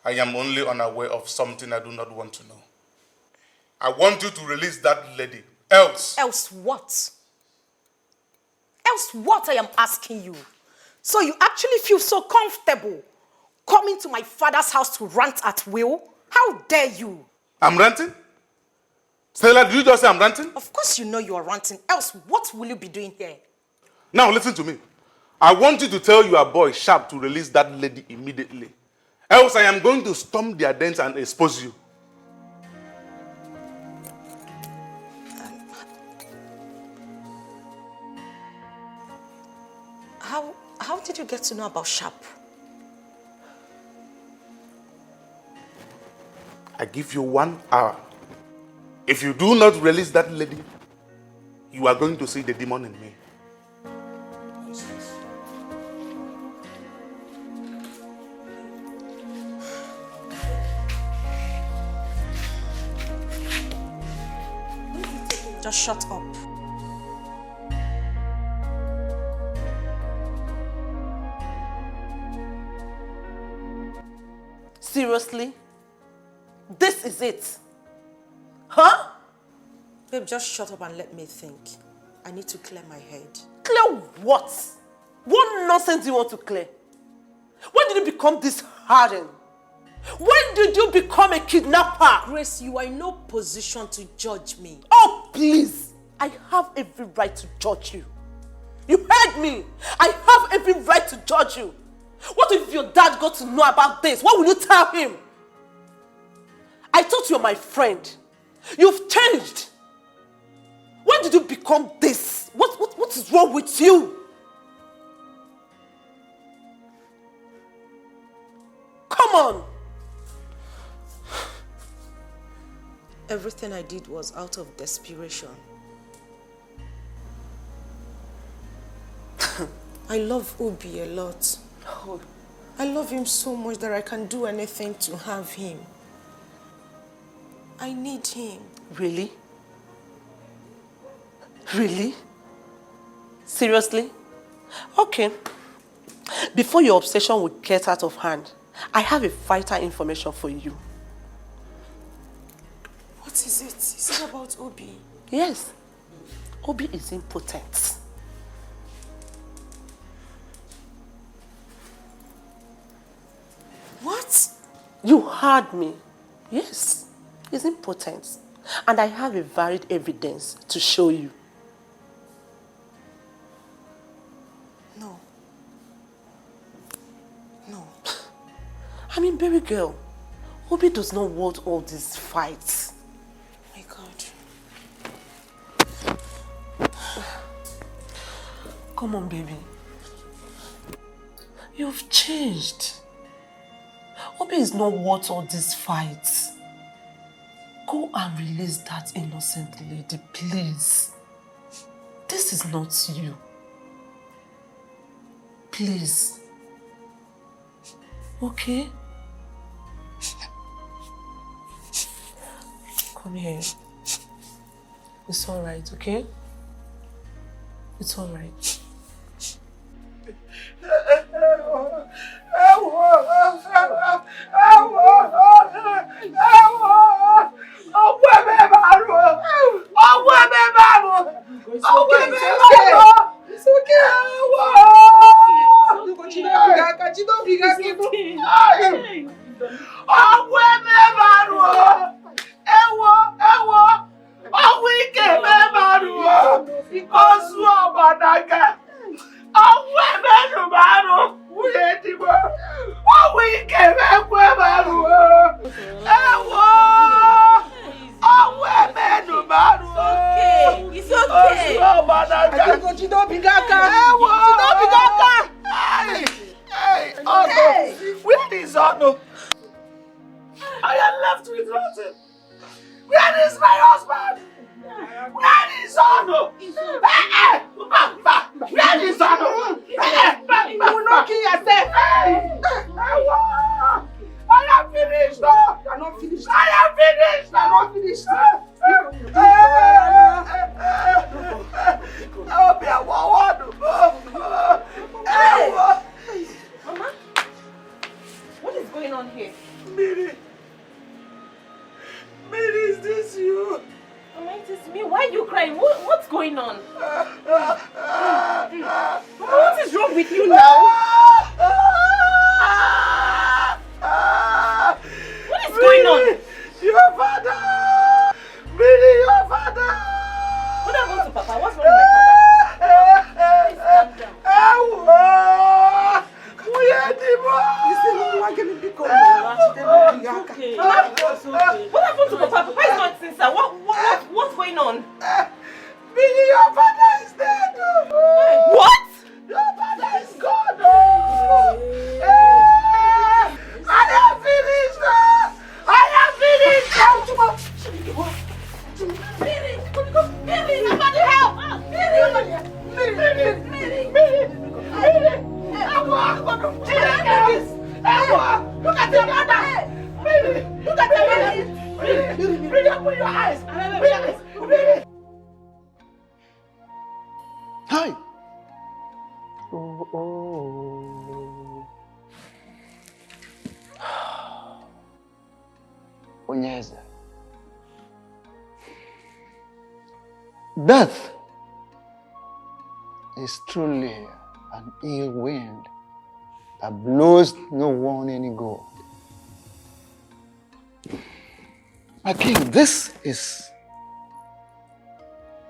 I am only unaware of something I do not want to know. I want you to release that lady. Else. Else what? Else what, I am asking you? So you actually feel so comfortable coming to my father's house to rant at will? How dare you? I'm ranting? Stella, did you just say I'm ranting? Of course you know you are ranting. Else what will you be doing here? Now listen to me. I want you to tell your boy Sharp to release that lady immediately. Else I am going to storm their dens and expose you. How did you get to know about Sharp? I give you 1 hour. If you do not release that lady, you are going to see the demon in me. Just shut up. Seriously? This is it? Huh? Babe, just shut up and let me think. I need to clear my head. Clear what? What nonsense do you want to clear? When did you become this hardened? When did you become a kidnapper? Grace, you are in no position to judge me. Oh, please. I have every right to judge you. You heard me. I have every right to judge you. What if your dad got to know about this? What will you tell him? I thought you're my friend. You've changed. When did you become this? What is wrong with you? Come on. Everything I did was out of desperation. I love Obi a lot. Oh. I love him so much that I can do anything to have him. I need him. Really? Really? Seriously? Okay. Before your obsession will get out of hand, I have a vital information for you. What is it? Is it about Obi? Yes. Obi is impotent. What? You heard me. Yes. He's impotent. And I have a varied evidence to show you. No. No. I mean, baby girl, Obi does not want all these fights. My God. Come on, baby. You've changed. Obi is not worth all these fights. Go and release that innocent lady, please. This is not you. Please. Okay? Come here. It's alright, okay? It's alright. Death is truly an ill wind that blows no one any good. My king, this is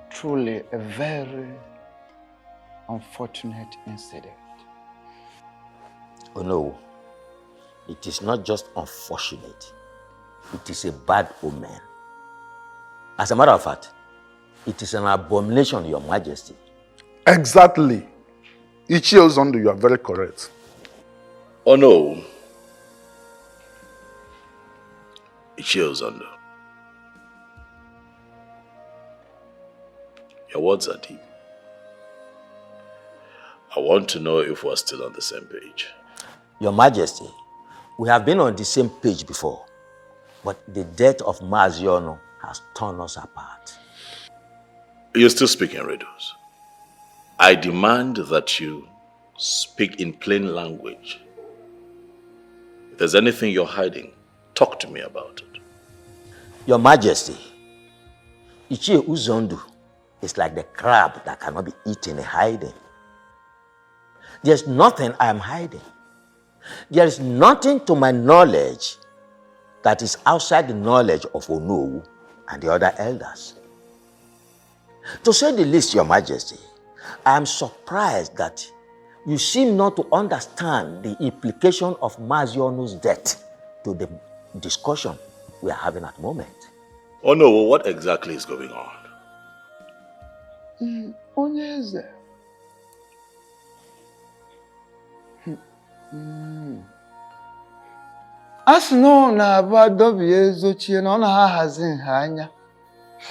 truly a very unfortunate incident. Oh no, it is not just unfortunate, it is a bad omen. As a matter of fact, it is an abomination, Your Majesty. Exactly. Ichie Ozondo, you are very correct. Oh no. Ichie Ozondo. Your words are deep. I want to know if we're still on the same page. Your Majesty, we have been on the same page before, but the death of Maziono has torn us apart. You're still speaking riddles. I demand that you speak in plain language. If there's anything you're hiding, talk to me about it. Your Majesty, Ichie Uzondu is like the crab that cannot be eaten and hiding. There's nothing I am hiding. There is nothing to my knowledge that is outside the knowledge of Onowu and the other elders. To say the least, Your Majesty, I am surprised that you seem not to understand the implication of Maziono's death to the discussion we are having at the moment. Oh no, what exactly is going on? Onyeze. As no na abadobi ezochie na ona ha hazin ha anya.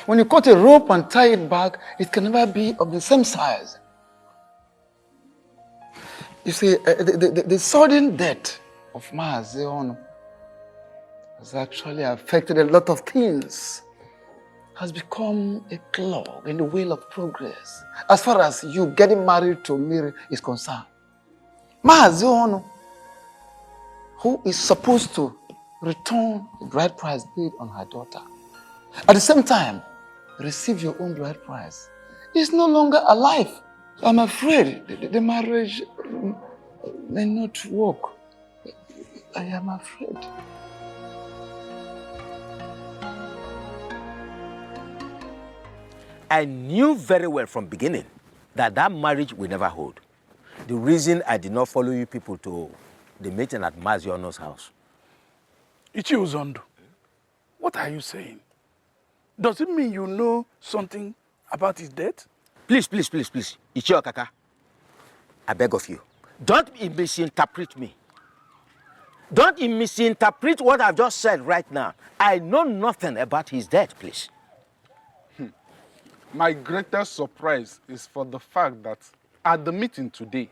When you cut a rope and tie it back, it can never be of the same size. You see, the sudden death of Maazị Onu has actually affected a lot of things. Has become a clog in the wheel of progress as far as you getting married to Miri is concerned. Maazị Onu, who is supposed to return the bride price paid on her daughter, at the same time receive your own bride price, is no longer alive. I'm afraid the marriage may not work. I am afraid. I knew very well from beginning that that marriage will never hold. The reason I did not follow you people to the meeting at Maazị Onu's house. Ichi Uzondo, what are you saying? Does it mean you know something about his death? Please, please, please, please. Ichi Okaka, I beg of you, don't misinterpret me. Don't misinterpret what I've just said right now. I know nothing about his death, please. My greatest surprise is for the fact that at the meeting today,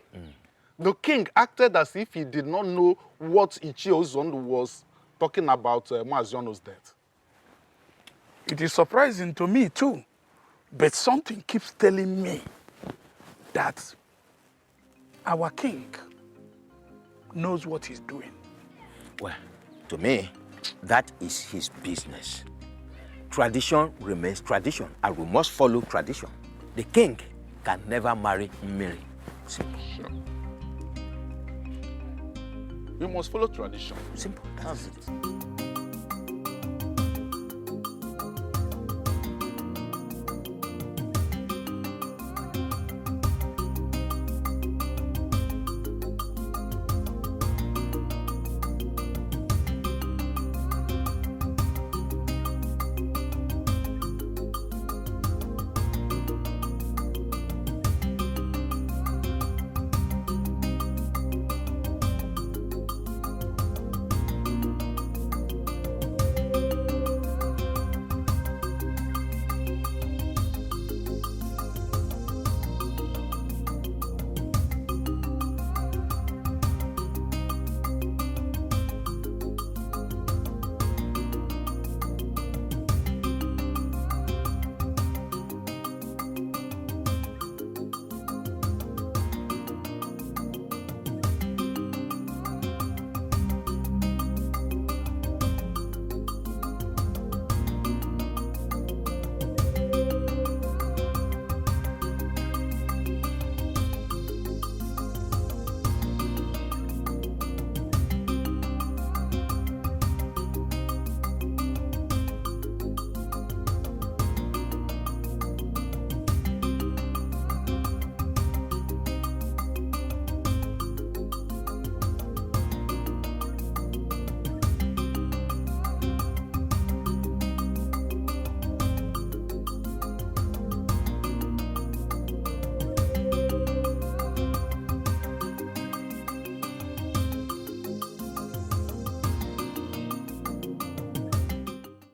the king acted as if he did not know what Ichi Uzondo was talking about Maazị Onu's death. It is surprising to me too, but something keeps telling me that our king knows what he's doing. Well, to me, that is his business. Tradition remains tradition, and we must follow tradition. The king can never marry Mary. Simple. Sure. We must follow tradition. Simple. That's it.